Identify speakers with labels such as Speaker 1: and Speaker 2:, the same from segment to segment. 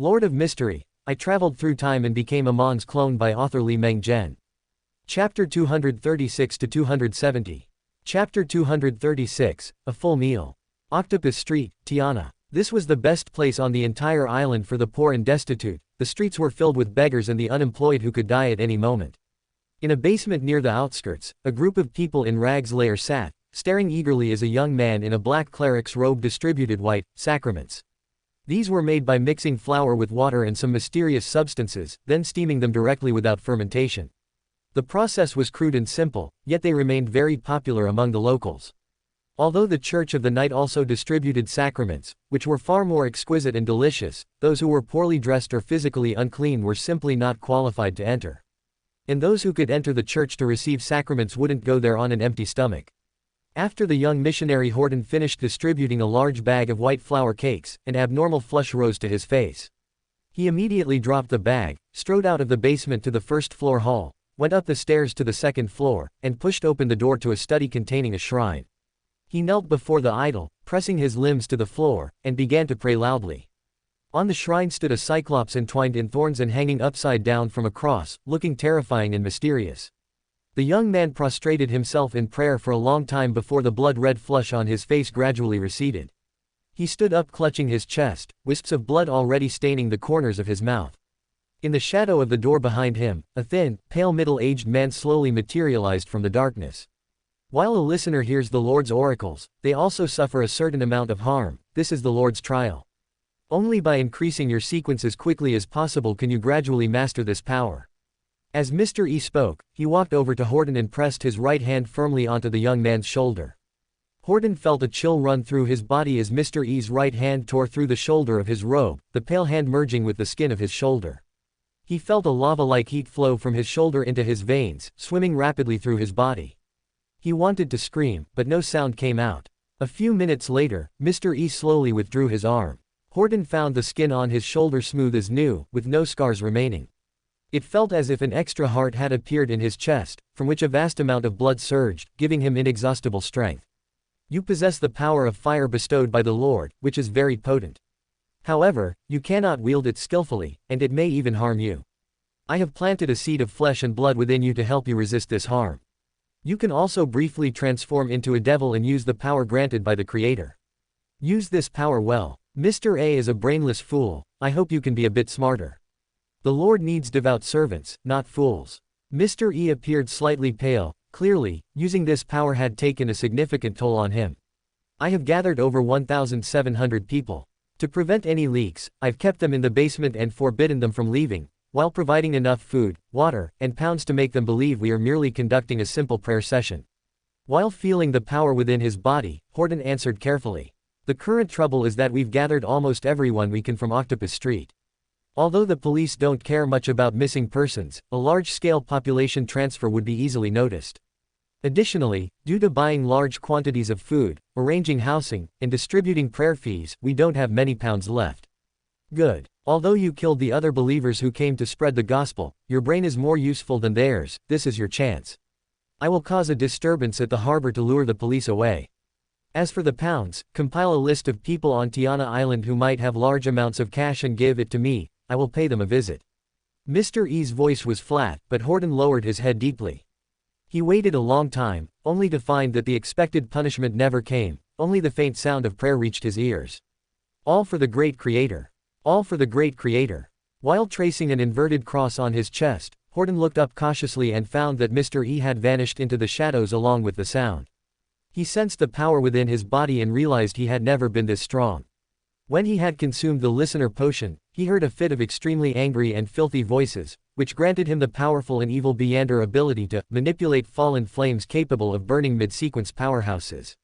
Speaker 1: Lord of Mystery, I traveled through time and became Amon's clone by author Li Meng Zhen. Chapter 236-270. Chapter 236, A Full Meal. Octopus Street, Tiana. This was the best place on the entire island for the poor and destitute. The streets were filled with beggars and the unemployed who could die at any moment. In a basement near the outskirts, a group of people in rags lay or sat, staring eagerly as a young man in a black cleric's robe distributed white sacraments. These were made by mixing flour with water and some mysterious substances, then steaming them directly without fermentation. The process was crude and simple, yet they remained very popular among the locals. Although the Church of the Night also distributed sacraments, which were far more exquisite and delicious, those who were poorly dressed or physically unclean were simply not qualified to enter. And those who could enter the church to receive sacraments wouldn't go there on an empty stomach. After the young missionary Horton finished distributing a large bag of white flour cakes, an abnormal flush rose to his face. He immediately dropped the bag, strode out of the basement to the first-floor hall, went up the stairs to the second floor, and pushed open the door to a study containing a shrine. He knelt before the idol, pressing his limbs to the floor, and began to pray loudly. On the shrine stood a cyclops entwined in thorns and hanging upside down from a cross, looking terrifying and mysterious. The young man prostrated himself in prayer for a long time before the blood-red flush on his face gradually receded. He stood up clutching his chest, wisps of blood already staining the corners of his mouth. In the shadow of the door behind him, a thin, pale middle-aged man slowly materialized from the darkness. While a listener hears the Lord's oracles, they also suffer a certain amount of harm. This is the Lord's trial. Only by increasing your sequence as quickly as possible can you gradually master this power. As Mr. E spoke, he walked over to Horton and pressed his right hand firmly onto the young man's shoulder. Horton felt a chill run through his body as Mr. E's right hand tore through the shoulder of his robe, the pale hand merging with the skin of his shoulder. He felt a lava-like heat flow from his shoulder into his veins, swimming rapidly through his body. He wanted to scream, but no sound came out. A few minutes later, Mr. E slowly withdrew his arm. Horton found the skin on his shoulder smooth as new, with no scars remaining. It felt as if an extra heart had appeared in his chest, from which a vast amount of blood surged, giving him inexhaustible strength. You possess the power of fire bestowed by the Lord, which is very potent. However, you cannot wield it skillfully, and it may even harm you. I have planted a seed of flesh and blood within you to help you resist this harm. You can also briefly transform into a devil and use the power granted by the Creator. Use this power well. Mr. A is a brainless fool. I hope you can be a bit smarter. The Lord needs devout servants, not fools. Mr. E appeared slightly pale. Clearly, using this power had taken a significant toll on him. I have gathered over 1,700 people. To prevent any leaks, I've kept them in the basement and forbidden them from leaving, while providing enough food, water, and pounds to make them believe we are merely conducting a simple prayer session. While feeling the power within his body, Horton answered carefully. The current trouble is that we've gathered almost everyone we can from Octopus Street. Although the police don't care much about missing persons, a large-scale population transfer would be easily noticed. Additionally, due to buying large quantities of food, arranging housing, and distributing prayer fees, we don't have many pounds left. Good. Although you killed the other believers who came to spread the gospel, your brain is more useful than theirs. This is your chance. I will cause a disturbance at the harbor to lure the police away. As for the pounds, compile a list of people on Tiana Island who might have large amounts of cash and give it to me. I will pay them a visit. Mr. E's voice was flat, but Horton lowered his head deeply. He waited a long time, only to find that the expected punishment never came. Only the faint sound of prayer reached his ears. All for the great Creator. All for the great Creator. While tracing an inverted cross on his chest, Horton looked up cautiously and found that Mr. E had vanished into the shadows along with the sound. He sensed the power within his body and realized he had never been this strong. When he had consumed the listener potion, he heard a fit of extremely angry and filthy voices, which granted him the powerful and evil Beander ability to manipulate fallen flames capable of burning mid-sequence powerhouses.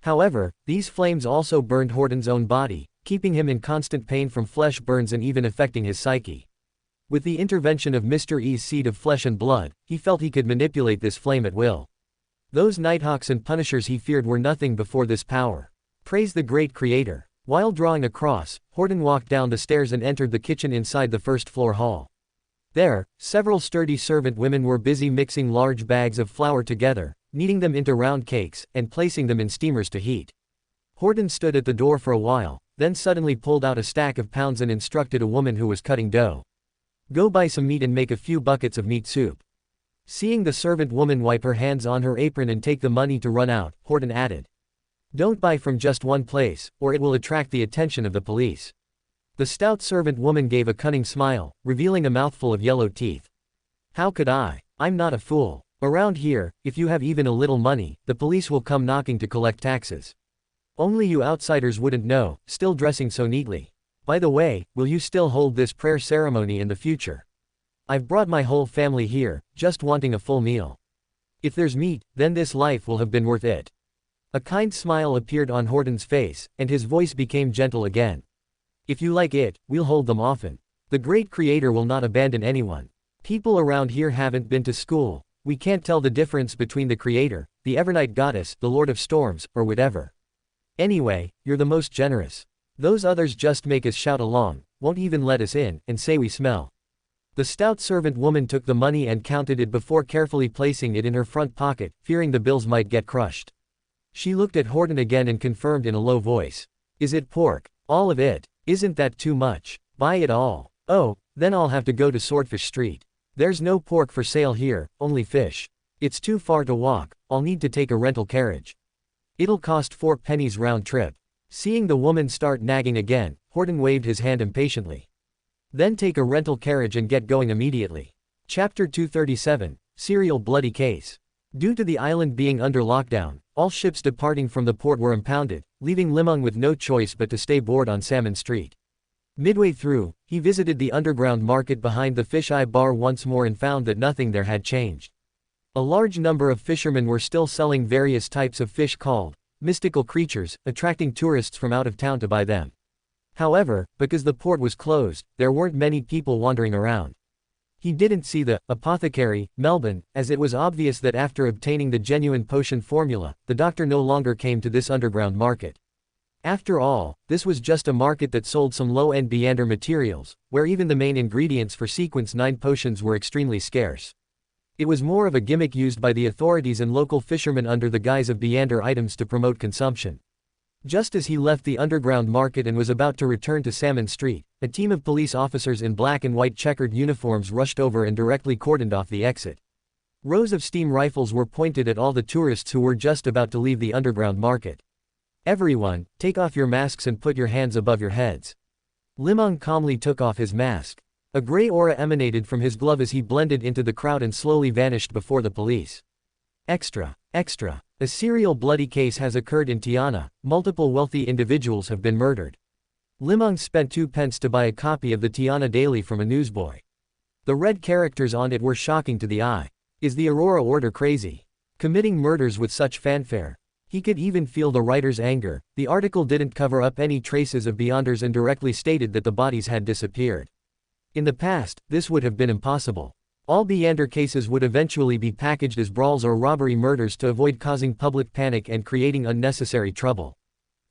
Speaker 1: However, these flames also burned Horton's own body, keeping him in constant pain from flesh burns and even affecting his psyche. With the intervention of Mr. E's seed of flesh and blood, he felt he could manipulate this flame at will. Those Nighthawks and Punishers he feared were nothing before this power. Praise the great Creator. While drawing a cross, Horton walked down the stairs and entered the kitchen inside the first-floor hall. There, several sturdy servant women were busy mixing large bags of flour together, kneading them into round cakes, and placing them in steamers to heat. Horton stood at the door for a while, then suddenly pulled out a stack of pounds and instructed a woman who was cutting dough. Go buy some meat and make a few buckets of meat soup. Seeing the servant woman wipe her hands on her apron and take the money to run out, Horton added. Don't buy from just one place, or it will attract the attention of the police. The stout servant woman gave a cunning smile, revealing a mouthful of yellow teeth. How could I? I'm not a fool. Around here, if you have even a little money, the police will come knocking to collect taxes. Only you outsiders wouldn't know, still dressing so neatly. By the way, will you still hold this prayer ceremony in the future? I've brought my whole family here, just wanting a full meal. If there's meat, then this life will have been worth it. A kind smile appeared on Horton's face, and his voice became gentle again. If you like it, we'll hold them often. The great creator will not abandon anyone. People around here haven't been to school. We can't tell the difference between the creator, the Evernight goddess, the Lord of Storms, or whatever. Anyway, you're the most generous. Those others just make us shout along, won't even let us in, and say we smell. The stout servant woman took the money and counted it before carefully placing it in her front pocket, fearing the bills might get crushed. She looked at Horton again and confirmed in a low voice. Is it pork? All of it? Isn't that too much? Buy it all. Oh, then I'll have to go to Swordfish Street. There's no pork for sale here, only fish. It's too far to walk, I'll need to take a rental carriage. It'll cost 4 pennies round trip. Seeing the woman start nagging again, Horton waved his hand impatiently. Then take a rental carriage and get going immediately. Chapter 237, Serial Bloody Case. Due to the island being under lockdown, all ships departing from the port were impounded, leaving Li Meng with no choice but to stay board on Salmon Street. Midway through, he visited the underground market behind the fish-eye bar once more and found that nothing there had changed. A large number of fishermen were still selling various types of fish called mystical creatures, attracting tourists from out of town to buy them. However, because the port was closed, there weren't many people wandering around. He didn't see the apothecary, Melbourne, as it was obvious that after obtaining the genuine potion formula, the doctor no longer came to this underground market. After all, this was just a market that sold some low-end Beander materials, where even the main ingredients for Sequence 9 potions were extremely scarce. It was more of a gimmick used by the authorities and local fishermen under the guise of Beander items to promote consumption. Just as he left the underground market and was about to return to Salmon Street, a team of police officers in black and white checkered uniforms rushed over and directly cordoned off the exit. Rows of steam rifles were pointed at all the tourists who were just about to leave the underground market. Everyone, take off your masks and put your hands above your heads. Li Meng calmly took off his mask. A gray aura emanated from his glove as he blended into the crowd and slowly vanished before the police. Extra. Extra. A serial bloody case has occurred in Tiana, multiple wealthy individuals have been murdered. Li Meng spent 2 pence to buy a copy of the Tiana Daily from a newsboy. The red characters on it were shocking to the eye. Is the Aurora Order crazy? Committing murders with such fanfare? He could even feel the writer's anger. The article didn't cover up any traces of Beyonders and directly stated that the bodies had disappeared. In the past, this would have been impossible. All Beander cases would eventually be packaged as brawls or robbery murders to avoid causing public panic and creating unnecessary trouble.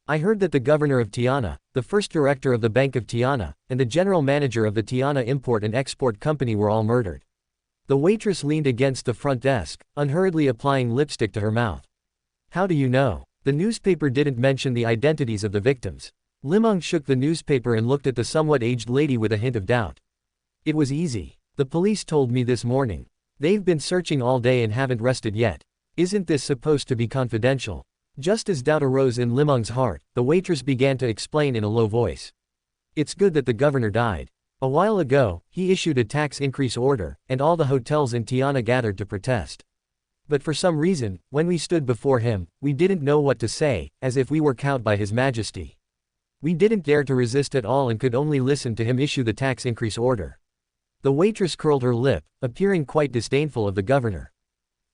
Speaker 1: I heard that the governor of Tiana, the first director of the Bank of Tiana, and the general manager of the Tiana Import and Export Company were all murdered. The waitress leaned against the front desk, unhurriedly applying lipstick to her mouth. How do you know? The newspaper didn't mention the identities of the victims. Li Meng shook the newspaper and looked at the somewhat aged lady with a hint of doubt. It was easy. The police told me this morning. They've been searching all day and haven't rested yet. Isn't this supposed to be confidential? Just as doubt arose in Li Meng's heart, the waitress began to explain in a low voice. It's good that the governor died. A while ago, he issued a tax increase order, and all the hotels in Tiana gathered to protest. But for some reason, when we stood before him, we didn't know what to say, as if we were cowed by His Majesty. We didn't dare to resist at all and could only listen to him issue the tax increase order. The waitress curled her lip, appearing quite disdainful of the governor.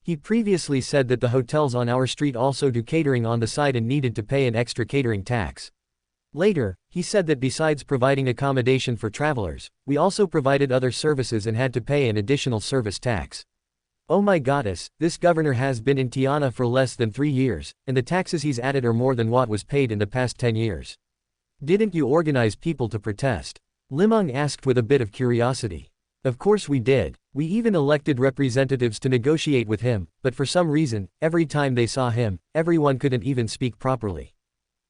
Speaker 1: He previously said that the hotels on our street also do catering on the side and needed to pay an extra catering tax. Later, he said that besides providing accommodation for travelers, we also provided other services and had to pay an additional service tax. Oh my goddess, this governor has been in Tiana for less than 3 years, and the taxes he's added are more than what was paid in the past 10 years. Didn't you organize people to protest? Li Meng asked with a bit of curiosity. Of course we did. We even elected representatives to negotiate with him, but for some reason, every time they saw him, everyone couldn't even speak properly.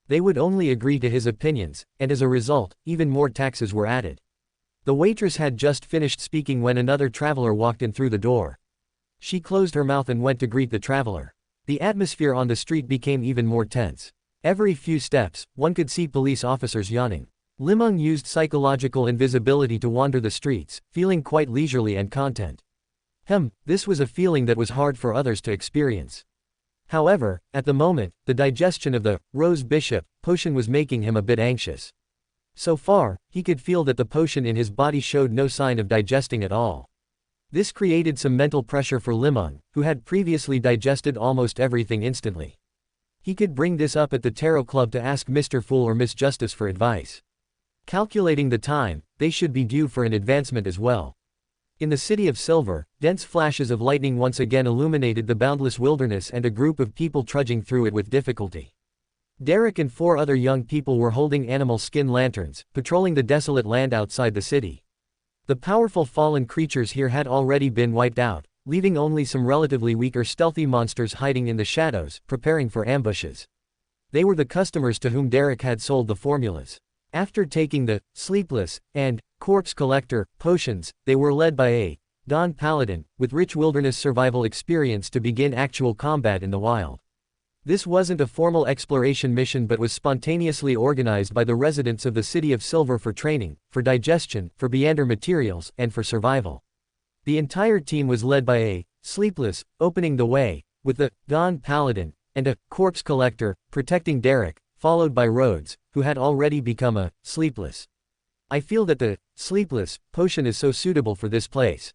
Speaker 1: They would only agree to his opinions, and as a result, even more taxes were added. The waitress had just finished speaking when another traveler walked in through the door. She closed her mouth and went to greet the traveler. The atmosphere on the street became even more tense. Every few steps, one could see police officers yawning. Li Meng used psychological invisibility to wander the streets, feeling quite leisurely and content. This was a feeling that was hard for others to experience. However, at the moment, the digestion of the Rose Bishop potion was making him a bit anxious. So far, he could feel that the potion in his body showed no sign of digesting at all. This created some mental pressure for Li Meng, who had previously digested almost everything instantly. He could bring this up at the Tarot Club to ask Mr. Fool or Miss Justice for advice. Calculating the time, they should be due for an advancement as well. In the City of Silver, dense flashes of lightning once again illuminated the boundless wilderness and a group of people trudging through it with difficulty. Derek and 4 other young people were holding animal skin lanterns, patrolling the desolate land outside the city. The powerful fallen creatures here had already been wiped out, leaving only some relatively weaker stealthy monsters hiding in the shadows, preparing for ambushes. They were the customers to whom Derek had sold the formulas. After taking the Sleepless and Corpse Collector potions, they were led by a Dawn Paladin, with rich wilderness survival experience to begin actual combat in the wild. This wasn't a formal exploration mission but was spontaneously organized by the residents of the City of Silver for training, for digestion, for Beander materials, and for survival. The entire team was led by a Sleepless, opening the way, with the Dawn Paladin, and a Corpse Collector, protecting Derek, followed by Rhodes, who had already become a Sleepless. I feel that the Sleepless potion is so suitable for this place.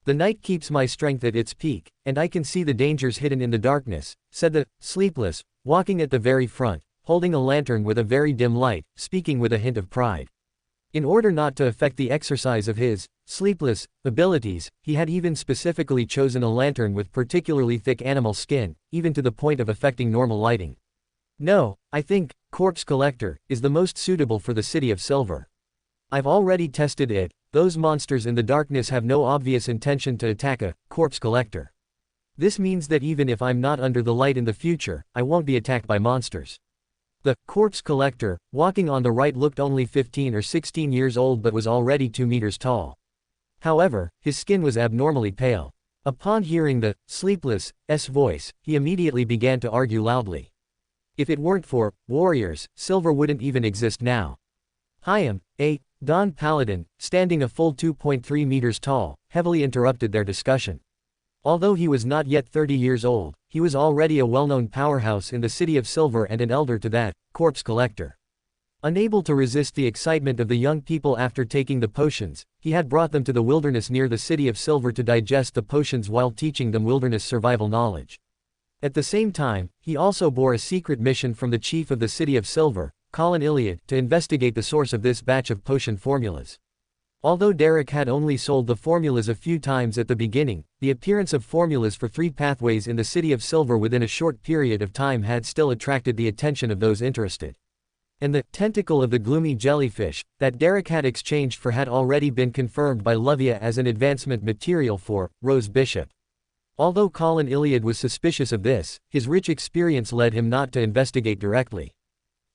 Speaker 1: The night keeps my strength at its peak, and I can see the dangers hidden in the darkness, said the Sleepless, walking at the very front, holding a lantern with a very dim light, speaking with a hint of pride. In order not to affect the exercise of his Sleepless abilities, he had even specifically chosen a lantern with particularly thick animal skin, even to the point of affecting normal lighting. No, I think Corpse Collector is the most suitable for the City of Silver. I've already tested it. Those monsters in the darkness have no obvious intention to attack a Corpse Collector. This means that even if I'm not under the light in the future, I won't be attacked by monsters. The Corpse Collector, walking on the right, looked only 15 or 16 years old but was already 2 meters tall. However, his skin was abnormally pale. Upon hearing the Sleepless' voice, he immediately began to argue loudly. If it weren't for warriors, Silver wouldn't even exist now. Hyam, a Dawn Paladin, standing a full 2.3 meters tall, heavily interrupted their discussion. Although he was not yet 30 years old, he was already a well-known powerhouse in the City of Silver and an elder to that Corpse Collector. Unable to resist the excitement of the young people after taking the potions, he had brought them to the wilderness near the City of Silver to digest the potions while teaching them wilderness survival knowledge. At the same time, he also bore a secret mission from the chief of the City of Silver, Colin Iliad, to investigate the source of this batch of potion formulas. Although Derek had only sold the formulas a few times at the beginning, the appearance of formulas for 3 pathways in the City of Silver within a short period of time had still attracted the attention of those interested. And the tentacle of the gloomy jellyfish that Derek had exchanged for had already been confirmed by Luvia as an advancement material for Rose Bishop. Although Colin Iliad was suspicious of this, his rich experience led him not to investigate directly.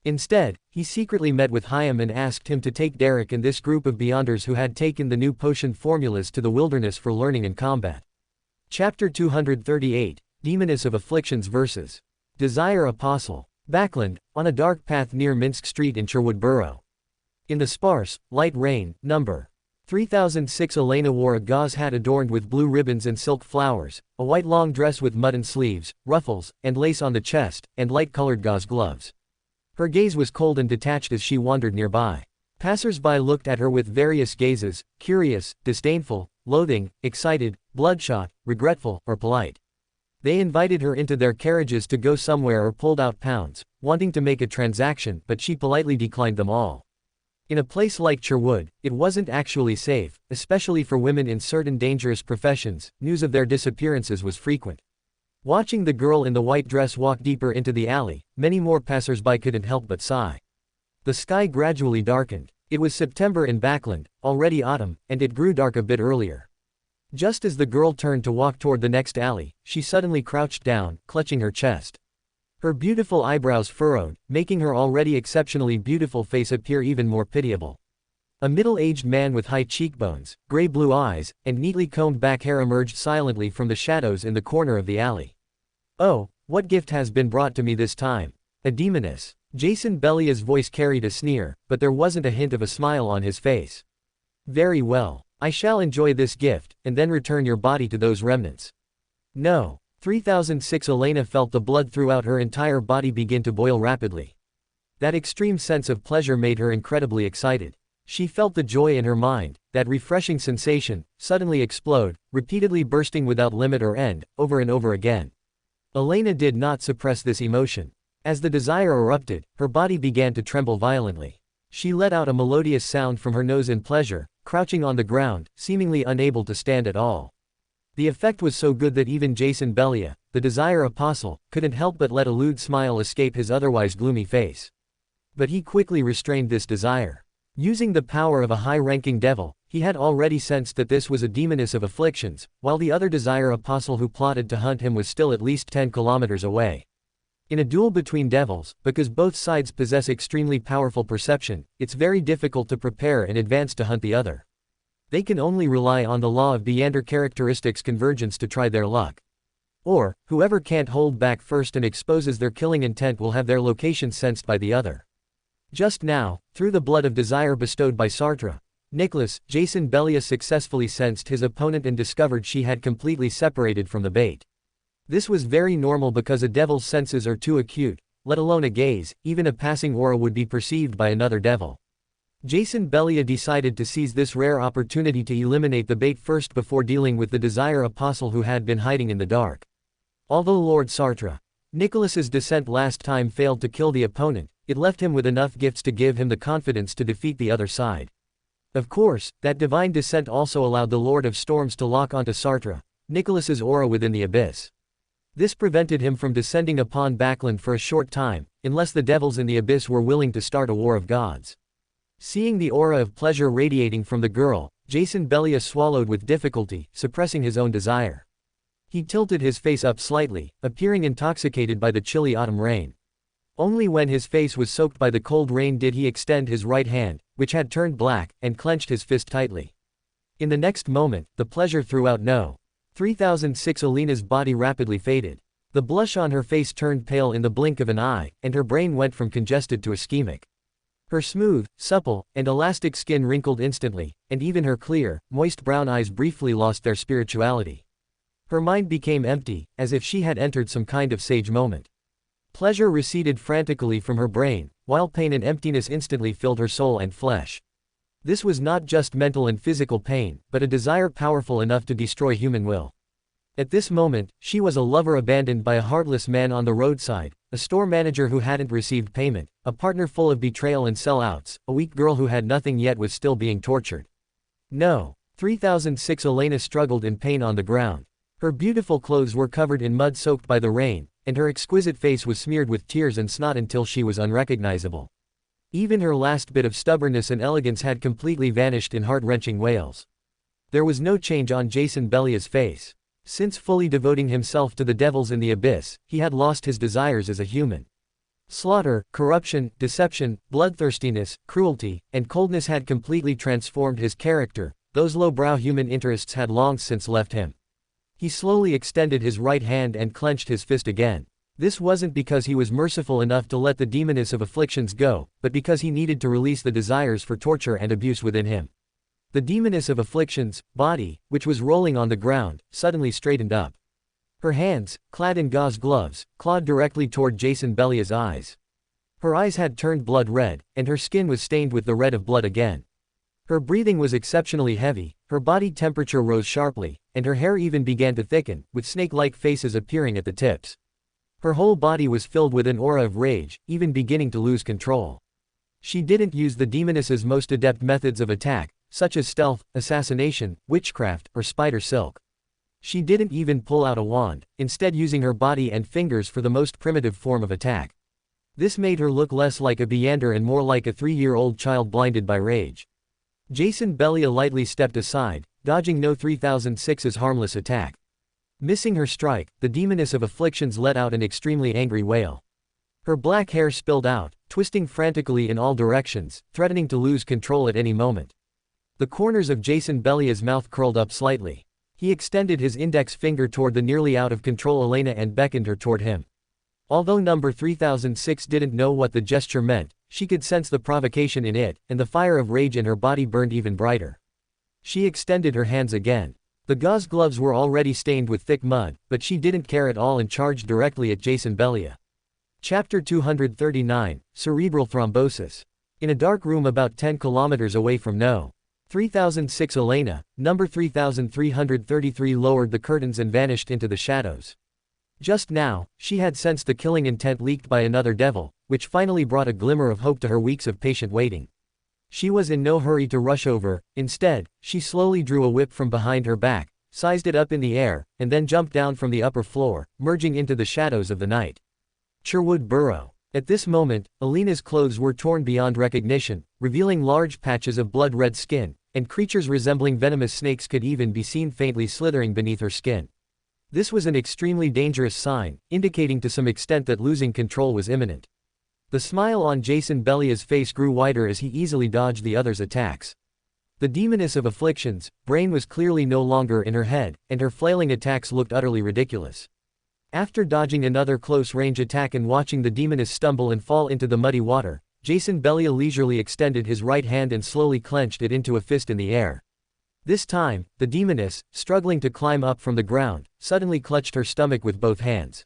Speaker 1: Instead, he secretly met with Hyam and asked him to take Derek and this group of Beyonders who had taken the new potion formulas to the wilderness for learning and combat. Chapter 238, Demoness of Afflictions vs. Desire Apostle. Backland, on a dark path near Minsk Street in Sherwood Borough. In the sparse, light rain, number 3006, Elena wore a gauze hat adorned with blue ribbons and silk flowers, a white long dress with mutton sleeves, ruffles, and lace on the chest, and light-colored gauze gloves. Her gaze was cold and detached as she wandered nearby. Passers-by looked at her with various gazes, curious, disdainful, loathing, excited, bloodshot, regretful, or polite. They invited her into their carriages to go somewhere or pulled out pounds, wanting to make a transaction, but she politely declined them all. In a place like Sherwood, it wasn't actually safe, especially for women in certain dangerous professions. News of their disappearances was frequent. Watching the girl in the white dress walk deeper into the alley, many more passers-by couldn't help but sigh. The sky gradually darkened. It was September in Backland, already autumn, and it grew dark a bit earlier. Just as the girl turned to walk toward the next alley, she suddenly crouched down, clutching her chest. Her beautiful eyebrows furrowed, making her already exceptionally beautiful face appear even more pitiable. A middle-aged man with high cheekbones, gray-blue eyes, and neatly combed back hair emerged silently from the shadows in the corner of the alley. "Oh, what gift has been brought to me this time? A demoness." Jason Bellia's voice carried a sneer, but there wasn't a hint of a smile on his face. "Very well. I shall enjoy this gift, and then return your body to those remnants." "No." 3006 Elena felt the blood throughout her entire body begin to boil rapidly. That extreme sense of pleasure made her incredibly excited. She felt the joy in her mind, that refreshing sensation, suddenly explode, repeatedly bursting without limit or end, over and over again. Elena did not suppress this emotion. As the desire erupted, her body began to tremble violently. She let out a melodious sound from her nose in pleasure, crouching on the ground, seemingly unable to stand at all. The effect was so good that even Jason Bellia, the desire apostle, couldn't help but let a lewd smile escape his otherwise gloomy face. But he quickly restrained this desire. Using the power of a high-ranking devil, he had already sensed that this was a demoness of afflictions, while the other desire apostle who plotted to hunt him was still at least 10 kilometers away. In a duel between devils, because both sides possess extremely powerful perception, it's very difficult to prepare in advance to hunt the other. They can only rely on the law of Beander characteristics convergence to try their luck. Or, whoever can't hold back first and exposes their killing intent will have their location sensed by the other. Just now, through the blood of desire bestowed by Sartre, Nicholas, Jason Bellia successfully sensed his opponent and discovered she had completely separated from the bait. This was very normal because a devil's senses are too acute, let alone a gaze, even a passing aura would be perceived by another devil. Jason Bellia decided to seize this rare opportunity to eliminate the bait first before dealing with the desire apostle who had been hiding in the dark. Although Lord Sartre, Nicholas's descent last time failed to kill the opponent, it left him with enough gifts to give him the confidence to defeat the other side. Of course, that divine descent also allowed the Lord of Storms to lock onto Sartre, Nicholas's aura within the abyss. This prevented him from descending upon Backland for a short time, unless the devils in the abyss were willing to start a war of gods. Seeing the aura of pleasure radiating from the girl, Jason Bellia swallowed with difficulty, suppressing his own desire. He tilted his face up slightly, appearing intoxicated by the chilly autumn rain. Only when his face was soaked by the cold rain did he extend his right hand, which had turned black, and clenched his fist tightly. In the next moment, the pleasure throughout No. 3006 Elena's body rapidly faded. The blush on her face turned pale in the blink of an eye, and her brain went from congested to ischemic. Her smooth, supple, and elastic skin wrinkled instantly, and even her clear, moist brown eyes briefly lost their spirituality. Her mind became empty, as if she had entered some kind of sage moment. Pleasure receded frantically from her brain, while pain and emptiness instantly filled her soul and flesh. This was not just mental and physical pain, but a desire powerful enough to destroy human will. At this moment, she was a lover abandoned by a heartless man on the roadside, a store manager who hadn't received payment, a partner full of betrayal and sellouts, a weak girl who had nothing yet was still being tortured. No. 3006 Elena struggled in pain on the ground. Her beautiful clothes were covered in mud soaked by the rain, and her exquisite face was smeared with tears and snot until she was unrecognizable. Even her last bit of stubbornness and elegance had completely vanished in heart-wrenching wails. There was no change on Jason Bellia's face. Since fully devoting himself to the devils in the abyss, he had lost his desires as a human. Slaughter, corruption, deception, bloodthirstiness, cruelty, and coldness had completely transformed his character. Those lowbrow human interests had long since left him. He slowly extended his right hand and clenched his fist again. This wasn't because he was merciful enough to let the demoness of afflictions go, but because he needed to release the desires for torture and abuse within him. The demoness of afflictions, body, which was rolling on the ground, suddenly straightened up. Her hands, clad in gauze gloves, clawed directly toward Jason Bellia's eyes. Her eyes had turned blood red, and her skin was stained with the red of blood again. Her breathing was exceptionally heavy, her body temperature rose sharply, and her hair even began to thicken, with snake-like faces appearing at the tips. Her whole body was filled with an aura of rage, even beginning to lose control. She didn't use the demoness's most adept methods of attack, such as stealth, assassination, witchcraft, or spider silk. She didn't even pull out a wand, instead using her body and fingers for the most primitive form of attack. This made her look less like a Beander and more like a 3-year-old child blinded by rage. Jason Bellia lightly stepped aside, dodging No 3006's harmless attack. Missing her strike, the demoness of afflictions let out an extremely angry wail. Her black hair spilled out, twisting frantically in all directions, threatening to lose control at any moment. The corners of Jason Belia's mouth curled up slightly. He extended his index finger toward the nearly out-of-control Elena and beckoned her toward him. Although number 3006 didn't know what the gesture meant, she could sense the provocation in it, and the fire of rage in her body burned even brighter. She extended her hands again. The gauze gloves were already stained with thick mud, but she didn't care at all and charged directly at Jason Belia. Chapter 239, Cerebral Thrombosis. In a dark room about 10 kilometers away from No. 3006 Elena, number 3333 lowered the curtains and vanished into the shadows. Just now, she had sensed the killing intent leaked by another devil, which finally brought a glimmer of hope to her weeks of patient waiting. She was in no hurry to rush over. Instead, she slowly drew a whip from behind her back, sized it up in the air, and then jumped down from the upper floor, merging into the shadows of the night. Sherwood Burrow. At this moment, Elena's clothes were torn beyond recognition, revealing large patches of blood-red skin, and creatures resembling venomous snakes could even be seen faintly slithering beneath her skin. This was an extremely dangerous sign, indicating to some extent that losing control was imminent. The smile on Jason Belia's face grew wider as he easily dodged the other's attacks. The demoness of afflictions, brain was clearly no longer in her head, and her flailing attacks looked utterly ridiculous. After dodging another close-range attack and watching the demoness stumble and fall into the muddy water, Jason Belia leisurely extended his right hand and slowly clenched it into a fist in the air. This time, the demoness, struggling to climb up from the ground, suddenly clutched her stomach with both hands.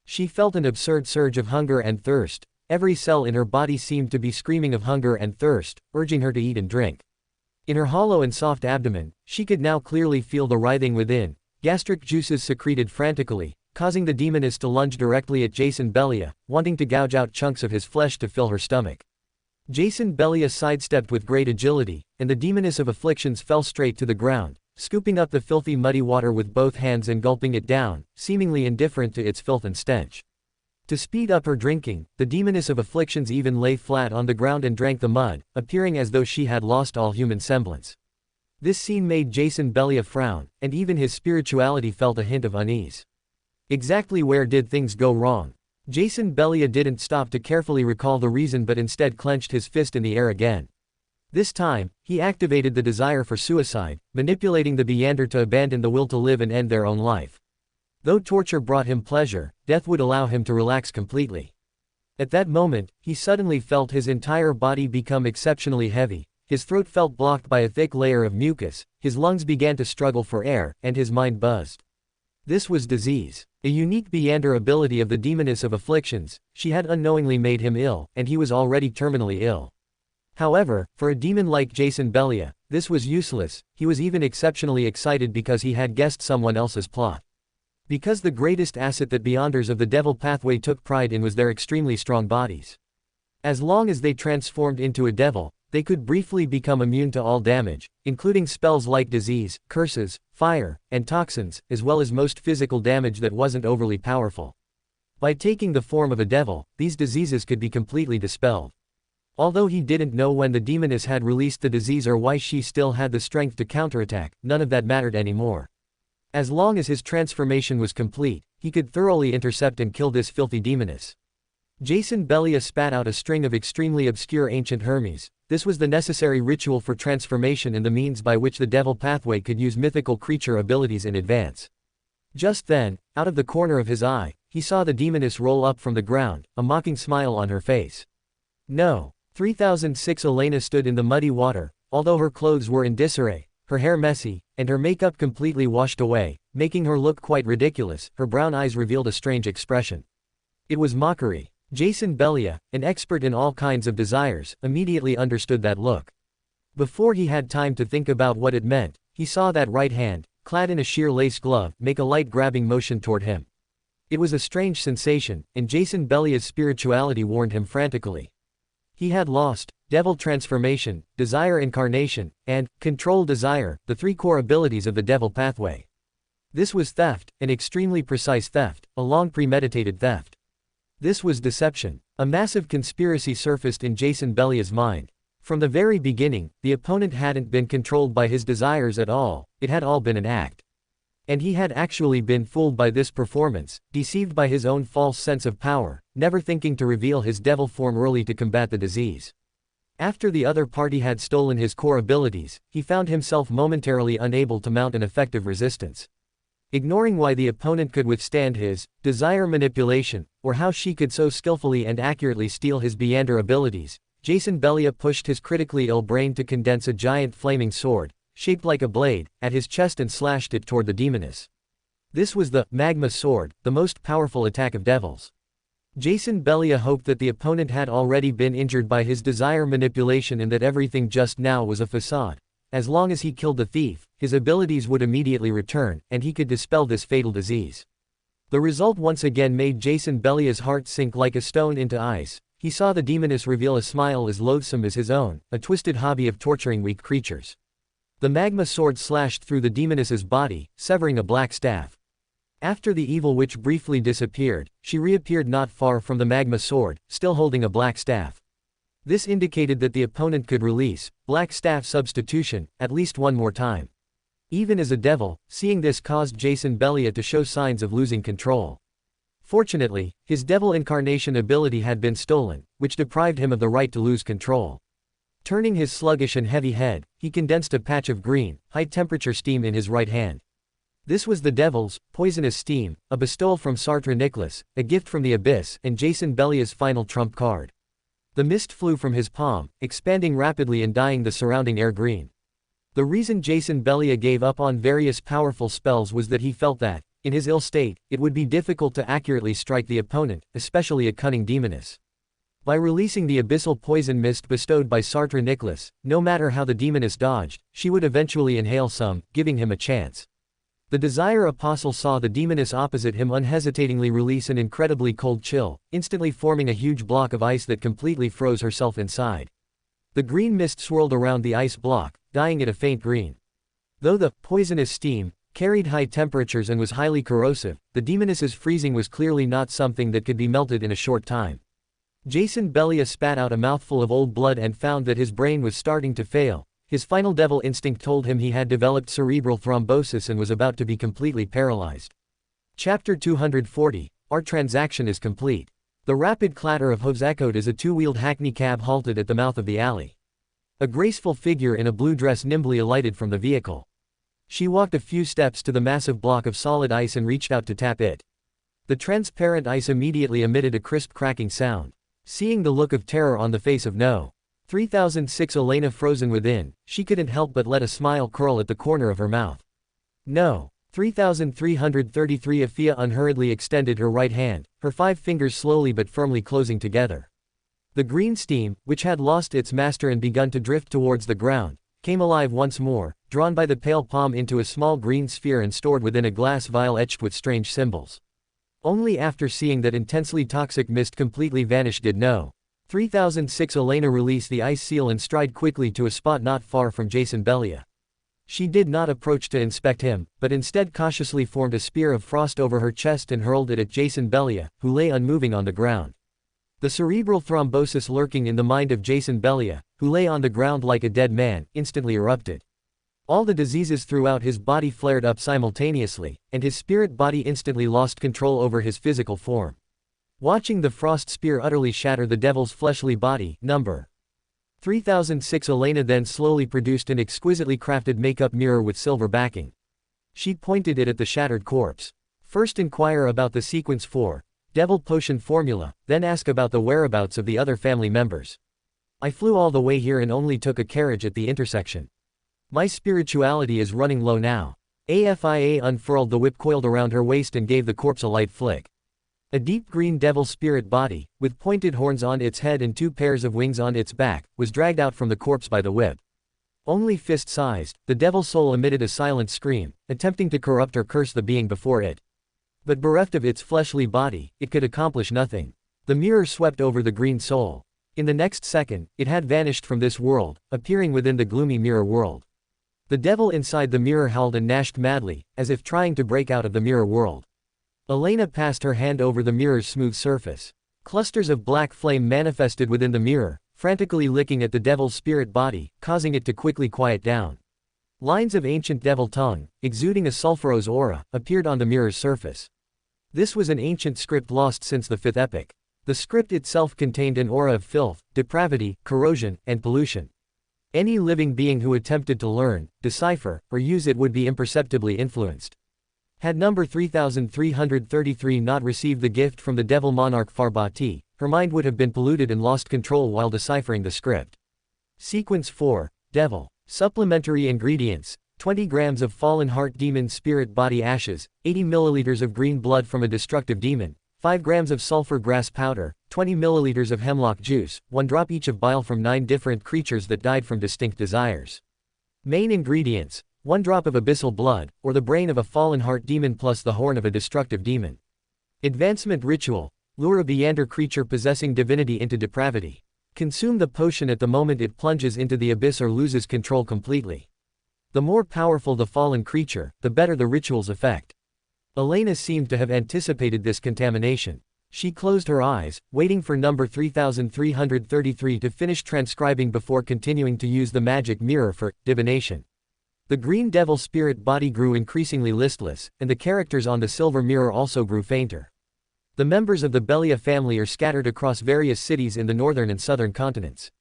Speaker 1: She felt an absurd surge of hunger and thirst. Every cell in her body seemed to be screaming of hunger and thirst, urging her to eat and drink. In her hollow and soft abdomen, she could now clearly feel the writhing within. Gastric juices secreted frantically, causing the demoness to lunge directly at Jason Belia, wanting to gouge out chunks of his flesh to fill her stomach. Jason Belia sidestepped with great agility, and the demoness of afflictions fell straight to the ground, scooping up the filthy muddy water with both hands and gulping it down, seemingly indifferent to its filth and stench. To speed up her drinking, the demoness of afflictions even lay flat on the ground and drank the mud, appearing as though she had lost all human semblance. This scene made Jason Belia frown, and even his spirituality felt a hint of unease. Exactly where did things go wrong? Jason Belia didn't stop to carefully recall the reason but instead clenched his fist in the air again. This time, he activated the desire for suicide, manipulating the Beyander to abandon the will to live and end their own life. Though torture brought him pleasure, death would allow him to relax completely. At that moment, he suddenly felt his entire body become exceptionally heavy, his throat felt blocked by a thick layer of mucus, his lungs began to struggle for air, and his mind buzzed. This was disease. A unique Beyander ability of the demoness of afflictions. She had unknowingly made him ill, and he was already terminally ill. However, for a demon like Jason Belia, this was useless. He was even exceptionally excited because he had guessed someone else's plot. Because the greatest asset that Beyonders of the Devil Pathway took pride in was their extremely strong bodies. As long as they transformed into a devil, they could briefly become immune to all damage, including spells like disease, curses, fire, and toxins, as well as most physical damage that wasn't overly powerful. By taking the form of a devil, these diseases could be completely dispelled. Although he didn't know when the demoness had released the disease or why she still had the strength to counterattack, none of that mattered anymore. As long as his transformation was complete, he could thoroughly intercept and kill this filthy demoness. Jason Belia spat out a string of extremely obscure ancient Hermes. This was the necessary ritual for transformation and the means by which the Devil Pathway could use mythical creature abilities in advance. Just then, out of the corner of his eye, he saw the demoness roll up from the ground, a mocking smile on her face. No. 3006 Elena stood in the muddy water, although her clothes were in disarray, her hair messy, and her makeup completely washed away, making her look quite ridiculous. Her brown eyes revealed a strange expression. It was mockery. Jason Belia, an expert in all kinds of desires, immediately understood that look. Before he had time to think about what it meant, he saw that right hand, clad in a sheer lace glove, make a light grabbing motion toward him. It was a strange sensation, and Jason Belia's spirituality warned him frantically. He had lost devil transformation, desire incarnation, and control desire, the three core abilities of the Devil Pathway. This was theft, an extremely precise theft, a long premeditated theft. This was deception. A massive conspiracy surfaced in Jason Belia's mind. From the very beginning, the opponent hadn't been controlled by his desires at all, it had all been an act. And he had actually been fooled by this performance, deceived by his own false sense of power, never thinking to reveal his devil form early to combat the disease. After the other party had stolen his core abilities, he found himself momentarily unable to mount an effective resistance. Ignoring why the opponent could withstand his desire manipulation, or how she could so skillfully and accurately steal his Beander abilities, Jason Belia pushed his critically ill brain to condense a giant flaming sword, shaped like a blade, at his chest and slashed it toward the demoness. This was the Magma Sword, the most powerful attack of devils. Jason Belia hoped that the opponent had already been injured by his desire manipulation and that everything just now was a facade. As long as he killed the thief, his abilities would immediately return, and he could dispel this fatal disease. The result once again made Jason Belia's heart sink like a stone into ice. He saw the demoness reveal a smile as loathsome as his own, a twisted hobby of torturing weak creatures. The magma sword slashed through the demoness's body, severing a black staff. After the evil witch briefly disappeared, she reappeared not far from the magma sword, still holding a black staff. This indicated that the opponent could release black staff substitution at least one more time. Even as a devil, seeing this caused Jason Belia to show signs of losing control. Fortunately, his devil incarnation ability had been stolen, which deprived him of the right to lose control. Turning his sluggish and heavy head, he condensed a patch of green, high-temperature steam in his right hand. This was the devil's poisonous steam, a bestowal from Sartre Nicholas, a gift from the abyss, and Jason Belia's final trump card. The mist flew from his palm, expanding rapidly and dyeing the surrounding air green. The reason Jason Belia gave up on various powerful spells was that he felt that, in his ill state, it would be difficult to accurately strike the opponent, especially a cunning demoness. By releasing the abyssal poison mist bestowed by Sartre Nicholas, no matter how the demoness dodged, she would eventually inhale some, giving him a chance. The Desire Apostle saw the demoness opposite him unhesitatingly release an incredibly cold chill, instantly forming a huge block of ice that completely froze herself inside. The green mist swirled around the ice block, dyeing it a faint green. Though the poisonous steam carried high temperatures and was highly corrosive, the demoness's freezing was clearly not something that could be melted in a short time. Jason Belia spat out a mouthful of old blood and found that his brain was starting to fail. His final devil instinct told him he had developed cerebral thrombosis and was about to be completely paralyzed. Chapter 240, Our transaction is complete. The rapid clatter of hooves echoed as a two-wheeled hackney cab halted at the mouth of the alley. A graceful figure in a blue dress nimbly alighted from the vehicle. She walked a few steps to the massive block of solid ice and reached out to tap it. The transparent ice immediately emitted a crisp cracking sound. Seeing the look of terror on the face of No. 3006 Elena frozen within, she couldn't help but let a smile curl at the corner of her mouth. No. 3333 Afia unhurriedly extended her right hand, her 5 fingers slowly but firmly closing together. The green steam, which had lost its master and begun to drift towards the ground, came alive once more, drawn by the pale palm into a small green sphere and stored within a glass vial etched with strange symbols. Only after seeing that intensely toxic mist completely vanish did No. 3006 Elena release the ice seal and stride quickly to a spot not far from Jason Belia. She did not approach to inspect him, but instead cautiously formed a spear of frost over her chest and hurled it at Jason Belia, who lay unmoving on the ground. The cerebral thrombosis lurking in the mind of Jason Belia, who lay on the ground like a dead man, instantly erupted. All the diseases throughout his body flared up simultaneously, and his spirit body instantly lost control over his physical form. Watching the frost spear utterly shatter the devil's fleshly body, No. 3006 Elena then slowly produced an exquisitely crafted makeup mirror with silver backing. She pointed it at the shattered corpse. First inquire about the sequence 4, devil potion formula, then ask about the whereabouts of the other family members. I flew all the way here and only took a carriage at the intersection. My spirituality is running low now. AFIA unfurled the whip coiled around her waist and gave the corpse a light flick. A deep green devil spirit body, with pointed horns on its head and 2 pairs of wings on its back, was dragged out from the corpse by the whip. Only fist-sized, the devil soul emitted a silent scream, attempting to corrupt or curse the being before it. But bereft of its fleshly body, it could accomplish nothing. The mirror swept over the green soul. In the next second, it had vanished from this world, appearing within the gloomy mirror world. The devil inside the mirror howled and gnashed madly, as if trying to break out of the mirror world. Elena passed her hand over the mirror's smooth surface. Clusters of black flame manifested within the mirror, frantically licking at the devil's spirit body, causing it to quickly quiet down. Lines of ancient devil tongue, exuding a sulphurous aura, appeared on the mirror's surface. This was an ancient script lost since the 5th epoch. The script itself contained an aura of filth, depravity, corrosion, and pollution. Any living being who attempted to learn, decipher, or use it would be imperceptibly influenced. Had number 3333 not received the gift from the devil monarch Farbati, her mind would have been polluted and lost control while deciphering the script. Sequence 4, Devil. Supplementary ingredients: 20 grams of fallen heart demon spirit body ashes, 80 milliliters of green blood from a destructive demon, 5 grams of sulfur grass powder, 20 milliliters of hemlock juice, 1 drop each of bile from 9 different creatures that died from distinct desires. Main ingredients: 1 drop of abyssal blood, or the brain of a fallen heart demon plus the horn of a destructive demon. Advancement ritual: lure a Beander creature possessing divinity into depravity. Consume the potion at the moment it plunges into the abyss or loses control completely. The more powerful the fallen creature, the better the ritual's effect. Elena seemed to have anticipated this contamination. She closed her eyes, waiting for number 3333 to finish transcribing before continuing to use the magic mirror for divination. The green devil spirit body grew increasingly listless, and the characters on the silver mirror also grew fainter. The members of the Belia family are scattered across various cities in the northern and southern continents.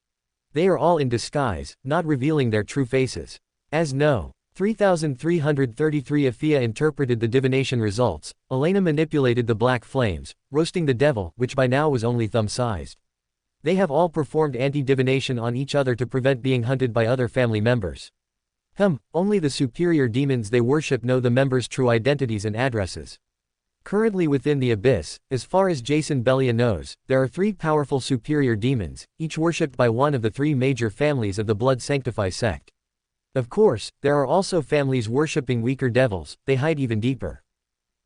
Speaker 1: They are all in disguise, not revealing their true faces. As No. 3333 Afia interpreted the divination results, Elena manipulated the black flames, roasting the devil, which by now was only thumb-sized. They have all performed anti-divination on each other to prevent being hunted by other family members. Only the superior demons they worship know the members' true identities and addresses. Currently within the abyss, as far as Jason Belia knows, there are 3 powerful superior demons, each worshipped by one of the 3 major families of the Blood Sanctify sect. Of course, there are also families worshipping weaker devils, they hide even deeper.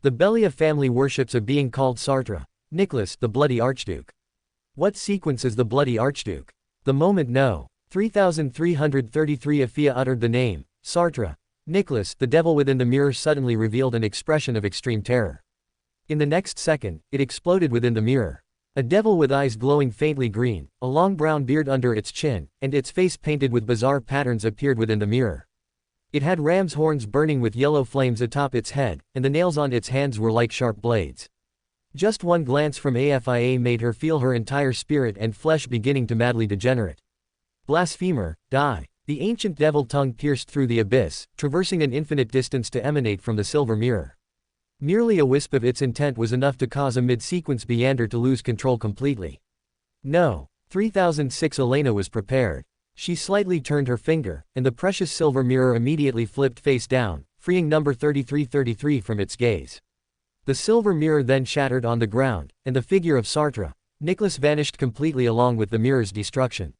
Speaker 1: The Belia family worships a being called Sartre, Nicholas, the Bloody Archduke. What sequence is the Bloody Archduke? The moment No. 3333 Afia uttered the name, Sartre, Nicholas, the devil within the mirror suddenly revealed an expression of extreme terror. In the next second, it exploded within the mirror. A devil with eyes glowing faintly green, a long brown beard under its chin, and its face painted with bizarre patterns appeared within the mirror. It had ram's horns burning with yellow flames atop its head, and the nails on its hands were like sharp blades. Just one glance from Afia made her feel her entire spirit and flesh beginning to madly degenerate. Blasphemer, die! The ancient devil tongue pierced through the abyss, traversing an infinite distance to emanate from the silver mirror. Merely a wisp of its intent was enough to cause a mid-sequence Beander to lose control completely. No. 3006 Elena was prepared. She slightly turned her finger, and the precious silver mirror immediately flipped face down, freeing number 3333 from its gaze. The silver mirror then shattered on the ground, and the figure of Sartre, Nicholas vanished completely along with the mirror's destruction.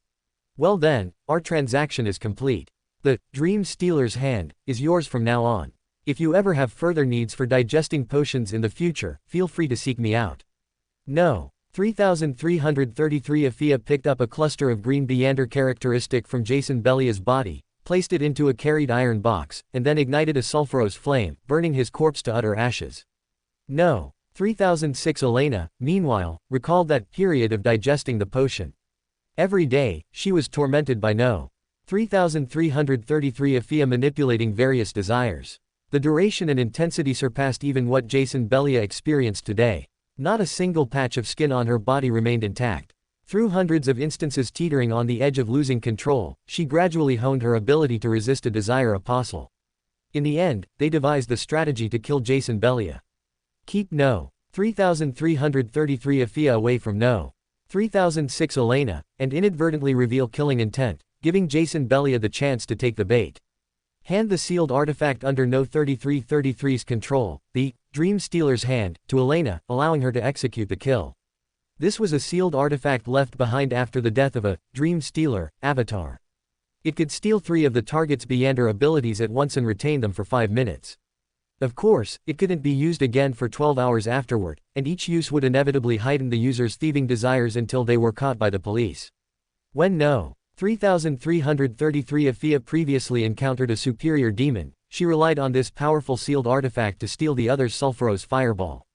Speaker 1: Well then, our transaction is complete. The Dream Stealer's hand is yours from now on. If you ever have further needs for digesting potions in the future, feel free to seek me out. No. 3333 Afia picked up a cluster of green Beander characteristic from Jason Belia's body, placed it into a carried iron box, and then ignited a sulphurous flame, burning his corpse to utter ashes. No. 3006 Elena, meanwhile, recalled that period of digesting the potion. Every day, she was tormented by No. 3333 Afia manipulating various desires. The duration and intensity surpassed even what Jason Belia experienced today. Not a single patch of skin on her body remained intact. Through hundreds of instances teetering on the edge of losing control, she gradually honed her ability to resist a desire apostle. In the end, they devised the strategy to kill Jason Belia. Keep No. 3333 Afia away from No. 3006 Elena, and inadvertently reveal killing intent, giving Jason Belia the chance to take the bait. Hand the sealed artifact under No. 3333's control, the Dream Stealer's hand, to Elena, allowing her to execute the kill. This was a sealed artifact left behind after the death of a Dream Stealer avatar. It could steal 3 of the target's Beander abilities at once and retain them for 5 minutes. Of course, it couldn't be used again for 12 hours afterward, and each use would inevitably heighten the user's thieving desires until they were caught by the police. When No. 3333 Afia previously encountered a superior demon, she relied on this powerful sealed artifact to steal the other's sulphurous fireball.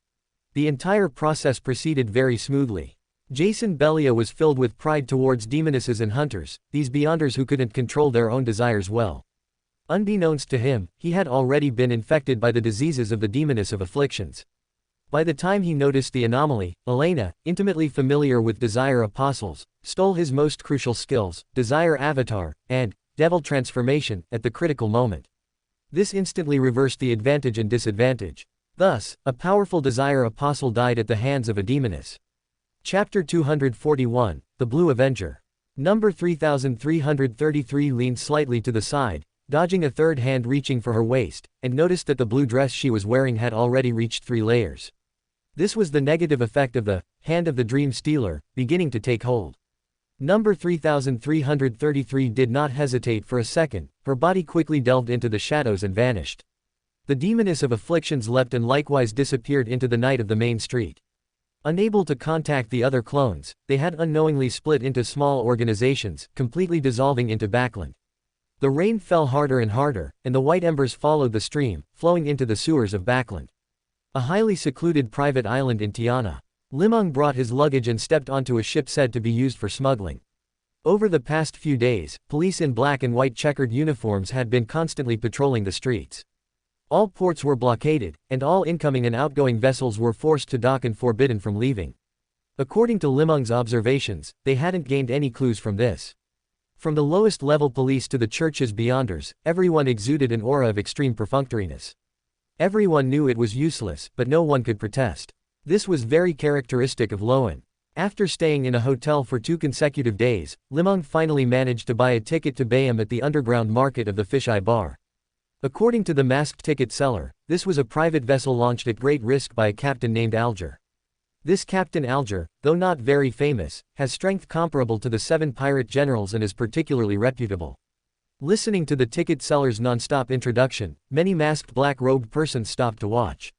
Speaker 1: The entire process proceeded very smoothly. Jason Belia was filled with pride towards demonesses and hunters, these Beanders who couldn't control their own desires well. Unbeknownst to him, he had already been infected by the diseases of the demoness of afflictions. By the time he noticed the anomaly, Elena, intimately familiar with Desire Apostles, stole his most crucial skills, Desire Avatar, and Devil Transformation, at the critical moment. This instantly reversed the advantage and disadvantage. Thus, a powerful Desire Apostle died at the hands of a demoness. Chapter 241, The Blue Avenger. Number 3333 leaned slightly to the side, dodging a third hand reaching for her waist, and noticed that the blue dress she was wearing had already reached 3 layers. This was the negative effect of the hand of the dream stealer, beginning to take hold. Number 3333 did not hesitate for a second, her body quickly delved into the shadows and vanished. The demoness of afflictions leapt and likewise disappeared into the night of the main street. Unable to contact the other clones, they had unknowingly split into small organizations, completely dissolving into backland. The rain fell harder and harder, and the white embers followed the stream, flowing into the sewers of backland. A highly secluded private island in Tiana. Li Meng brought his luggage and stepped onto a ship said to be used for smuggling. Over the past few days, police in black and white checkered uniforms had been constantly patrolling the streets. All ports were blockaded, and all incoming and outgoing vessels were forced to dock and forbidden from leaving. According to Li Meng's observations, they hadn't gained any clues from this. From the lowest level police to the church's beyonders, everyone exuded an aura of extreme perfunctoriness. Everyone knew it was useless, but no one could protest. This was very characteristic of Loan. After staying in a hotel for 2 consecutive days, Li Meng finally managed to buy a ticket to Bayam at the underground market of the Fisheye Bar. According to the masked ticket seller, this was a private vessel launched at great risk by a captain named Alger. This Captain Alger, though not very famous, has strength comparable to the 7 pirate generals and is particularly reputable. Listening to the ticket seller's non-stop introduction, many masked black-robed persons stopped to watch.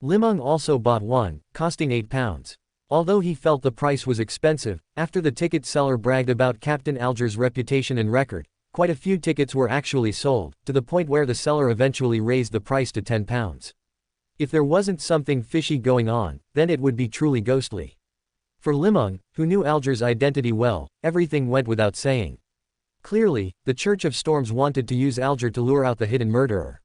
Speaker 1: Li Meng also bought one, costing £8. Although he felt the price was expensive, after the ticket seller bragged about Captain Alger's reputation and record, quite a few tickets were actually sold, to the point where the seller eventually raised the price to £10. If there wasn't something fishy going on, then it would be truly ghostly. For Li Meng, who knew Alger's identity well, everything went without saying. Clearly, the Church of Storms wanted to use Alger to lure out the hidden murderer.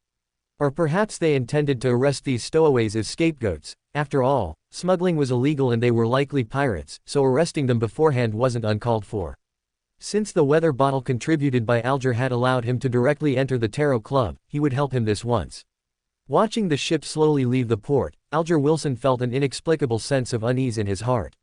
Speaker 1: Or perhaps they intended to arrest these stowaways as scapegoats. After all, smuggling was illegal and they were likely pirates, so arresting them beforehand wasn't uncalled for. Since the weather bottle contributed by Alger had allowed him to directly enter the Tarot Club, he would help him this once. Watching the ship slowly leave the port, Alger Wilson felt an inexplicable sense of unease in his heart.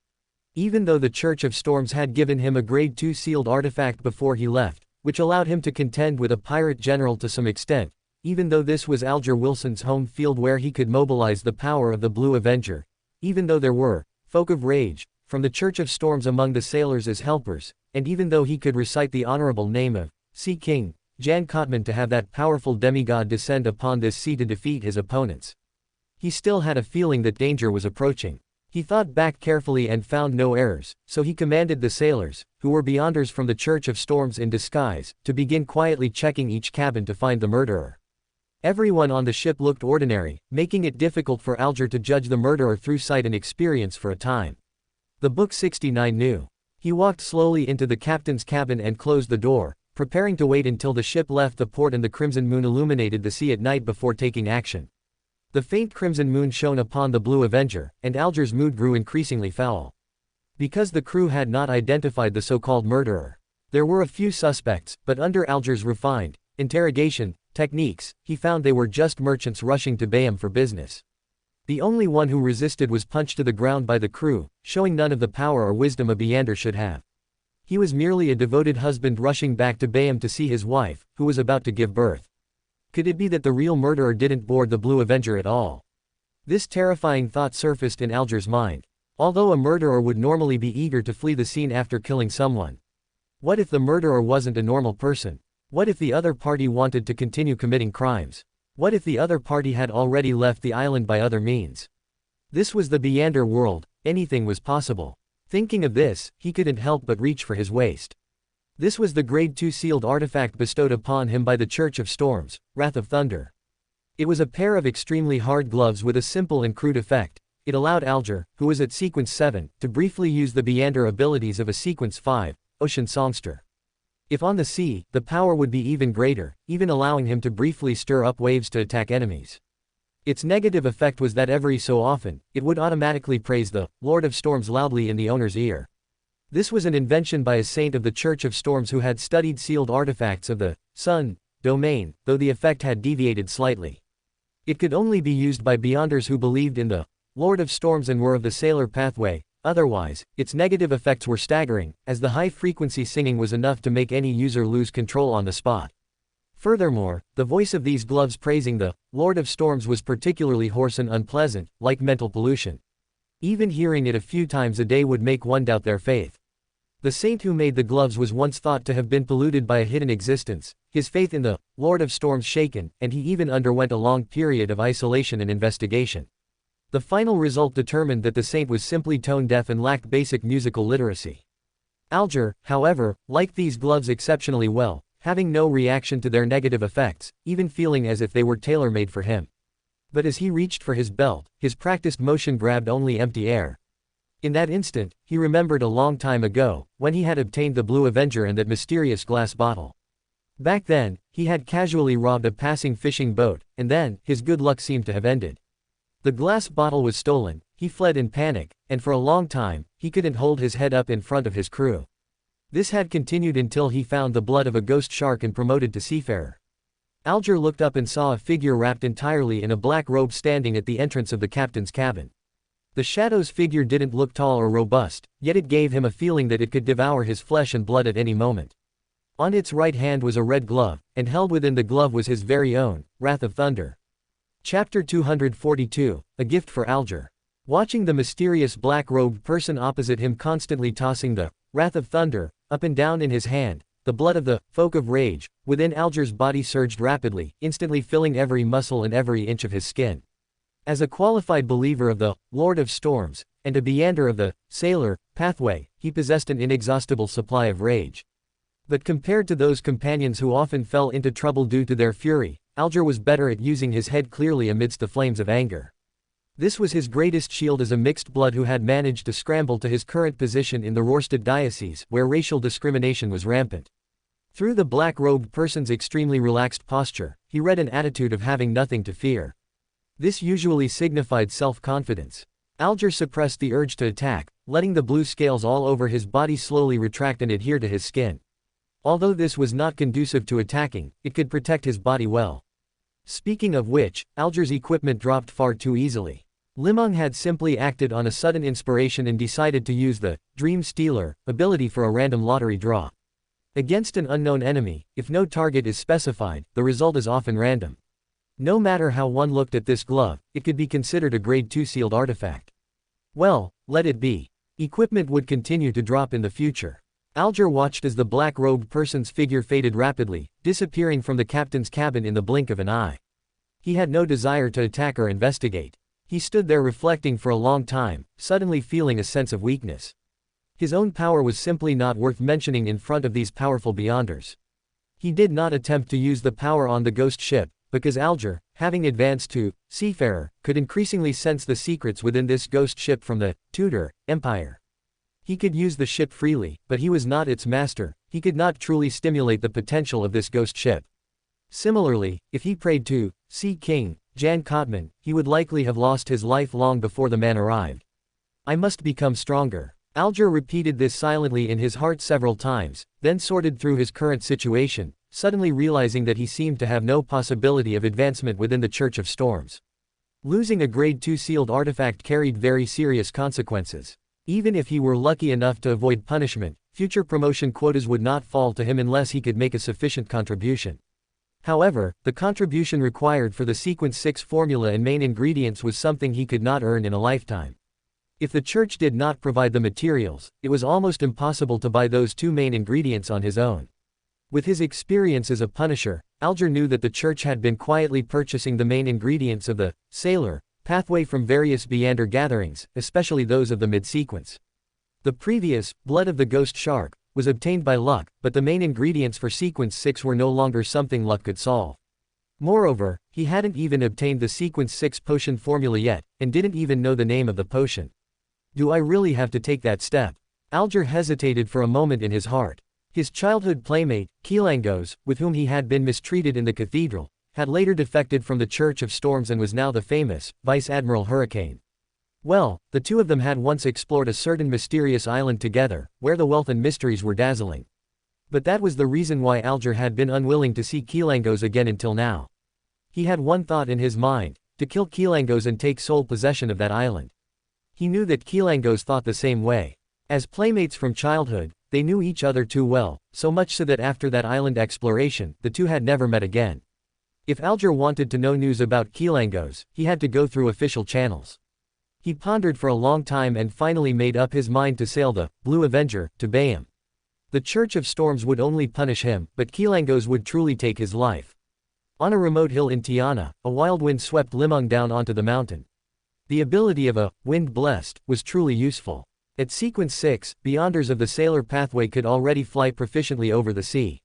Speaker 1: Even though the Church of Storms had given him a Grade 2 sealed artifact before he left, which allowed him to contend with a pirate general to some extent, even though this was Alger Wilson's home field where he could mobilize the power of the Blue Avenger, even though there were folk of rage from the Church of Storms among the sailors as helpers, and even though he could recite the honorable name of Sea King Jan Kotman to have that powerful demigod descend upon this sea to defeat his opponents, he still had a feeling that danger was approaching. He thought back carefully and found no errors, so he commanded the sailors, who were beyonders from the Church of Storms in disguise, to begin quietly checking each cabin to find the murderer. Everyone on the ship looked ordinary, making it difficult for Alger to judge the murderer through sight and experience for a time. The Book 69 knew. He walked slowly into the captain's cabin and closed the door, preparing to wait until the ship left the port and the crimson moon illuminated the sea at night before taking action. The faint crimson moon shone upon the Blue Avenger, and Alger's mood grew increasingly foul. Because the crew had not identified the so-called murderer. There were a few suspects, but under Alger's refined interrogation techniques, he found they were just merchants rushing to Bayam for business. The only one who resisted was punched to the ground by the crew, showing none of the power or wisdom a Beander should have. He was merely a devoted husband rushing back to Bayam to see his wife, who was about to give birth. Could it be that the real murderer didn't board the Blue Avenger at all? This terrifying thought surfaced in Alger's mind. Although a murderer would normally be eager to flee the scene after killing someone. What if the murderer wasn't a normal person? What if the other party wanted to continue committing crimes? What if the other party had already left the island by other means? This was the Beander world, anything was possible. Thinking of this, he couldn't help but reach for his waist. This was the Grade 2 sealed artifact bestowed upon him by the Church of Storms, Wrath of Thunder. It was a pair of extremely hard gloves with a simple and crude effect. It allowed Alger, who was at Sequence 7, to briefly use the Beander abilities of a Sequence 5, Ocean Songster. If on the sea, the power would be even greater, even allowing him to briefly stir up waves to attack enemies. Its negative effect was that every so often, it would automatically praise the Lord of Storms loudly in the owner's ear. This was an invention by a saint of the Church of Storms who had studied sealed artifacts of the Sun domain, though the effect had deviated slightly. It could only be used by Beyonders who believed in the Lord of Storms and were of the Sailor pathway. Otherwise, its negative effects were staggering, as the high-frequency singing was enough to make any user lose control on the spot. Furthermore, the voice of these gloves praising the Lord of Storms was particularly hoarse and unpleasant, like mental pollution. Even hearing it a few times a day would make one doubt their faith. The saint who made the gloves was once thought to have been polluted by a hidden existence, his faith in the Lord of Storms shaken, and he even underwent a long period of isolation and investigation. The final result determined that the saint was simply tone-deaf and lacked basic musical literacy. Alger, however, liked these gloves exceptionally well, having no reaction to their negative effects, even feeling as if they were tailor-made for him. But as he reached for his belt, his practiced motion grabbed only empty air. In that instant, he remembered a long time ago, when he had obtained the Blue Avenger and that mysterious glass bottle. Back then, he had casually robbed a passing fishing boat, and then, his good luck seemed to have ended. The glass bottle was stolen, he fled in panic, and for a long time, he couldn't hold his head up in front of his crew. This had continued until he found the blood of a ghost shark and promoted to seafarer. Alger looked up and saw a figure wrapped entirely in a black robe standing at the entrance of the captain's cabin. The shadow's figure didn't look tall or robust, yet it gave him a feeling that it could devour his flesh and blood at any moment. On its right hand was a red glove, and held within the glove was his very own Wrath of Thunder. Chapter 242, A Gift for Alger. Watching the mysterious black-robed person opposite him constantly tossing the Wrath of Thunder up and down in his hand, the blood of the Folk of Rage within Alger's body surged rapidly, instantly filling every muscle and every inch of his skin. As a qualified believer of the Lord of Storms, and a Beyander of the Sailor pathway, he possessed an inexhaustible supply of rage. But compared to those companions who often fell into trouble due to their fury, Alger was better at using his head clearly amidst the flames of anger. This was his greatest shield as a mixed blood who had managed to scramble to his current position in the Rorstad diocese, where racial discrimination was rampant. Through the black-robed person's extremely relaxed posture, he read an attitude of having nothing to fear. This usually signified self-confidence. Alger suppressed the urge to attack, letting the blue scales all over his body slowly retract and adhere to his skin. Although this was not conducive to attacking, it could protect his body well. Speaking of which, Alger's equipment dropped far too easily. Li Meng had simply acted on a sudden inspiration and decided to use the Dream Stealer ability for a random lottery draw. Against an unknown enemy, if no target is specified, the result is often random. No matter how one looked at this glove, it could be considered a Grade 2 sealed artifact. Well, let it be. Equipment would continue to drop in the future. Alger watched as the black-robed person's figure faded rapidly, disappearing from the captain's cabin in the blink of an eye. He had no desire to attack or investigate. He stood there reflecting for a long time, suddenly feeling a sense of weakness. His own power was simply not worth mentioning in front of these powerful Beyonders. He did not attempt to use the power on the ghost ship, because Alger, having advanced to Seafarer, could increasingly sense the secrets within this ghost ship from the Tudor Empire. He could use the ship freely, but he was not its master. He could not truly stimulate the potential of this ghost ship. Similarly, if he prayed to Sea King Jan Kotman, he would likely have lost his life long before the man arrived. I must become stronger. Alger repeated this silently in his heart several times, then sorted through his current situation, suddenly realizing that he seemed to have no possibility of advancement within the Church of Storms. Losing a Grade 2 sealed artifact carried very serious consequences. Even if he were lucky enough to avoid punishment, future promotion quotas would not fall to him unless he could make a sufficient contribution. However, the contribution required for the Sequence 6 formula and main ingredients was something he could not earn in a lifetime. If the church did not provide the materials, it was almost impossible to buy those two main ingredients on his own. With his experience as a punisher, Alger knew that the church had been quietly purchasing the main ingredients of the Sailor pathway from various Beyander gatherings, especially those of the mid-sequence. The previous, Blood of the Ghost Shark, was obtained by luck, but the main ingredients for Sequence 6 were no longer something luck could solve. Moreover, he hadn't even obtained the Sequence 6 potion formula yet, and didn't even know the name of the potion. Do I really have to take that step? Alger hesitated for a moment in his heart. His childhood playmate, Kilangos, with whom he had been mistreated in the cathedral, had later defected from the Church of Storms and was now the famous Vice Admiral Hurricane. Well, the two of them had once explored a certain mysterious island together, where the wealth and mysteries were dazzling. But that was the reason why Alger had been unwilling to see Kilangos again until now. He had one thought in his mind: to kill Kilangos and take sole possession of that island. He knew that Kilangos thought the same way. As playmates from childhood, they knew each other too well, so much so that after that island exploration, the two had never met again. If Alger wanted to know news about Kilangos, he had to go through official channels. He pondered for a long time and finally made up his mind to sail the Blue Avenger to Bayam. The Church of Storms would only punish him, but Kilangos would truly take his life. On a remote hill in Tiana, a wild wind swept Li Meng down onto the mountain. The ability of a wind blessed was truly useful. At sequence 6, Beyonders of the Sailor Pathway could already fly proficiently over the sea.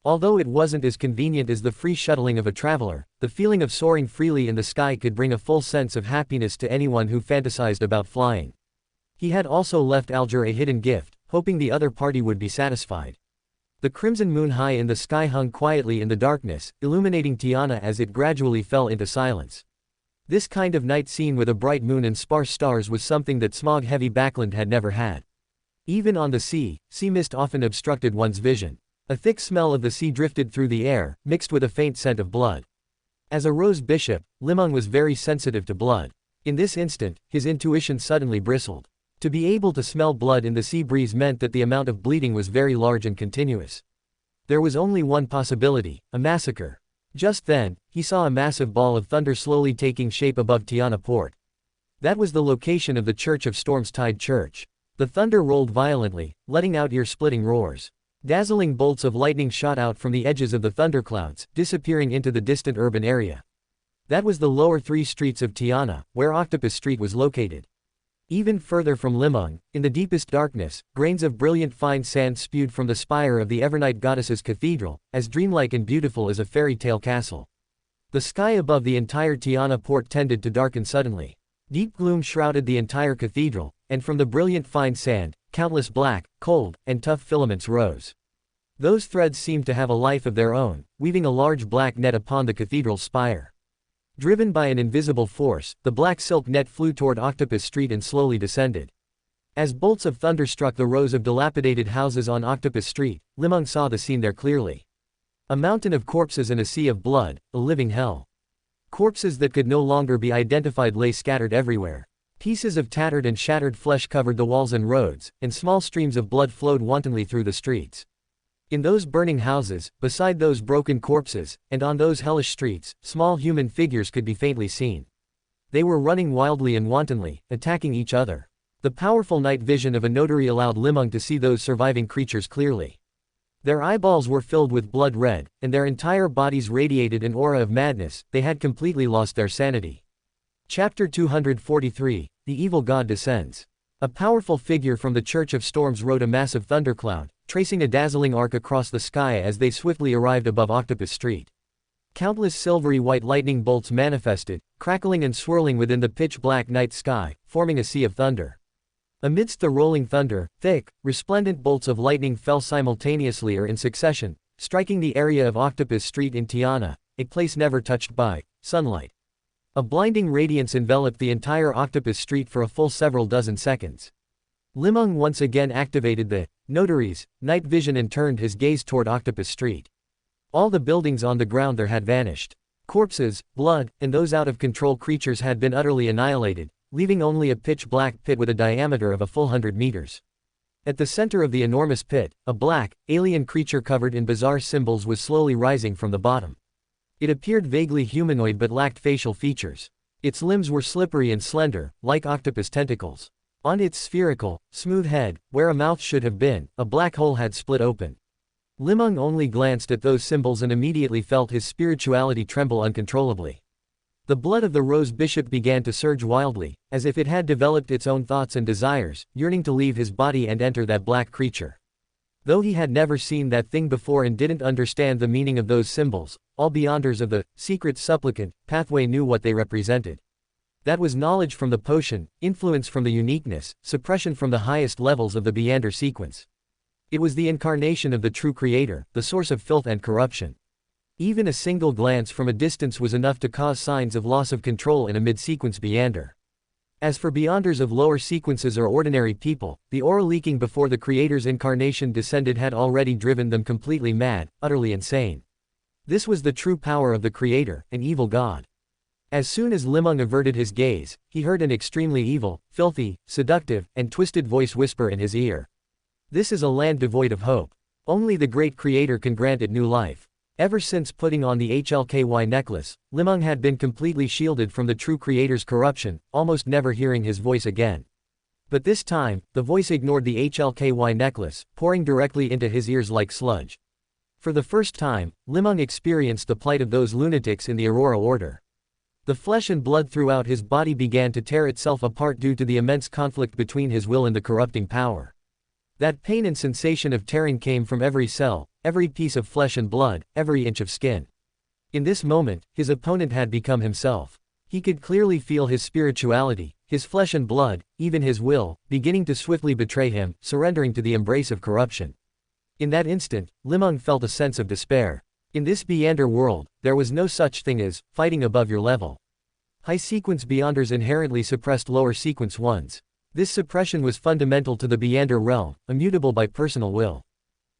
Speaker 1: Although it wasn't as convenient as the free shuttling of a traveler, the feeling of soaring freely in the sky could bring a full sense of happiness to anyone who fantasized about flying. He had also left Alger a hidden gift, hoping the other party would be satisfied. The crimson moon high in the sky hung quietly in the darkness, illuminating Tiana as it gradually fell into silence. This kind of night scene with a bright moon and sparse stars was something that smog-heavy Backland had never had. Even on the sea mist often obstructed one's vision. A thick smell of the sea drifted through the air, mixed with a faint scent of blood. As a rose bishop, Li Meng was very sensitive to blood. In this instant, his intuition suddenly bristled. To be able to smell blood in the sea breeze meant that the amount of bleeding was very large and continuous. There was only one possibility: a massacre. Just then, he saw a massive ball of thunder slowly taking shape above Tiana port. That was the location of the Church of Storms Tide Church. The thunder rolled violently, letting out ear-splitting roars. Dazzling bolts of lightning shot out from the edges of the thunderclouds, disappearing into the distant urban area. That was the lower 3 streets of Tiana, where Octopus Street was located. Even further from Li Meng, in the deepest darkness, grains of brilliant fine sand spewed from the spire of the Evernight Goddess's cathedral, as dreamlike and beautiful as a fairy tale castle. The sky above the entire Tiana port tended to darken suddenly. Deep gloom shrouded the entire cathedral, and from the brilliant fine sand, countless black, cold, and tough filaments rose. Those threads seemed to have a life of their own, weaving a large black net upon the cathedral's spire. Driven by an invisible force, the black silk net flew toward Octopus Street and slowly descended. As bolts of thunder struck the rows of dilapidated houses on Octopus Street, Li Meng saw the scene there clearly. A mountain of corpses and a sea of blood, a living hell. Corpses that could no longer be identified lay scattered everywhere. Pieces of tattered and shattered flesh covered the walls and roads, and small streams of blood flowed wantonly through the streets. In those burning houses, beside those broken corpses, and on those hellish streets, small human figures could be faintly seen. They were running wildly and wantonly, attacking each other. The powerful night vision of a notary allowed Li Meng to see those surviving creatures clearly. Their eyeballs were filled with blood red, and their entire bodies radiated an aura of madness. They had completely lost their sanity. Chapter 243, The Evil God Descends. A powerful figure from the Church of Storms rode a massive thundercloud, tracing a dazzling arc across the sky as they swiftly arrived above Octopus Street. Countless silvery white lightning bolts manifested, crackling and swirling within the pitch-black night sky, forming a sea of thunder. Amidst the rolling thunder, thick, resplendent bolts of lightning fell simultaneously or in succession, striking the area of Octopus Street in Tiana, a place never touched by sunlight. A blinding radiance enveloped the entire Octopus Street for a full several dozen seconds. Li Meng once again activated the notary's night vision and turned his gaze toward Octopus Street. All the buildings on the ground there had vanished. Corpses, blood, and those out-of-control creatures had been utterly annihilated, leaving only a pitch-black pit with a diameter of a full 100 meters. At the center of the enormous pit, a black, alien creature covered in bizarre symbols was slowly rising from the bottom. It appeared vaguely humanoid but lacked facial features. Its limbs were slippery and slender, like octopus tentacles. On its spherical, smooth head, where a mouth should have been, a black hole had split open. Li Meng only glanced at those symbols and immediately felt his spirituality tremble uncontrollably. The blood of the Rose Bishop began to surge wildly, as if it had developed its own thoughts and desires, yearning to leave his body and enter that black creature. Though he had never seen that thing before and didn't understand the meaning of those symbols, all Beyonders of the secret supplicant pathway knew what they represented. That was knowledge from the potion, influence from the uniqueness, suppression from the highest levels of the Beyonder sequence. It was the incarnation of the true creator, the source of filth and corruption. Even a single glance from a distance was enough to cause signs of loss of control in a mid-sequence Beander. As for Beyonders of lower sequences or ordinary people, the aura leaking before the creator's incarnation descended had already driven them completely mad, utterly insane. This was the true power of the creator, an evil god. As soon as Li Meng averted his gaze, he heard an extremely evil, filthy, seductive, and twisted voice whisper in his ear. This is a land devoid of hope. Only the great creator can grant it new life. Ever since putting on the HLKY necklace, Li Meng had been completely shielded from the true creator's corruption, almost never hearing his voice again. But this time, the voice ignored the HLKY necklace, pouring directly into his ears like sludge. For the first time, Li Meng experienced the plight of those lunatics in the Aurora Order. The flesh and blood throughout his body began to tear itself apart due to the immense conflict between his will and the corrupting power. That pain and sensation of tearing came from every cell, every piece of flesh and blood, every inch of skin. In this moment, his opponent had become himself. He could clearly feel his spirituality, his flesh and blood, even his will, beginning to swiftly betray him, surrendering to the embrace of corruption. In that instant, Li Meng felt a sense of despair. In this Beander world, there was no such thing as fighting above your level. High-sequence Beyonders inherently suppressed lower-sequence ones. This suppression was fundamental to the Beander realm, immutable by personal will.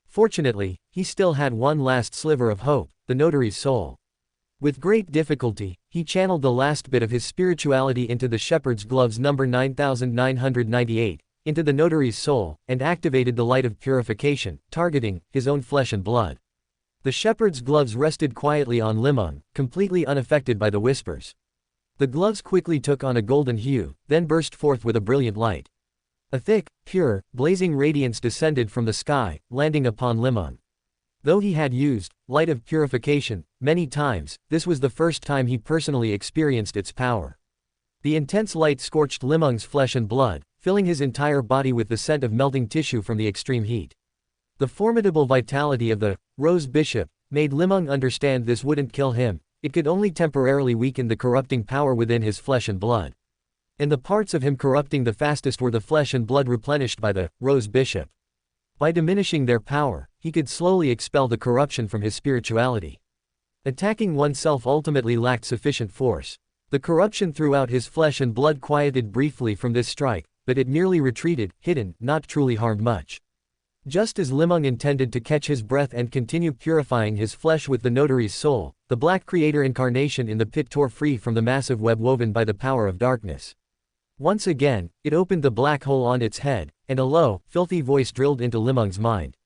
Speaker 1: Fortunately, he still had one last sliver of hope, the notary's soul. With great difficulty, he channeled the last bit of his spirituality into the shepherd's gloves number 9998, into the notary's soul, and activated the light of purification, targeting his own flesh and blood. The shepherd's gloves rested quietly on Li Meng, completely unaffected by the whispers. The gloves quickly took on a golden hue, then burst forth with a brilliant light. A thick, pure, blazing radiance descended from the sky, landing upon Li Meng. Though he had used light of purification many times, this was the first time he personally experienced its power. The intense light scorched Li Meng's flesh and blood, filling his entire body with the scent of melting tissue from the extreme heat. The formidable vitality of the Rose Bishop made Li Meng understand this wouldn't kill him, it could only temporarily weaken the corrupting power within his flesh and blood. And the parts of him corrupting the fastest were the flesh and blood replenished by the Rose Bishop. By diminishing their power, he could slowly expel the corruption from his spirituality. Attacking oneself ultimately lacked sufficient force. The corruption throughout his flesh and blood quieted briefly from this strike, but it merely retreated, hidden, not truly harmed much. Just as Li Meng intended to catch his breath and continue purifying his flesh with the notary's soul, the black creator incarnation in the pit tore free from the massive web woven by the power of darkness. Once again, it opened the black hole on its head, and a low, filthy voice drilled into Li Meng's mind.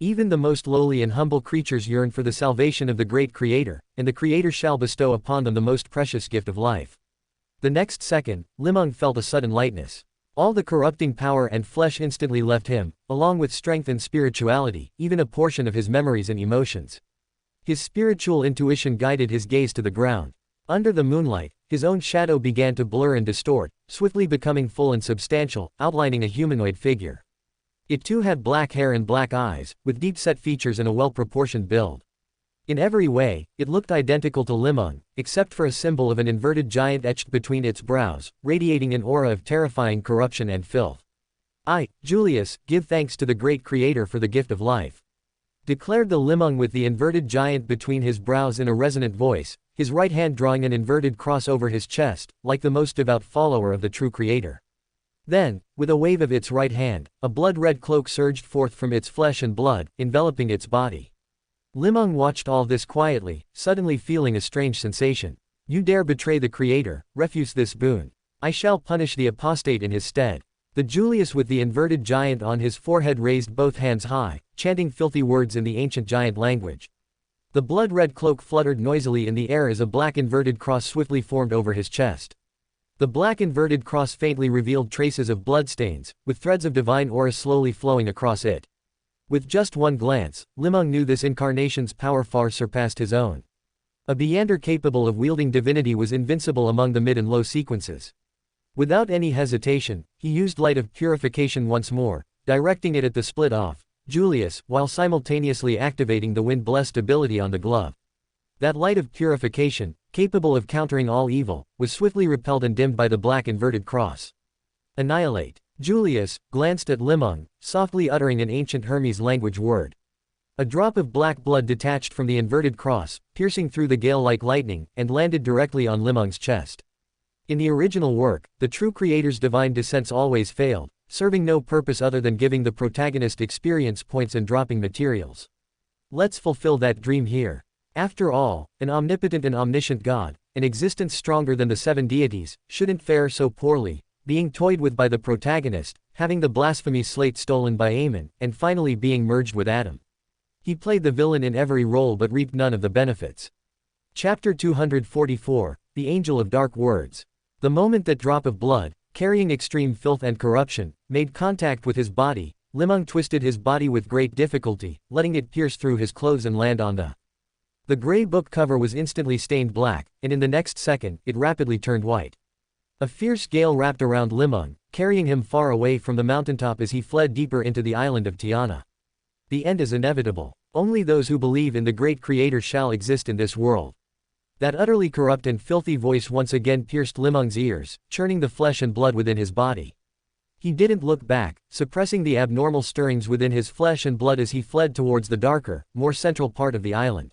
Speaker 1: Even the most lowly and humble creatures yearn for the salvation of the great creator, and the creator shall bestow upon them the most precious gift of life. The next second, Li Meng felt a sudden lightness. All the corrupting power and flesh instantly left him, along with strength and spirituality, even a portion of his memories and emotions. His spiritual intuition guided his gaze to the ground. Under the moonlight, his own shadow began to blur and distort, swiftly becoming full and substantial, outlining a humanoid figure. It too had black hair and black eyes, with deep-set features and a well-proportioned build. In every way, it looked identical to Li Meng, except for a symbol of an inverted giant etched between its brows, radiating an aura of terrifying corruption and filth. "I, Julius, give thanks to the great creator for the gift of life," declared the Li Meng with the inverted giant between his brows in a resonant voice, his right hand drawing an inverted cross over his chest, like the most devout follower of the true creator. Then, with a wave of its right hand, a blood-red cloak surged forth from its flesh and blood, enveloping its body. Li Meng watched all this quietly, suddenly feeling a strange sensation. "You dare betray the creator, refuse this boon. I shall punish the apostate in his stead." The Julius with the inverted giant on his forehead raised both hands high, chanting filthy words in the ancient giant language. The blood-red cloak fluttered noisily in the air as a black inverted cross swiftly formed over his chest. The black inverted cross faintly revealed traces of bloodstains, with threads of divine aura slowly flowing across it. With just one glance, Li Meng knew this incarnation's power far surpassed his own. A Beander capable of wielding divinity was invincible among the mid and low sequences. Without any hesitation, he used light of purification once more, directing it at the split-off Julius, while simultaneously activating the wind-blessed ability on the glove. That light of purification, capable of countering all evil, was swiftly repelled and dimmed by the black inverted cross. Annihilate. Julius glanced at Li Meng, softly uttering an ancient Hermes language word. A drop of black blood detached from the inverted cross, piercing through the gale like lightning, and landed directly on Li Meng's chest. In the original work, the true creator's divine descents always failed, serving no purpose other than giving the protagonist experience points and dropping materials. Let's fulfill that dream here. After all, an omnipotent and omniscient God, an existence stronger than the 7 deities, shouldn't fare so poorly, being toyed with by the protagonist, having the blasphemy slate stolen by Amon, and finally being merged with Adam. He played the villain in every role but reaped none of the benefits. Chapter 244, The Angel of Dark Words. The moment that drop of blood, carrying extreme filth and corruption, made contact with his body, Li Meng twisted his body with great difficulty, letting it pierce through his clothes and land on the gray book cover was instantly stained black, and in the next second, it rapidly turned white. A fierce gale wrapped around Li Meng, carrying him far away from the mountaintop as he fled deeper into the island of Tiana. The end is inevitable. Only those who believe in the great creator shall exist in this world. That utterly corrupt and filthy voice once again pierced Li Meng's ears, churning the flesh and blood within his body. He didn't look back, suppressing the abnormal stirrings within his flesh and blood as he fled towards the darker, more central part of the island.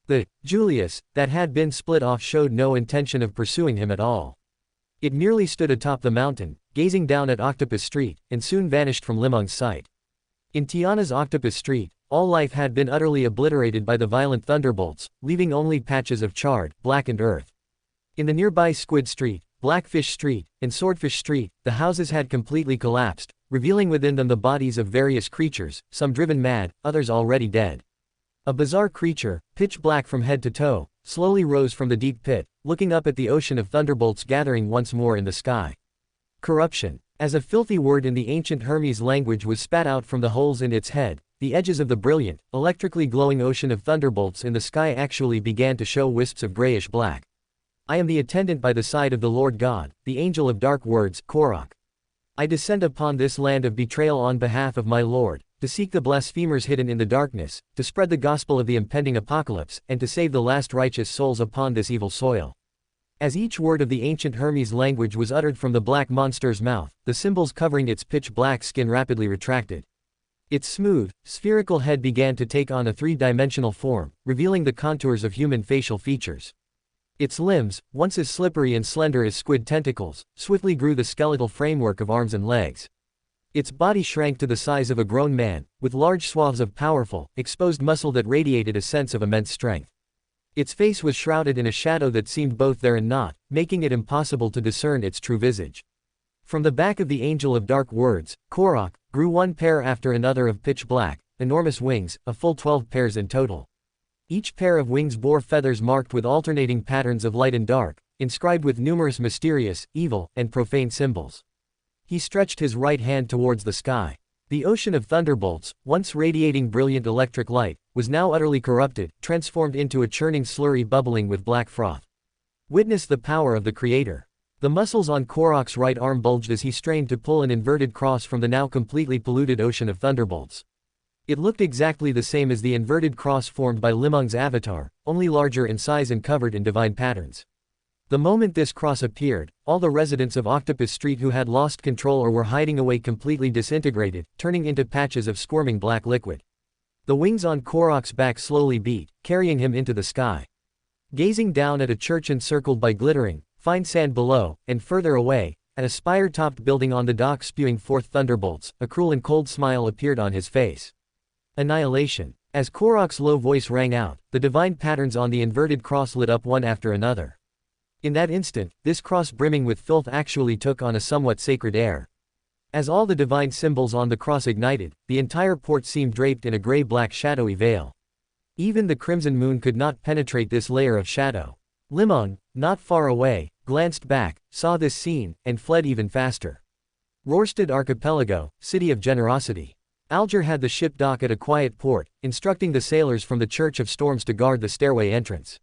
Speaker 1: The Julius that had been split off showed no intention of pursuing him at all. It merely stood atop the mountain, gazing down at Octopus Street, and soon vanished from Li Meng's sight. In Tiana's Octopus Street, all life had been utterly obliterated by the violent thunderbolts, leaving only patches of charred, blackened earth. In the nearby Squid Street, Blackfish Street, and Swordfish Street, the houses had completely collapsed, revealing within them the bodies of various creatures, some driven mad, others already dead. A bizarre creature, pitch black from head to toe, slowly rose from the deep pit, looking up at the ocean of thunderbolts gathering once more in the sky. Corruption. As a filthy word in the ancient Hermes language was spat out from the holes in its head, the edges of the brilliant, electrically glowing ocean of thunderbolts in the sky actually began to show wisps of grayish black. I am the attendant by the side of the Lord God, the angel of dark words, Korok. I descend upon this land of betrayal on behalf of my Lord, to seek the blasphemers hidden in the darkness, to spread the gospel of the impending apocalypse, and to save the last righteous souls upon this evil soil. As each word of the ancient Hermes language was uttered from the black monster's mouth, the symbols covering its pitch-black skin rapidly retracted. Its smooth, spherical head began to take on a three-dimensional form, revealing the contours of human facial features. Its limbs, once as slippery and slender as squid tentacles, swiftly grew the skeletal framework of arms and legs. Its body shrank to the size of a grown man, with large swaths of powerful, exposed muscle that radiated a sense of immense strength. Its face was shrouded in a shadow that seemed both there and not, making it impossible to discern its true visage. From the back of the angel of dark words, Korok, grew one pair after another of pitch black, enormous wings, a full 12 pairs in total. Each pair of wings bore feathers marked with alternating patterns of light and dark, inscribed with numerous mysterious, evil, and profane symbols. He stretched his right hand towards the sky. The ocean of thunderbolts, once radiating brilliant electric light, was now utterly corrupted, transformed into a churning slurry bubbling with black froth. Witness the power of the Creator. The muscles on Korok's right arm bulged as he strained to pull an inverted cross from the now completely polluted ocean of thunderbolts. It looked exactly the same as the inverted cross formed by Li Meng's avatar, only larger in size and covered in divine patterns. The moment this cross appeared, all the residents of Octopus Street who had lost control or were hiding away completely disintegrated, turning into patches of squirming black liquid. The wings on Korok's back slowly beat, carrying him into the sky. Gazing down at a church encircled by glittering, fine sand below, and further away, at a spire-topped building on the dock spewing forth thunderbolts, a cruel and cold smile appeared on his face. Annihilation. As Korok's low voice rang out, the divine patterns on the inverted cross lit up one after another. In that instant, this cross brimming with filth actually took on a somewhat sacred air. As all the divine symbols on the cross ignited, the entire port seemed draped in a gray-black shadowy veil. Even the crimson moon could not penetrate this layer of shadow. Li Meng, not far away, glanced back, saw this scene, and fled even faster. Rorstad Archipelago, City of Generosity. Alger had the ship dock at a quiet port, instructing the sailors from the Church of Storms to guard the stairway entrance.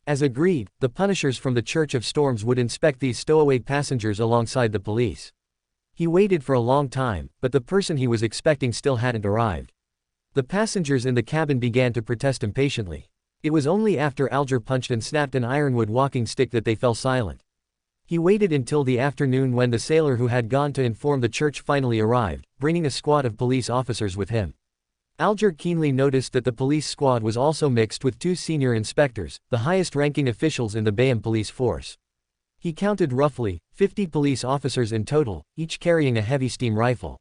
Speaker 1: As agreed, the punishers from the Church of Storms would inspect these stowaway passengers alongside the police. He waited for a long time, but the person he was expecting still hadn't arrived. The passengers in the cabin began to protest impatiently. It was only after Alger punched and snapped an ironwood walking stick that they fell silent. He waited until the afternoon when the sailor who had gone to inform the church finally arrived, bringing a squad of police officers with him. Alger keenly noticed that the police squad was also mixed with 2 senior inspectors, the highest-ranking officials in the Bayam police force. He counted roughly 50 police officers in total, each carrying a heavy steam rifle.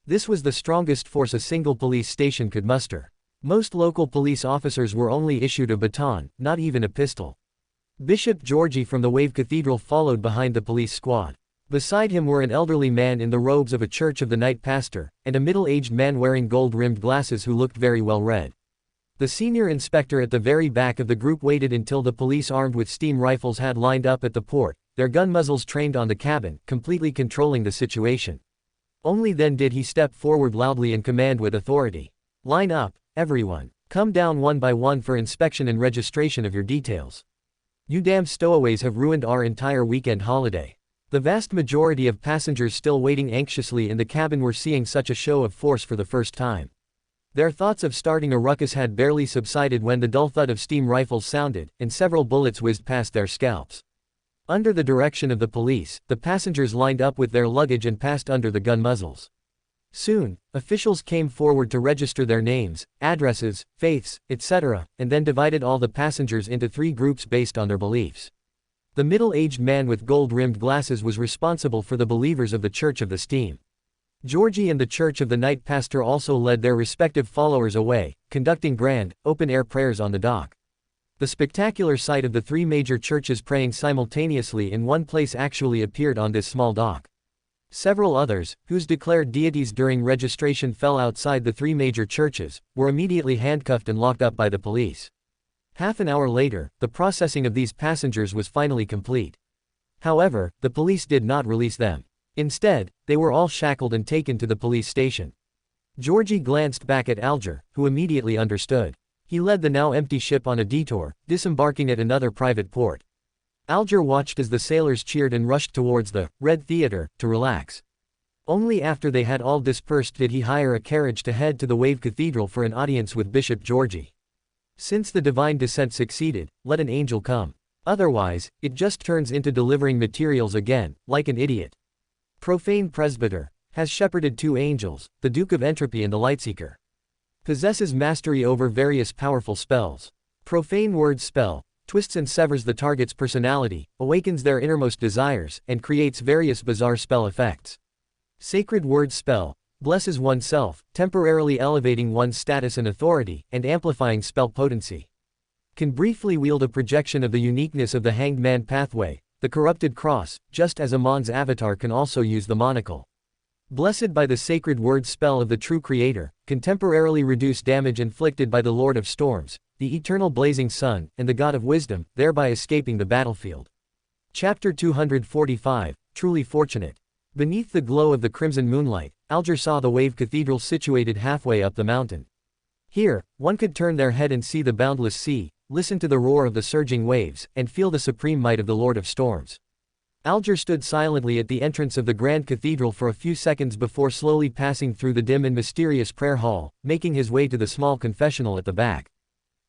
Speaker 1: This was the strongest force a single police station could muster. Most local police officers were only issued a baton, not even a pistol. Bishop Georgie from the Wave Cathedral followed behind the police squad. Beside him were an elderly man in the robes of a Church of the Night pastor, and a middle-aged man wearing gold-rimmed glasses who looked very well read. The senior inspector at the very back of the group waited until the police armed with steam rifles had lined up at the port, their gun muzzles trained on the cabin, completely controlling the situation. Only then did he step forward loudly and command with authority. "Line up, everyone. Come down one by one for inspection and registration of your details. You damn stowaways have ruined our entire weekend holiday." The vast majority of passengers still waiting anxiously in the cabin were seeing such a show of force for the first time. Their thoughts of starting a ruckus had barely subsided when the dull thud of steam rifles sounded, and several bullets whizzed past their scalps. Under the direction of the police, the passengers lined up with their luggage and passed under the gun muzzles. Soon, officials came forward to register their names, addresses, faiths, etc., and then divided all the passengers into 3 groups based on their beliefs. The middle-aged man with gold-rimmed glasses was responsible for the believers of the Church of the Steam. Georgie and the Church of the Night pastor also led their respective followers away, conducting grand, open-air prayers on the dock. The spectacular sight of the 3 major churches praying simultaneously in one place actually appeared on this small dock. Several others, whose declared deities during registration fell outside the 3 major churches, were immediately handcuffed and locked up by the police. Half an hour later, the processing of these passengers was finally complete. However, the police did not release them. Instead, they were all shackled and taken to the police station. Georgie glanced back at Alger, who immediately understood. He led the now empty ship on a detour, disembarking at another private port. Alger watched as the sailors cheered and rushed towards the Red Theater to relax. Only after they had all dispersed did he hire a carriage to head to the Wave Cathedral for an audience with Bishop Georgie. Since the divine descent succeeded, let an angel come. Otherwise, it just turns into delivering materials again, like an idiot. Profane presbyter. Has shepherded 2 angels, the Duke of Entropy and the Lightseeker. Possesses mastery over various powerful spells. Profane word spell. Twists and severs the target's personality, awakens their innermost desires, and creates various bizarre spell effects. Sacred word spell. Blesses oneself, temporarily elevating one's status and authority, and amplifying spell potency. Can briefly wield a projection of the uniqueness of the Hanged Man pathway, the corrupted cross, just as Amon's avatar can also use the monocle. Blessed by the sacred word spell of the true creator, can temporarily reduce damage inflicted by the Lord of Storms, the eternal blazing sun, and the God of Wisdom, thereby escaping the battlefield. Chapter 245, Truly Fortunate. Beneath the glow of the crimson moonlight, Alger saw the Wave Cathedral situated halfway up the mountain. Here, one could turn their head and see the boundless sea, listen to the roar of the surging waves, and feel the supreme might of the Lord of Storms. Alger stood silently at the entrance of the Grand Cathedral for a few seconds before slowly passing through the dim and mysterious prayer hall, making his way to the small confessional at the back.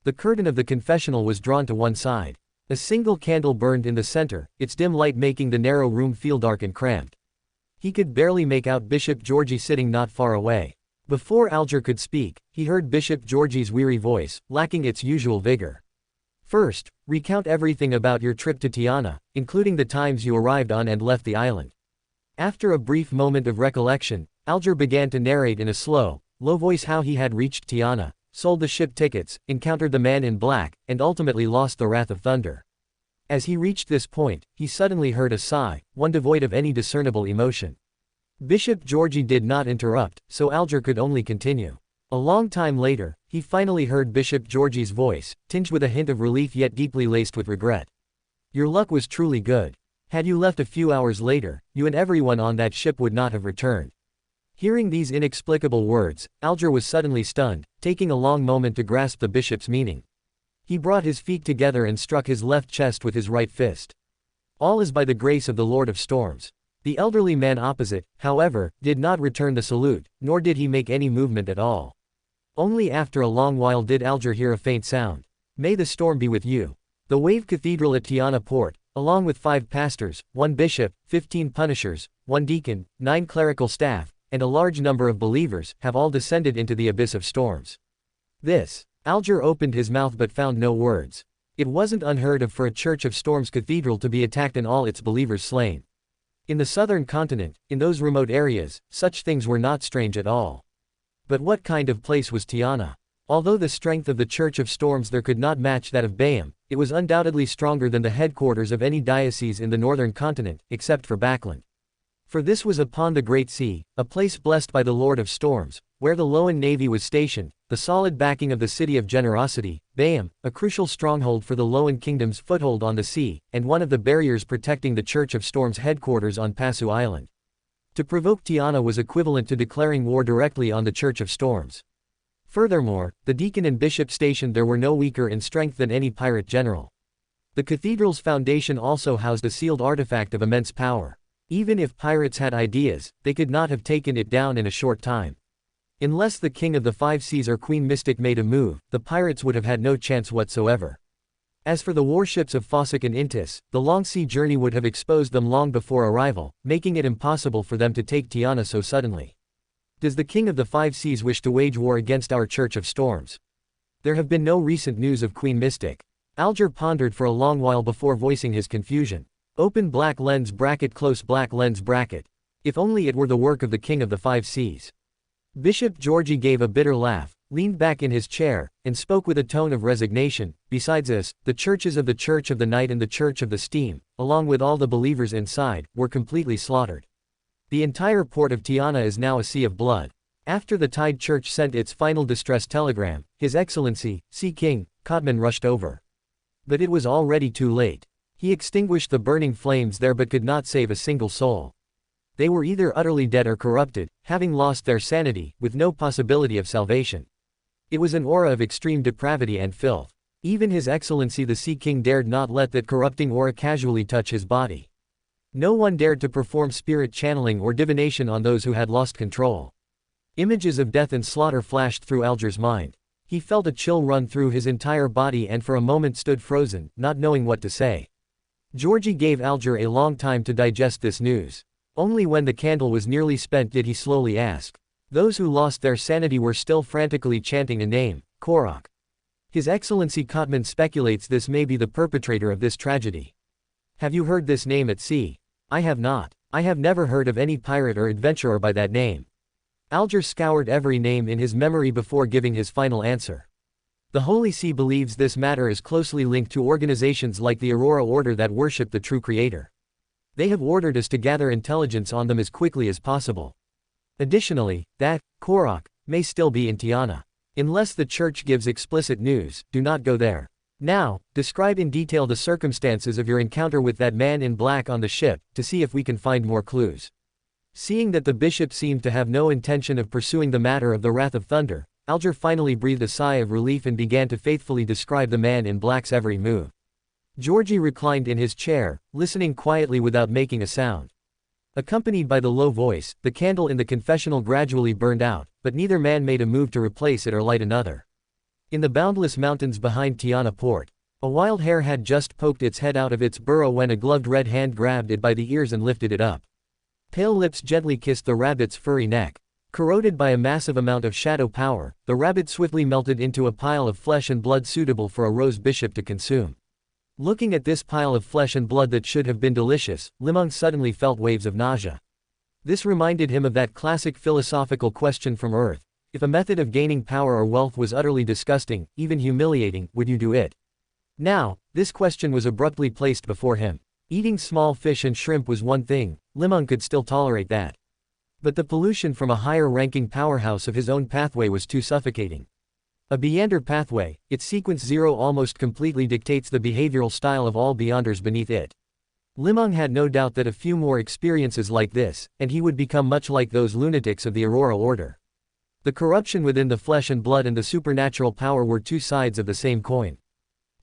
Speaker 1: The curtain of the confessional was drawn to one side. A single candle burned in the center, its dim light making the narrow room feel dark and cramped. He could barely make out Bishop Georgie sitting not far away. Before Alger could speak, he heard Bishop Georgie's weary voice, lacking its usual vigor. First, recount everything about your trip to Tiana, including the times you arrived on and left the island. After a brief moment of recollection, Alger began to narrate in a slow, low voice how he had reached Tiana, sold the ship tickets, encountered the man in black, and ultimately lost the Wrath of Thunder. As he reached this point, he suddenly heard a sigh, one devoid of any discernible emotion. Bishop Georgie did not interrupt, so Alger could only continue. A long time later, he finally heard Bishop Georgie's voice, tinged with a hint of relief yet deeply laced with regret. Your luck was truly good. Had you left a few hours later, you and everyone on that ship would not have returned. Hearing these inexplicable words, Alger was suddenly stunned, taking a long moment to grasp the bishop's meaning. He brought his feet together and struck his left chest with his right fist. All is by the grace of the Lord of Storms. The elderly man opposite, however, did not return the salute, nor did he make any movement at all. Only after a long while did Alger hear a faint sound. May the storm be with you. The Wave Cathedral at Tiana Port, along with 5 pastors, 1 bishop, 15 punishers, 1 deacon, 9 clerical staff, and a large number of believers, have all descended into the abyss of storms. This. Alger opened his mouth but found no words. It wasn't unheard of for a Church of Storms cathedral to be attacked and all its believers slain. In the southern continent, in those remote areas, such things were not strange at all. But what kind of place was Tiana? Although the strength of the Church of Storms there could not match that of Bayam, it was undoubtedly stronger than the headquarters of any diocese in the northern continent, except for Backland. For this was upon the Great Sea, a place blessed by the Lord of Storms, where the Loan Navy was stationed, the solid backing of the City of Generosity, Bayam, a crucial stronghold for the Loan Kingdom's foothold on the sea, and one of the barriers protecting the Church of Storms headquarters on Passu Island. To provoke Tiana was equivalent to declaring war directly on the Church of Storms. Furthermore, the deacon and bishop stationed there were no weaker in strength than any pirate general. The cathedral's foundation also housed a sealed artifact of immense power. Even if pirates had ideas, they could not have taken it down in a short time. Unless the King of the Five Seas or Queen Mystic made a move, the pirates would have had no chance whatsoever. As for the warships of Fossick and Intis, the long sea journey would have exposed them long before arrival, making it impossible for them to take Tiana so suddenly. Does the King of the Five Seas wish to wage war against our Church of Storms? There have been no recent news of Queen Mystic. Alger pondered for a long while before voicing his confusion. Open black lens bracket close black lens bracket. If only it were the work of the King of the Five Seas. Bishop Georgie gave a bitter laugh, leaned back in his chair, and spoke with a tone of resignation. Besides this, the churches of the Church of the Night and the Church of the Steam, along with all the believers inside, were completely slaughtered. The entire port of Tiana is now a sea of blood. After the Tide Church sent its final distress telegram, His Excellency, Sea King, Codman rushed over. But it was already too late. He extinguished the burning flames there but could not save a single soul. They were either utterly dead or corrupted, having lost their sanity, with no possibility of salvation. It was an aura of extreme depravity and filth. Even His Excellency the Sea King dared not let that corrupting aura casually touch his body. No one dared to perform spirit channeling or divination on those who had lost control. Images of death and slaughter flashed through Alger's mind. He felt a chill run through his entire body and for a moment stood frozen, not knowing what to say. Georgie gave Alger a long time to digest this news. Only when the candle was nearly spent did he slowly ask. Those who lost their sanity were still frantically chanting a name, Korok. His Excellency Cotman speculates this may be the perpetrator of this tragedy. Have you heard this name at sea? I have not. I have never heard of any pirate or adventurer by that name. Alger scoured every name in his memory before giving his final answer. The Holy See believes this matter is closely linked to organizations like the Aurora Order that worship the true Creator. They have ordered us to gather intelligence on them as quickly as possible. Additionally, that Korok may still be in Tiana. Unless the Church gives explicit news, do not go there. Now, describe in detail the circumstances of your encounter with that man in black on the ship, to see if we can find more clues. Seeing that the bishop seemed to have no intention of pursuing the matter of the Wrath of Thunder, Alger finally breathed a sigh of relief and began to faithfully describe the man in black's every move. Georgie reclined in his chair, listening quietly without making a sound. Accompanied by the low voice, the candle in the confessional gradually burned out, but neither man made a move to replace it or light another. In the boundless mountains behind Tiana Port, a wild hare had just poked its head out of its burrow when a gloved red hand grabbed it by the ears and lifted it up. Pale lips gently kissed the rabbit's furry neck. Corroded by a massive amount of shadow power, the rabbit swiftly melted into a pile of flesh and blood suitable for a rose bishop to consume. Looking at this pile of flesh and blood that should have been delicious, Li Meng suddenly felt waves of nausea. This reminded him of that classic philosophical question from Earth: if a method of gaining power or wealth was utterly disgusting, even humiliating, would you do it? Now, this question was abruptly placed before him. Eating small fish and shrimp was one thing, Li Meng could still tolerate that. But the pollution from a higher-ranking powerhouse of his own pathway was too suffocating. A Beyonder pathway, its sequence 0 almost completely dictates the behavioral style of all Beyonders beneath it. Li Meng had no doubt that a few more experiences like this, and he would become much like those lunatics of the Aurora Order. The corruption within the flesh and blood and the supernatural power were two sides of the same coin.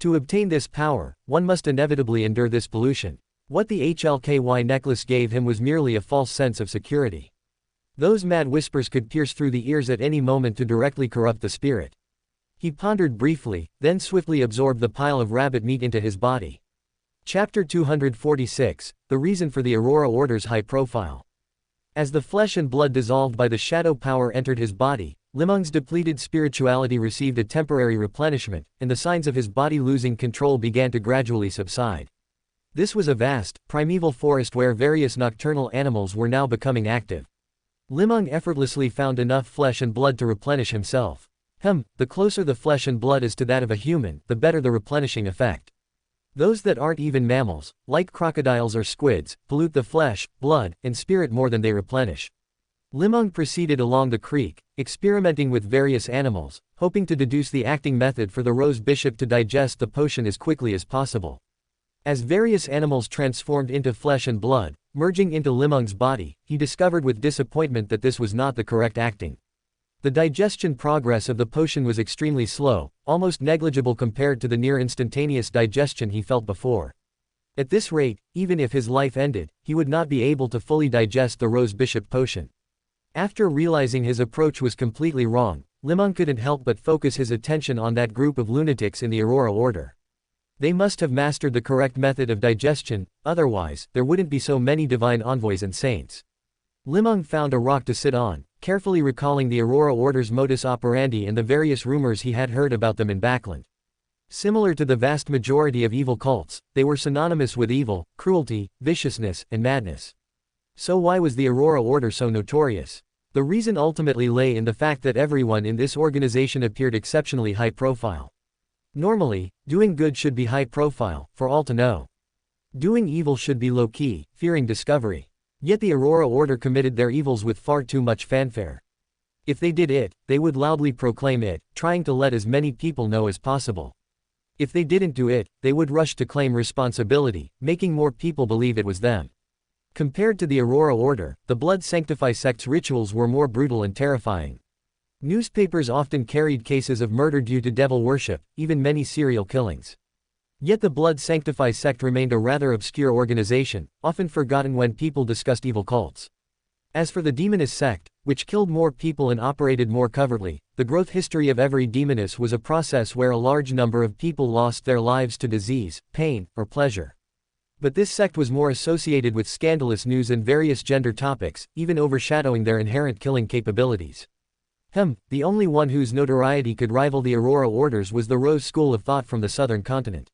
Speaker 1: To obtain this power, one must inevitably endure this pollution. What the HLKY necklace gave him was merely a false sense of security. Those mad whispers could pierce through the ears at any moment to directly corrupt the spirit. He pondered briefly, then swiftly absorbed the pile of rabbit meat into his body. Chapter 246, The Reason for the Aurora Order's High Profile. As the flesh and blood dissolved by the shadow power entered his body, Li Meng's depleted spirituality received a temporary replenishment, and the signs of his body losing control began to gradually subside. This was a vast, primeval forest where various nocturnal animals were now becoming active. Li Meng effortlessly found enough flesh and blood to replenish himself. The closer the flesh and blood is to that of a human, the better the replenishing effect. Those that aren't even mammals, like crocodiles or squids, pollute the flesh, blood, and spirit more than they replenish. Li Meng proceeded along the creek, experimenting with various animals, hoping to deduce the acting method for the Rose Bishop to digest the potion as quickly as possible. As various animals transformed into flesh and blood, merging into Li Meng's body, he discovered with disappointment that this was not the correct acting. The digestion progress of the potion was extremely slow, almost negligible compared to the near-instantaneous digestion he felt before. At this rate, even if his life ended, he would not be able to fully digest the Rose Bishop potion. After realizing his approach was completely wrong, Li Meng couldn't help but focus his attention on that group of lunatics in the Aurora Order. They must have mastered the correct method of digestion, otherwise, there wouldn't be so many divine envoys and saints. Li Meng found a rock to sit on, carefully recalling the Aurora Order's modus operandi and the various rumors he had heard about them in Backland. Similar to the vast majority of evil cults, they were synonymous with evil, cruelty, viciousness, and madness. So why was the Aurora Order so notorious? The reason ultimately lay in the fact that everyone in this organization appeared exceptionally high profile. Normally, doing good should be high profile, for all to know. Doing evil should be low-key, fearing discovery. Yet the Aurora Order committed their evils with far too much fanfare. If they did it, they would loudly proclaim it, trying to let as many people know as possible. If they didn't do it, they would rush to claim responsibility, making more people believe it was them. Compared to the Aurora Order, the Blood Sanctify sect's rituals were more brutal and terrifying. Newspapers often carried cases of murder due to devil worship, even many serial killings. Yet the Blood Sanctify sect remained a rather obscure organization, often forgotten when people discussed evil cults. As for the Demonist sect, which killed more people and operated more covertly, the growth history of every demoness was a process where a large number of people lost their lives to disease, pain, or pleasure. But this sect was more associated with scandalous news and various gender topics, even overshadowing their inherent killing capabilities. The only one whose notoriety could rival the Aurora Orders was the Rose School of Thought from the southern continent.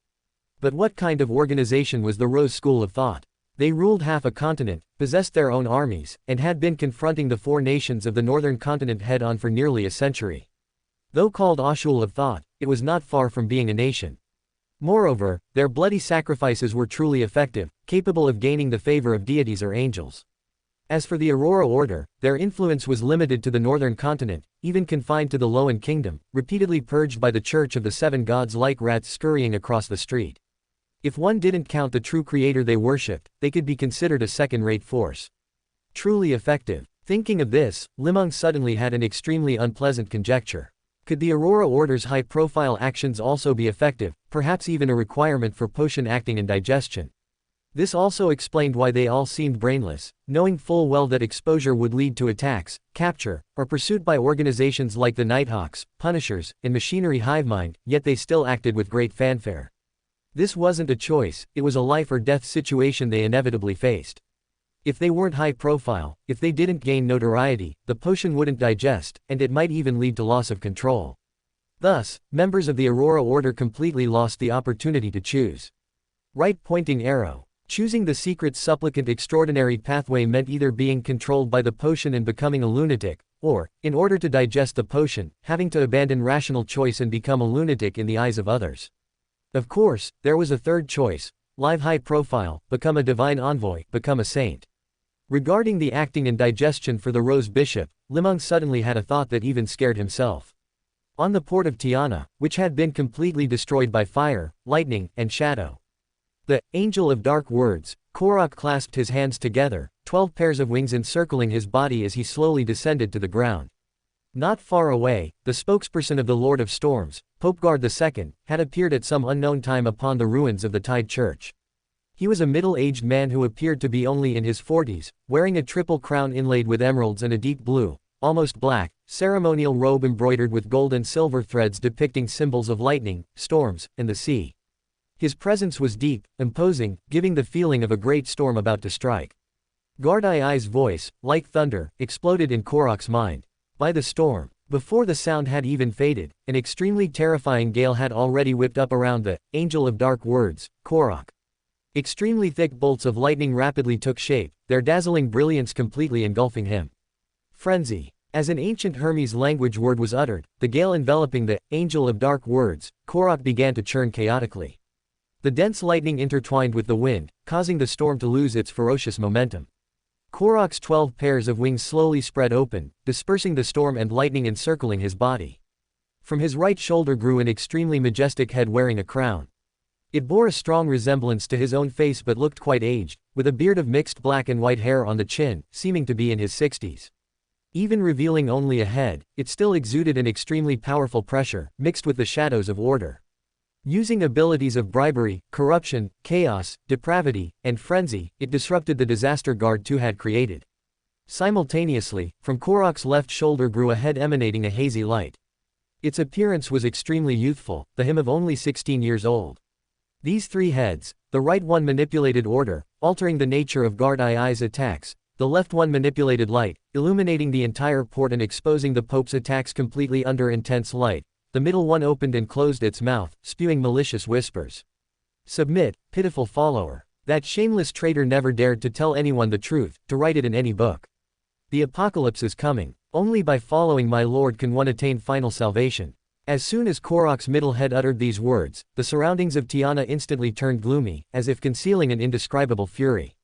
Speaker 1: But what kind of organization was the Rose School of Thought? They ruled half a continent, possessed their own armies, and had been confronting the four nations of the northern continent head-on for nearly a century. Though called a school of thought, it was not far from being a nation. Moreover, their bloody sacrifices were truly effective, capable of gaining the favor of deities or angels. As for the Aurora Order, their influence was limited to the northern continent, even confined to the Loan Kingdom, repeatedly purged by the Church of the Seven Gods like rats scurrying across the street. If one didn't count the true creator they worshipped, they could be considered a second-rate force. Truly effective. Thinking of this, Li Meng suddenly had an extremely unpleasant conjecture. Could the Aurora Order's high-profile actions also be effective, perhaps even a requirement for potion acting and digestion? This also explained why they all seemed brainless, knowing full well that exposure would lead to attacks, capture, or pursuit by organizations like the Nighthawks, Punishers, and Machinery Hivemind, yet they still acted with great fanfare. This wasn't a choice, it was a life-or-death situation they inevitably faced. If they weren't high-profile, if they didn't gain notoriety, the potion wouldn't digest, and it might even lead to loss of control. Thus, members of the Aurora Order completely lost the opportunity to choose. Right-pointing arrow. Choosing the secret supplicant extraordinary pathway meant either being controlled by the potion and becoming a lunatic, or, in order to digest the potion, having to abandon rational choice and become a lunatic in the eyes of others. Of course, there was a third choice: live high profile, become a divine envoy, become a saint. Regarding the acting and digestion for the Rose Bishop, Li Meng suddenly had a thought that even scared himself. On the port of Tiana, which had been completely destroyed by fire, lightning, and shadow. The Angel of Dark Words, Korok clasped his hands together, 12 pairs of wings encircling his body as he slowly descended to the ground. Not far away, the spokesperson of the Lord of Storms, Popegard II, had appeared at some unknown time upon the ruins of the Tide Church. He was a middle-aged man who appeared to be only in his 40s, wearing a triple crown inlaid with emeralds and a deep blue, almost black, ceremonial robe embroidered with gold and silver threads depicting symbols of lightning, storms, and the sea. His presence was deep, imposing, giving the feeling of a great storm about to strike. Guard I's voice, like thunder, exploded in Korok's mind. By the storm. Before the sound had even faded, an extremely terrifying gale had already whipped up around the Angel of Dark Words, Korok. Extremely thick bolts of lightning rapidly took shape, their dazzling brilliance completely engulfing him. Frenzy. As an ancient Hermes language word was uttered, the gale enveloping the Angel of Dark Words, Korok began to churn chaotically. The dense lightning intertwined with the wind, causing the storm to lose its ferocious momentum. Korok's 12 pairs of wings slowly spread open, dispersing the storm and lightning encircling his body. From his right shoulder grew an extremely majestic head wearing a crown. It bore a strong resemblance to his own face but looked quite aged, with a beard of mixed black and white hair on the chin, seeming to be in his 60s. Even revealing only a head, it still exuded an extremely powerful pressure, mixed with the shadows of order. Using abilities of bribery, corruption, chaos, depravity, and frenzy, it disrupted the disaster Guard 2 had created. Simultaneously, from Korok's left shoulder grew a head emanating a hazy light. Its appearance was extremely youthful, the him of only 16 years old. These three heads, the right one manipulated order, altering the nature of Guard I's attacks, the left one manipulated light, illuminating the entire port and exposing the Pope's attacks completely under intense light. The middle one opened and closed its mouth, spewing malicious whispers. Submit, pitiful follower. That shameless traitor never dared to tell anyone the truth, to write it in any book. The apocalypse is coming. Only by following my lord can one attain final salvation. As soon as Korok's middle head uttered these words, the surroundings of Tiana instantly turned gloomy, as if concealing an indescribable fury.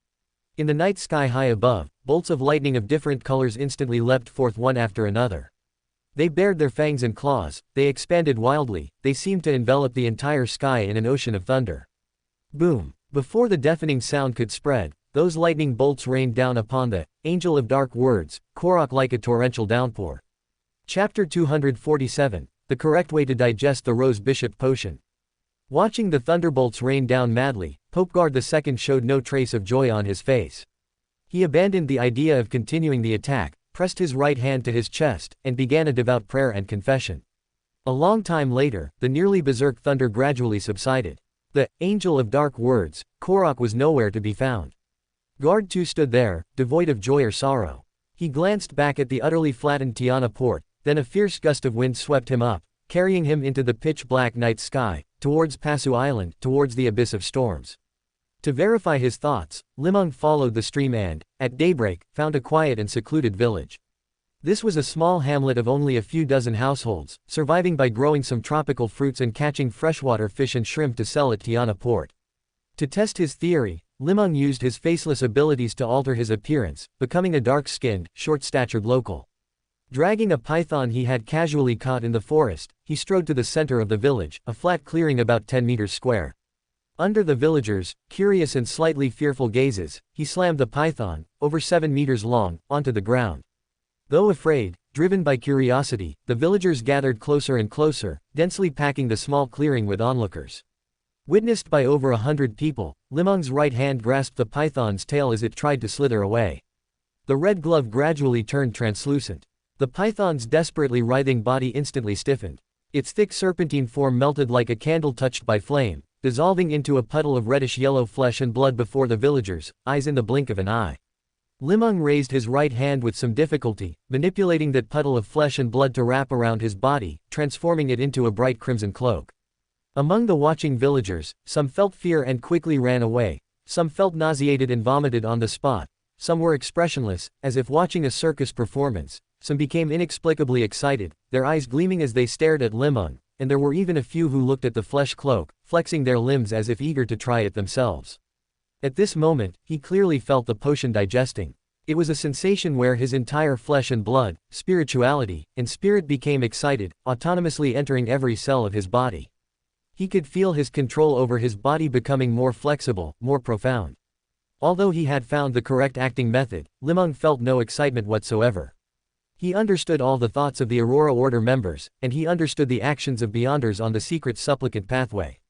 Speaker 1: In the night sky high above, bolts of lightning of different colors instantly leapt forth one after another. They bared their fangs and claws, they expanded wildly, they seemed to envelop the entire sky in an ocean of thunder. Boom! Before the deafening sound could spread, those lightning bolts rained down upon the Angel of Dark Words, Korok like a torrential downpour. Chapter 247, The Correct Way to Digest the Rose Bishop Potion. Watching the thunderbolts rain down madly, Pope Guard II showed no trace of joy on his face. He abandoned the idea of continuing the attack, pressed his right hand to his chest, and began a devout prayer and confession. A long time later, the nearly berserk thunder gradually subsided. The Angel of Dark Words, Korok was nowhere to be found. Guard 2 stood there, devoid of joy or sorrow. He glanced back at the utterly flattened Tiana port, then a fierce gust of wind swept him up, carrying him into the pitch-black night sky, towards Pasu Island, towards the abyss of storms. To verify his thoughts, Li Meng followed the stream and, at daybreak, found a quiet and secluded village. This was a small hamlet of only a few dozen households, surviving by growing some tropical fruits and catching freshwater fish and shrimp to sell at Tiana port. To test his theory, Li Meng used his faceless abilities to alter his appearance, becoming a dark-skinned, short-statured local. Dragging a python he had casually caught in the forest, he strode to the center of the village, a flat clearing about 10 meters square. Under the villagers' curious and slightly fearful gazes, he slammed the python, over 7 meters long, onto the ground. Though afraid, driven by curiosity, the villagers gathered closer and closer, densely packing the small clearing with onlookers. Witnessed by over 100 people, Li Meng's right hand grasped the python's tail as it tried to slither away. The red glove gradually turned translucent. The python's desperately writhing body instantly stiffened. Its thick serpentine form melted like a candle touched by flame, dissolving into a puddle of reddish-yellow flesh and blood before the villagers' eyes in the blink of an eye. Li Meng raised his right hand with some difficulty, manipulating that puddle of flesh and blood to wrap around his body, transforming it into a bright crimson cloak. Among the watching villagers, some felt fear and quickly ran away, some felt nauseated and vomited on the spot, some were expressionless, as if watching a circus performance, some became inexplicably excited, their eyes gleaming as they stared at Li Meng, and there were even a few who looked at the flesh cloak, flexing their limbs as if eager to try it themselves. At this moment, he clearly felt the potion digesting. It was a sensation where his entire flesh and blood, spirituality, and spirit became excited, autonomously entering every cell of his body. He could feel his control over his body becoming more flexible, more profound. Although he had found the correct acting method, Li Meng felt no excitement whatsoever. He understood all the thoughts of the Aurora Order members, and he understood the actions of Beyonders on the secret supplicant pathway.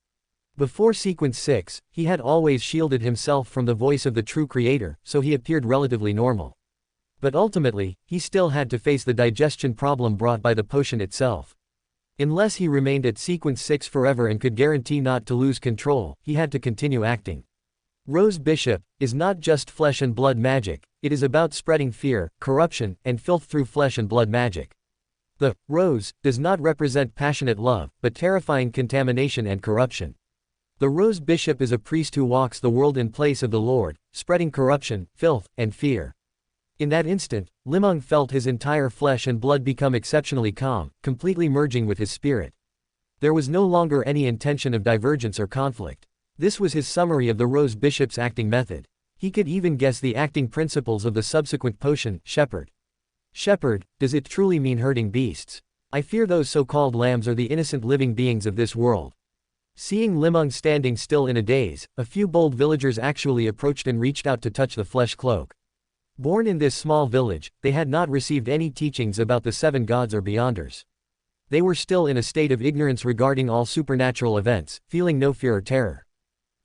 Speaker 1: Before Sequence 6, he had always shielded himself from the voice of the true creator, so he appeared relatively normal. But ultimately, he still had to face the digestion problem brought by the potion itself. Unless he remained at Sequence 6 forever and could guarantee not to lose control, he had to continue acting. Rose Bishop is not just flesh and blood magic, it is about spreading fear, corruption, and filth through flesh and blood magic. The rose does not represent passionate love, but terrifying contamination and corruption. The Rose Bishop is a priest who walks the world in place of the Lord, spreading corruption, filth, and fear. In that instant, Li Meng felt his entire flesh and blood become exceptionally calm, completely merging with his spirit. There was no longer any intention of divergence or conflict. This was his summary of the Rose Bishop's acting method. He could even guess the acting principles of the subsequent potion, Shepherd. Shepherd, does it truly mean herding beasts? I fear those so-called lambs are the innocent living beings of this world. Seeing Li Meng standing still in a daze, a few bold villagers actually approached and reached out to touch the flesh cloak. Born in this small village, they had not received any teachings about the 7 gods or beyonders. They were still in a state of ignorance regarding all supernatural events, feeling no fear or terror.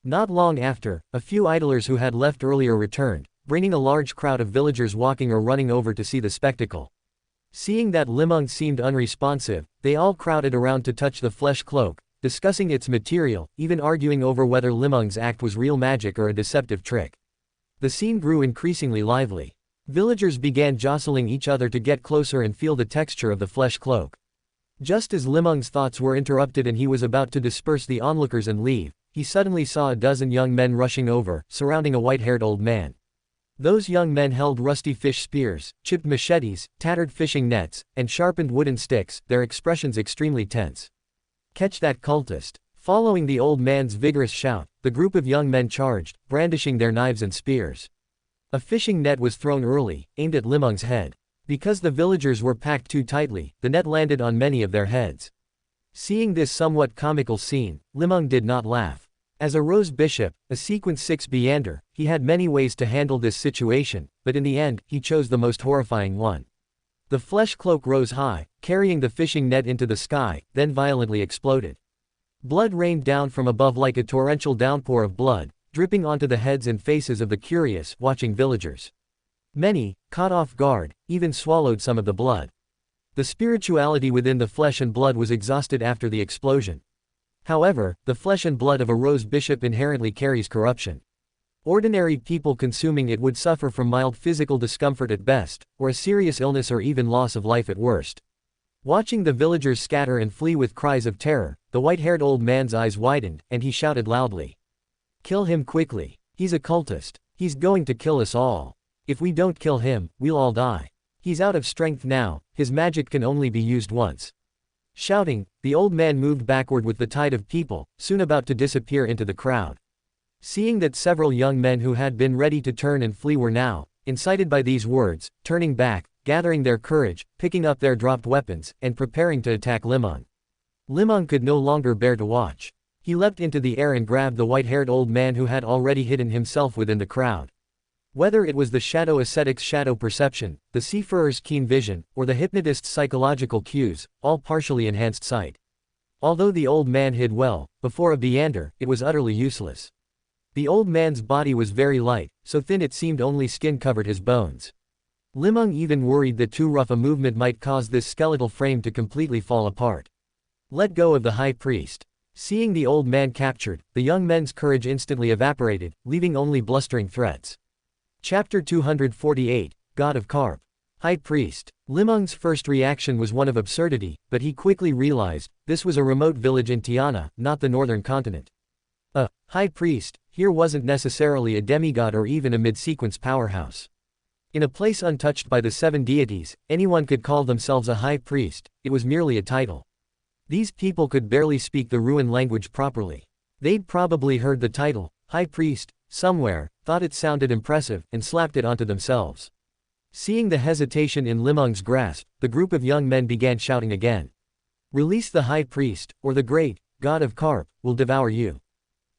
Speaker 1: Not long after, a few idlers who had left earlier returned, bringing a large crowd of villagers walking or running over to see the spectacle. Seeing that Li Meng seemed unresponsive, they all crowded around to touch the flesh cloak, discussing its material, even arguing over whether Li Meng's act was real magic or a deceptive trick. The scene grew increasingly lively. Villagers began jostling each other to get closer and feel the texture of the flesh cloak. Just as Li Meng's thoughts were interrupted and he was about to disperse the onlookers and leave, he suddenly saw a dozen young men rushing over, surrounding a white-haired old man. Those young men held rusty fish spears, chipped machetes, tattered fishing nets, and sharpened wooden sticks, their expressions extremely tense. Catch that cultist! Following the old man's vigorous shout, the group of young men charged, brandishing their knives and spears. A fishing net was thrown early, aimed at Li Meng's head. Because the villagers were packed too tightly, the net landed on many of their heads. Seeing this somewhat comical scene, Li Meng did not laugh. As a Rose Bishop, a Sequence 6 Beander, he had many ways to handle this situation, but in the end, he chose the most horrifying one. The flesh cloak rose high, carrying the fishing net into the sky, then violently exploded. Blood rained down from above like a torrential downpour of blood, dripping onto the heads and faces of the curious, watching villagers. Many, caught off guard, even swallowed some of the blood. The spirituality within the flesh and blood was exhausted after the explosion. However, the flesh and blood of a Rose Bishop inherently carries corruption. Ordinary people consuming it would suffer from mild physical discomfort at best, or a serious illness or even loss of life at worst. Watching the villagers scatter and flee with cries of terror, the white-haired old man's eyes widened, and he shouted loudly. "Kill him quickly! He's a cultist! He's going to kill us all! If we don't kill him, we'll all die! He's out of strength now, his magic can only be used once." Shouting, the old man moved backward with the tide of people, soon about to disappear into the crowd. Seeing that several young men who had been ready to turn and flee were now, incited by these words, turning back, gathering their courage, picking up their dropped weapons, and preparing to attack Li Meng. Li Meng could no longer bear to watch. He leapt into the air and grabbed the white-haired old man who had already hidden himself within the crowd. Whether it was the shadow ascetic's shadow perception, the seafarer's keen vision, or the hypnotist's psychological cues, all partially enhanced sight. Although the old man hid well, before a Beander, it was utterly useless. The old man's body was very light, so thin it seemed only skin covered his bones. Li Meng even worried that too rough a movement might cause this skeletal frame to completely fall apart. Let go of the high priest. Seeing the old man captured, the young men's courage instantly evaporated, leaving only blustering threats. Chapter 248, God of Carp. High Priest. Li Meng's first reaction was one of absurdity, but he quickly realized, this was a remote village in Tiana, not the northern continent. A high priest here wasn't necessarily a demigod or even a mid-sequence powerhouse. In a place untouched by the 7 deities, anyone could call themselves a high priest, it was merely a title. These people could barely speak the Ruin language properly. They'd probably heard the title, high priest, somewhere, thought it sounded impressive, and slapped it onto themselves. Seeing the hesitation in Li Meng's grasp, the group of young men began shouting again. Release the high priest, or the great God of Carp will devour you.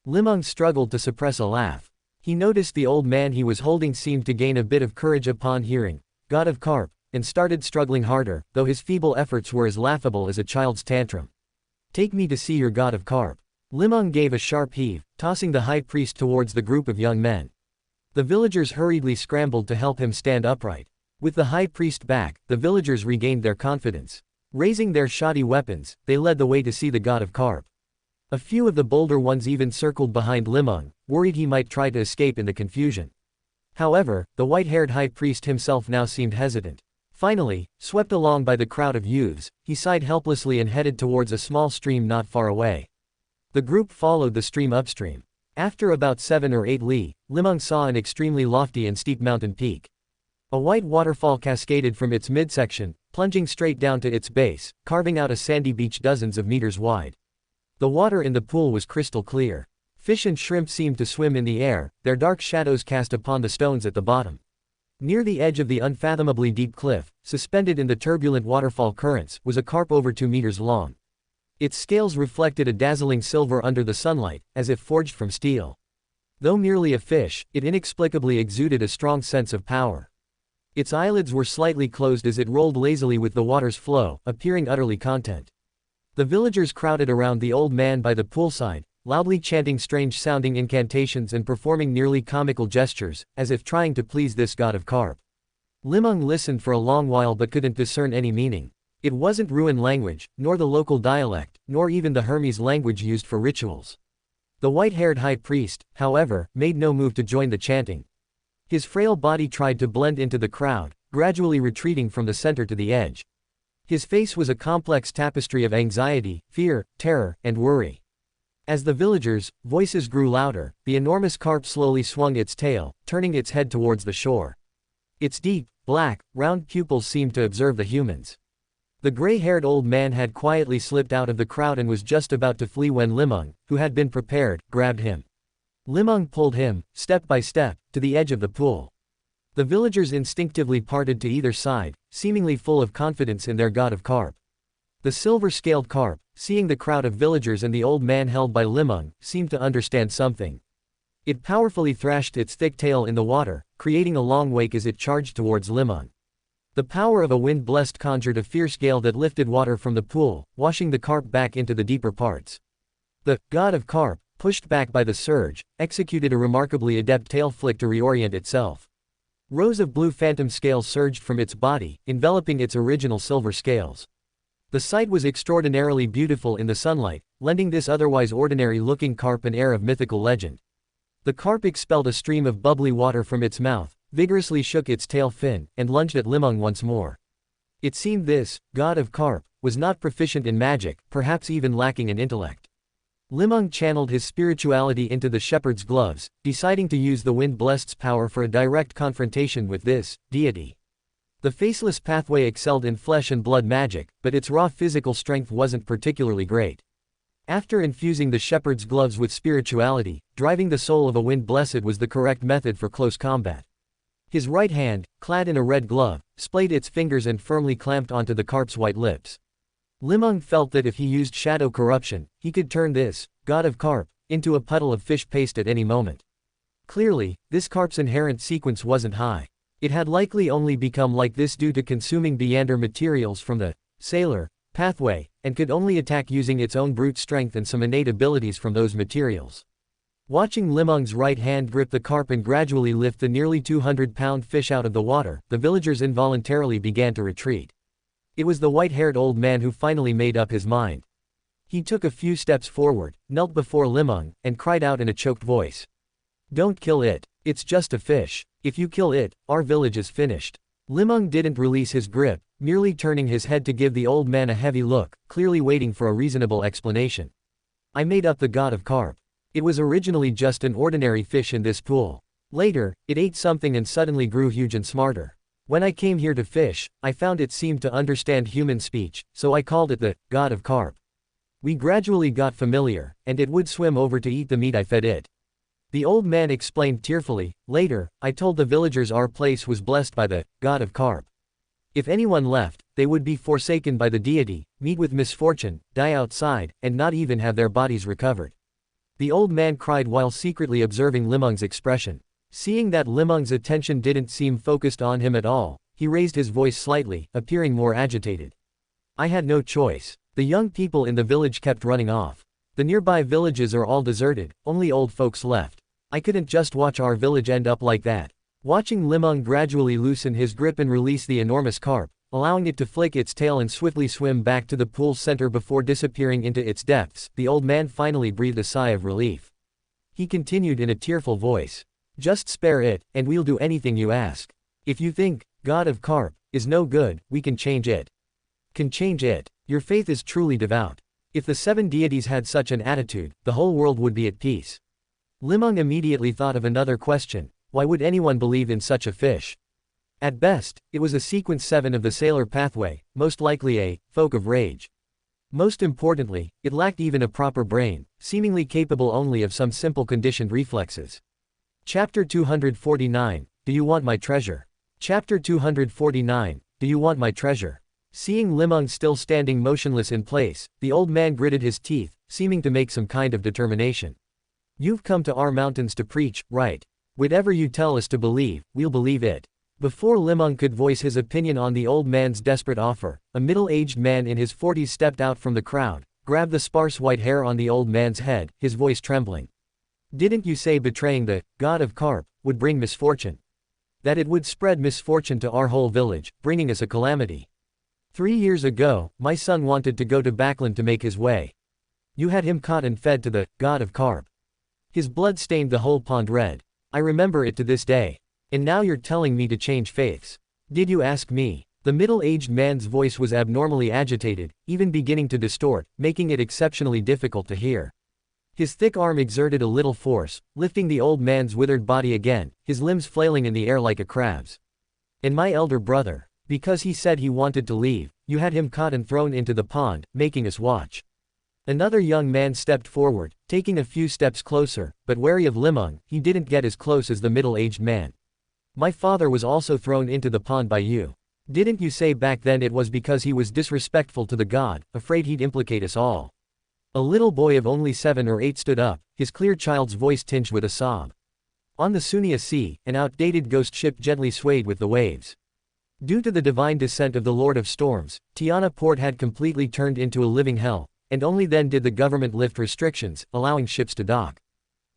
Speaker 1: Li Meng struggled to suppress a laugh. He noticed the old man he was holding seemed to gain a bit of courage upon hearing, God of Carp, and started struggling harder, though his feeble efforts were as laughable as a child's tantrum. Take me to see your God of Carp. Li Meng gave a sharp heave, tossing the high priest towards the group of young men. The villagers hurriedly scrambled to help him stand upright. With the high priest back, the villagers regained their confidence. Raising their shoddy weapons, they led the way to see the god of carp. A few of the bolder ones even circled behind Li Meng, worried he might try to escape in the confusion. However, the white-haired high priest himself now seemed hesitant. Finally, swept along by the crowd of youths, he sighed helplessly and headed towards a small stream not far away. The group followed the stream upstream. After about 7 or 8 li, Li Meng saw an extremely lofty and steep mountain peak. A white waterfall cascaded from its midsection, plunging straight down to its base, carving out a sandy beach dozens of meters wide. The water in the pool was crystal clear. Fish and shrimp seemed to swim in the air, their dark shadows cast upon the stones at the bottom. Near the edge of the unfathomably deep cliff, suspended in the turbulent waterfall currents, was a carp over 2 meters long. Its scales reflected a dazzling silver under the sunlight, as if forged from steel. Though merely a fish, it inexplicably exuded a strong sense of power. Its eyelids were slightly closed as it rolled lazily with the water's flow, appearing utterly content. The villagers crowded around the old man by the poolside, loudly chanting strange-sounding incantations and performing nearly comical gestures, as if trying to please this god of carp. Li Meng listened for a long while but couldn't discern any meaning. It wasn't Ruan language, nor the local dialect, nor even the Hermes language used for rituals. The white-haired high priest, however, made no move to join the chanting. His frail body tried to blend into the crowd, gradually retreating from the center to the edge. His face was a complex tapestry of anxiety, fear, terror, and worry. As the villagers' voices grew louder, the enormous carp slowly swung its tail, turning its head towards the shore. Its deep, black, round pupils seemed to observe the humans. The gray-haired old man had quietly slipped out of the crowd and was just about to flee when Li Meng, who had been prepared, grabbed him. Li Meng pulled him, step by step, to the edge of the pool. The villagers instinctively parted to either side, seemingly full of confidence in their god of carp. The silver-scaled carp, seeing the crowd of villagers and the old man held by Li Meng, seemed to understand something. It powerfully thrashed its thick tail in the water, creating a long wake as it charged towards Li Meng. The power of a wind-blessed conjured a fierce gale that lifted water from the pool, washing the carp back into the deeper parts. The god of carp, pushed back by the surge, executed a remarkably adept tail flick to reorient itself. Rows of blue phantom scales surged from its body, enveloping its original silver scales. The sight was extraordinarily beautiful in the sunlight, lending this otherwise ordinary-looking carp an air of mythical legend. The carp expelled a stream of bubbly water from its mouth, vigorously shook its tail fin, and lunged at Li Meng once more. It seemed this god of carp was not proficient in magic, perhaps even lacking in intellect. Li Meng channeled his spirituality into the shepherd's gloves, deciding to use the wind-blessed's power for a direct confrontation with this deity. The faceless pathway excelled in flesh and blood magic, but its raw physical strength wasn't particularly great. After infusing the shepherd's gloves with spirituality, driving the soul of a wind-blessed was the correct method for close combat. His right hand, clad in a red glove, splayed its fingers and firmly clamped onto the carp's white lips. Li Meng felt that if he used shadow corruption, he could turn this god of carp into a puddle of fish paste at any moment. Clearly, this carp's inherent sequence wasn't high. It had likely only become like this due to consuming Beander materials from the sailor pathway, and could only attack using its own brute strength and some innate abilities from those materials. Watching Li Meng's right hand grip the carp and gradually lift the nearly 200-pound fish out of the water, the villagers involuntarily began to retreat. It was the white-haired old man who finally made up his mind. He took a few steps forward, knelt before Li Meng, and cried out in a choked voice. "Don't kill it. It's just a fish. If you kill it, our village is finished." Li Meng didn't release his grip, merely turning his head to give the old man a heavy look, clearly waiting for a reasonable explanation. "I made up the god of carp. It was originally just an ordinary fish in this pool. Later, it ate something and suddenly grew huge and smarter. When I came here to fish, I found it seemed to understand human speech, so I called it the god of carp. We gradually got familiar, and it would swim over to eat the meat I fed it." The old man explained tearfully. "Later, I told the villagers our place was blessed by the god of carp. If anyone left, they would be forsaken by the deity, meet with misfortune, die outside, and not even have their bodies recovered." The old man cried while secretly observing Li Meng's expression. Seeing that Li Meng's attention didn't seem focused on him at all, he raised his voice slightly, appearing more agitated. "I had no choice. The young people in the village kept running off. The nearby villages are all deserted, only old folks left. I couldn't just watch our village end up like that." Watching Li Meng gradually loosen his grip and release the enormous carp, allowing it to flick its tail and swiftly swim back to the pool's center before disappearing into its depths. The old man finally breathed a sigh of relief. He continued in a tearful voice. Just spare it, and we'll do anything you ask. If you think, God of Carp, is no good, we can change it. Can change it. Your faith is truly devout. If the 7 deities had such an attitude, the whole world would be at peace. Li Meng immediately thought of another question. Why would anyone believe in such a fish? At best, it was a sequence 7 of the sailor pathway, most likely a folk of rage. Most importantly, it lacked even a proper brain, seemingly capable only of some simple conditioned reflexes. Chapter 249, Do You Want My Treasure? Chapter 249, Do You Want My Treasure? Seeing Li Meng still standing motionless in place, the old man gritted his teeth, seeming to make some kind of determination. You've come to our mountains to preach, right? Whatever you tell us to believe, we'll believe it. Before Li Meng could voice his opinion on the old man's desperate offer, a middle-aged man in his 40s stepped out from the crowd, grabbed the sparse white hair on the old man's head, his voice trembling. Didn't you say betraying the God of Carp would bring misfortune? That it would spread misfortune to our whole village, bringing us a calamity. 3 years ago, my son wanted to go to Backland to make his way. You had him caught and fed to the God of Carp. His blood stained the whole pond red. I remember it to this day. And now you're telling me to change faiths. Did you ask me? The middle-aged man's voice was abnormally agitated, even beginning to distort, making it exceptionally difficult to hear. His thick arm exerted a little force, lifting the old man's withered body again, his limbs flailing in the air like a crab's. And my elder brother, because he said he wanted to leave, you had him caught and thrown into the pond, making us watch. Another young man stepped forward, taking a few steps closer, but wary of Li Meng, he didn't get as close as the middle-aged man. My father was also thrown into the pond by you. Didn't you say back then it was because he was disrespectful to the god, afraid he'd implicate us all? A little boy of only 7 or 8 stood up, his clear child's voice tinged with a sob. On the Sunia Sea, an outdated ghost ship gently swayed with the waves. Due to the divine descent of the Lord of Storms, Tiana Port had completely turned into a living hell, and only then did the government lift restrictions, allowing ships to dock.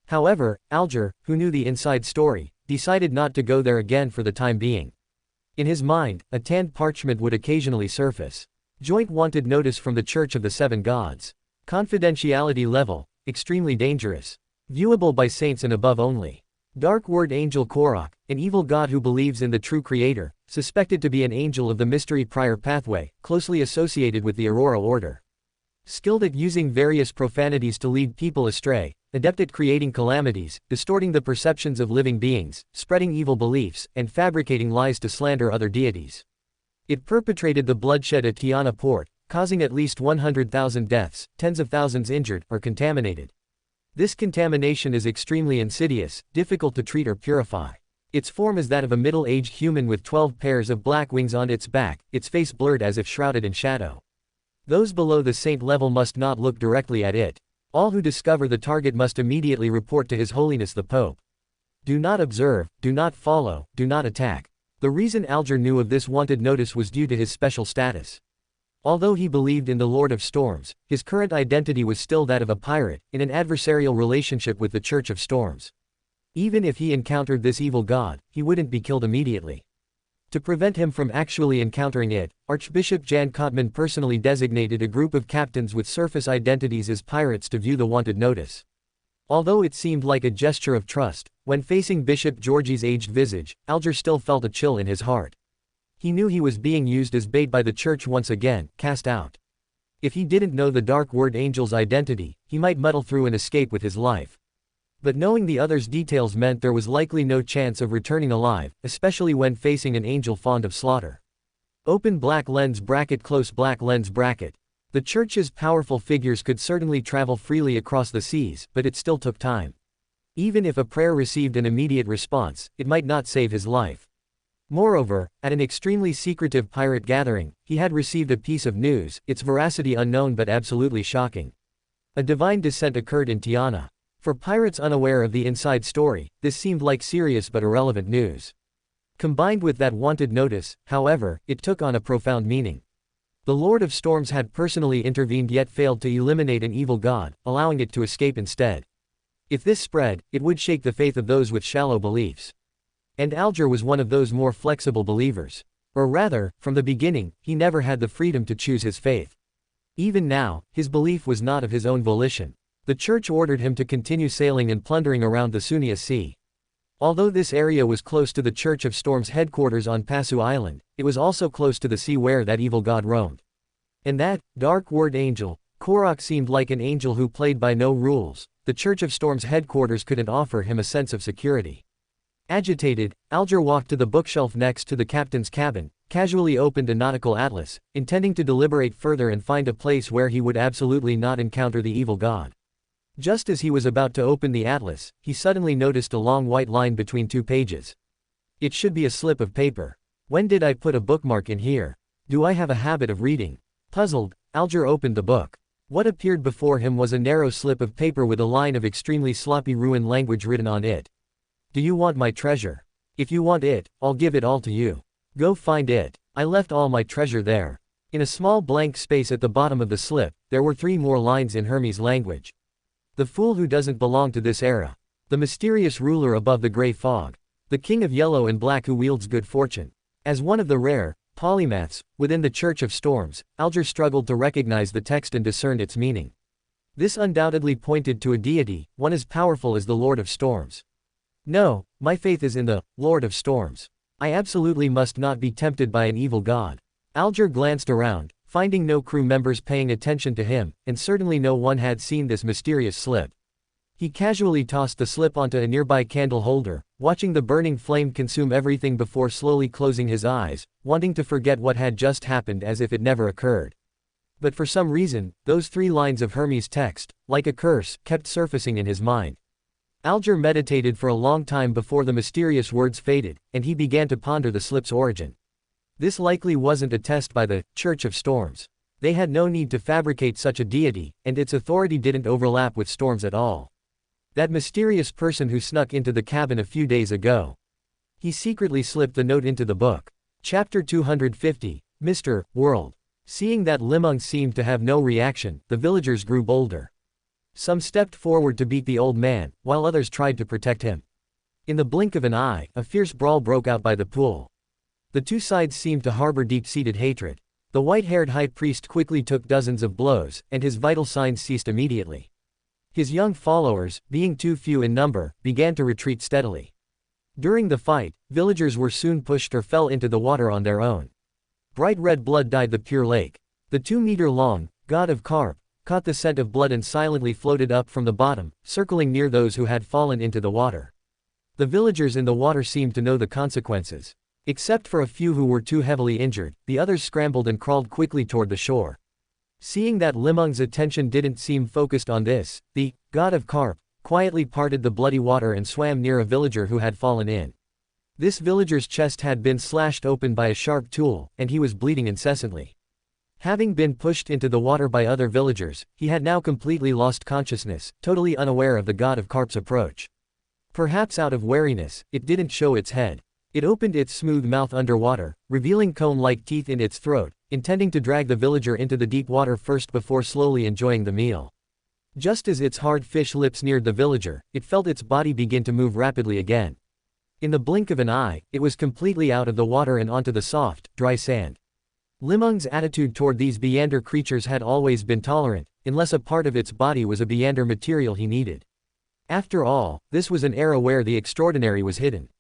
Speaker 1: However, Alger, who knew the inside story, decided not to go there again for the time being. In his mind, a tanned parchment would occasionally surface. Joint wanted notice from the Church of the 7 Gods. Confidentiality level, extremely dangerous. Viewable by saints and above only. Dark Word Angel Korok, an evil god who believes in the true creator, suspected to be an angel of the mystery prior pathway, closely associated with the Aurora Order. Skilled at using various profanities to lead people astray, adept at creating calamities, distorting the perceptions of living beings, spreading evil beliefs, and fabricating lies to slander other deities. It perpetrated the bloodshed at Tiana Port, causing at least 100,000 deaths, tens of thousands injured, or contaminated. This contamination is extremely insidious, difficult to treat or purify. Its form is that of a middle-aged human with 12 pairs of black wings on its back, its face blurred as if shrouded in shadow. Those below the saint level must not look directly at it. All who discover the target must immediately report to His Holiness the Pope. Do not observe, do not follow, do not attack. The reason Alger knew of this wanted notice was due to his special status. Although he believed in the Lord of Storms, his current identity was still that of a pirate, in an adversarial relationship with the Church of Storms. Even if he encountered this evil god, he wouldn't be killed immediately. To prevent him from actually encountering it, Archbishop Jan Kotman personally designated a group of captains with surface identities as pirates to view the wanted notice. Although it seemed like a gesture of trust, when facing Bishop Georgie's aged visage, Alger still felt a chill in his heart. He knew he was being used as bait by the church once again, cast out. If he didn't know the Dark Word Angel's identity, he might muddle through and escape with his life. But knowing the other's details meant there was likely no chance of returning alive, especially when facing an angel fond of slaughter. Open black lens bracket, close black lens bracket. The church's powerful figures could certainly travel freely across the seas, but it still took time. Even if a prayer received an immediate response, it might not save his life. Moreover, at an extremely secretive pirate gathering, he had received a piece of news, its veracity unknown but absolutely shocking. A divine descent occurred in Tiana. For pirates unaware of the inside story, this seemed like serious but irrelevant news. Combined with that wanted notice, however, it took on a profound meaning. The Lord of Storms had personally intervened yet failed to eliminate an evil god, allowing it to escape instead. If this spread, it would shake the faith of those with shallow beliefs. And Alger was one of those more flexible believers. Or rather, from the beginning, he never had the freedom to choose his faith. Even now, his belief was not of his own volition. The church ordered him to continue sailing and plundering around the Sunia Sea. Although this area was close to the Church of Storm's headquarters on Passu Island, it was also close to the sea where that evil god roamed. And that, dark word angel, Korok seemed like an angel who played by no rules. The Church of Storm's headquarters couldn't offer him a sense of security. Agitated, Alger walked to the bookshelf next to the captain's cabin, casually opened a nautical atlas, intending to deliberate further and find a place where he would absolutely not encounter the evil god. Just as he was about to open the atlas, he suddenly noticed a long white line between two pages. It should be a slip of paper. When did I put a bookmark in here? Do I have a habit of reading? Puzzled, Alger opened the book. What appeared before him was a narrow slip of paper with a line of extremely sloppy Ruin language written on it. Do you want my treasure? If you want it, I'll give it all to you. Go find it. I left all my treasure there. In a small blank space at the bottom of the slip, there were 3 more lines in Hermes language. The fool who doesn't belong to this era. The mysterious ruler above the gray fog. The king of yellow and black who wields good fortune. As one of the rare polymaths within the Church of Storms, Alger struggled to recognize the text and discern its meaning. This undoubtedly pointed to a deity, one as powerful as the Lord of Storms. No, my faith is in the Lord of Storms. I absolutely must not be tempted by an evil god. Alger glanced around, finding no crew members paying attention to him, and certainly no one had seen this mysterious slip. He casually tossed the slip onto a nearby candle holder, watching the burning flame consume everything before slowly closing his eyes, wanting to forget what had just happened as if it never occurred. But for some reason, those 3 lines of Hermes' text, like a curse, kept surfacing in his mind. Alger meditated for a long time before the mysterious words faded, and he began to ponder the slip's origin. This likely wasn't a test by the Church of Storms. They had no need to fabricate such a deity, and its authority didn't overlap with Storms at all. That mysterious person who snuck into the cabin a few days ago. He secretly slipped the note into the book. Chapter 250, Mr. World. Seeing that Li Meng seemed to have no reaction, the villagers grew bolder. Some stepped forward to beat the old man, while others tried to protect him. In the blink of an eye, a fierce brawl broke out by the pool. The 2 sides seemed to harbor deep-seated hatred. The white-haired high priest quickly took dozens of blows, and his vital signs ceased immediately. His young followers, being too few in number, began to retreat steadily. During the fight, villagers were soon pushed or fell into the water on their own. Bright red blood dyed the pure lake. The 2-meter-long god of carp caught the scent of blood and silently floated up from the bottom, circling near those who had fallen into the water. The villagers in the water seemed to know the consequences. Except for a few who were too heavily injured, the others scrambled and crawled quickly toward the shore. Seeing that Li Meng's attention didn't seem focused on this, the god of carp quietly parted the bloody water and swam near a villager who had fallen in. This villager's chest had been slashed open by a sharp tool, and he was bleeding incessantly. Having been pushed into the water by other villagers, he had now completely lost consciousness, totally unaware of the god of carp's approach. Perhaps out of wariness, it didn't show its head. It opened its smooth mouth underwater, revealing comb-like teeth in its throat, intending to drag the villager into the deep water first before slowly enjoying the meal. Just as its hard fish lips neared the villager, it felt its body begin to move rapidly again. In the blink of an eye, it was completely out of the water and onto the soft, dry sand. Li Meng's attitude toward these Beander creatures had always been tolerant, unless a part of its body was a Beander material he needed. After all, this was an era where the extraordinary was hidden.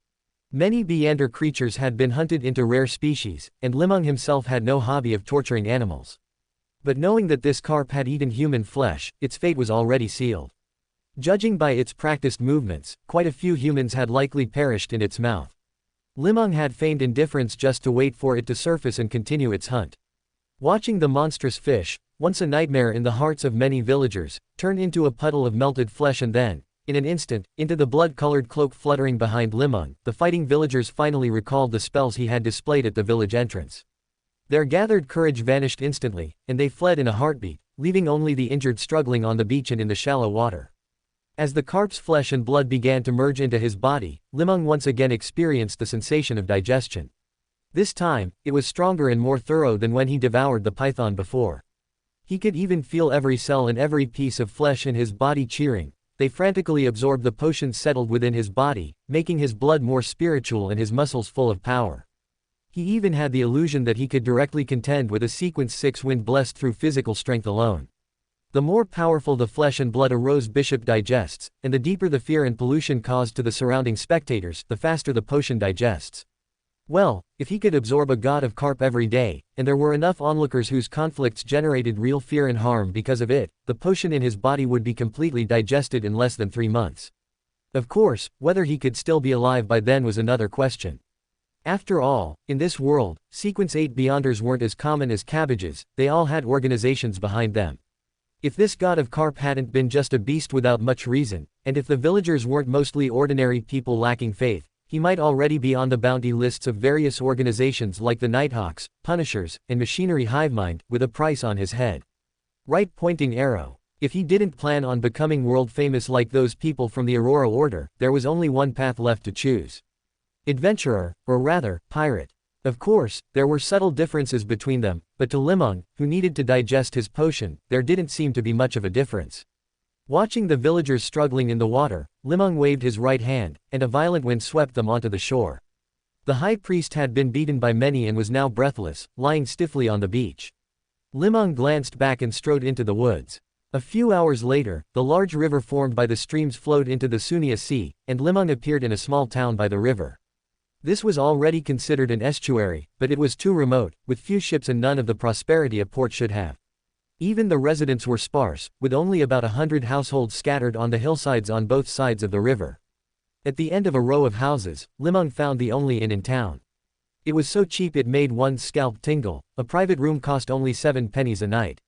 Speaker 1: Many Beander creatures had been hunted into rare species, and Li Meng himself had no hobby of torturing animals. But knowing that this carp had eaten human flesh, its fate was already sealed. Judging by its practiced movements, quite a few humans had likely perished in its mouth. Li Meng had feigned indifference just to wait for it to surface and continue its hunt. Watching the monstrous fish, once a nightmare in the hearts of many villagers, turn into a puddle of melted flesh and then, in an instant, into the blood-colored cloak fluttering behind Li Meng, the fighting villagers finally recalled the spells he had displayed at the village entrance. Their gathered courage vanished instantly, and they fled in a heartbeat, leaving only the injured struggling on the beach and in the shallow water. As the carp's flesh and blood began to merge into his body, Li Meng once again experienced the sensation of digestion. This time, it was stronger and more thorough than when he devoured the python before. He could even feel every cell and every piece of flesh in his body cheering. They frantically absorbed the potions settled within his body, making his blood more spiritual and his muscles full of power. He even had the illusion that he could directly contend with a sequence 6 wind blessed through physical strength alone. The more powerful the flesh and blood a rose bishop digests, and the deeper the fear and pollution caused to the surrounding spectators, the faster the potion digests. Well, if he could absorb a god of carp every day, and there were enough onlookers whose conflicts generated real fear and harm because of it, the potion in his body would be completely digested in less than 3 months. Of course, whether he could still be alive by then was another question. After all, in this world, Sequence 8 Beyonders weren't as common as cabbages, they all had organizations behind them. If this god of carp hadn't been just a beast without much reason, and if the villagers weren't mostly ordinary people lacking faith, he might already be on the bounty lists of various organizations like the Nighthawks, Punishers, and Machinery Hivemind, with a price on his head. Right pointing arrow. If he didn't plan on becoming world famous like those people from the Aurora Order, there was only one path left to choose. Adventurer, or rather, pirate. Of course, there were subtle differences between them, but to Li Meng, who needed to digest his potion, there didn't seem to be much of a difference. Watching the villagers struggling in the water, Li Meng waved his right hand, and a violent wind swept them onto the shore. The high priest had been beaten by many and was now breathless, lying stiffly on the beach. Li Meng glanced back and strode into the woods. A few hours later, the large river formed by the streams flowed into the Sunia Sea, and Li Meng appeared in a small town by the river. This was already considered an estuary, but it was too remote, with few ships and none of the prosperity a port should have. Even the residents were sparse, with only about 100 households scattered on the hillsides on both sides of the river. At the end of a row of houses, Li Meng found the only inn in town. It was so cheap it made one's scalp tingle. A private room cost only 7 pennies a night.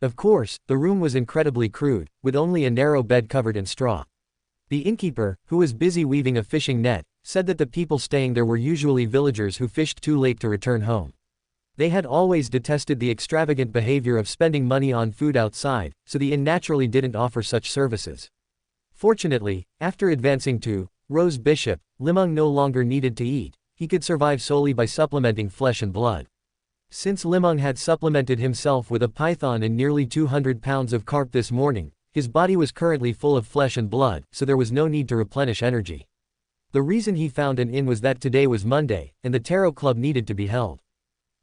Speaker 1: Of course, the room was incredibly crude, with only a narrow bed covered in straw. The innkeeper, who was busy weaving a fishing net, said that the people staying there were usually villagers who fished too late to return home. They had always detested the extravagant behavior of spending money on food outside, so the inn naturally didn't offer such services. Fortunately, after advancing to Rose Bishop, Li Meng no longer needed to eat. He could survive solely by supplementing flesh and blood. Since Li Meng had supplemented himself with a python and nearly 200 pounds of carp this morning, his body was currently full of flesh and blood, so there was no need to replenish energy. The reason he found an inn was that today was Monday, and the tarot club needed to be held.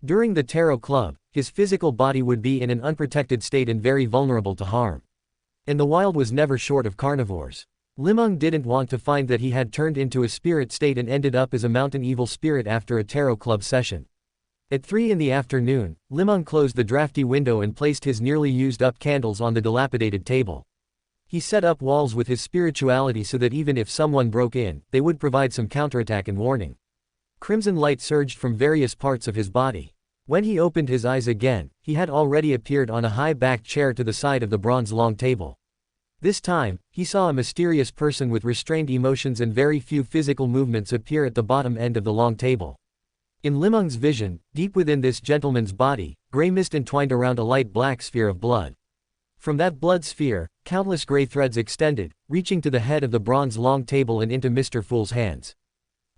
Speaker 1: During the tarot club, his physical body would be in an unprotected state and very vulnerable to harm. And the wild was never short of carnivores. Li Meng didn't want to find that he had turned into a spirit state and ended up as a mountain evil spirit after a tarot club session. At 3 in the afternoon, Li Meng closed the drafty window and placed his nearly used up candles on the dilapidated table. He set up walls with his spirituality so that even if someone broke in, they would provide some counterattack and warning. Crimson light surged from various parts of his body. When he opened his eyes again, he had already appeared on a high-backed chair to the side of the bronze long table. This time, he saw a mysterious person with restrained emotions and very few physical movements appear at the bottom end of the long table. In Li Meng's vision, deep within this gentleman's body, gray mist entwined around a light black sphere of blood. From that blood sphere, countless gray threads extended, reaching to the head of the bronze long table and into Mr. Fool's hands.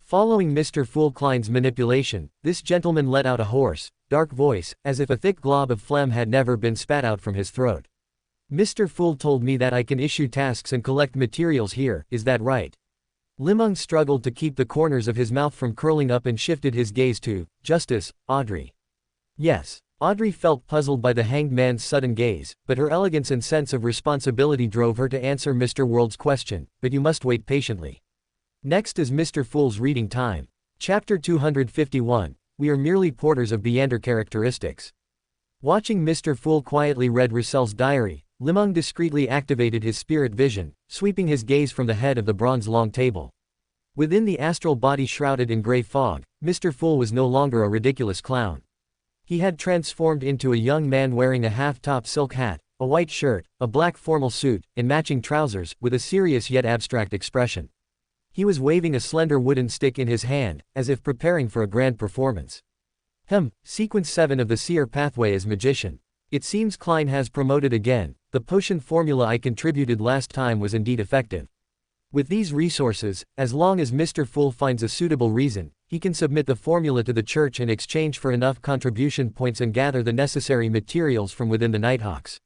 Speaker 1: Following Mr. Fool Klein's manipulation, this gentleman let out a hoarse, dark voice, as if a thick glob of phlegm had never been spat out from his throat. Mr. Fool told me that I can issue tasks and collect materials here, is that right? Li Meng struggled to keep the corners of his mouth from curling up and shifted his gaze to Justice, Audrey. Yes. Audrey felt puzzled by the hanged man's sudden gaze, but her elegance and sense of responsibility drove her to answer Mr. World's question, but you must wait patiently. Next is Mr. Fool's reading time. Chapter 251, We are merely porters of Beyander characteristics. Watching Mr. Fool quietly read Russell's diary, Li Meng discreetly activated his spirit vision, sweeping his gaze from the head of the bronze long table. Within the astral body shrouded in gray fog, Mr. Fool was no longer a ridiculous clown. He had transformed into a young man wearing a half-top silk hat, a white shirt, a black formal suit, and matching trousers, with a serious yet abstract expression. He was waving a slender wooden stick in his hand, as if preparing for a grand performance. Sequence 7 of the Seer Pathway as Magician. It seems Klein has promoted again. The potion formula I contributed last time was indeed effective. With these resources, as long as Mr. Fool finds a suitable reason, he can submit the formula to the church in exchange for enough contribution points and gather the necessary materials from within the Nighthawks.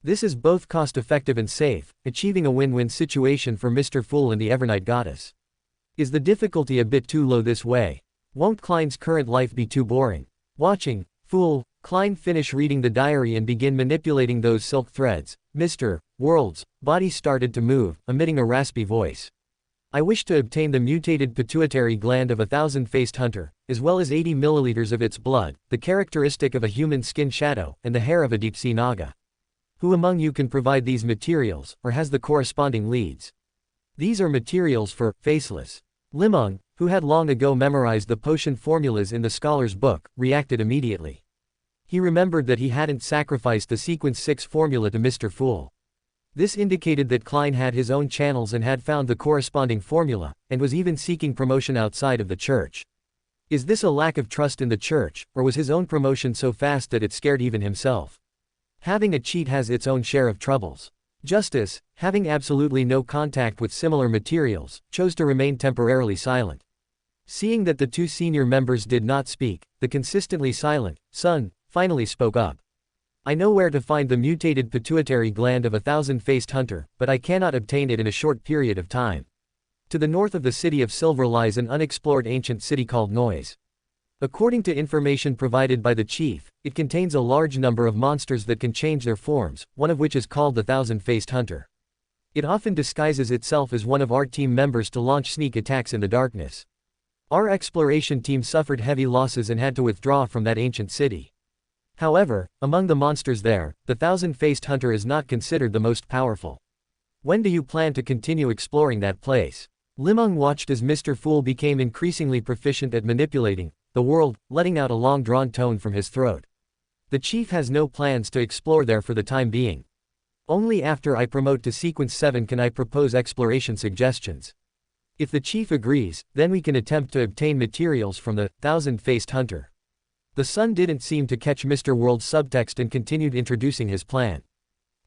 Speaker 1: This is both cost-effective and safe, achieving a win-win situation for Mr. Fool and the Evernight Goddess. Is the difficulty a bit too low this way? Won't Klein's current life be too boring? Watching, fool, Klein finish reading the diary and begin manipulating those silk threads. Mr. World's body started to move, emitting a raspy voice. I wish to obtain the mutated pituitary gland of a thousand-faced hunter, as well as 80 milliliters of its blood, the characteristic of a human skin shadow, and the hair of a deep-sea naga. Who among you can provide these materials, or has the corresponding leads? These are materials for Faceless. Li Meng, who had long ago memorized the potion formulas in the scholar's book, reacted immediately. He remembered that he hadn't sacrificed the sequence 6 formula to Mr. Fool. This indicated that Klein had his own channels and had found the corresponding formula, and was even seeking promotion outside of the church. Is this a lack of trust in the church, or was his own promotion so fast that it scared even himself? Having a cheat has its own share of troubles. Justice, having absolutely no contact with similar materials, chose to remain temporarily silent. Seeing that the two senior members did not speak, the consistently silent Sun finally spoke up. I know where to find the mutated pituitary gland of a thousand-faced hunter, but I cannot obtain it in a short period of time. To the north of the city of Silver lies an unexplored ancient city called Noise. According to information provided by the chief, it contains a large number of monsters that can change their forms, one of which is called the Thousand-Faced Hunter. It often disguises itself as one of our team members to launch sneak attacks in the darkness. Our exploration team suffered heavy losses and had to withdraw from that ancient city. However, among the monsters there, the Thousand-Faced Hunter is not considered the most powerful. When do you plan to continue exploring that place? Li Meng watched as Mr. Fool became increasingly proficient at manipulating the world, letting out a long-drawn tone from his throat. The chief has no plans to explore there for the time being. Only after I promote to Sequence 7 can I propose exploration suggestions. If the chief agrees, then we can attempt to obtain materials from the Thousand-Faced Hunter. The Sun didn't seem to catch Mr. World's subtext and continued introducing his plan.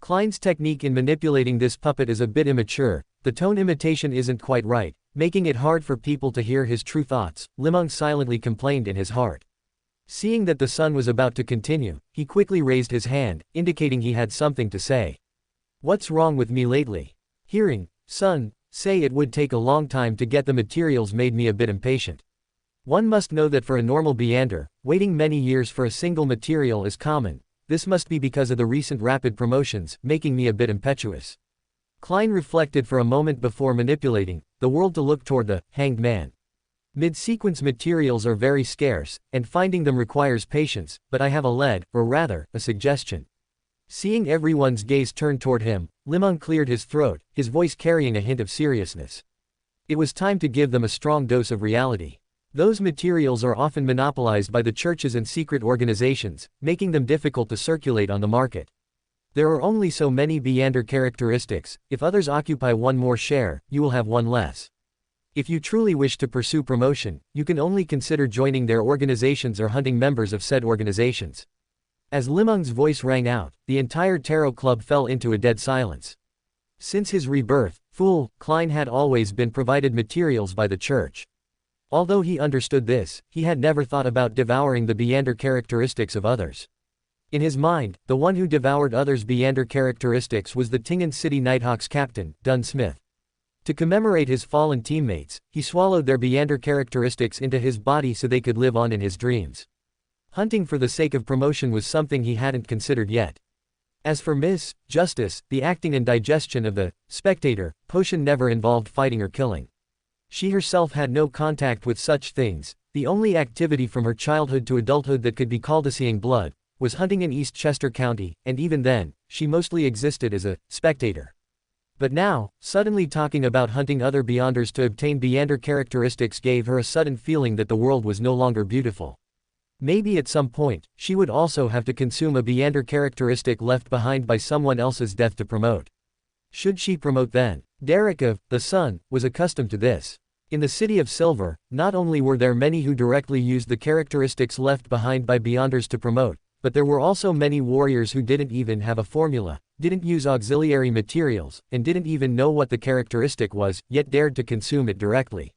Speaker 1: Klein's technique in manipulating this puppet is a bit immature, the tone imitation isn't quite right, making it hard for people to hear his true thoughts, Li Meng silently complained in his heart. Seeing that the Sun was about to continue, he quickly raised his hand, indicating he had something to say. What's wrong with me lately? Hearing Sun say it would take a long time to get the materials made me a bit impatient. One must know that for a normal Beander, waiting many years for a single material is common. This must be because of the recent rapid promotions, making me a bit impetuous. Klein reflected for a moment before manipulating the world to look toward the Hanged Man. Mid-sequence materials are very scarce, and finding them requires patience, but I have a suggestion. Seeing everyone's gaze turn toward him, Li Meng cleared his throat, his voice carrying a hint of seriousness. It was time to give them a strong dose of reality. Those materials are often monopolized by the churches and secret organizations, making them difficult to circulate on the market. There are only so many Beander characteristics, if others occupy one more share, you will have one less. If you truly wish to pursue promotion, you can only consider joining their organizations or hunting members of said organizations. As Li Meng's voice rang out, the entire tarot club fell into a dead silence. Since his rebirth, Fool Klein had always been provided materials by the church. Although he understood this, he had never thought about devouring the Beander characteristics of others. In his mind, the one who devoured others' Beander characteristics was the Tingen City Nighthawks captain, Dun Smith. To commemorate his fallen teammates, he swallowed their Beander characteristics into his body so they could live on in his dreams. Hunting for the sake of promotion was something he hadn't considered yet. As for Miss Justice, the acting and digestion of the spectator potion never involved fighting or killing. She herself had no contact with such things. The only activity from her childhood to adulthood that could be called a seeing blood was hunting in East Chester County, and even then, she mostly existed as a spectator. But now, suddenly talking about hunting other Beyonders to obtain Beander characteristics gave her a sudden feeling that the world was no longer beautiful. Maybe at some point, she would also have to consume a Beander characteristic left behind by someone else's death to promote. Should she promote then? Derek of the Sun was accustomed to this. In the City of Silver, not only were there many who directly used the characteristics left behind by Beyonders to promote, but there were also many warriors who didn't even have a formula, didn't use auxiliary materials, and didn't even know what the characteristic was, yet dared to consume it directly.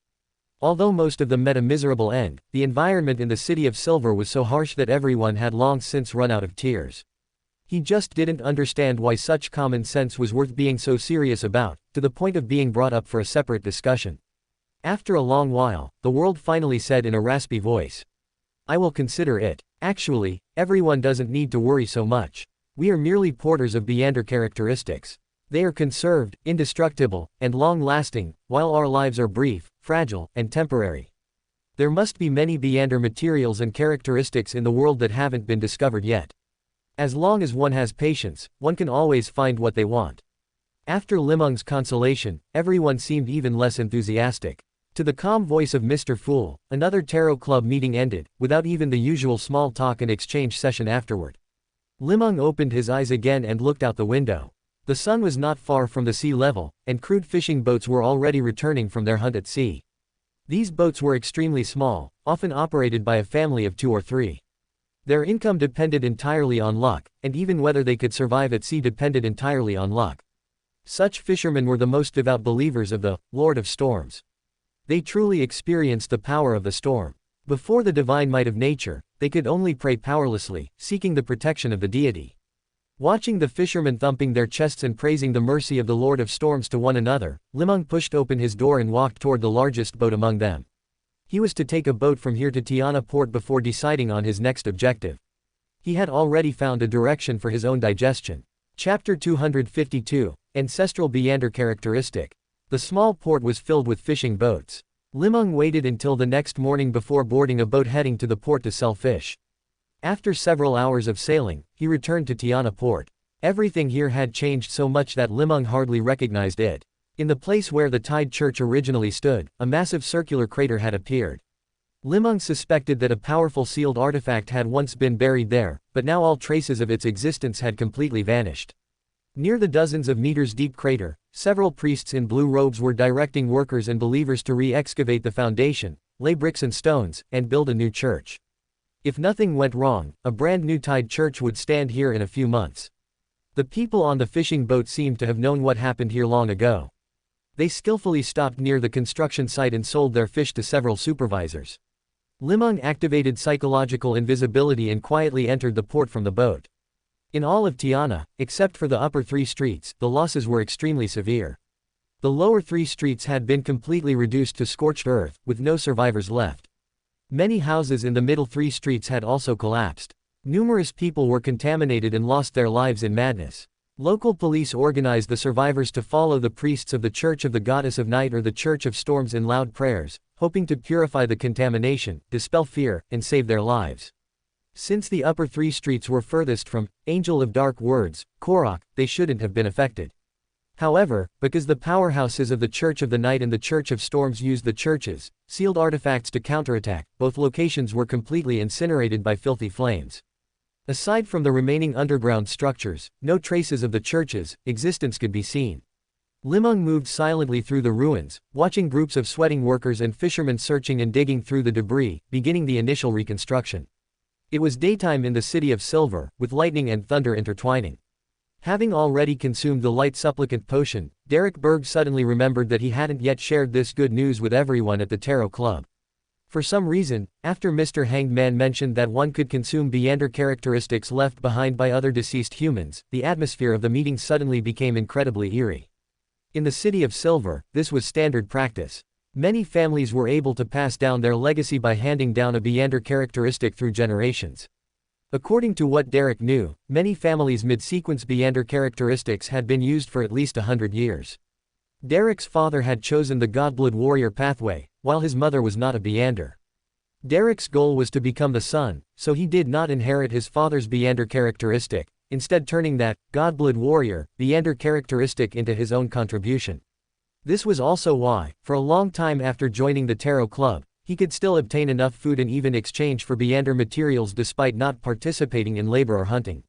Speaker 1: Although most of them met a miserable end, the environment in the City of Silver was so harsh that everyone had long since run out of tears. He just didn't understand why such common sense was worth being so serious about, to the point of being brought up for a separate discussion. After a long while, the world finally said in a raspy voice. I will consider it. Actually, everyone doesn't need to worry so much. We are merely porters of Beander characteristics. They are conserved, indestructible, and long-lasting, while our lives are brief, fragile, and temporary. There must be many Beander materials and characteristics in the world that haven't been discovered yet. As long as one has patience, one can always find what they want. After Li Meng's consolation, everyone seemed even less enthusiastic. To the calm voice of Mr. Fool, another tarot club meeting ended, without even the usual small talk and exchange session afterward. Li Meng opened his eyes again and looked out the window. The sun was not far from the sea level, and crude fishing boats were already returning from their hunt at sea. These boats were extremely small, often operated by a family of 2 or 3. Their income depended entirely on luck, and even whether they could survive at sea depended entirely on luck. Such fishermen were the most devout believers of the Lord of Storms. They truly experienced the power of the storm. Before the divine might of nature, they could only pray powerlessly, seeking the protection of the deity. Watching the fishermen thumping their chests and praising the mercy of the Lord of Storms to one another, Li Meng pushed open his door and walked toward the largest boat among them. He was to take a boat from here to Tiana port before deciding on his next objective. He had already found a direction for his own digestion. Chapter 252, Ancestral Beander Characteristic. The small port was filled with fishing boats. Li Meng waited until the next morning before boarding a boat heading to the port to sell fish. After several hours of sailing, he returned to Tiana port. Everything here had changed so much that Li Meng hardly recognized it. In the place where the Tide Church originally stood, a massive circular crater had appeared. Li Meng suspected that a powerful sealed artifact had once been buried there, but now all traces of its existence had completely vanished. Near the dozens of meters deep crater, several priests in blue robes were directing workers and believers to re-excavate the foundation, lay bricks and stones, and build a new church. If nothing went wrong, a brand new Tide Church would stand here in a few months. The people on the fishing boat seemed to have known what happened here long ago. They skillfully stopped near the construction site and sold their fish to several supervisors. Li Meng activated psychological invisibility and quietly entered the port from the boat. In all of Tiana, except for the upper 3 streets, the losses were extremely severe. The lower 3 streets had been completely reduced to scorched earth, with no survivors left. Many houses in the middle 3 streets had also collapsed. Numerous people were contaminated and lost their lives in madness. Local police organized the survivors to follow the priests of the Church of the Goddess of Night or the Church of Storms in loud prayers, hoping to purify the contamination, dispel fear, and save their lives. Since the upper 3 streets were furthest from Angel of Dark Words, Korok, they shouldn't have been affected. However, because the powerhouses of the Church of the Night and the Church of Storms used the churches, sealed artifacts to counterattack, both locations were completely incinerated by filthy flames. Aside from the remaining underground structures, no traces of the church's existence could be seen. Li Meng moved silently through the ruins, watching groups of sweating workers and fishermen searching and digging through the debris, beginning the initial reconstruction. It was daytime in the City of Silver, with lightning and thunder intertwining. Having already consumed the light supplicant potion, Derek Berg suddenly remembered that he hadn't yet shared this good news with everyone at the Tarot Club. For some reason, after Mr. Hanged Man mentioned that one could consume Beander characteristics left behind by other deceased humans, the atmosphere of the meeting suddenly became incredibly eerie. In the City of Silver, this was standard practice. Many families were able to pass down their legacy by handing down a Beander characteristic through generations. According to what Derek knew, many families' mid-sequence Beander characteristics had been used for at least 100 years. Derek's father had chosen the Godblood warrior pathway, while his mother was not a Beander. Derek's goal was to become the son, so he did not inherit his father's Beander characteristic, instead turning that Godblood warrior Beander characteristic into his own contribution. This was also why, for a long time after joining the Tarot Club, he could still obtain enough food and even exchange for Beander materials despite not participating in labor or hunting.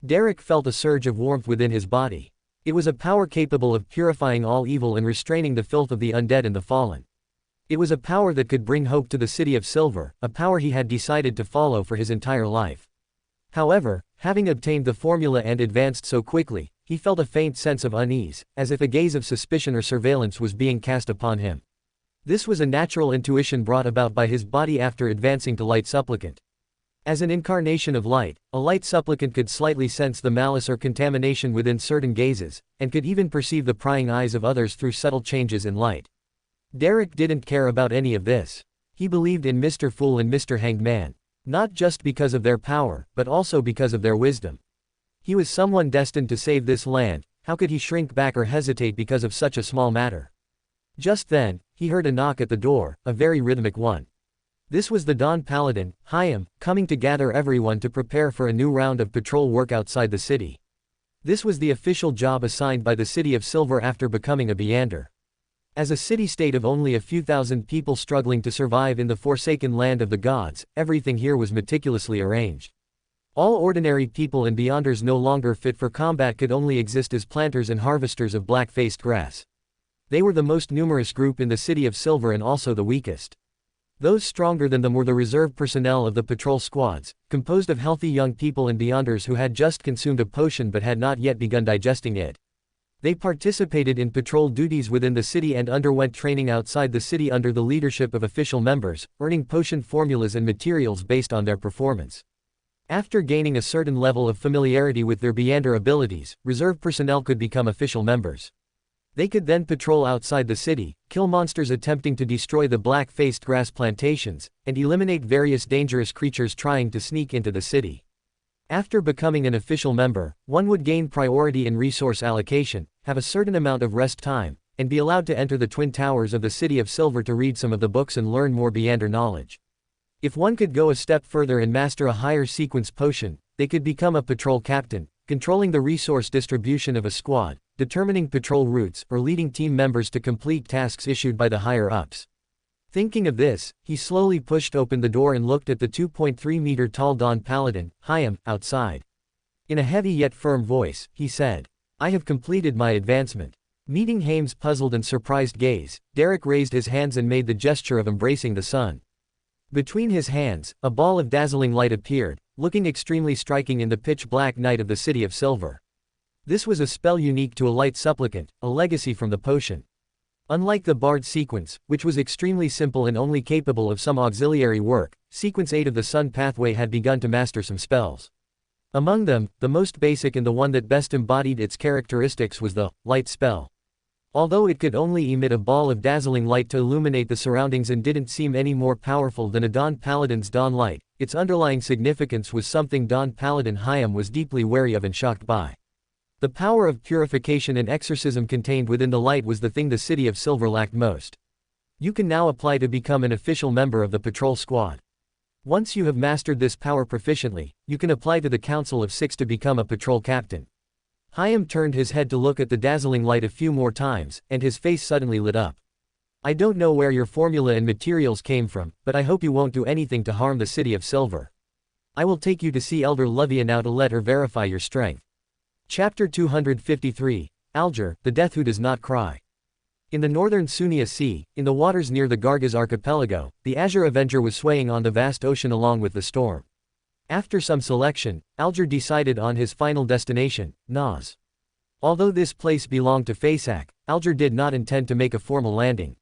Speaker 1: Derek felt a surge of warmth within his body. It was a power capable of purifying all evil and restraining the filth of the undead and the fallen. It was a power that could bring hope to the City of Silver, a power he had decided to follow for his entire life. However, having obtained the formula and advanced so quickly, he felt a faint sense of unease, as if a gaze of suspicion or surveillance was being cast upon him. This was a natural intuition brought about by his body after advancing to Light Supplicant. As an incarnation of light, a Light Supplicant could slightly sense the malice or contamination within certain gazes, and could even perceive the prying eyes of others through subtle changes in light. Derek didn't care about any of this. He believed in Mr. Fool and Mr. Hanged Man. Not just because of their power, but also because of their wisdom. He was someone destined to save this land. How could he shrink back or hesitate because of such a small matter? Just then, he heard a knock at the door, a very rhythmic one. This was the Dawn Paladin, Hyam, coming to gather everyone to prepare for a new round of patrol work outside the city. This was the official job assigned by the City of Silver after becoming a Beander. As a city-state of only a few thousand people struggling to survive in the forsaken land of the gods, everything here was meticulously arranged. All ordinary people and Beyonders no longer fit for combat could only exist as planters and harvesters of black-faced grass. They were the most numerous group in the City of Silver and also the weakest. Those stronger than them were the reserve personnel of the patrol squads, composed of healthy young people and Beyonders who had just consumed a potion but had not yet begun digesting it. They participated in patrol duties within the city and underwent training outside the city under the leadership of official members, earning potion formulas and materials based on their performance. After gaining a certain level of familiarity with their Beander abilities, reserve personnel could become official members. They could then patrol outside the city, kill monsters attempting to destroy the black-faced grass plantations, and eliminate various dangerous creatures trying to sneak into the city. After becoming an official member, one would gain priority in resource allocation, have a certain amount of rest time, and be allowed to enter the Twin Towers of the City of Silver to read some of the books and learn more Beander knowledge. If one could go a step further and master a higher sequence potion, they could become a patrol captain, controlling the resource distribution of a squad, determining patrol routes, or leading team members to complete tasks issued by the higher-ups. Thinking of this, he slowly pushed open the door and looked at the 2.3-meter-tall Dawn Paladin, Hyam, outside. In a heavy yet firm voice, he said, "I have completed my advancement." Meeting Haim's puzzled and surprised gaze, Derek raised his hands and made the gesture of embracing the sun. Between his hands, a ball of dazzling light appeared, looking extremely striking in the pitch-black night of the City of Silver. This was a spell unique to a light supplicant, a legacy from the potion. Unlike the Bard sequence, which was extremely simple and only capable of some auxiliary work, Sequence 8 of the Sun Pathway had begun to master some spells. Among them, the most basic and the one that best embodied its characteristics was the light spell. Although it could only emit a ball of dazzling light to illuminate the surroundings and didn't seem any more powerful than a Dawn Paladin's Dawn Light, its underlying significance was something Dawn Paladin Hyam was deeply wary of and shocked by. The power of purification and exorcism contained within the light was the thing the City of Silver lacked most. You can now apply to become an official member of the patrol squad. Once you have mastered this power proficiently, you can apply to the Council of Six to become a patrol captain. Hyam turned his head to look at the dazzling light a few more times, and his face suddenly lit up. "I don't know where your formula and materials came from, but I hope you won't do anything to harm the City of Silver. I will take you to see Elder Levia now to let her verify your strength." Chapter 253, Alger, the Death Who Does Not Cry. In the northern Sunia Sea, in the waters near the Gargaz archipelago, the Azure Avenger was swaying on the vast ocean along with the storm. After some selection, Alger decided on his final destination, Naz. Although this place belonged to Fasak, Alger did not intend to make a formal landing.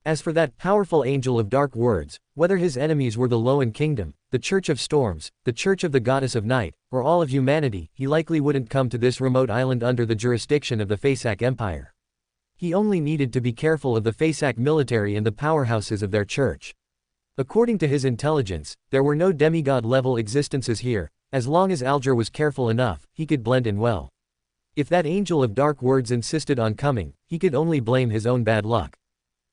Speaker 1: As for that powerful angel of dark words, whether his enemies were the Loan Kingdom, the Church of Storms, the Church of the Goddess of Night, or all of humanity, he likely wouldn't come to this remote island under the jurisdiction of the Fasak Empire. He only needed to be careful of the Fasak military and the powerhouses of their church. According to his intelligence, there were no demigod-level existences here. As long as Alger was careful enough, he could blend in well. If that angel of dark words insisted on coming, he could only blame his own bad luck.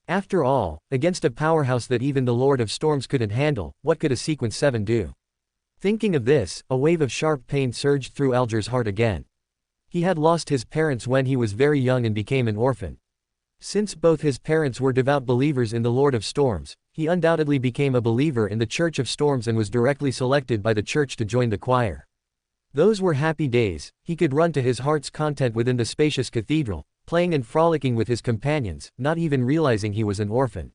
Speaker 1: After all, against a powerhouse that even the Lord of Storms couldn't handle, what could a Sequence 7 do? Thinking of this, a wave of sharp pain surged through Alger's heart again. He had lost his parents when he was very young and became an orphan. Since both his parents were devout believers in the Lord of Storms, he undoubtedly became a believer in the Church of Storms and was directly selected by the church to join the choir. Those were happy days. He could run to his heart's content within the spacious cathedral, playing and frolicking with his companions, not even realizing he was an orphan.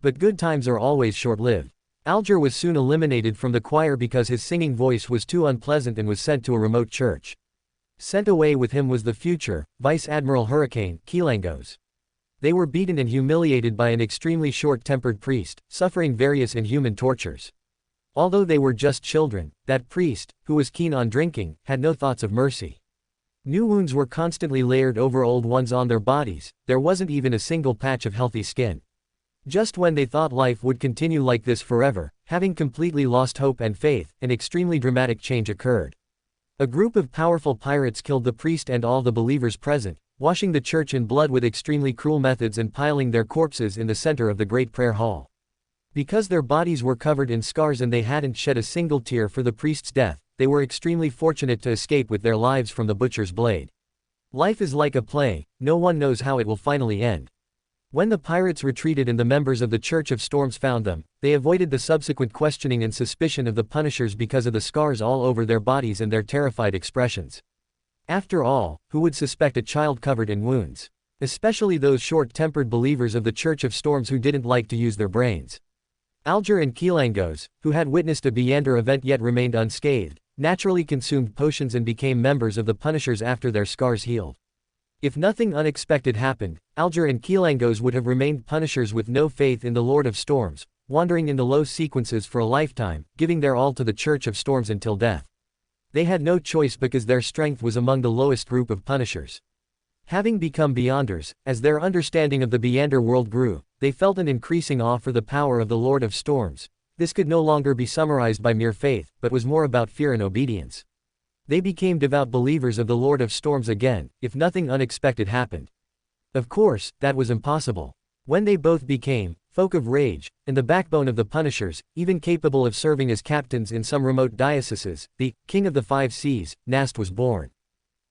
Speaker 1: But good times are always short-lived. Alger was soon eliminated from the choir because his singing voice was too unpleasant and was sent to a remote church. Sent away with him was the future Vice Admiral Hurricane Kilangos. They were beaten and humiliated by an extremely short-tempered priest, suffering various inhuman tortures. Although they were just children, that priest, who was keen on drinking, had no thoughts of mercy. New wounds were constantly layered over old ones on their bodies. There wasn't even a single patch of healthy skin. Just when they thought life would continue like this forever, having completely lost hope and faith, an extremely dramatic change occurred. A group of powerful pirates killed the priest and all the believers present, washing the church in blood with extremely cruel methods and piling their corpses in the center of the great prayer hall. Because their bodies were covered in scars and they hadn't shed a single tear for the priest's death, they were extremely fortunate to escape with their lives from the butcher's blade. Life is like a play, no one knows how it will finally end. When the pirates retreated and the members of the Church of Storms found them, they avoided the subsequent questioning and suspicion of the punishers because of the scars all over their bodies and their terrified expressions. After all, who would suspect a child covered in wounds? Especially those short-tempered believers of the Church of Storms who didn't like to use their brains. Alger and Kilangos, who had witnessed a Beander event yet remained unscathed, naturally consumed potions and became members of the Punishers after their scars healed. If nothing unexpected happened, Alger and Kilangos would have remained Punishers with no faith in the Lord of Storms, wandering in the low sequences for a lifetime, giving their all to the Church of Storms until death. They had no choice because their strength was among the lowest group of Punishers. Having become Beyonders, as their understanding of the Beander world grew, they felt an increasing awe for the power of the Lord of Storms. This could no longer be summarized by mere faith, but was more about fear and obedience. They became devout believers of the Lord of Storms again, if nothing unexpected happened. Of course, that was impossible. When they both became folk of rage, and the backbone of the Punishers, even capable of serving as captains in some remote dioceses, the King of the Five Seas, Nast was born.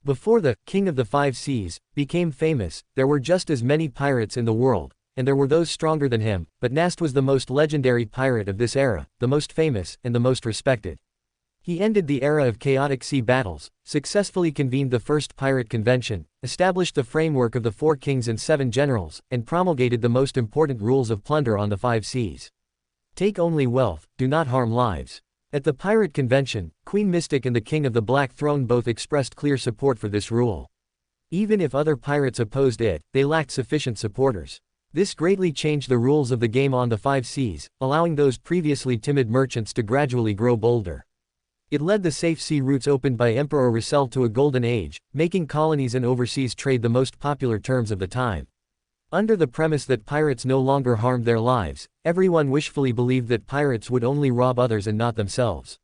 Speaker 1: Before the King of the Five Seas became famous, there were just as many pirates in the world, and there were those stronger than him, but Nast was the most legendary pirate of this era, the most famous, and the most respected. He ended the era of chaotic sea battles, successfully convened the first pirate convention, established the framework of the 4 kings and 7 generals, and promulgated the most important rules of plunder on the 5 seas. Take only wealth, do not harm lives. At the pirate convention, Queen Mystic and the King of the Black Throne both expressed clear support for this rule. Even if other pirates opposed it, they lacked sufficient supporters. This greatly changed the rules of the game on the 5 seas, allowing those previously timid merchants to gradually grow bolder. It led the safe sea routes opened by Emperor Russell to a golden age, making colonies and overseas trade the most popular terms of the time. Under the premise that pirates no longer harmed their lives, everyone wishfully believed that pirates would only rob others and not themselves.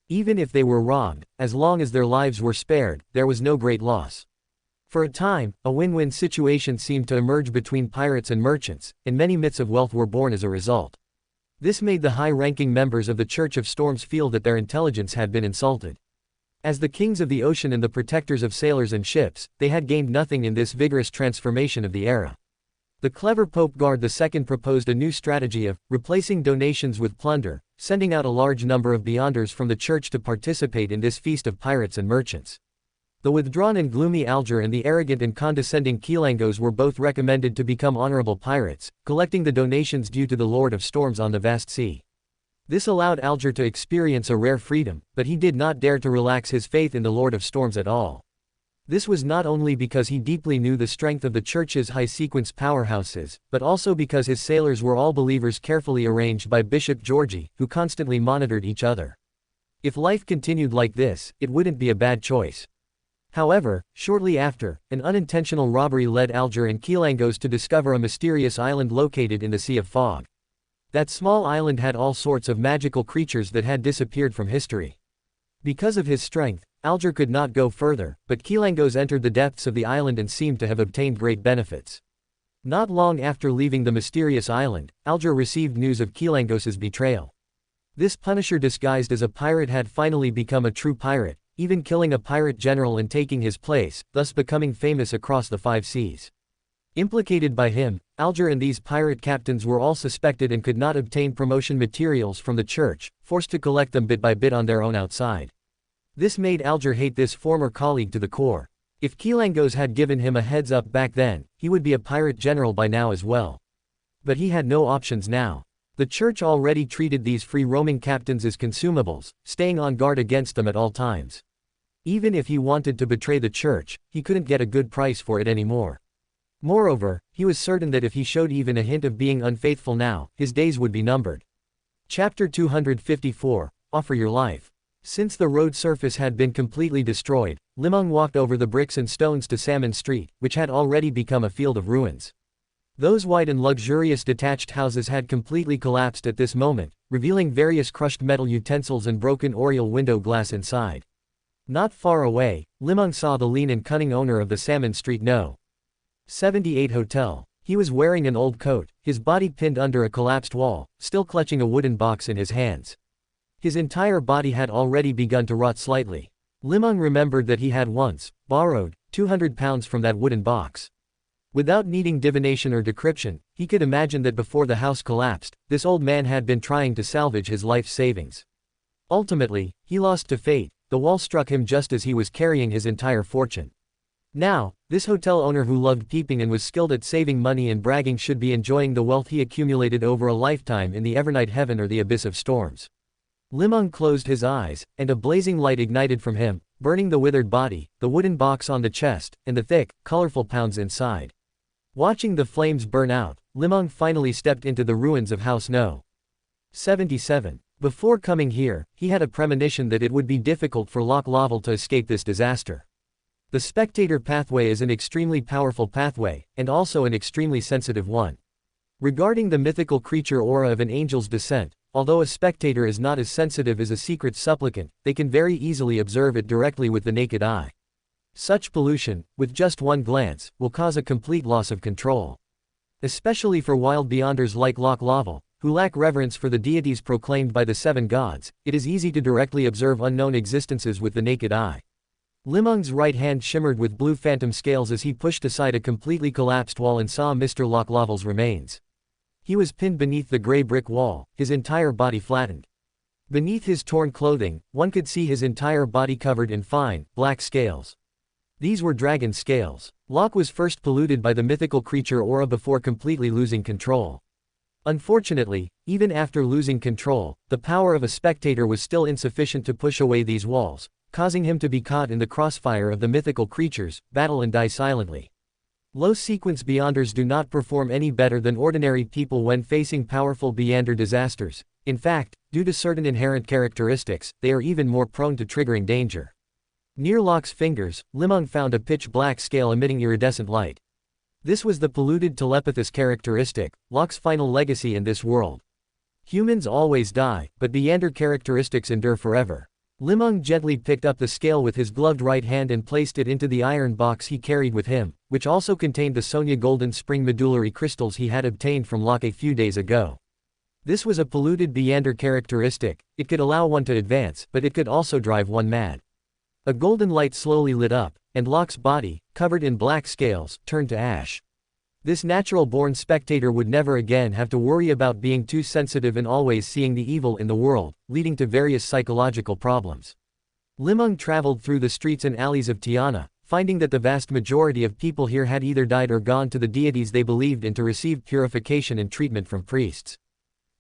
Speaker 1: Even if they were robbed, as long as their lives were spared, there was no great loss. For a time, a win-win situation seemed to emerge between pirates and merchants, and many myths of wealth were born as a result. This made the high-ranking members of the Church of Storms feel that their intelligence had been insulted. As the kings of the ocean and the protectors of sailors and ships, they had gained nothing in this vigorous transformation of the era. The clever Pope Guard II proposed a new strategy of replacing donations with plunder, sending out a large number of Beyonders from the church to participate in this feast of pirates and merchants. The withdrawn and gloomy Alger and the arrogant and condescending Kilangos were both recommended to become honorable pirates, collecting the donations due to the Lord of Storms on the vast sea. This allowed Alger to experience a rare freedom, but he did not dare to relax his faith in the Lord of Storms at all. This was not only because he deeply knew the strength of the church's high-sequence powerhouses, but also because his sailors were all believers carefully arranged by Bishop Georgie, who constantly monitored each other. If life continued like this, it wouldn't be a bad choice. However, shortly after, an unintentional robbery led Alger and Kilangos to discover a mysterious island located in the Sea of Fog. That small island had all sorts of magical creatures that had disappeared from history. Because of his strength, Alger could not go further, but Kilangos entered the depths of the island and seemed to have obtained great benefits. Not long after leaving the mysterious island, Alger received news of Kilangos's betrayal. This Punisher disguised as a pirate had finally become a true pirate, even killing a pirate general and taking his place, thus becoming famous across the 5 seas. Implicated by him, Alger and these pirate captains were all suspected and could not obtain promotion materials from the church, forced to collect them bit by bit on their own outside. This made Alger hate this former colleague to the core. If Kilangos had given him a heads up back then, he would be a pirate general by now as well. But he had no options now. The church already treated these free-roaming captains as consumables, staying on guard against them at all times. Even if he wanted to betray the church, he couldn't get a good price for it anymore. Moreover, he was certain that if he showed even a hint of being unfaithful now, his days would be numbered. Chapter 254, Offer Your Life. Since the road surface had been completely destroyed, Li Meng walked over the bricks and stones to Salmon Street, which had already become a field of ruins. Those wide and luxurious detached houses had completely collapsed at this moment, revealing various crushed metal utensils and broken oriel window glass inside. Not far away, Li Meng saw the lean and cunning owner of the Salmon Street No. 78 hotel. He was wearing an old coat, his body pinned under a collapsed wall, still clutching a wooden box in his hands. His entire body had already begun to rot slightly. Li Meng remembered that he had once borrowed 200 pounds from that wooden box. Without needing divination or decryption, he could imagine that before the house collapsed, this old man had been trying to salvage his life savings. Ultimately, he lost to fate. The wall struck him just as he was carrying his entire fortune. Now, this hotel owner who loved peeping and was skilled at saving money and bragging should be enjoying the wealth he accumulated over a lifetime in the Evernight heaven or the abyss of storms. Li Meng closed his eyes, and a blazing light ignited from him, burning the withered body, the wooden box on the chest, and the thick, colorful pounds inside. Watching the flames burn out, Li Meng finally stepped into the ruins of House No. 77. Before coming here, he had a premonition that it would be difficult for Lok Laval to escape this disaster. The spectator pathway is an extremely powerful pathway, and also an extremely sensitive one. Regarding the mythical creature aura of an angel's descent, although a spectator is not as sensitive as a secret supplicant, they can very easily observe it directly with the naked eye. Such pollution, with just one glance, will cause a complete loss of control. Especially for wild beyonders like Lok Laval, who lack reverence for the deities proclaimed by the seven gods, it is easy to directly observe unknown existences with the naked eye. Li Meng's right hand shimmered with blue phantom scales as he pushed aside a completely collapsed wall and saw Mr. Lok Laval's remains. He was pinned beneath the gray brick wall, his entire body flattened. Beneath his torn clothing, one could see his entire body covered in fine, black scales. These were dragon scales. Lok was first polluted by the mythical creature aura before completely losing control. Unfortunately, even after losing control, the power of a spectator was still insufficient to push away these walls, causing him to be caught in the crossfire of the mythical creatures, battle and die silently. Low-sequence beyonders do not perform any better than ordinary people when facing powerful beyonder disasters. In fact, due to certain inherent characteristics, they are even more prone to triggering danger. Near Lok's fingers, Li Meng found a pitch-black scale emitting iridescent light. This was the polluted telepathous characteristic, Lok's final legacy in this world. Humans always die, but beyonder characteristics endure forever. Li Meng gently picked up the scale with his gloved right hand and placed it into the iron box he carried with him, which also contained the Sonia golden spring medullary crystals he had obtained from Lok a few days ago. This was a polluted beyonder characteristic. It could allow one to advance, but it could also drive one mad. A golden light slowly lit up, and Lok's body, covered in black scales, turned to ash. This natural-born spectator would never again have to worry about being too sensitive and always seeing the evil in the world, leading to various psychological problems. Li Meng traveled through the streets and alleys of Tiana, finding that the vast majority of people here had either died or gone to the deities they believed in to receive purification and treatment from priests.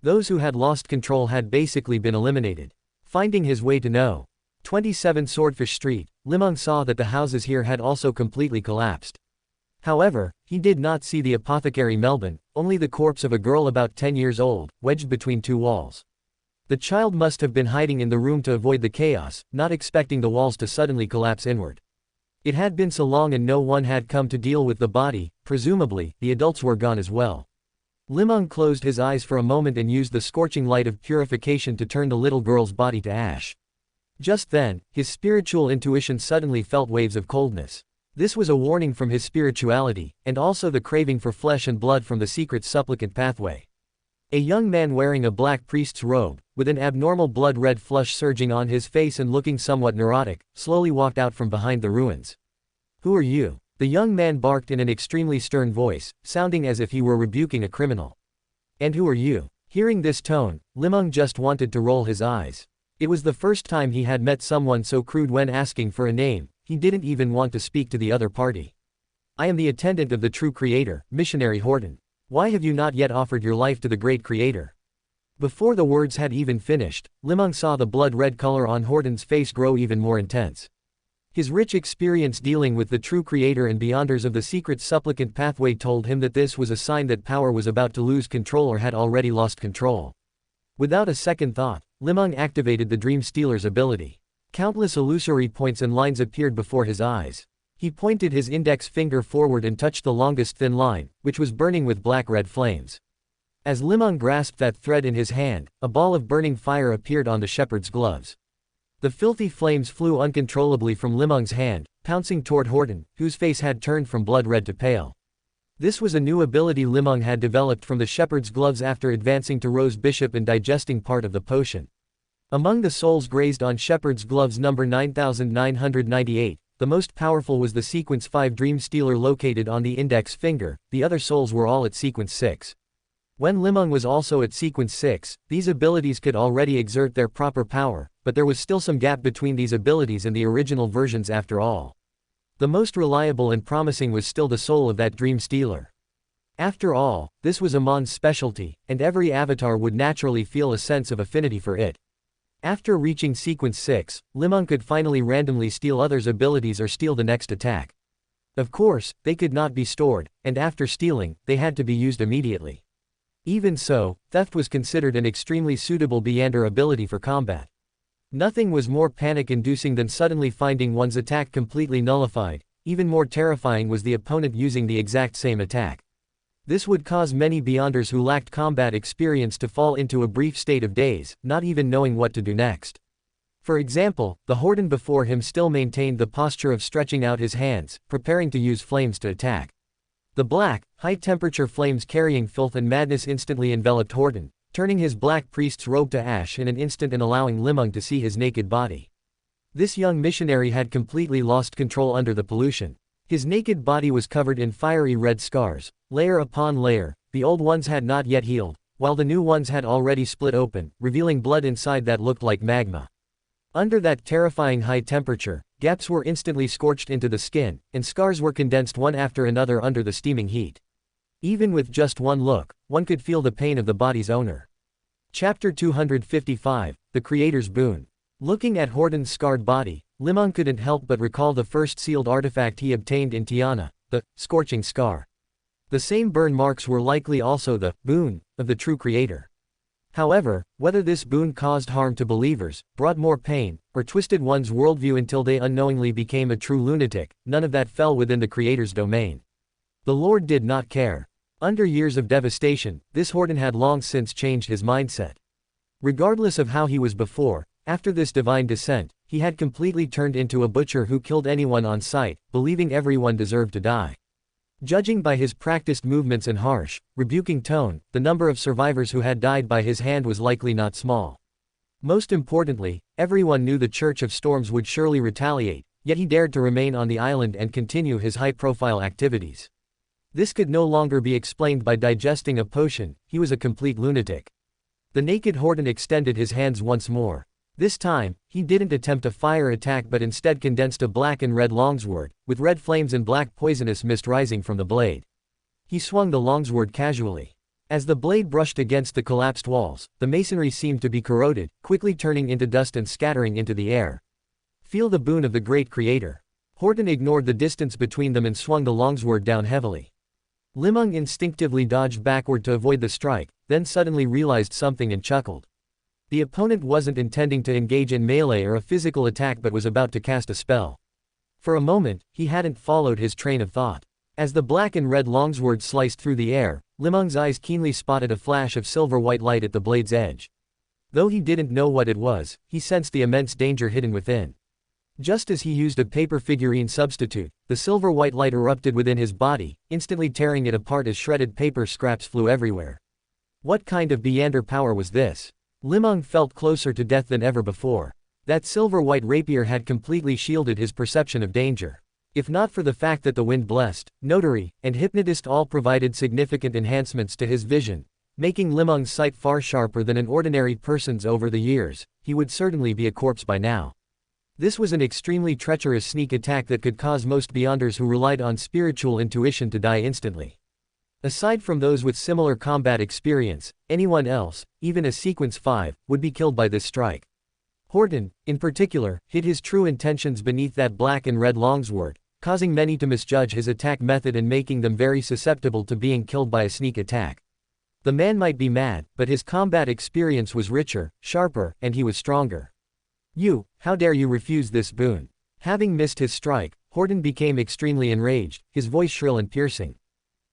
Speaker 1: Those who had lost control had basically been eliminated. Finding his way to No. 27 Swordfish Street, Li Meng saw that the houses here had also completely collapsed. However, he did not see the apothecary Melbourne, only the corpse of a girl about 10 years old, wedged between two walls. The child must have been hiding in the room to avoid the chaos, not expecting the walls to suddenly collapse inward. It had been so long and no one had come to deal with the body, presumably, the adults were gone as well. Li Meng closed his eyes for a moment and used the scorching light of purification to turn the little girl's body to ash. Just then, his spiritual intuition suddenly felt waves of coldness. This was a warning from his spirituality, and also the craving for flesh and blood from the secret supplicant pathway. A young man wearing a black priest's robe, with an abnormal blood-red flush surging on his face and looking somewhat neurotic, slowly walked out from behind the ruins. "Who are you?" the young man barked in an extremely stern voice, sounding as if he were rebuking a criminal. "And who are you?" Hearing this tone, Li Meng just wanted to roll his eyes. It was the first time he had met someone so crude when asking for a name. He didn't even want to speak to the other party. "I am the attendant of the true creator, Missionary Horton. Why have you not yet offered your life to the great creator?" Before the words had even finished, Li Meng saw the blood-red color on Horton's face grow even more intense. His rich experience dealing with the true creator and beyonders of the secret supplicant pathway told him that this was a sign that power was about to lose control or had already lost control. Without a second thought, Li Meng activated the Dream Stealer's ability. Countless illusory points and lines appeared before his eyes. He pointed his index finger forward and touched the longest thin line, which was burning with black-red flames. As Li Meng grasped that thread in his hand, a ball of burning fire appeared on the shepherd's gloves. The filthy flames flew uncontrollably from Li Meng's hand, pouncing toward Horton, whose face had turned from blood red to pale. This was a new ability Li Meng had developed from the shepherd's gloves after advancing to Rose Bishop and digesting part of the potion. Among the souls grazed on shepherd's gloves number 9998, the most powerful was the sequence 5 Dream Stealer located on the index finger. The other souls were all at sequence 6. When Li Meng was also at sequence 6, these abilities could already exert their proper power, but there was still some gap between these abilities and the original versions after all. The most reliable and promising was still the soul of that Dream Stealer. After all, this was Amon's specialty, and every avatar would naturally feel a sense of affinity for it. After reaching sequence 6, Li Meng could finally randomly steal others' abilities or steal the next attack. Of course, they could not be stored, and after stealing, they had to be used immediately. Even so, theft was considered an extremely suitable Beyonder ability for combat. Nothing was more panic-inducing than suddenly finding one's attack completely nullified. Even more terrifying was the opponent using the exact same attack. This would cause many Beyonders who lacked combat experience to fall into a brief state of daze, not even knowing what to do next. For example, the Horton before him still maintained the posture of stretching out his hands, preparing to use flames to attack. The black, high-temperature flames carrying filth and madness instantly enveloped Horton, turning his black priest's robe to ash in an instant and allowing Li Meng to see his naked body. This young missionary had completely lost control under the pollution. His naked body was covered in fiery red scars, layer upon layer. The old ones had not yet healed, while the new ones had already split open, revealing blood inside that looked like magma. Under that terrifying high temperature, gaps were instantly scorched into the skin, and scars were condensed one after another under the steaming heat. Even with just one look, one could feel the pain of the body's owner. Chapter 255, The Creator's Boon. Looking at Horton's scarred body, Li Meng couldn't help but recall the first sealed artifact he obtained in Tiana, the scorching scar. The same burn marks were likely also the boon of the true Creator. However, whether this boon caused harm to believers, brought more pain, or twisted one's worldview until they unknowingly became a true lunatic, none of that fell within the Creator's domain. The Lord did not care. Under years of devastation, this Horton had long since changed his mindset. Regardless of how he was before, after this divine descent, he had completely turned into a butcher who killed anyone on sight, believing everyone deserved to die. Judging by his practiced movements and harsh, rebuking tone, the number of survivors who had died by his hand was likely not small. Most importantly, everyone knew the Church of Storms would surely retaliate, yet he dared to remain on the island and continue his high-profile activities. This could no longer be explained by digesting a potion. He was a complete lunatic. The naked Horton extended his hands once more. This time, he didn't attempt a fire attack but instead condensed a black and red longsword, with red flames and black poisonous mist rising from the blade. He swung the longsword casually. As the blade brushed against the collapsed walls, the masonry seemed to be corroded, quickly turning into dust and scattering into the air. Feel the boon of the great Creator. Horton ignored the distance between them and swung the longsword down heavily. Li Meng instinctively dodged backward to avoid the strike, then suddenly realized something and chuckled. The opponent wasn't intending to engage in melee or a physical attack but was about to cast a spell. For a moment, he hadn't followed his train of thought. As the black and red longsword sliced through the air, Li Meng's eyes keenly spotted a flash of silver-white light at the blade's edge. Though he didn't know what it was, he sensed the immense danger hidden within. Just as he used a paper figurine substitute, the silver-white light erupted within his body, instantly tearing it apart as shredded paper scraps flew everywhere. What kind of Beyonder power was this? Li Meng felt closer to death than ever before. That silver-white rapier had completely shielded his perception of danger. If not for the fact that the wind blessed, notary, and hypnotist all provided significant enhancements to his vision, making Li Meng's sight far sharper than an ordinary person's over the years, he would certainly be a corpse by now. This was an extremely treacherous sneak attack that could cause most Beyonders who relied on spiritual intuition to die instantly. Aside from those with similar combat experience, anyone else, even a sequence 5, would be killed by this strike. Horton, in particular, hid his true intentions beneath that black and red longsword, causing many to misjudge his attack method and making them very susceptible to being killed by a sneak attack. The man might be mad, but his combat experience was richer, sharper, and he was stronger. How dare you refuse this boon? Having missed his strike, Horton became extremely enraged, his voice shrill and piercing.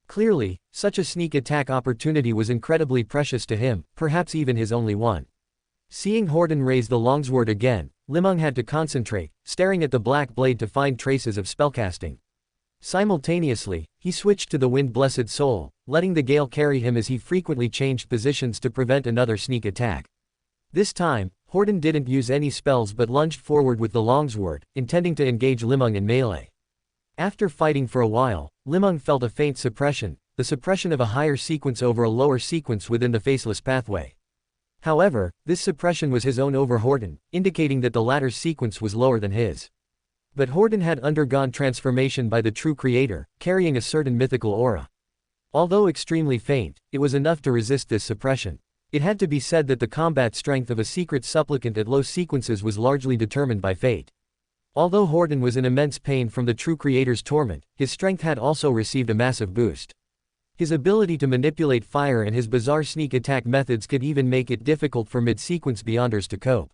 Speaker 1: Clearly, such a sneak attack opportunity was incredibly precious to him, perhaps even his only one. Seeing Horton raise the longsword again, Li Meng had to concentrate, staring at the black blade to find traces of spellcasting. Simultaneously, he switched to the wind-blessed soul, letting the gale carry him as he frequently changed positions to prevent another sneak attack. This time, Horton didn't use any spells but lunged forward with the longsword, intending to engage Li Meng in melee. After fighting for a while, Li Meng felt a faint suppression, the suppression of a higher sequence over a lower sequence within the faceless pathway. However, this suppression was his own over Horton, indicating that the latter's sequence was lower than his. But Horton had undergone transformation by the true creator, carrying a certain mythical aura. Although extremely faint, it was enough to resist this suppression. It had to be said that the combat strength of a secret supplicant at low sequences was largely determined by fate. Although Horton was in immense pain from the true creator's torment, his strength had also received a massive boost. His ability to manipulate fire and his bizarre sneak attack methods could even make it difficult for mid-sequence beyonders to cope.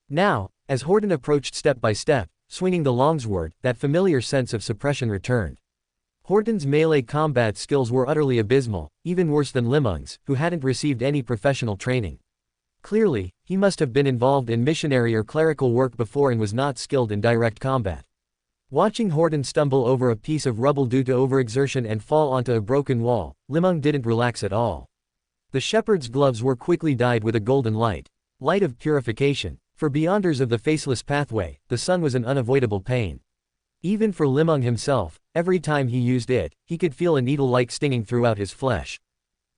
Speaker 1: Now, as Horton approached step by step, swinging the longsword, that familiar sense of suppression returned. Horton's melee combat skills were utterly abysmal, even worse than Li Meng's, who hadn't received any professional training. Clearly, he must have been involved in missionary or clerical work before and was not skilled in direct combat. Watching Horton stumble over a piece of rubble due to overexertion and fall onto a broken wall, Li Meng didn't relax at all. The shepherd's gloves were quickly dyed with a golden light of purification. For beyonders of the faceless pathway, the sun was an unavoidable pain. Even for Li Meng himself, every time he used it, he could feel a needle-like stinging throughout his flesh.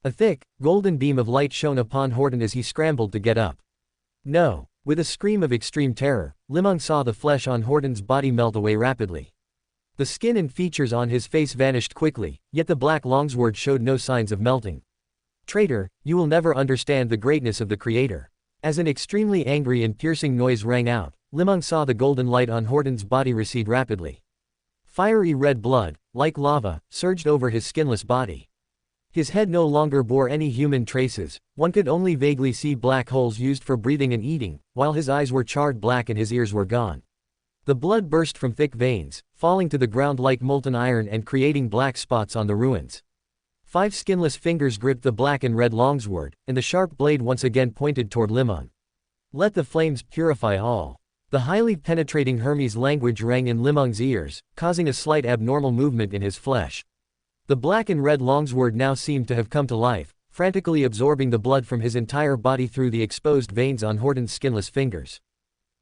Speaker 1: A thick, golden beam of light shone upon Horton as he scrambled to get up. No! With a scream of extreme terror, Li Meng saw the flesh on Horton's body melt away rapidly. The skin and features on his face vanished quickly, yet the black longsword showed no signs of melting. Traitor, you will never understand the greatness of the Creator. As an extremely angry and piercing noise rang out, Li Meng saw the golden light on Horton's body recede rapidly. Fiery red blood, like lava, surged over his skinless body. His head no longer bore any human traces, one could only vaguely see black holes used for breathing and eating, while his eyes were charred black and his ears were gone. The blood burst from thick veins, falling to the ground like molten iron and creating black spots on the ruins. 5 skinless fingers gripped the black and red longsword, and the sharp blade once again pointed toward Li Meng. Let the flames purify all. The highly penetrating Hermes language rang in Li Meng's ears, causing a slight abnormal movement in his flesh. The black and red longsword now seemed to have come to life, frantically absorbing the blood from his entire body through the exposed veins on Horton's skinless fingers.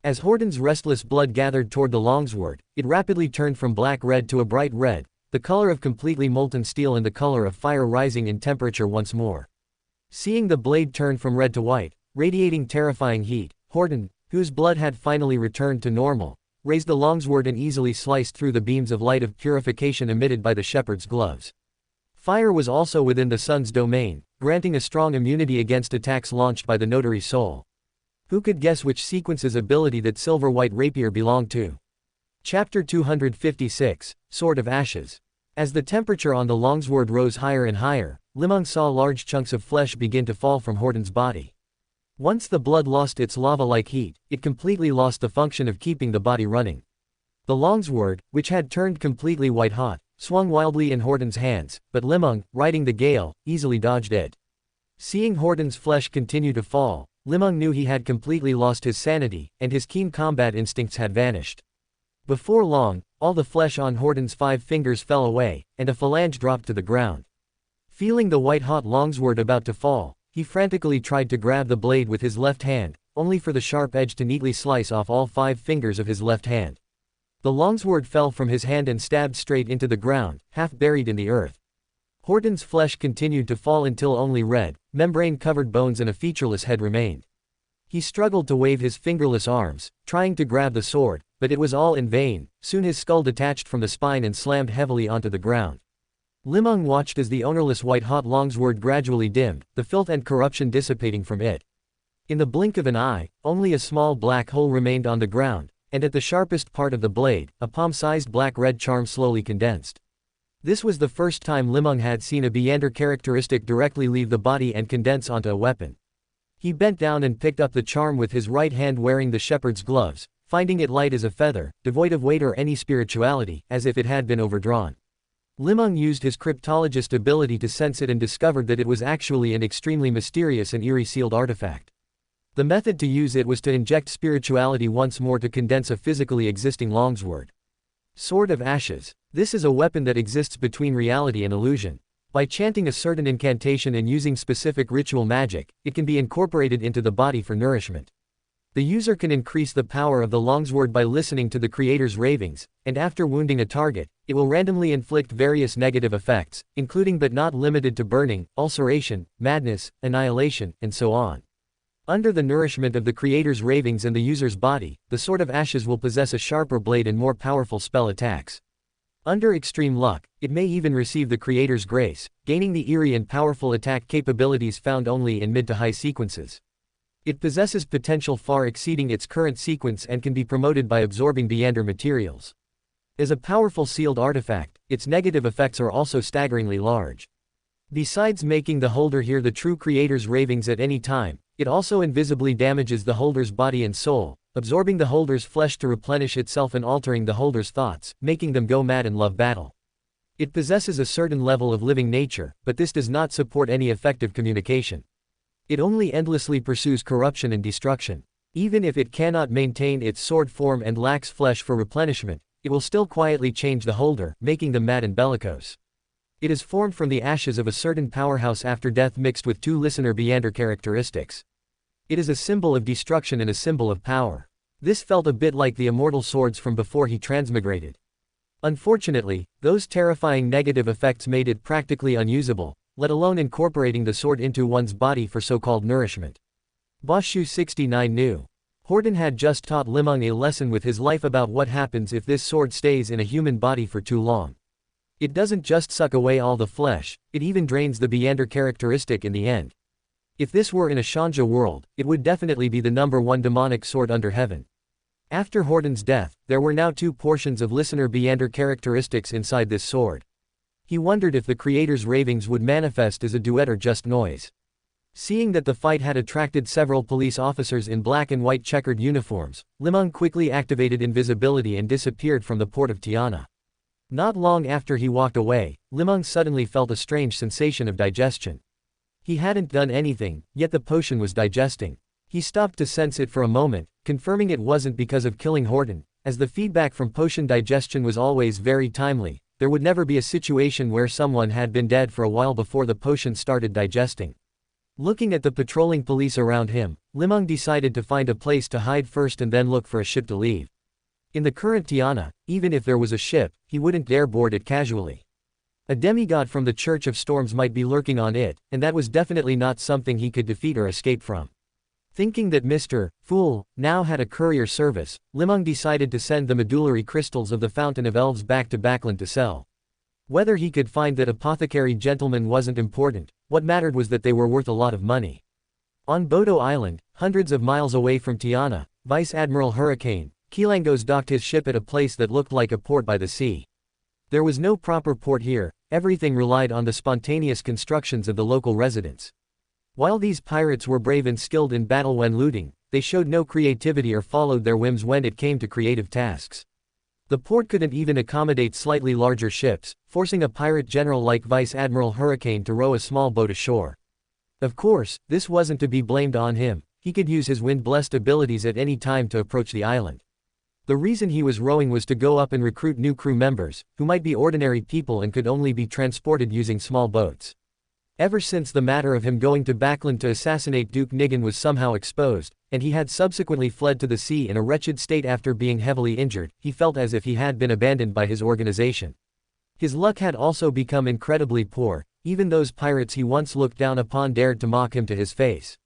Speaker 1: As Horton's restless blood gathered toward the longsword, it rapidly turned from black-red to a bright red, the color of completely molten steel and the color of fire rising in temperature once more. Seeing the blade turn from red to white, radiating terrifying heat, Horton, whose blood had finally returned to normal, raised the longsword and easily sliced through the beams of light of purification emitted by the shepherd's gloves. Fire was also within the sun's domain, granting a strong immunity against attacks launched by the notary's soul. Who could guess which sequence's ability that silver-white rapier belonged to? Chapter 256, Sword of Ashes. As the temperature on the longsword rose higher and higher, Li Meng saw large chunks of flesh begin to fall from Horton's body. Once the blood lost its lava-like heat, it completely lost the function of keeping the body running. The longsword, which had turned completely white-hot, swung wildly in Horton's hands, but Li Meng, riding the gale, easily dodged it. Seeing Horton's flesh continue to fall, Li Meng knew he had completely lost his sanity, and his keen combat instincts had vanished. Before long, all the flesh on Horton's 5 fingers fell away, and a phalange dropped to the ground. Feeling the white-hot longsword about to fall, he frantically tried to grab the blade with his left hand, only for the sharp edge to neatly slice off all 5 fingers of his left hand. The longsword fell from his hand and stabbed straight into the ground, half buried in the earth. Horton's flesh continued to fall until only red, membrane-covered bones and a featureless head remained. He struggled to wave his fingerless arms, trying to grab the sword, but it was all in vain. Soon his skull detached from the spine and slammed heavily onto the ground. Li Meng watched as the ownerless white-hot longsword gradually dimmed, the filth and corruption dissipating from it. In the blink of an eye, only a small black hole remained on the ground, and at the sharpest part of the blade, a palm-sized black-red charm slowly condensed. This was the first time Li Meng had seen a Beander characteristic directly leave the body and condense onto a weapon. He bent down and picked up the charm with his right hand wearing the shepherd's gloves, finding it light as a feather, devoid of weight or any spirituality, as if it had been overdrawn. Li Meng used his cryptologist ability to sense it and discovered that it was actually an extremely mysterious and eerie sealed artifact. The method to use it was to inject spirituality once more to condense a physically existing longsword. Sword of Ashes. This is a weapon that exists between reality and illusion. By chanting a certain incantation and using specific ritual magic, it can be incorporated into the body for nourishment. The user can increase the power of the longsword by listening to the creator's ravings, and after wounding a target, it will randomly inflict various negative effects, including but not limited to burning, ulceration, madness, annihilation, and so on. Under the nourishment of the creator's ravings and the user's body, the Sword of Ashes will possess a sharper blade and more powerful spell attacks. Under extreme luck, it may even receive the creator's grace, gaining the eerie and powerful attack capabilities found only in mid to high sequences. It possesses potential far exceeding its current sequence and can be promoted by absorbing Beyonder materials. As a powerful sealed artifact, its negative effects are also staggeringly large. Besides making the holder hear the true creator's ravings at any time, it also invisibly damages the holder's body and soul, absorbing the holder's flesh to replenish itself and altering the holder's thoughts, making them go mad in love battle. It possesses a certain level of living nature, but this does not support any effective communication. It only endlessly pursues corruption and destruction. Even if it cannot maintain its sword form and lacks flesh for replenishment, it will still quietly change the holder, making them mad and bellicose. It is formed from the ashes of a certain powerhouse after death mixed with two listener Beyonder characteristics. It is a symbol of destruction and a symbol of power. This felt a bit like the immortal swords from before he transmigrated. Unfortunately, those terrifying negative effects made it practically unusable, let alone incorporating the sword into one's body for so-called nourishment. Boshu 69 knew. Horton had just taught Li Meng a lesson with his life about what happens if this sword stays in a human body for too long. It doesn't just suck away all the flesh, it even drains the Beyonder characteristic in the end. If this were in a Shanja world, it would definitely be the #1 demonic sword under heaven. After Horton's death, there were now two portions of listener Beyonder characteristics inside this sword. He wondered if the creator's ravings would manifest as a duet or just noise. Seeing that the fight had attracted several police officers in black and white checkered uniforms, Li Meng quickly activated invisibility and disappeared from the port of Tiana. Not long after he walked away, Li Meng suddenly felt a strange sensation of digestion. He hadn't done anything, yet the potion was digesting. He stopped to sense it for a moment, confirming it wasn't because of killing Horton, as the feedback from potion digestion was always very timely. There would never be a situation where someone had been dead for a while before the potion started digesting. Looking at the patrolling police around him, Li Meng decided to find a place to hide first and then look for a ship to leave. In the current Tiana, even if there was a ship, he wouldn't dare board it casually. A demigod from the Church of Storms might be lurking on it, and that was definitely not something he could defeat or escape from. Thinking that Mr. Fool now had a courier service, Li Meng decided to send the medullary crystals of the Fountain of Elves back to Backland to sell. Whether he could find that apothecary gentleman wasn't important, what mattered was that they were worth a lot of money. On Bodo Island, hundreds of miles away from Tiana, Vice Admiral Hurricane Keelangos docked his ship at a place that looked like a port by the sea. There was no proper port here, everything relied on the spontaneous constructions of the local residents. While these pirates were brave and skilled in battle when looting, they showed no creativity or followed their whims when it came to creative tasks. The port couldn't even accommodate slightly larger ships, forcing a pirate general like Vice Admiral Hurricane to row a small boat ashore. Of course, this wasn't to be blamed on him, he could use his wind-blessed abilities at any time to approach the island. The reason he was rowing was to go up and recruit new crew members, who might be ordinary people and could only be transported using small boats. Ever since the matter of him going to Backland to assassinate Duke Nigan was somehow exposed, and he had subsequently fled to the sea in a wretched state after being heavily injured, he felt as if he had been abandoned by his organization. His luck had also become incredibly poor, even those pirates he once looked down upon dared to mock him to his face.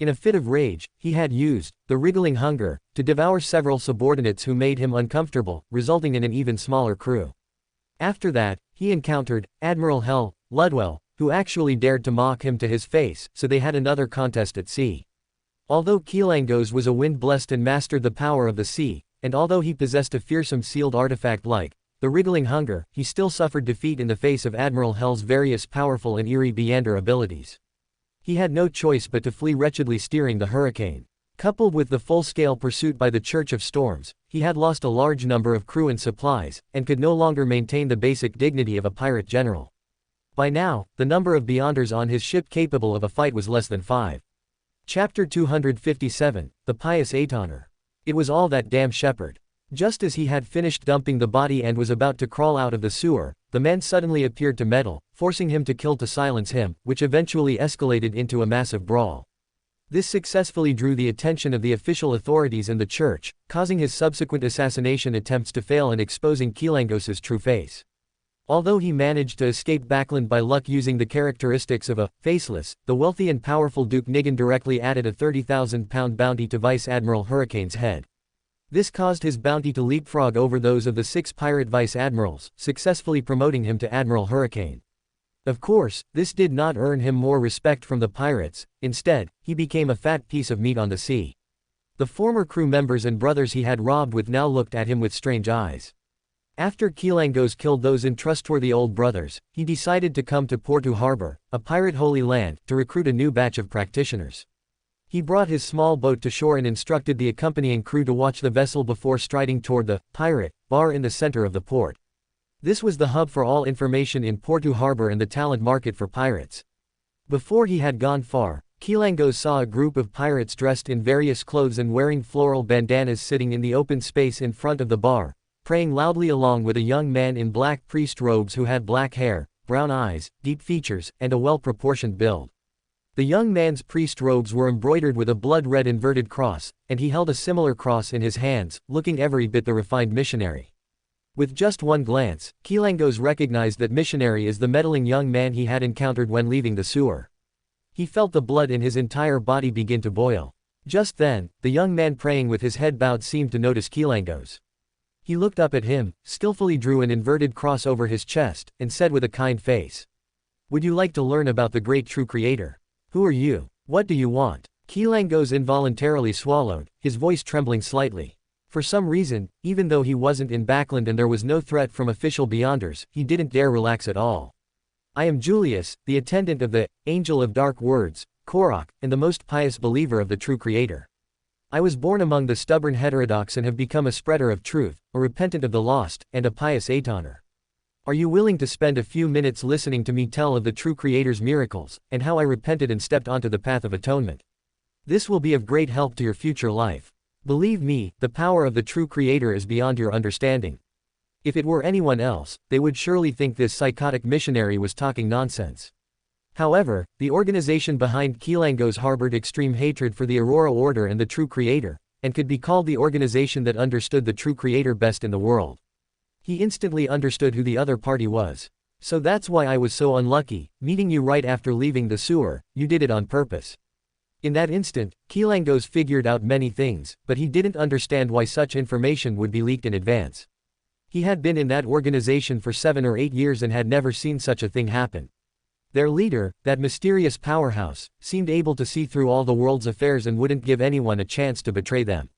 Speaker 1: In a fit of rage, he had used the wriggling hunger to devour several subordinates who made him uncomfortable, resulting in an even smaller crew. After that, he encountered Admiral Hell Ludwell, who actually dared to mock him to his face, so they had another contest at sea. Although Keelangos was a wind-blessed and mastered the power of the sea, and although he possessed a fearsome sealed artifact like the wriggling hunger, he still suffered defeat in the face of Admiral Hell's various powerful and eerie Beyonder abilities. He had no choice but to flee wretchedly steering the Hurricane. Coupled with the full-scale pursuit by the Church of Storms, he had lost a large number of crew and supplies, and could no longer maintain the basic dignity of a pirate general. By now, the number of Beyonders on his ship capable of a fight was less than 5. Chapter 257, The Pious Aetoner. It was all that damn shepherd. Just as he had finished dumping the body and was about to crawl out of the sewer, the man suddenly appeared to meddle, forcing him to kill to silence him, which eventually escalated into a massive brawl. This successfully drew the attention of the official authorities and the church, causing his subsequent assassination attempts to fail and exposing Keelangos's true face. Although he managed to escape Backland by luck using the characteristics of a faceless, the wealthy and powerful Duke Nigan directly added a 30,000-pound bounty to Vice Admiral Hurricane's head. This caused his bounty to leapfrog over those of the 6 pirate vice admirals, successfully promoting him to Admiral Hurricane. Of course, this did not earn him more respect from the pirates. Instead, he became a fat piece of meat on the sea. The former crew members and brothers he had robbed with now looked at him with strange eyes. After Keelangos killed those untrustworthy old brothers, he decided to come to Porto Harbor, a pirate holy land, to recruit a new batch of practitioners. He brought his small boat to shore and instructed the accompanying crew to watch the vessel before striding toward the pirate bar in the center of the port. This was the hub for all information in Porto Harbor and the talent market for pirates. Before he had gone far, Keelangos saw a group of pirates dressed in various clothes and wearing floral bandanas sitting in the open space in front of the bar, praying loudly along with a young man in black priest robes who had black hair, brown eyes, deep features, and a well-proportioned build. The young man's priest robes were embroidered with a blood-red inverted cross, and he held a similar cross in his hands, looking every bit the refined missionary. With just one glance, Keelangos recognized that missionary is the meddling young man he had encountered when leaving the sewer. He felt the blood in his entire body begin to boil. Just then, the young man praying with his head bowed seemed to notice Keelangos. He looked up at him, skillfully drew an inverted cross over his chest, and said with a kind face, "Would you like to learn about the great true creator? Who are you? What do you want?" Keelangos involuntarily swallowed, his voice trembling slightly. For some reason, even though he wasn't in Backland and there was no threat from official Beyonders, he didn't dare relax at all. "I am Julius, the attendant of the Angel of Dark Words, Korok, and the most pious believer of the true Creator. I was born among the stubborn heterodox and have become a spreader of truth, a repentant of the lost, and a pious Aetoner. Are you willing to spend a few minutes listening to me tell of the true Creator's miracles, and how I repented and stepped onto the path of atonement? This will be of great help to your future life. Believe me, the power of the true Creator is beyond your understanding. If it were anyone else, they would surely think this psychotic missionary was talking nonsense." However, the organization behind Keelangos harbored extreme hatred for the Aurora Order and the true Creator, and could be called the organization that understood the true Creator best in the world. He instantly understood who the other party was. "So that's why I was so unlucky, meeting you right after leaving the sewer. You did it on purpose." In that instant, Keelangos figured out many things, but he didn't understand why such information would be leaked in advance. He had been in that organization for 7 or 8 years and had never seen such a thing happen. Their leader, that mysterious powerhouse, seemed able to see through all the world's affairs and wouldn't give anyone a chance to betray them.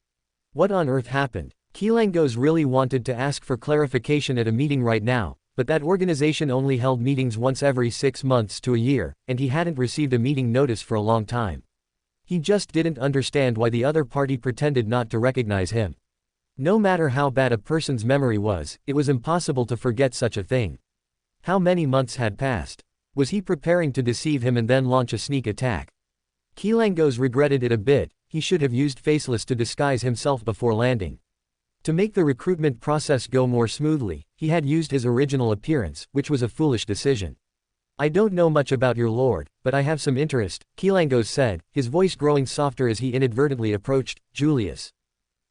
Speaker 1: What on earth happened? Keelangos really wanted to ask for clarification at a meeting right now, but that organization only held meetings once every 6 months to a year, and he hadn't received a meeting notice for a long time. He just didn't understand why the other party pretended not to recognize him. No matter how bad a person's memory was, it was impossible to forget such a thing. How many months had passed? Was he preparing to deceive him and then launch a sneak attack? Keelangos regretted it a bit. He should have used Faceless to disguise himself before landing. To make the recruitment process go more smoothly, he had used his original appearance, which was a foolish decision. "I don't know much about your lord, but I have some interest," Keelangos said, his voice growing softer as he inadvertently approached Julius.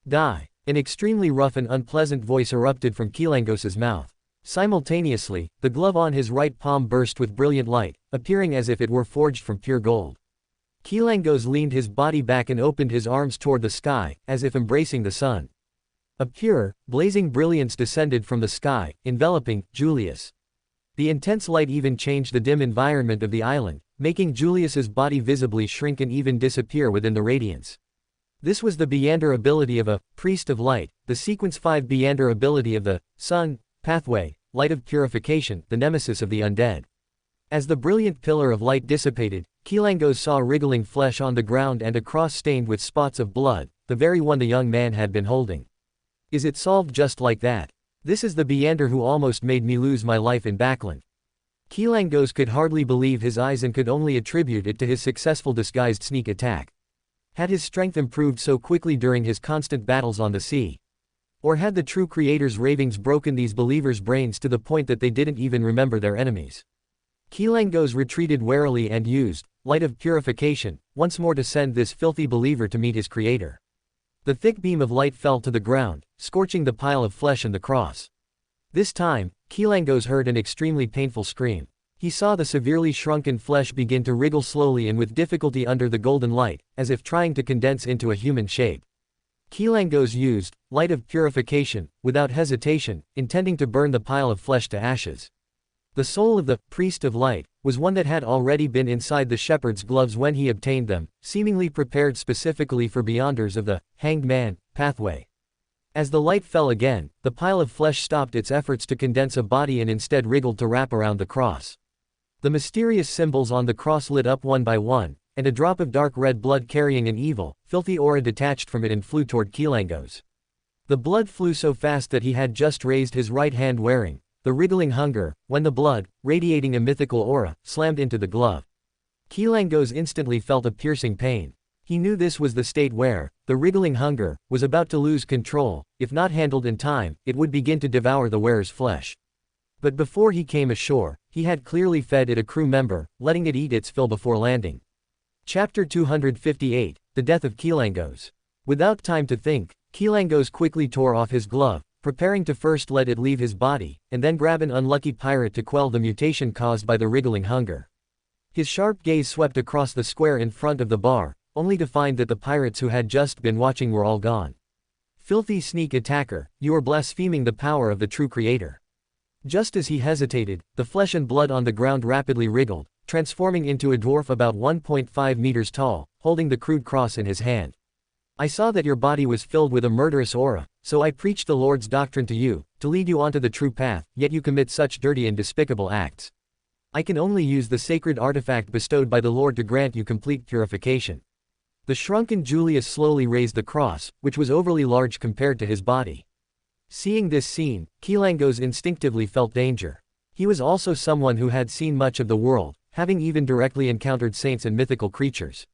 Speaker 1: "Die." An extremely rough and unpleasant voice erupted from Keelangos's mouth. Simultaneously, the glove on his right palm burst with brilliant light, appearing as if it were forged from pure gold. Keelangos leaned his body back and opened his arms toward the sky, as if embracing the sun. A pure, blazing brilliance descended from the sky, enveloping Julius. The intense light even changed the dim environment of the island, making Julius's body visibly shrink and even disappear within the radiance. This was the Beyonder ability of a Priest of Light, the Sequence 5 Beyonder ability of the Sun Pathway, Light of Purification, the nemesis of the undead. As the brilliant pillar of light dissipated, Kilangos saw wriggling flesh on the ground and a cross stained with spots of blood, the very one the young man had been holding. Is it solved just like that? This is the Beander who almost made me lose my life in Backland. Kilangos could hardly believe his eyes and could only attribute it to his successful disguised sneak attack. Had his strength improved so quickly during his constant battles on the sea? Or had the true creator's ravings broken these believers' brains to the point that they didn't even remember their enemies? Kilangos retreated warily and used light of purification once more to send this filthy believer to meet his creator. The thick beam of light fell to the ground, scorching the pile of flesh and the cross. This time, Kilangos heard an extremely painful scream. He saw the severely shrunken flesh begin to wriggle slowly and with difficulty under the golden light, as if trying to condense into a human shape. Kilangos used light of purification, without hesitation, intending to burn the pile of flesh to ashes. The soul of the priest of light was one that had already been inside the shepherd's gloves when he obtained them, seemingly prepared specifically for Beyonders of the hanged man pathway. As the light fell again, the pile of flesh stopped its efforts to condense a body and instead wriggled to wrap around the cross. The mysterious symbols on the cross lit up one by one, and a drop of dark red blood carrying an evil, filthy aura detached from it and flew toward Kilangos. The blood flew so fast that he had just raised his right hand wearing the wriggling hunger, when the blood, radiating a mythical aura, slammed into the glove. Kilangos instantly felt a piercing pain. He knew this was the state where the wriggling hunger was about to lose control. If not handled in time, it would begin to devour the wearer's flesh. But before he came ashore, he had clearly fed it a crew member, letting it eat its fill before landing. Chapter 258, The Death of Kilangos. Without time to think, Kilangos quickly tore off his glove, preparing to first let it leave his body, and then grab an unlucky pirate to quell the mutation caused by the wriggling hunger. His sharp gaze swept across the square in front of the bar, only to find that the pirates who had just been watching were all gone. Filthy sneak attacker, you are blaspheming the power of the true creator. Just as he hesitated, the flesh and blood on the ground rapidly wriggled, transforming into a dwarf about 1.5 meters tall, holding the crude cross in his hand. I saw that your body was filled with a murderous aura, so I preached the Lord's doctrine to you, to lead you onto the true path, yet you commit such dirty and despicable acts. I can only use the sacred artifact bestowed by the Lord to grant you complete purification. The shrunken Julius slowly raised the cross, which was overly large compared to his body. Seeing this scene, Kilangos instinctively felt danger. He was also someone who had seen much of the world, having even directly encountered saints and mythical creatures.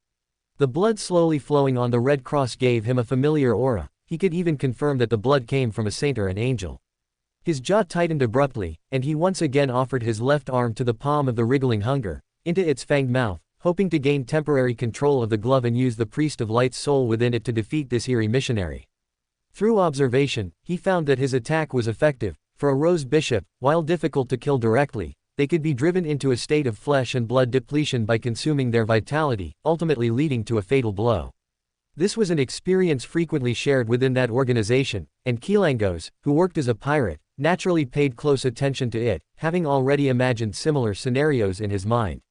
Speaker 1: The blood slowly flowing on the red cross gave him a familiar aura. He could even confirm that the blood came from a saint or an angel. His jaw tightened abruptly, and he once again offered his left arm to the palm of the wriggling hunger, into its fanged mouth, hoping to gain temporary control of the glove and use the priest of light's soul within it to defeat this eerie missionary. Through observation, he found that his attack was effective. For a rose bishop, while difficult to kill directly, they could be driven into a state of flesh and blood depletion by consuming their vitality, ultimately leading to a fatal blow. This was an experience frequently shared within that organization, and Kilangos, who worked as a pirate, naturally paid close attention to it, having already imagined similar scenarios in his mind.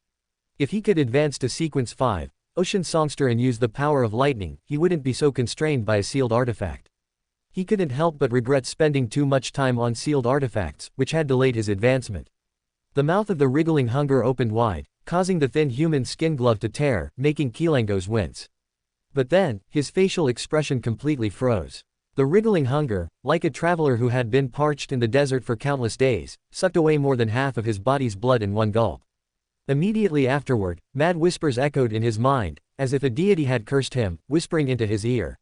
Speaker 1: If he could advance to Sequence 5, Ocean Songster, and use the power of lightning, he wouldn't be so constrained by a sealed artifact. He couldn't help but regret spending too much time on sealed artifacts, which had delayed his advancement. The mouth of the wriggling hunger opened wide, causing the thin human skin glove to tear, making Kilangos wince. But then, his facial expression completely froze. The wriggling hunger, like a traveler who had been parched in the desert for countless days, sucked away more than half of his body's blood in one gulp. Immediately afterward, mad whispers echoed in his mind, as if a deity had cursed him, whispering into his ear.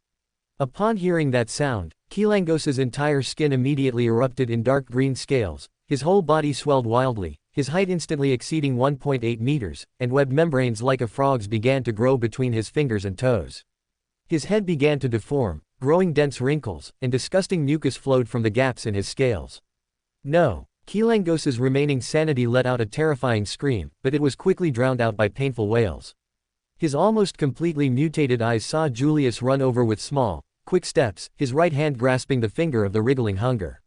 Speaker 1: Upon hearing that sound, Kilangos's entire skin immediately erupted in dark green scales, his whole body swelled wildly, his height instantly exceeding 1.8 meters, and webbed membranes like a frog's began to grow between his fingers and toes. His head began to deform, growing dense wrinkles, and disgusting mucus flowed from the gaps in his scales. No! Kilangos's remaining sanity let out a terrifying scream, but it was quickly drowned out by painful wails. His almost completely mutated eyes saw Julius run over with small, quick steps, his right hand grasping the finger of the wriggling hunger.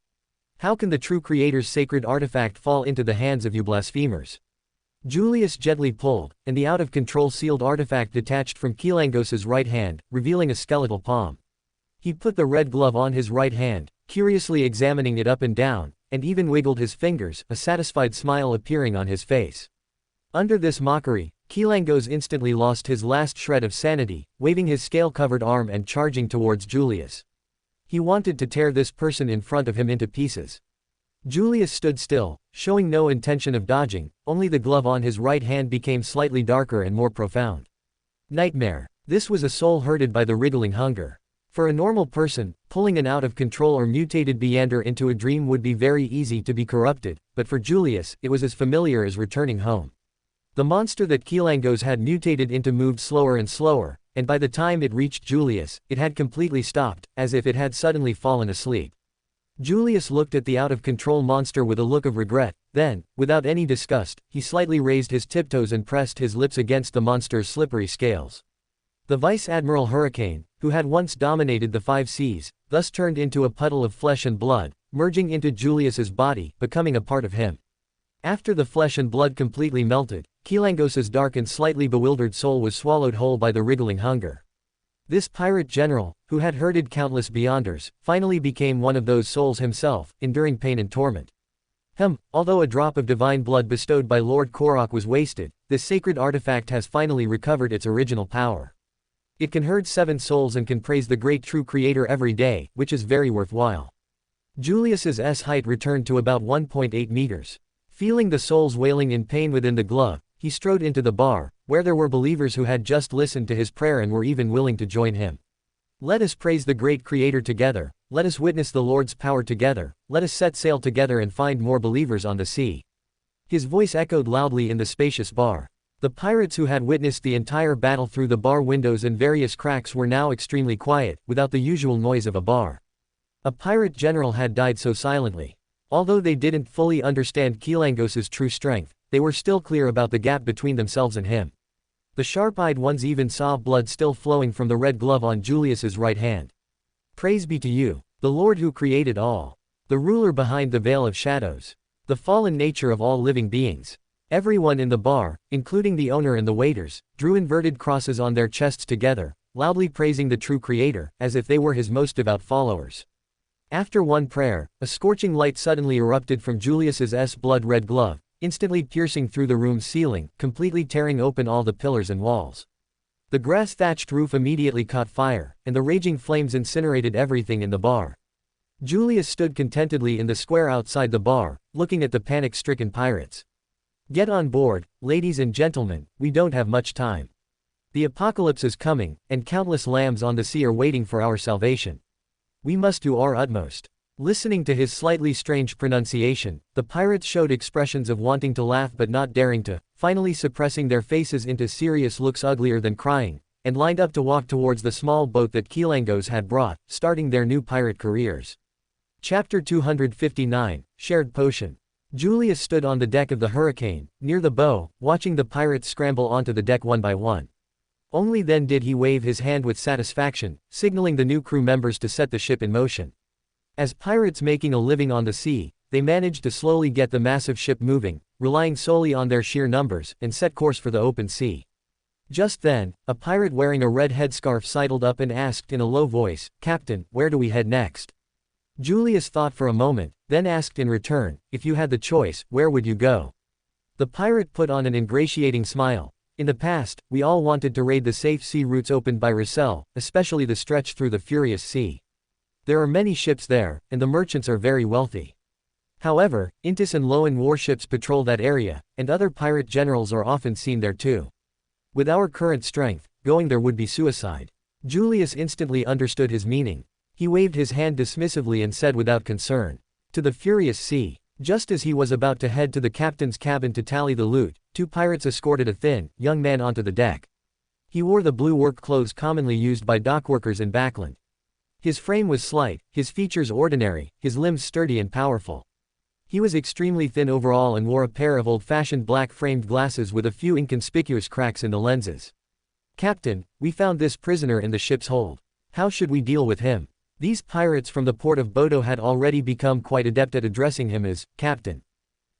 Speaker 1: How can the true creator's sacred artifact fall into the hands of you blasphemers? Julius gently pulled, and the out-of-control sealed artifact detached from Kilangos's right hand, revealing a skeletal palm. He put the red glove on his right hand, curiously examining it up and down, and even wiggled his fingers, a satisfied smile appearing on his face. Under this mockery, Kilangos instantly lost his last shred of sanity, waving his scale-covered arm and charging towards Julius. He wanted to tear this person in front of him into pieces. Julius stood still, showing no intention of dodging, only the glove on his right hand became slightly darker and more profound. Nightmare. This was a soul herded by the wriggling hunger. For a normal person, pulling an out-of-control or mutated Beander into a dream would be very easy to be corrupted, but for Julius, it was as familiar as returning home. The monster that Kilangos had mutated into moved slower and slower, and by the time it reached Julius, it had completely stopped, as if it had suddenly fallen asleep. Julius looked at the out-of-control monster with a look of regret, then, without any disgust, he slightly raised his tiptoes and pressed his lips against the monster's slippery scales. The Vice Admiral Hurricane, who had once dominated the 5 seas, thus turned into a puddle of flesh and blood, merging into Julius's body, becoming a part of him. After the flesh and blood completely melted, Kilangos's dark and slightly bewildered soul was swallowed whole by the wriggling hunger. This pirate general, who had herded countless Beyonders, finally became one of those souls himself, enduring pain and torment. Although a drop of divine blood bestowed by Lord Korok was wasted, this sacred artifact has finally recovered its original power. It can herd 7 souls and can praise the great true creator every day, which is very worthwhile. Julius's height returned to about 1.8 meters. Feeling the souls wailing in pain within the glove, he strode into the bar, where there were believers who had just listened to his prayer and were even willing to join him. Let us praise the great Creator together, let us witness the Lord's power together, let us set sail together and find more believers on the sea. His voice echoed loudly in the spacious bar. The pirates who had witnessed the entire battle through the bar windows and various cracks were now extremely quiet, without the usual noise of a bar. A pirate general had died so silently. Although they didn't fully understand Kilangos's true strength, they were still clear about the gap between themselves and him. The sharp-eyed ones even saw blood still flowing from the red glove on Julius's right hand. Praise be to you, the Lord who created all, the ruler behind the veil of shadows, the fallen nature of all living beings. Everyone in the bar, including the owner and the waiters, drew inverted crosses on their chests together, loudly praising the true Creator, as if they were his most devout followers. After one prayer, a scorching light suddenly erupted from Julius's blood-red glove, instantly piercing through the room's ceiling, completely tearing open all the pillars and walls. The grass-thatched roof immediately caught fire, and the raging flames incinerated everything in the bar. Julius stood contentedly in the square outside the bar, looking at the panic-stricken pirates. Get on board, ladies and gentlemen, we don't have much time. The apocalypse is coming, and countless lambs on the sea are waiting for our salvation. We must do our utmost. Listening to his slightly strange pronunciation, the pirates showed expressions of wanting to laugh but not daring to, finally suppressing their faces into serious looks uglier than crying, and lined up to walk towards the small boat that Kilangos had brought, starting their new pirate careers. Chapter 259, Shared Potion. Julius stood on the deck of the Hurricane, near the bow, watching the pirates scramble onto the deck one by one. Only then did he wave his hand with satisfaction, signaling the new crew members to set the ship in motion. As pirates making a living on the sea, they managed to slowly get the massive ship moving, relying solely on their sheer numbers, and set course for the open sea. Just then, a pirate wearing a red headscarf sidled up and asked in a low voice, "Captain, where do we head next?" Julius thought for a moment, then asked in return, "If you had the choice, where would you go?" The pirate put on an ingratiating smile. In the past, we all wanted to raid the safe sea routes opened by Russell, especially the stretch through the furious sea. There are many ships there, and the merchants are very wealthy. However, Intis and Loan warships patrol that area, and other pirate generals are often seen there too. With our current strength, going there would be suicide. Julius instantly understood his meaning. He waved his hand dismissively and said without concern, "To the furious sea." Just as he was about to head to the captain's cabin to tally the loot, 2 pirates escorted a thin, young man onto the deck. He wore the blue work clothes commonly used by dockworkers in Backland. His frame was slight, his features ordinary, his limbs sturdy and powerful. He was extremely thin overall and wore a pair of old-fashioned black-framed glasses with a few inconspicuous cracks in the lenses. "Captain, we found this prisoner in the ship's hold. How should we deal with him?" These pirates from the port of Bodo had already become quite adept at addressing him as Captain.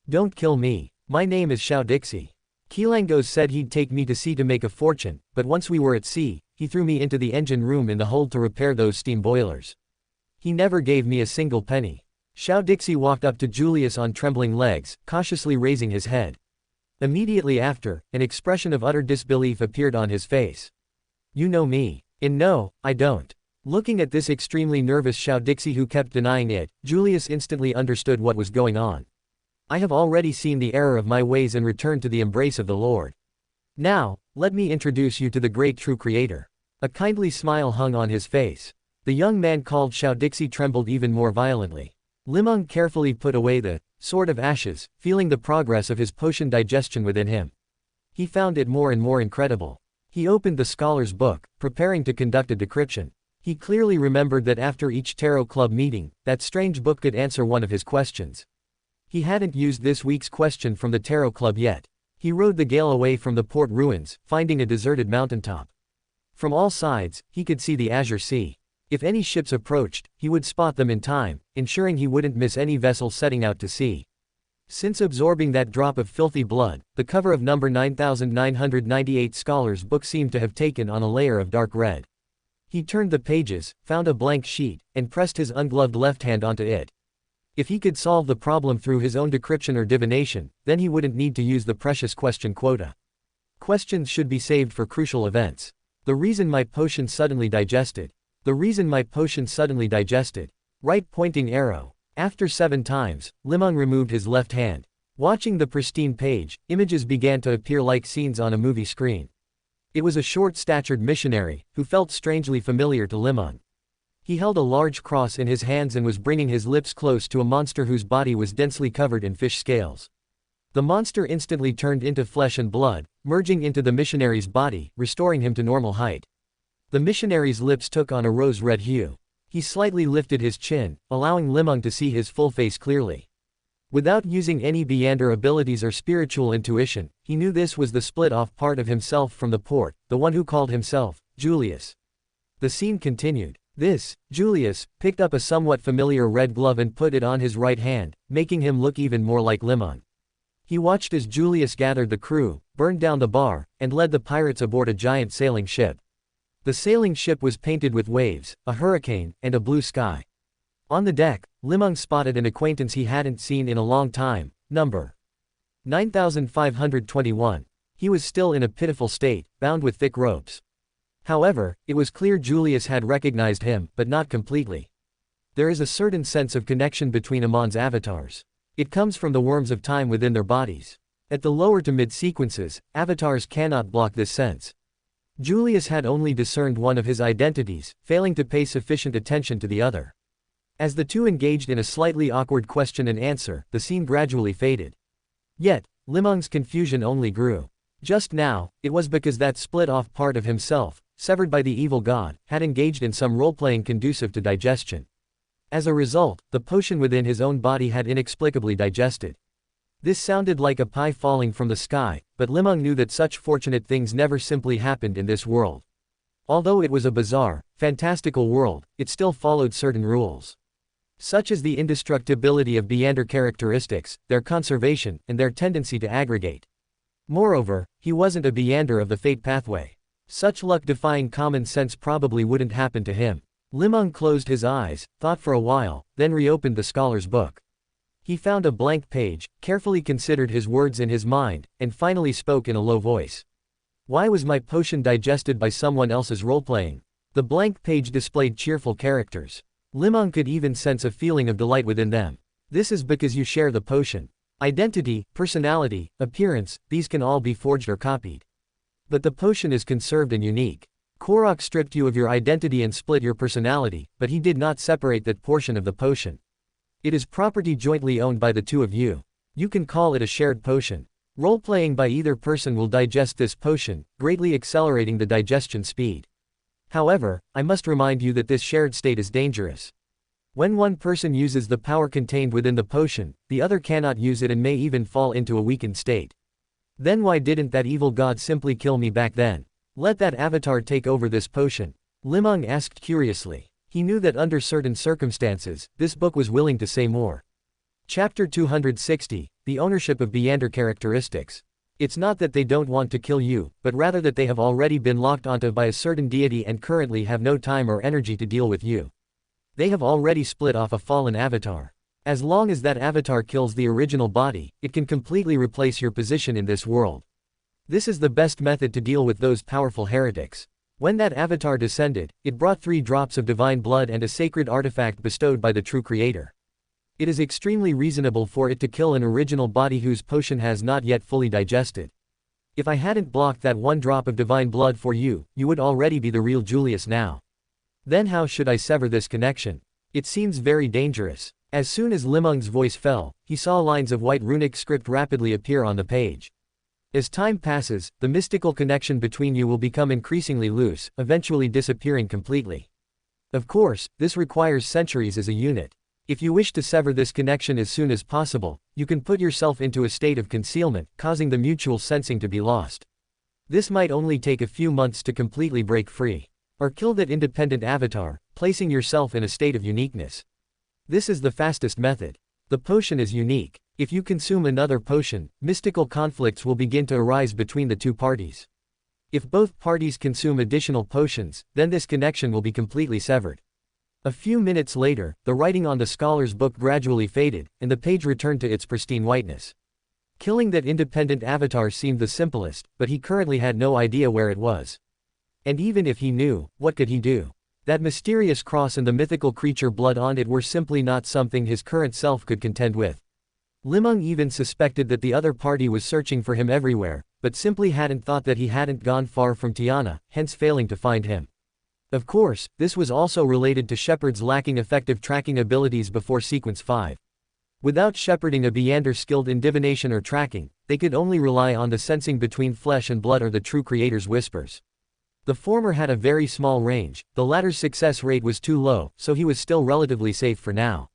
Speaker 1: "Don't kill me. My name is Xiao Dixie. Kilangos said he'd take me to sea to make a fortune, but once we were at sea, he threw me into the engine room in the hold to repair those steam boilers. He never gave me a single penny." Xiao Dixie walked up to Julius on trembling legs, cautiously raising his head. Immediately after, an expression of utter disbelief appeared on his face. You know me. And no, I don't. Looking at this extremely nervous Xiao Dixie who kept denying it, Julius instantly understood what was going on. I have already seen the error of my ways and returned to the embrace of the Lord. Now, let me introduce you to the great true Creator. A kindly smile hung on his face. The young man called Xiao Dixie trembled even more violently. Li Meng carefully put away the sword of ashes, feeling the progress of his potion digestion within him. He found it more and more incredible. He opened the scholar's book, preparing to conduct a decryption. He clearly remembered that after each tarot club meeting, that strange book could answer one of his questions. He hadn't used this week's question from the tarot club yet. He rode the gale away from the port ruins, finding a deserted mountaintop. From all sides, he could see the azure sea. If any ships approached, he would spot them in time, ensuring he wouldn't miss any vessel setting out to sea. Since absorbing that drop of filthy blood, the cover of number 9998 Scholar's book seemed to have taken on a layer of dark red. He turned the pages, found a blank sheet, and pressed his ungloved left hand onto it. If he could solve the problem through his own decryption or divination, then he wouldn't need to use the precious question quota. Questions should be saved for crucial events. The reason my potion suddenly digested. The reason my potion suddenly digested. Right pointing arrow. After 7 times, Li Meng removed his left hand. Watching the pristine page, images began to appear like scenes on a movie screen. It was a short-statured missionary, who felt strangely familiar to Li Meng. He held a large cross in his hands and was bringing his lips close to a monster whose body was densely covered in fish scales. The monster instantly turned into flesh and blood, merging into the missionary's body, restoring him to normal height. The missionary's lips took on a rose-red hue. He slightly lifted his chin, allowing Li Meng to see his full face clearly. Without using any Biander abilities or spiritual intuition, he knew this was the split-off part of himself from the port, the one who called himself Julius. The scene continued. Julius, picked up a somewhat familiar red glove and put it on his right hand, making him look even more like Li Meng. He watched as Julius gathered the crew, burned down the bar, and led the pirates aboard a giant sailing ship. The sailing ship was painted with waves, a hurricane, and a blue sky. On the deck, Li Meng spotted an acquaintance he hadn't seen in a long time, number 9521. He was still in a pitiful state, bound with thick ropes. However, it was clear Julius had recognized him, but not completely. There is a certain sense of connection between Amon's avatars. It comes from the worms of time within their bodies. At the lower to mid sequences, avatars cannot block this sense. Julius had only discerned one of his identities, failing to pay sufficient attention to the other. As the two engaged in a slightly awkward question and answer, the scene gradually faded. Yet, Li Meng's confusion only grew. Just now, it was because that split-off part of himself, severed by the evil god, had engaged in some role-playing conducive to digestion. As a result, the potion within his own body had inexplicably digested. This sounded like a pie falling from the sky, but Li Meng knew that such fortunate things never simply happened in this world. Although it was a bizarre, fantastical world, it still followed certain rules. Such as the indestructibility of Biander characteristics, their conservation, and their tendency to aggregate. Moreover, he wasn't a Biander of the fate pathway. Such luck-defying common sense probably wouldn't happen to him. Li Meng closed his eyes, thought for a while, then reopened the scholar's book. He found a blank page, carefully considered his words in his mind, and finally spoke in a low voice. Why was my potion digested by someone else's role-playing? The blank page displayed cheerful characters. Li Meng could even sense a feeling of delight within them. This is because you share the potion. Identity, personality, appearance, these can all be forged or copied. But the potion is conserved and unique. Korok stripped you of your identity and split your personality, but he did not separate that portion of the potion. It is property jointly owned by the two of you. You can call it a shared potion. Role-playing by either person will digest this potion, greatly accelerating the digestion speed. However, I must remind you that this shared state is dangerous. When one person uses the power contained within the potion, the other cannot use it and may even fall into a weakened state. Then why didn't that evil god simply kill me back then? Let that avatar take over this potion. Li Meng asked curiously. He knew that under certain circumstances, this book was willing to say more. Chapter 260, The Ownership of Biander Characteristics. It's not that they don't want to kill you, but rather that they have already been locked onto by a certain deity and currently have no time or energy to deal with you. They have already split off a fallen avatar. As long as that avatar kills the original body, it can completely replace your position in this world. This is the best method to deal with those powerful heretics. When that avatar descended, it brought 3 drops of divine blood and a sacred artifact bestowed by the true creator. It is extremely reasonable for it to kill an original body whose potion has not yet fully digested. If I hadn't blocked that 1 drop of divine blood for you, you would already be the real Julius now. Then how should I sever this connection? It seems very dangerous. As soon as Li Meng's voice fell, he saw lines of white runic script rapidly appear on the page. As time passes, the mystical connection between you will become increasingly loose, eventually disappearing completely. Of course, this requires centuries as a unit. If you wish to sever this connection as soon as possible, you can put yourself into a state of concealment, causing the mutual sensing to be lost. This might only take a few months to completely break free. Or kill that independent avatar, placing yourself in a state of uniqueness. This is the fastest method. The potion is unique. If you consume another potion, mystical conflicts will begin to arise between the 2 parties. If both parties consume additional potions, then this connection will be completely severed. A few minutes later, the writing on the scholar's book gradually faded, and the page returned to its pristine whiteness. Killing that independent avatar seemed the simplest, but he currently had no idea where it was. And even if he knew, what could he do? That mysterious cross and the mythical creature blood on it were simply not something his current self could contend with. Li Meng even suspected that the other party was searching for him everywhere, but simply hadn't thought that he hadn't gone far from Tiana, hence failing to find him. Of course, this was also related to Shepard's lacking effective tracking abilities before Sequence 5. Without shepherding a Beander skilled in divination or tracking, they could only rely on the sensing between flesh and blood or the true creator's whispers. The former had a very small range, the latter's success rate was too low, so he was still relatively safe for now.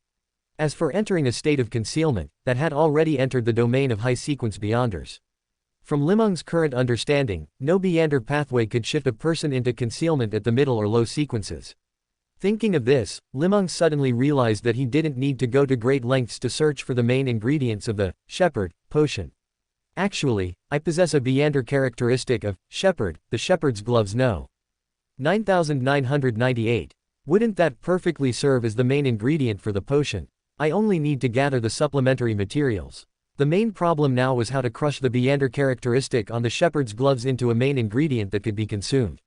Speaker 1: As for entering a state of concealment, that had already entered the domain of high-sequence Beyonders. From Li Meng's current understanding, no Beander pathway could shift a person into concealment at the middle or low sequences. Thinking of this, Li Meng suddenly realized that he didn't need to go to great lengths to search for the main ingredients of the Shepherd potion. Actually, I possess a Beander characteristic of Shepherd, the Shepherd's gloves no. 9998. Wouldn't that perfectly serve as the main ingredient for the potion? I only need to gather the supplementary materials. The main problem now was how to crush the Beander characteristic on the Shepherd's gloves into a main ingredient that could be consumed.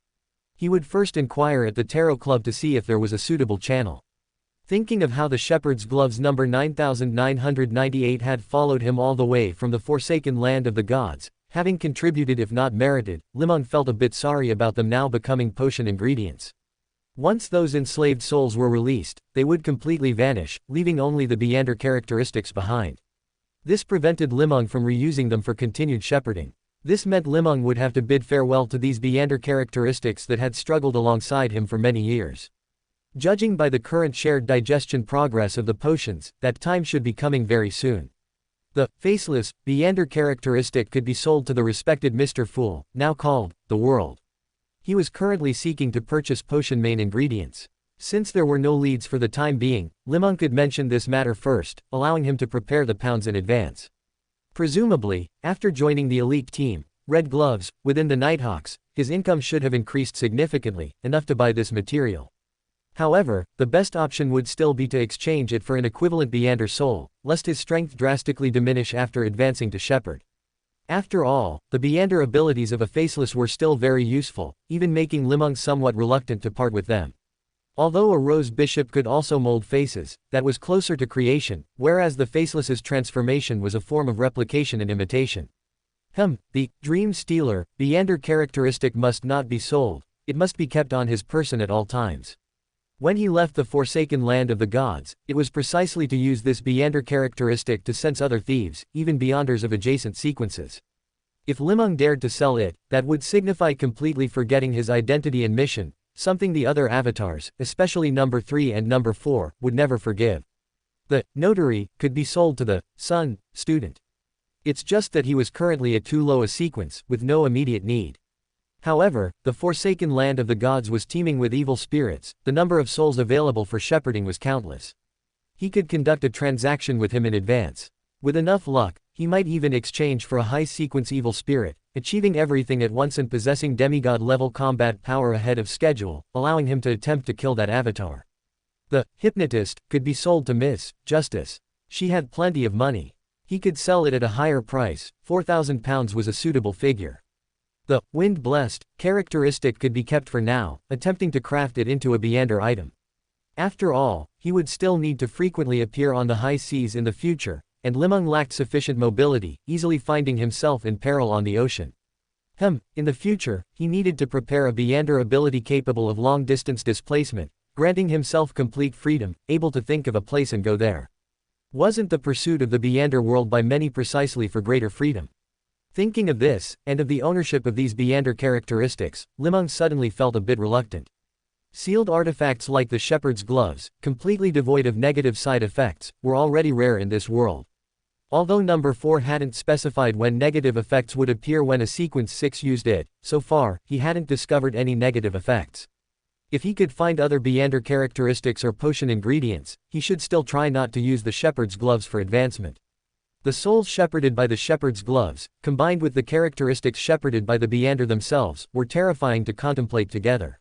Speaker 1: He would first inquire at the Tarot Club to see if there was a suitable channel. Thinking of how the Shepherd's gloves number 9998 had followed him all the way from the forsaken land of the gods, having contributed if not merited, Li Meng felt a bit sorry about them now becoming potion ingredients. Once those enslaved souls were released, they would completely vanish, leaving only the Beander characteristics behind. This prevented Li Meng from reusing them for continued shepherding. This meant Li Meng would have to bid farewell to these Beander characteristics that had struggled alongside him for many years. Judging by the current shared digestion progress of the potions, that time should be coming very soon. The faceless Beander characteristic could be sold to the respected Mr. Fool, now called the World. He was currently seeking to purchase potion main ingredients. Since there were no leads for the time being, Li Meng could mention this matter first, allowing him to prepare the pounds in advance. Presumably, after joining the elite team, Red Gloves, within the Nighthawks, his income should have increased significantly, enough to buy this material. However, the best option would still be to exchange it for an equivalent Beander soul, lest his strength drastically diminish after advancing to Shepherd. After all, the Beander abilities of a Faceless were still very useful, even making Li Meng somewhat reluctant to part with them. Although a Rose Bishop could also mold faces, that was closer to creation, whereas the Faceless's transformation was a form of replication and imitation. The Dream Stealer Beander characteristic must not be sold, it must be kept on his person at all times. When he left the forsaken land of the gods, it was precisely to use this Beander characteristic to sense other thieves, even Beyonders of adjacent sequences. If Li Meng dared to sell it, that would signify completely forgetting his identity and mission, something the other avatars, especially number 3 and number 4, would never forgive. The notary could be sold to the Sun student. It's just that he was currently at too low a sequence, with no immediate need. However, the forsaken land of the gods was teeming with evil spirits, the number of souls available for shepherding was countless. He could conduct a transaction with him in advance. With enough luck, he might even exchange for a high-sequence evil spirit, achieving everything at once and possessing demigod-level combat power ahead of schedule, allowing him to attempt to kill that avatar. The hypnotist could be sold to Miss Justice. She had plenty of money. He could sell it at a higher price. £4,000 was a suitable figure. The wind-blessed characteristic could be kept for now, attempting to craft it into a Beander item. After all, he would still need to frequently appear on the high seas in the future, and Li Meng lacked sufficient mobility, easily finding himself in peril on the ocean. In the future, he needed to prepare a Beander ability capable of long-distance displacement, granting himself complete freedom, able to think of a place and go there. Wasn't the pursuit of the Beander world by many precisely for greater freedom? Thinking of this, and of the ownership of these Beander characteristics, Li Meng suddenly felt a bit reluctant. Sealed artifacts like the shepherd's gloves, completely devoid of negative side effects, were already rare in this world. Although number 4 hadn't specified when negative effects would appear when a sequence 6 used it, so far, he hadn't discovered any negative effects. If he could find other Beander characteristics or potion ingredients, he should still try not to use the shepherd's gloves for advancement. The souls shepherded by the shepherd's gloves, combined with the characteristics shepherded by the Beander themselves, were terrifying to contemplate together.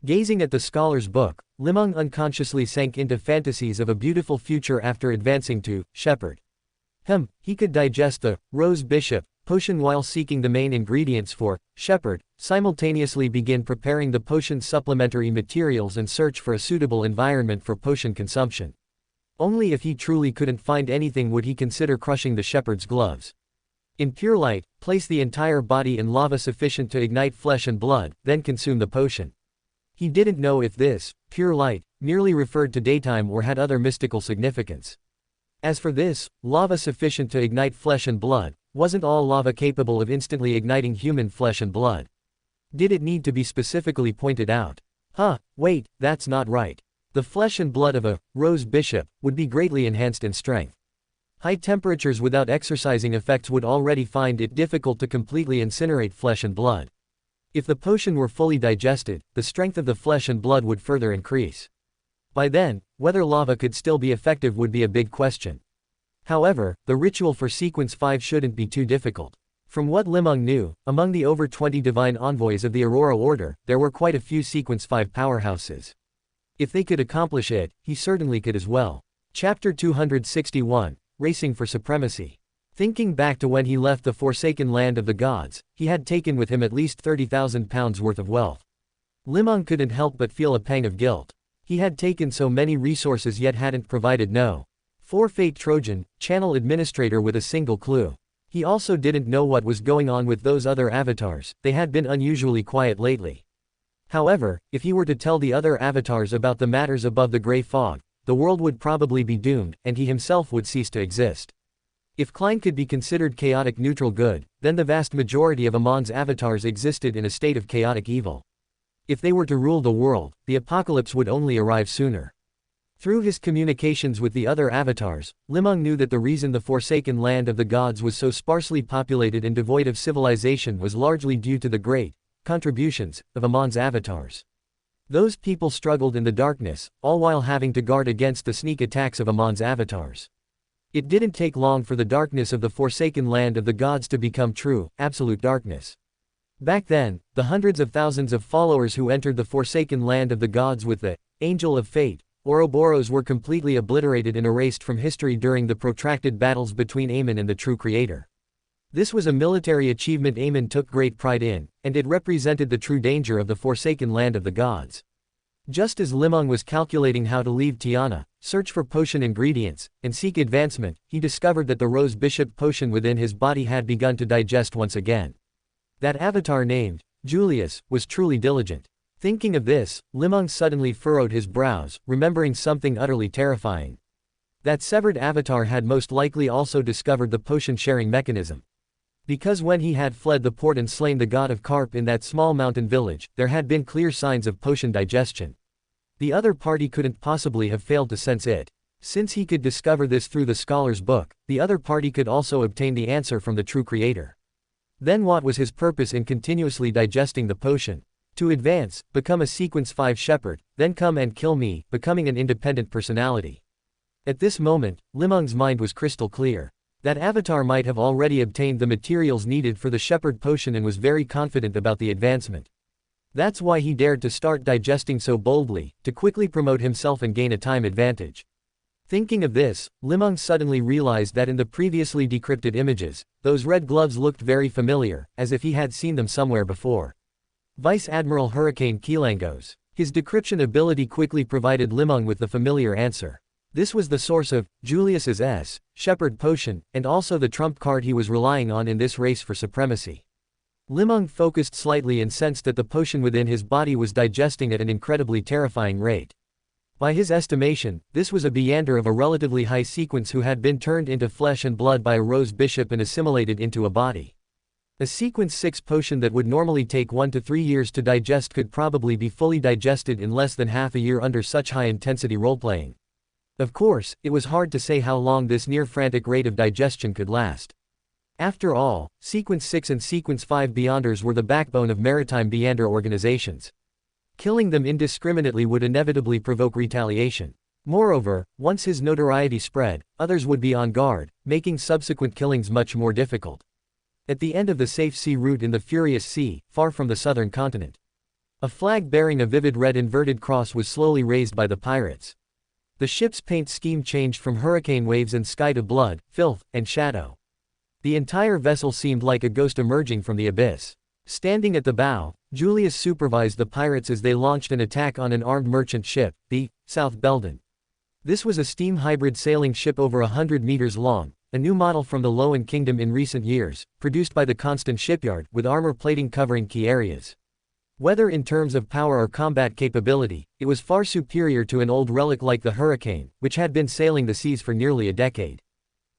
Speaker 1: Gazing at the scholar's book, Li Meng unconsciously sank into fantasies of a beautiful future after advancing to shepherd. He could digest the Rose Bishop potion while seeking the main ingredients for shepherd, simultaneously begin preparing the potion's supplementary materials and search for a suitable environment for potion consumption. Only if he truly couldn't find anything would he consider crushing the shepherd's gloves. In pure light, place the entire body in lava sufficient to ignite flesh and blood, then consume the potion. He didn't know if this, pure light, merely referred to daytime or had other mystical significance. As for this, lava sufficient to ignite flesh and blood, wasn't all lava capable of instantly igniting human flesh and blood? Did it need to be specifically pointed out? Wait, that's not right. The flesh and blood of a Rose Bishop would be greatly enhanced in strength. High temperatures without exercising effects would already find it difficult to completely incinerate flesh and blood. If the potion were fully digested, the strength of the flesh and blood would further increase. By then, whether lava could still be effective would be a big question. However, the ritual for Sequence 5 shouldn't be too difficult. From what Li Meng knew, among the over 20 divine envoys of the Aurora Order, there were quite a few Sequence 5 powerhouses. If they could accomplish it, he certainly could as well. Chapter 261, Racing for Supremacy. Thinking back to when he left the Forsaken Land of the Gods, he had taken with him at least £30,000 worth of wealth. Li Meng couldn't help but feel a pang of guilt. He had taken so many resources yet hadn't provided no. 4 Fate Trojan, channel administrator with a single clue. He also didn't know what was going on with those other avatars, they had been unusually quiet lately. However, if he were to tell the other avatars about the matters above the grey fog, the world would probably be doomed, and he himself would cease to exist. If Klein could be considered chaotic neutral good, then the vast majority of Amon's avatars existed in a state of chaotic evil. If they were to rule the world, the apocalypse would only arrive sooner. Through his communications with the other avatars, Li Meng knew that the reason the Forsaken Land of the Gods was so sparsely populated and devoid of civilization was largely due to the great contributions of Amon's avatars. Those people struggled in the darkness, all while having to guard against the sneak attacks of Amon's avatars. It didn't take long for the darkness of the Forsaken Land of the Gods to become true, absolute darkness. Back then, the hundreds of thousands of followers who entered the Forsaken Land of the Gods with the Angel of Fate, Ouroboros, were completely obliterated and erased from history during the protracted battles between Amon and the true creator. This was a military achievement Amon took great pride in, and it represented the true danger of the Forsaken Land of the Gods. Just as Li Meng was calculating how to leave Tiana, search for potion ingredients, and seek advancement, he discovered that the Rose Bishop potion within his body had begun to digest once again. That avatar named Julius was truly diligent. Thinking of this, Li Meng suddenly furrowed his brows, remembering something utterly terrifying. That severed avatar had most likely also discovered the potion-sharing mechanism. Because when he had fled the port and slain the god of Carp in that small mountain village, there had been clear signs of potion digestion. The other party couldn't possibly have failed to sense it. Since he could discover this through the scholar's book, the other party could also obtain the answer from the true creator. Then what was his purpose in continuously digesting the potion? To advance, become a Sequence 5 shepherd, then come and kill me, becoming an independent personality. At this moment, Li Meng's mind was crystal clear. That avatar might have already obtained the materials needed for the shepherd potion and was very confident about the advancement. That's why he dared to start digesting so boldly, to quickly promote himself and gain a time advantage. Thinking of this, Li Meng suddenly realized that in the previously decrypted images, those red gloves looked very familiar, as if he had seen them somewhere before. Vice Admiral Hurricane Kilangos. His decryption ability quickly provided Li Meng with the familiar answer. This was the source of Julius's Shepherd Potion, and also the trump card he was relying on in this race for supremacy. Li Meng focused slightly and sensed that the potion within his body was digesting at an incredibly terrifying rate. By his estimation, this was a Beyander of a relatively high sequence who had been turned into flesh and blood by a Rose Bishop and assimilated into a body. A Sequence 6 potion that would normally take 1 to 3 years to digest could probably be fully digested in less than half a year under such high-intensity roleplaying. Of course, it was hard to say how long this near-frantic rate of digestion could last. After all, Sequence 6 and Sequence 5 Beyonders were the backbone of maritime Beyander organizations. Killing them indiscriminately would inevitably provoke retaliation. Moreover, once his notoriety spread, others would be on guard, making subsequent killings much more difficult. At the end of the safe sea route in the Furious Sea, far from the southern continent, a flag bearing a vivid red inverted cross was slowly raised by the pirates. The ship's paint scheme changed from hurricane waves and sky to blood, filth, and shadow. The entire vessel seemed like a ghost emerging from the abyss. Standing at the bow, Julius supervised the pirates as they launched an attack on an armed merchant ship, the South Belden. This was a steam hybrid sailing ship over 100 meters long, a new model from the Loan Kingdom in recent years, produced by the Constant Shipyard, with armor plating covering key areas. Whether in terms of power or combat capability, it was far superior to an old relic like the Hurricane, which had been sailing the seas for nearly a decade.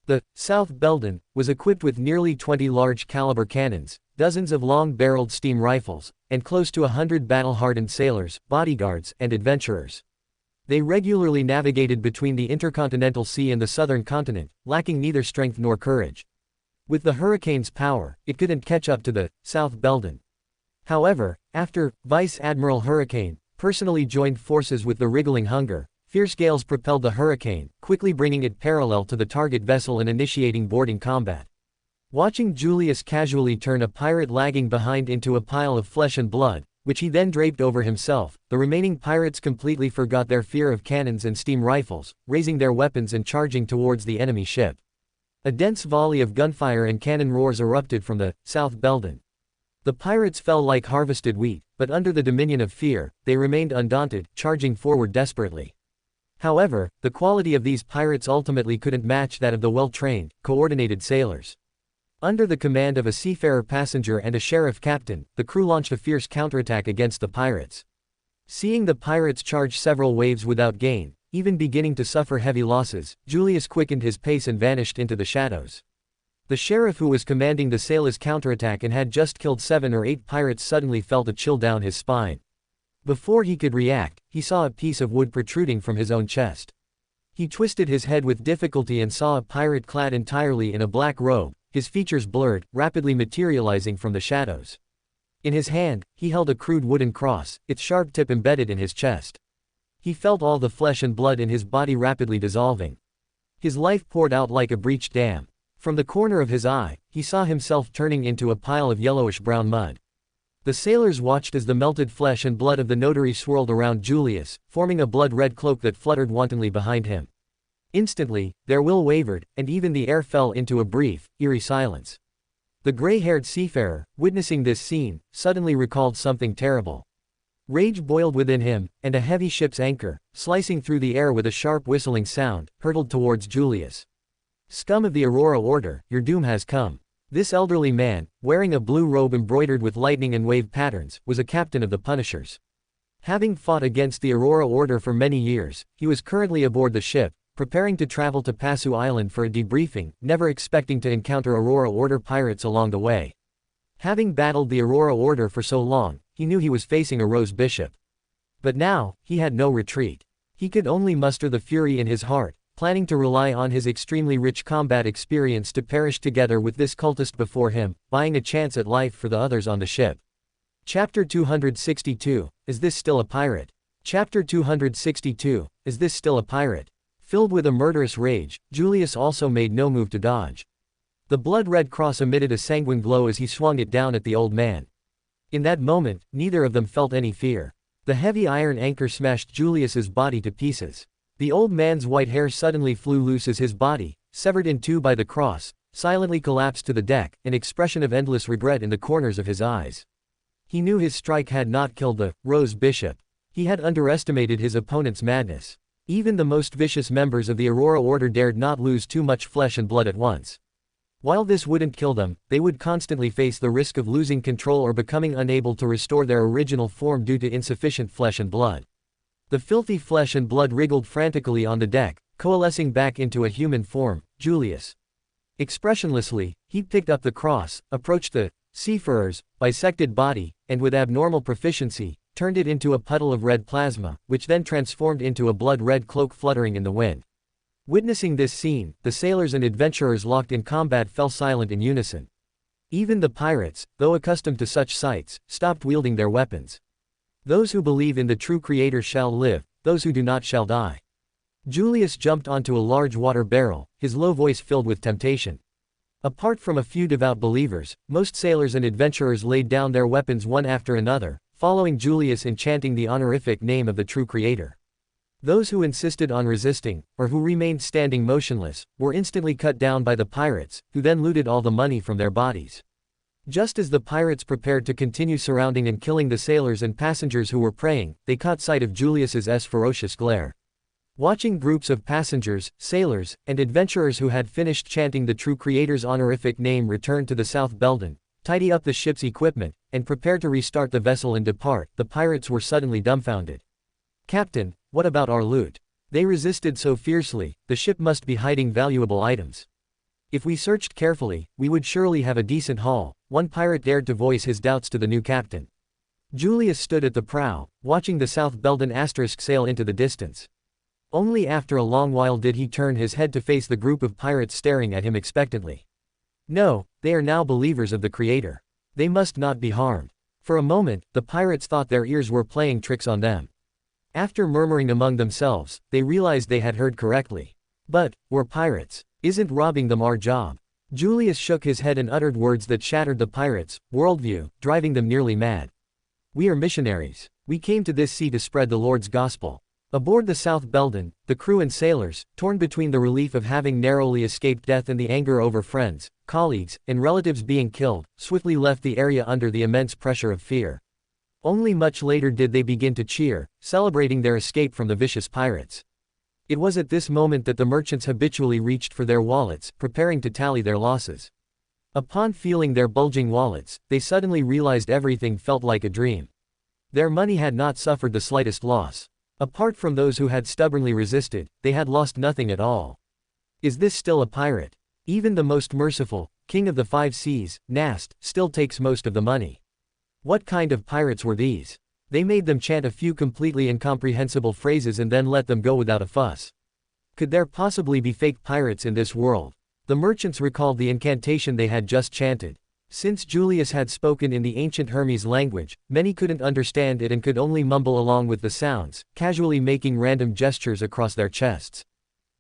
Speaker 1: The South Belden was equipped with nearly 20 large-caliber cannons, dozens of long-barreled steam rifles, and close to 100 battle-hardened sailors, bodyguards, and adventurers. They regularly navigated between the intercontinental sea and the southern continent, lacking neither strength nor courage. With the Hurricane's power, it couldn't catch up to the South Belden. However, after Vice Admiral Hurricane personally joined forces with the wriggling Hunger, fierce gales propelled the Hurricane, quickly bringing it parallel to the target vessel and initiating boarding combat. Watching Julius casually turn a pirate lagging behind into a pile of flesh and blood, which he then draped over himself, the remaining pirates completely forgot their fear of cannons and steam rifles, raising their weapons and charging towards the enemy ship. A dense volley of gunfire and cannon roars erupted from the South Belden. The pirates fell like harvested wheat, but under the dominion of fear, they remained undaunted, charging forward desperately. However, the quality of these pirates ultimately couldn't match that of the well-trained, coordinated sailors. Under the command of a seafarer passenger and a sheriff captain, the crew launched a fierce counterattack against the pirates. Seeing the pirates charge several waves without gain, even beginning to suffer heavy losses, Julius quickened his pace and vanished into the shadows. The sheriff who was commanding the sailors' counterattack and had just killed 7 or 8 pirates suddenly felt a chill down his spine. Before he could react, he saw a piece of wood protruding from his own chest. He twisted his head with difficulty and saw a pirate clad entirely in a black robe, his features blurred, rapidly materializing from the shadows. In his hand, he held a crude wooden cross, its sharp tip embedded in his chest. He felt all the flesh and blood in his body rapidly dissolving. His life poured out like a breached dam. From the corner of his eye, he saw himself turning into a pile of yellowish-brown mud. The sailors watched as the melted flesh and blood of the notary swirled around Julius, forming a blood-red cloak that fluttered wantonly behind him. Instantly, their will wavered, and even the air fell into a brief, eerie silence. The gray-haired seafarer, witnessing this scene, suddenly recalled something terrible. Rage boiled within him, and a heavy ship's anchor, slicing through the air with a sharp whistling sound, hurtled towards Julius. "Scum of the Aurora Order, your doom has come." This elderly man, wearing a blue robe embroidered with lightning and wave patterns, was a captain of the Punishers. Having fought against the Aurora Order for many years, he was currently aboard the ship, preparing to travel to Passu Island for a debriefing, never expecting to encounter Aurora Order pirates along the way. Having battled the Aurora Order for so long, he knew he was facing a Rose Bishop. But now, he had no retreat. He could only muster the fury in his heart, planning to rely on his extremely rich combat experience to perish together with this cultist before him, buying a chance at life for the others on the ship. Chapter 262, Is This Still a Pirate? Chapter 262, Is This Still a Pirate? Filled with a murderous rage, Julius also made no move to dodge. The blood-red cross emitted a sanguine glow as he swung it down at the old man. In that moment, neither of them felt any fear. The heavy iron anchor smashed Julius's body to pieces. The old man's white hair suddenly flew loose as his body, severed in two by the cross, silently collapsed to the deck, an expression of endless regret in the corners of his eyes. He knew his strike had not killed the Rose Bishop. He had underestimated his opponent's madness. Even the most vicious members of the Aurora Order dared not lose too much flesh and blood at once. While this wouldn't kill them, they would constantly face the risk of losing control or becoming unable to restore their original form due to insufficient flesh and blood. The filthy flesh and blood wriggled frantically on the deck, coalescing back into a human form, Julius. Expressionlessly, he picked up the cross, approached the seafarer's bisected body, and with abnormal proficiency, turned it into a puddle of red plasma, which then transformed into a blood-red cloak fluttering in the wind. Witnessing this scene, the sailors and adventurers locked in combat fell silent in unison. Even the pirates, though accustomed to such sights, stopped wielding their weapons. Those who believe in the true Creator shall live, those who do not shall die. Julius jumped onto a large water barrel, his low voice filled with temptation. Apart from a few devout believers, most sailors and adventurers laid down their weapons one after another, following Julius in chanting the honorific name of the true Creator. Those who insisted on resisting, or who remained standing motionless, were instantly cut down by the pirates, who then looted all the money from their bodies. Just as the pirates prepared to continue surrounding and killing the sailors and passengers who were praying, they caught sight of Julius's ferocious glare. Watching groups of passengers, sailors, and adventurers who had finished chanting the true Creator's honorific name return to the South Belden, tidy up the ship's equipment, and prepare to restart the vessel and depart, the pirates were suddenly dumbfounded. "Captain, what about our loot? They resisted so fiercely, the ship must be hiding valuable items. If we searched carefully, we would surely have a decent haul," one pirate dared to voice his doubts to the new captain. Julius stood at the prow, watching the South Belden sail into the distance. Only after a long while did he turn his head to face the group of pirates staring at him expectantly. No, they are now believers of the Creator. They must not be harmed. For a moment, the pirates thought their ears were playing tricks on them. After murmuring among themselves, they realized they had heard correctly. But, we're pirates. Isn't robbing them our job? Julius shook his head and uttered words that shattered the pirates' worldview, driving them nearly mad. We are missionaries. We came to this sea to spread the Lord's gospel. Aboard the South Belden, the crew and sailors, torn between the relief of having narrowly escaped death and the anger over friends, colleagues, and relatives being killed, swiftly left the area under the immense pressure of fear. Only much later did they begin to cheer, celebrating their escape from the vicious pirates. It was at this moment that the merchants habitually reached for their wallets, preparing to tally their losses. Upon feeling their bulging wallets, they suddenly realized everything felt like a dream. Their money had not suffered the slightest loss. Apart from those who had stubbornly resisted, they had lost nothing at all. Is this still a pirate? Even the most merciful, king of the 5 seas, Nast, still takes most of the money. What kind of pirates were these? They made them chant a few completely incomprehensible phrases and then let them go without a fuss. Could there possibly be fake pirates in this world? The merchants recalled the incantation they had just chanted. Since Julius had spoken in the ancient Hermes language, many couldn't understand it and could only mumble along with the sounds, casually making random gestures across their chests.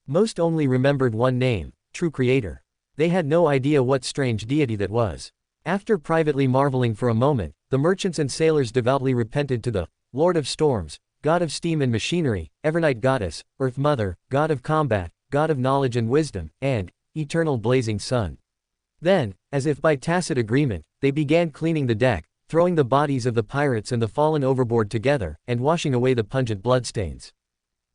Speaker 1: Most only remembered one name, True Creator. They had no idea what strange deity that was. After privately marveling for a moment, the merchants and sailors devoutly repented to the Lord of Storms, God of Steam and Machinery, Evernight Goddess, Earth Mother, God of Combat, God of Knowledge and Wisdom, and Eternal Blazing Sun. Then, as if by tacit agreement, they began cleaning the deck, throwing the bodies of the pirates and the fallen overboard together, and washing away the pungent bloodstains.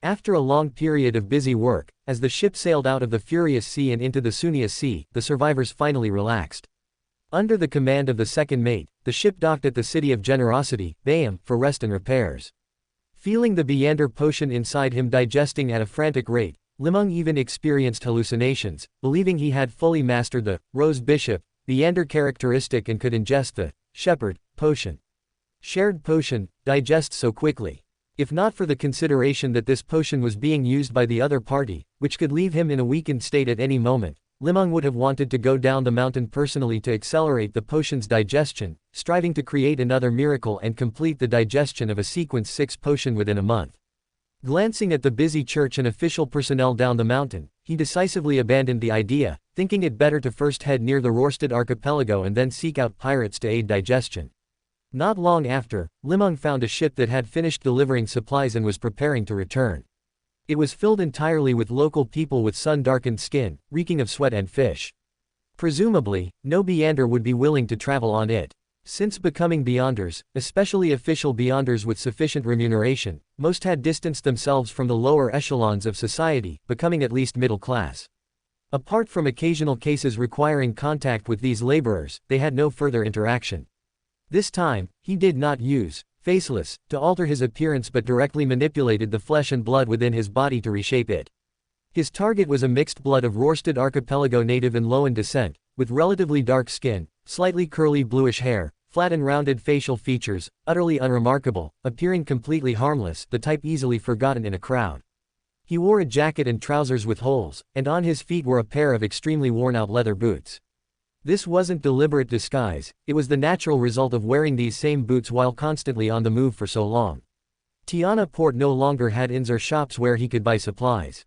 Speaker 1: After a long period of busy work, as the ship sailed out of the furious sea and into the Sunia Sea, the survivors finally relaxed. Under the command of the second mate, the ship docked at the city of Generosity, Bayam, for rest and repairs. Feeling the Beander potion inside him digesting at a frantic rate, Li Meng even experienced hallucinations, believing he had fully mastered the Rose Bishop, Beander characteristic and could ingest the Shepherd potion. Shared potion, digest so quickly. If not for the consideration that this potion was being used by the other party, which could leave him in a weakened state at any moment, Li Meng would have wanted to go down the mountain personally to accelerate the potion's digestion, striving to create another miracle and complete the digestion of a sequence 6 potion within a month. Glancing at the busy church and official personnel down the mountain, he decisively abandoned the idea, thinking it better to first head near the Rorstad archipelago and then seek out pirates to aid digestion. Not long after, Li Meng found a ship that had finished delivering supplies and was preparing to return. It was filled entirely with local people with sun-darkened skin, reeking of sweat and fish. Presumably, no Beyonder would be willing to travel on it. Since becoming Beyonders, especially official Beyonders with sufficient remuneration, most had distanced themselves from the lower echelons of society, becoming at least middle class. Apart from occasional cases requiring contact with these laborers, they had no further interaction. This time, he did not use Faceless to alter his appearance but directly manipulated the flesh and blood within his body to reshape it. His target was a mixed blood of Rorsted Archipelago native and Loan descent, with relatively dark skin, slightly curly bluish hair, flat and rounded facial features, utterly unremarkable, appearing completely harmless, the type easily forgotten in a crowd. He wore a jacket and trousers with holes, and on his feet were a pair of extremely worn-out leather boots. This wasn't deliberate disguise, it was the natural result of wearing these same boots while constantly on the move for so long. Tiana Port no longer had inns or shops where he could buy supplies.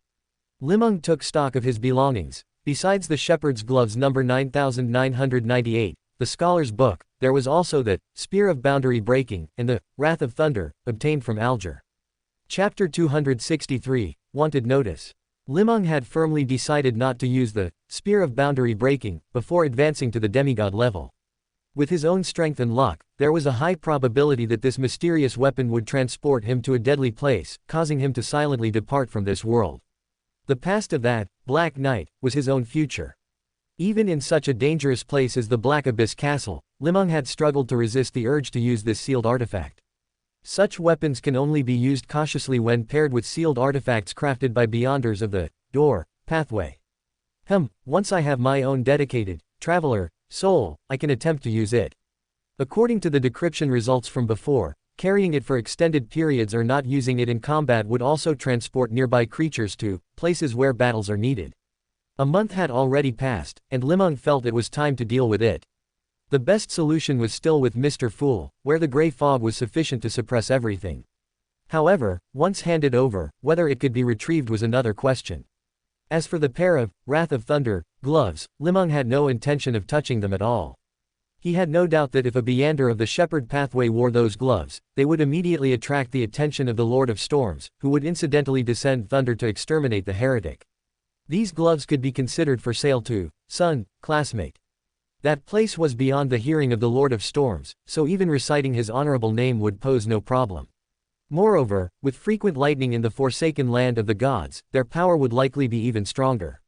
Speaker 1: Li Meng took stock of his belongings. Besides the shepherd's gloves number 9998, the scholar's book, there was also the Spear of Boundary Breaking and the Wrath of Thunder, obtained from Alger. Chapter 263, Wanted Notice. Li Meng had firmly decided not to use the Spear of Boundary Breaking before advancing to the demigod level. With his own strength and luck, there was a high probability that this mysterious weapon would transport him to a deadly place, causing him to silently depart from this world. The past of that Black Knight was his own future. Even in such a dangerous place as the Black Abyss Castle, Li Meng had struggled to resist the urge to use this sealed artifact. Such weapons can only be used cautiously when paired with sealed artifacts crafted by Beyonders of the Door pathway. Once I have my own dedicated traveler soul, I can attempt to use it. According to the decryption results from before, carrying it for extended periods or not using it in combat would also transport nearby creatures to places where battles are needed. A month had already passed, and Li Meng felt it was time to deal with it. The best solution was still with Mr. Fool, where the gray fog was sufficient to suppress everything. However, once handed over, whether it could be retrieved was another question. As for the pair of Wrath of Thunder gloves, Li Meng had no intention of touching them at all. He had no doubt that if a Beyonder of the Shepherd Pathway wore those gloves, they would immediately attract the attention of the Lord of Storms, who would incidentally descend thunder to exterminate the heretic. These gloves could be considered for sale to Sun, classmate. That place was beyond the hearing of the Lord of Storms, so even reciting his honorable name would pose no problem. Moreover, with frequent lightning in the forsaken land of the gods, their power would likely be even stronger.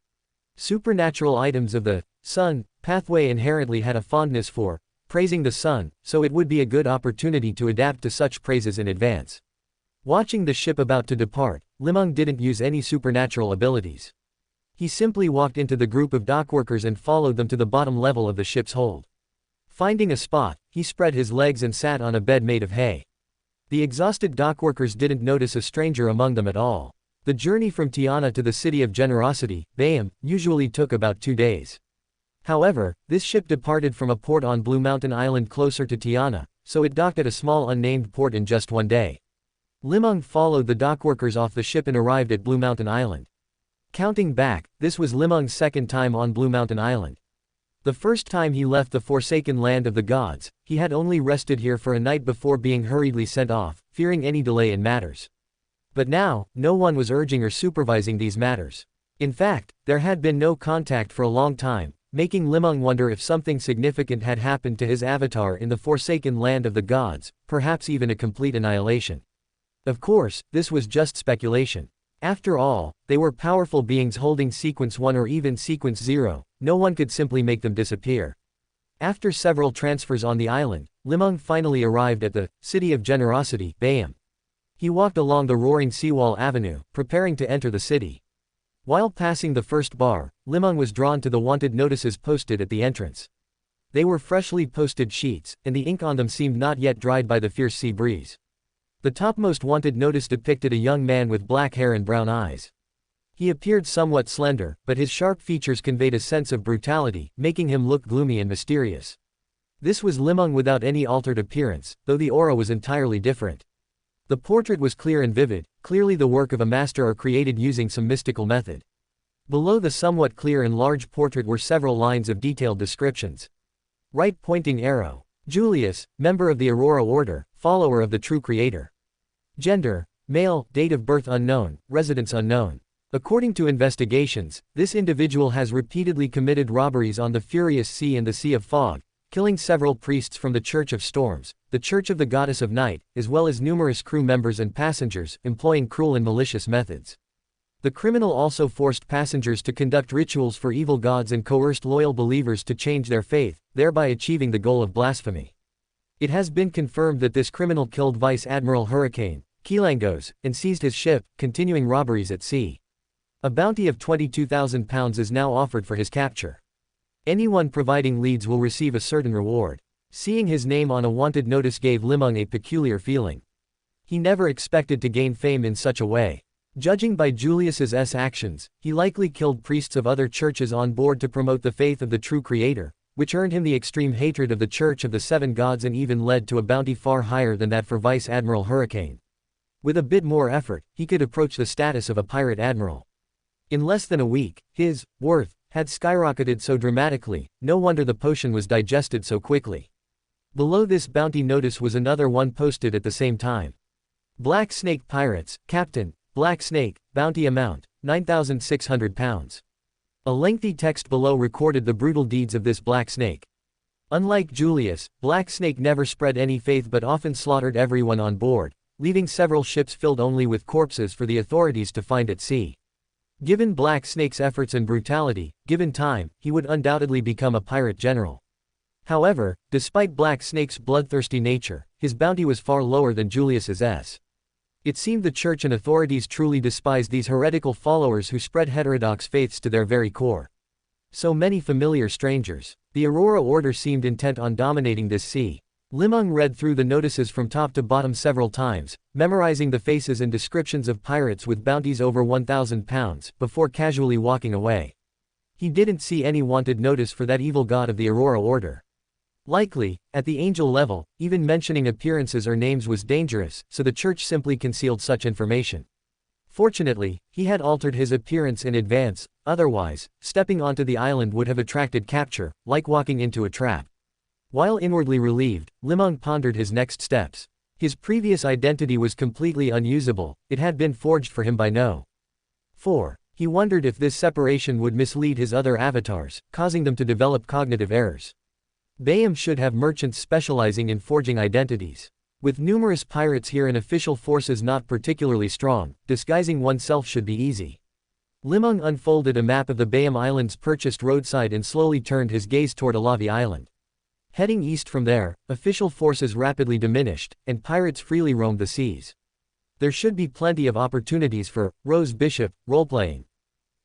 Speaker 1: Supernatural items of the Sun pathway inherently had a fondness for praising the sun, so it would be a good opportunity to adapt to such praises in advance. Watching the ship about to depart, Li Meng didn't use any supernatural abilities. He simply walked into the group of dockworkers and followed them to the bottom level of the ship's hold. Finding a spot, he spread his legs and sat on a bed made of hay. The exhausted dockworkers didn't notice a stranger among them at all. The journey from Tiana to the city of Generosity, Bayam, usually took about 2 days. However, this ship departed from a port on Blue Mountain Island closer to Tiana, so it docked at a small unnamed port in just 1 day. Li Meng followed the dockworkers off the ship and arrived at Blue Mountain Island. Counting back, this was Li Meng's second time on Blue Mountain Island. The first time he left the forsaken land of the gods, he had only rested here for a night before being hurriedly sent off, fearing any delay in matters. But now, no one was urging or supervising these matters. In fact, there had been no contact for a long time, making Li Meng wonder if something significant had happened to his avatar in the forsaken land of the gods, perhaps even a complete annihilation. Of course, this was just speculation. After all, they were powerful beings holding Sequence 1 or even Sequence 0, no one could simply make them disappear. After several transfers on the island, Li Meng finally arrived at the City of Generosity, Bayam. He walked along the roaring seawall avenue, preparing to enter the city. While passing the first bar, Li Meng was drawn to the wanted notices posted at the entrance. They were freshly posted sheets, and the ink on them seemed not yet dried by the fierce sea breeze. The topmost wanted notice depicted a young man with black hair and brown eyes. He appeared somewhat slender, but his sharp features conveyed a sense of brutality, making him look gloomy and mysterious. This was Li Meng without any altered appearance, though the aura was entirely different. The portrait was clear and vivid, clearly the work of a master or created using some mystical method. Below the somewhat clear and large portrait were several lines of detailed descriptions. Right pointing arrow. Julius, member of the Aurora Order, follower of the true creator. Gender, Male, date of birth unknown, residence unknown. According to investigations, this individual has repeatedly committed robberies on the Furious Sea and the Sea of Fog, killing several priests from the Church of Storms, the Church of the Goddess of Night, as well as numerous crew members and passengers, employing cruel and malicious methods. The criminal also forced passengers to conduct rituals for evil gods and coerced loyal believers to change their faith, thereby achieving the goal of blasphemy. It has been confirmed that this criminal killed Vice Admiral Hurricane Kilangos, and seized his ship, continuing robberies at sea. A bounty of £22,000 is now offered for his capture. Anyone providing leads will receive a certain reward. Seeing his name on a wanted notice gave Li Meng a peculiar feeling. He never expected to gain fame in such a way. Judging by Julius's actions, he likely killed priests of other churches on board to promote the faith of the true Creator, which earned him the extreme hatred of the Church of the Seven Gods and even led to a bounty far higher than that for Vice Admiral Hurricane. With a bit more effort, he could approach the status of a pirate admiral. In less than a week, his worth had skyrocketed so dramatically, no wonder the potion was digested so quickly. Below this bounty notice was another one posted at the same time. Black Snake Pirates, Captain, Black Snake, bounty amount, £9,600. A lengthy text below recorded the brutal deeds of this Black Snake. Unlike Julius, Black Snake never spread any faith but often slaughtered everyone on board, leaving several ships filled only with corpses for the authorities to find at sea. Given Black Snake's efforts and brutality, given time, he would undoubtedly become a pirate general. However, despite Black Snake's bloodthirsty nature, his bounty was far lower than Julius's. It seemed the church and authorities truly despised these heretical followers who spread heterodox faiths to their very core. So many familiar strangers. The Aurora Order seemed intent on dominating this sea. Li Meng read through the notices from top to bottom several times, memorizing the faces and descriptions of pirates with bounties over £1,000, before casually walking away. He didn't see any wanted notice for that evil god of the Aurora Order. Likely, at the angel level, even mentioning appearances or names was dangerous, so the church simply concealed such information. Fortunately, he had altered his appearance in advance, otherwise, stepping onto the island would have attracted capture, like walking into a trap. While inwardly relieved, Li Meng pondered his next steps. His previous identity was completely unusable, it had been forged for him by No. 4. He wondered if this separation would mislead his other avatars, causing them to develop cognitive errors. Bayam should have merchants specializing in forging identities. With numerous pirates here and official forces not particularly strong, disguising oneself should be easy. Li Meng unfolded a map of the Bayam Islands purchased roadside and slowly turned his gaze toward Alavi Island. Heading east from there, official forces rapidly diminished, and pirates freely roamed the seas. There should be plenty of opportunities for Rose Bishop roleplaying.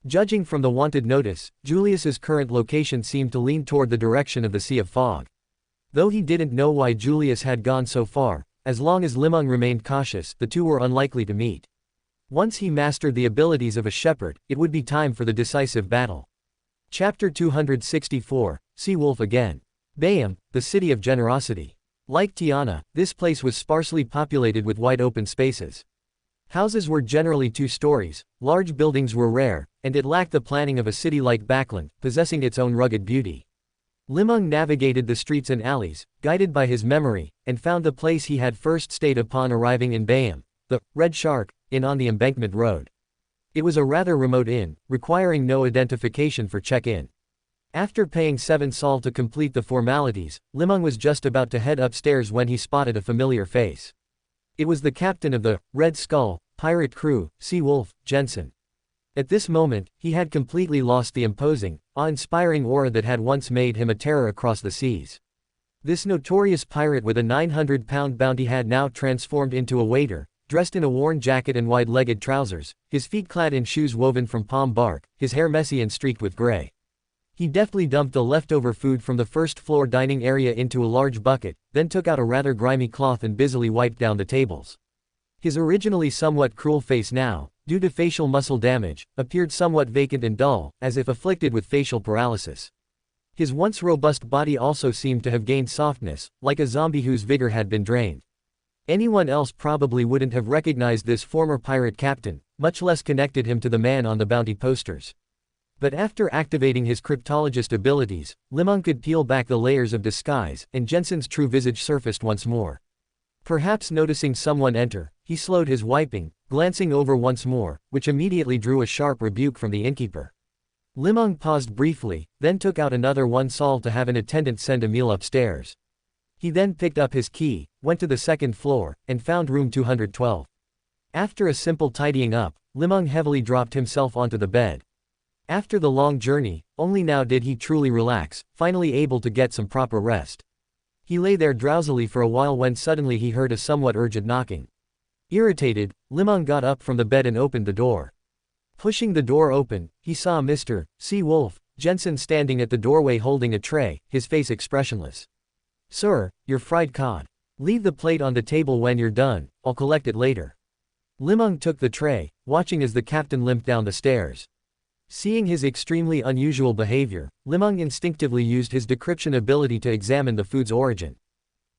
Speaker 1: Judging from the wanted notice, Julius's current location seemed to lean toward the direction of the Sea of Fog. Though he didn't know why Julius had gone so far, as long as Li Meng remained cautious, the two were unlikely to meet. Once he mastered the abilities of a shepherd, it would be time for the decisive battle. Chapter 264, Sea Wolf Again. Bayam, the city of generosity. Like Tiana, this place was sparsely populated with wide open spaces. Houses were generally 2 stories, large buildings were rare, and it lacked the planning of a city like Backland, possessing its own rugged beauty. Li Meng navigated the streets and alleys, guided by his memory, and found the place he had first stayed upon arriving in Bayam, the Red Shark Inn on the Embankment Road. It was a rather remote inn, requiring no identification for check-in. After paying 7 sol to complete the formalities, Li Meng was just about to head upstairs when he spotted a familiar face. It was the captain of the Red Skull pirate crew, Sea Wolf, Jensen. At this moment, he had completely lost the imposing, awe-inspiring aura that had once made him a terror across the seas. This notorious pirate with a 900-pound bounty had now transformed into a waiter, dressed in a worn jacket and wide-legged trousers, his feet clad in shoes woven from palm bark, his hair messy and streaked with gray. He deftly dumped the leftover food from the first-floor dining area into a large bucket, then took out a rather grimy cloth and busily wiped down the tables. His originally somewhat cruel face now, due to facial muscle damage, appeared somewhat vacant and dull, as if afflicted with facial paralysis. His once robust body also seemed to have gained softness, like a zombie whose vigor had been drained. Anyone else probably wouldn't have recognized this former pirate captain, much less connected him to the man on the bounty posters. But after activating his cryptologist abilities, Li Meng could peel back the layers of disguise, and Jensen's true visage surfaced once more. Perhaps noticing someone enter, he slowed his wiping, glancing over once more, which immediately drew a sharp rebuke from the innkeeper. Li Meng paused briefly, then took out another one sol to have an attendant send a meal upstairs. He then picked up his key, went to the second floor, and found room 212. After a simple tidying up, Li Meng heavily dropped himself onto the bed. After the long journey, only now did he truly relax, finally able to get some proper rest. He lay there drowsily for a while when suddenly he heard a somewhat urgent knocking. Irritated, Li Meng got up from the bed and opened the door. Pushing the door open, he saw Mr. C. Wolf Jensen standing at the doorway holding a tray, his face expressionless. "Sir, your fried cod. Leave the plate on the table when you're done, I'll collect it later." Li Meng took the tray, watching as the captain limped down the stairs. Seeing his extremely unusual behavior, Li Meng instinctively used his decryption ability to examine the food's origin.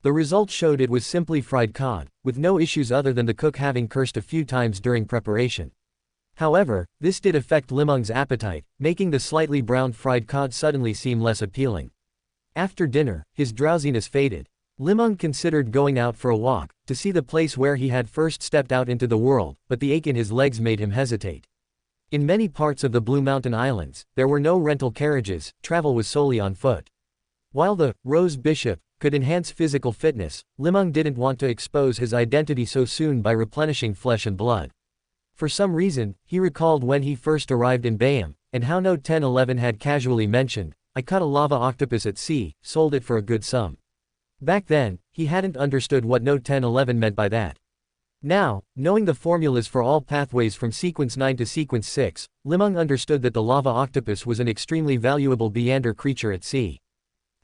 Speaker 1: The result showed it was simply fried cod, with no issues other than the cook having cursed a few times during preparation. However, this did affect Li Meng's appetite, making the slightly browned fried cod suddenly seem less appealing. After dinner, his drowsiness faded. Li Meng considered going out for a walk, to see the place where he had first stepped out into the world, but the ache in his legs made him hesitate. In many parts of the Blue Mountain Islands, there were no rental carriages, travel was solely on foot. While the Rose Bishop could enhance physical fitness, Li Meng didn't want to expose his identity so soon by replenishing flesh and blood. For some reason, he recalled when he first arrived in Bayam, and how Note 1011 had casually mentioned, "I caught a lava octopus at sea, sold it for a good sum." Back then, he hadn't understood what Note 1011 meant by that. Now, knowing the formulas for all pathways from Sequence 9 to Sequence 6, Li Meng understood that the lava octopus was an extremely valuable meander creature at sea.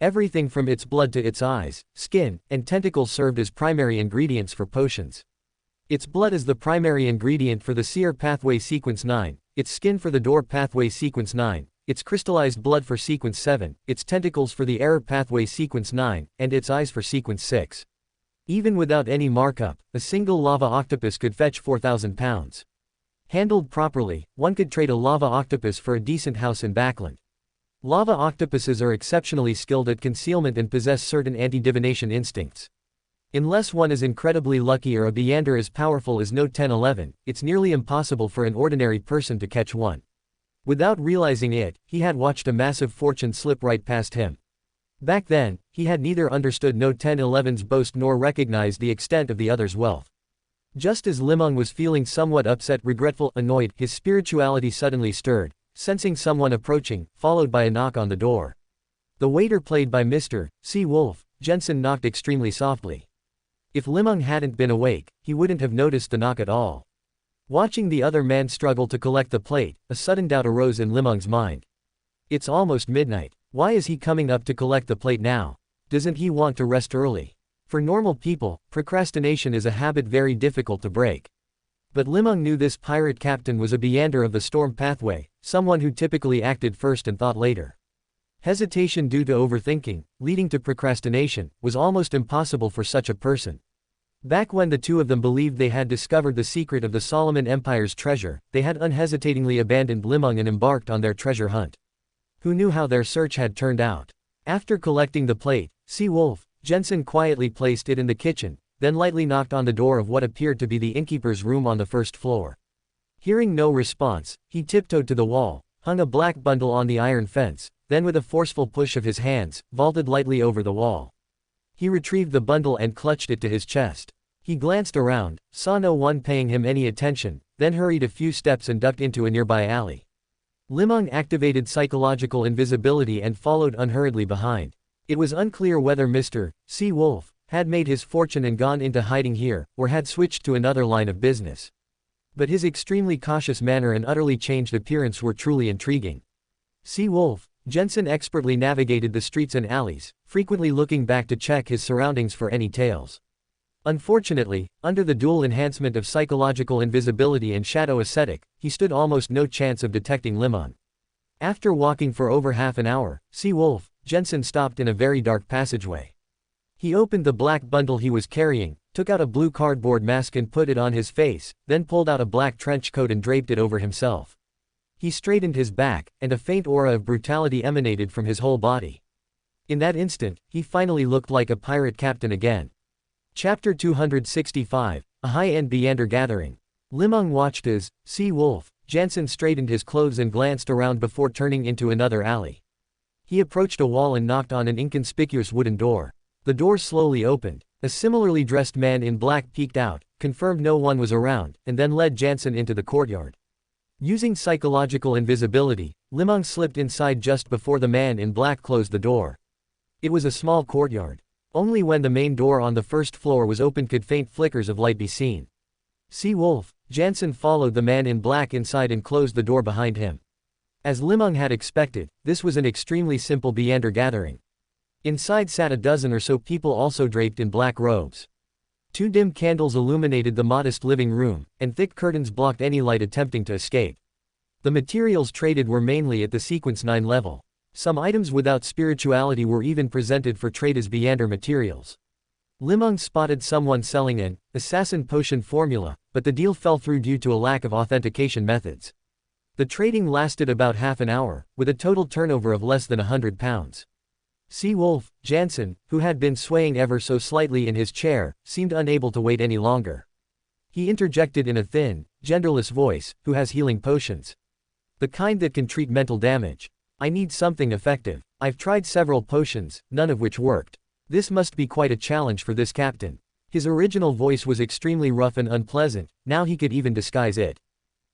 Speaker 1: Everything from its blood to its eyes, skin, and tentacles served as primary ingredients for potions. Its blood is the primary ingredient for the Seer pathway Sequence 9, its skin for the Door pathway Sequence 9, its crystallized blood for Sequence 7, its tentacles for the Error pathway Sequence 9, and its eyes for Sequence 6. Even without any markup, a single lava octopus could fetch 4,000 pounds. Handled properly, one could trade a lava octopus for a decent house in Backland. Lava octopuses are exceptionally skilled at concealment and possess certain anti-divination instincts. Unless one is incredibly lucky or a meander as powerful as Note 1011, it's nearly impossible for an ordinary person to catch one. Without realizing it, he had watched a massive fortune slip right past him. Back then, he had neither understood Note 1011's boast nor recognized the extent of the other's wealth. Just as Li Meng was feeling somewhat upset, regretful, annoyed, his spirituality suddenly stirred, sensing someone approaching, followed by a knock on the door. The waiter, played by Mr. C. Wolf Jensen, knocked extremely softly. If Li Meng hadn't been awake, he wouldn't have noticed the knock at all. Watching the other man struggle to collect the plate, a sudden doubt arose in Li Meng's mind. It's almost midnight. Why is he coming up to collect the plate now? Doesn't he want to rest early? For normal people, procrastination is a habit very difficult to break. But Li Meng knew this pirate captain was a meander of the Storm pathway, someone who typically acted first and thought later. Hesitation due to overthinking, leading to procrastination, was almost impossible for such a person. Back when the two of them believed they had discovered the secret of the Solomon Empire's treasure, they had unhesitatingly abandoned Li Meng and embarked on their treasure hunt. Who knew how their search had turned out? After collecting the plate, C. Wolf Jensen quietly placed it in the kitchen, then lightly knocked on the door of what appeared to be the innkeeper's room on the first floor. Hearing no response, he tiptoed to the wall, hung a black bundle on the iron fence, then with a forceful push of his hands, vaulted lightly over the wall. He retrieved the bundle and clutched it to his chest. He glanced around, saw no one paying him any attention, then hurried a few steps and ducked into a nearby alley. Li Meng activated psychological invisibility and followed unhurriedly behind. It was unclear whether Mr. C. Wolf had made his fortune and gone into hiding here, or had switched to another line of business. But his extremely cautious manner and utterly changed appearance were truly intriguing. C. Wolf Jensen expertly navigated the streets and alleys, frequently looking back to check his surroundings for any tales. Unfortunately, under the dual enhancement of psychological invisibility and shadow ascetic, he stood almost no chance of detecting Li Meng. After walking for over half an hour, C. Wolf Jensen stopped in a very dark passageway. He opened the black bundle he was carrying, took out a blue cardboard mask and put it on his face, then pulled out a black trench coat and draped it over himself. He straightened his back, and a faint aura of brutality emanated from his whole body. In that instant, he finally looked like a pirate captain again. Chapter 265, a high-end Beander gathering. Li Meng watched as Sea Wolf Jansen straightened his clothes and glanced around before turning into another alley. He approached a wall and knocked on an inconspicuous wooden door. The door slowly opened. A similarly dressed man in black peeked out, confirmed no one was around, and then led Jansen into the courtyard. Using psychological invisibility, Li Meng slipped inside just before the man in black closed the door. It was a small courtyard. Only when the main door on the first floor was opened could faint flickers of light be seen. Sea Wolf Jansen followed the man in black inside and closed the door behind him. As Li Meng had expected, this was an extremely simple Beander gathering. Inside sat a dozen or so people also draped in black robes. 2 dim candles illuminated the modest living room, and thick curtains blocked any light attempting to escape. The materials traded were mainly at the Sequence 9 level. Some items without spirituality were even presented for trade as Beander materials. Li Meng spotted someone selling an assassin potion formula, but the deal fell through due to a lack of authentication methods. The trading lasted about half an hour, with a total turnover of less than £100. Sea Wolf Jansen, who had been swaying ever so slightly in his chair, seemed unable to wait any longer. He interjected in a thin, genderless voice, "Who has healing potions? The kind that can treat mental damage. I need something effective. I've tried several potions, none of which worked. This must be quite a challenge for this captain." His original voice was extremely rough and unpleasant, now he could even disguise it.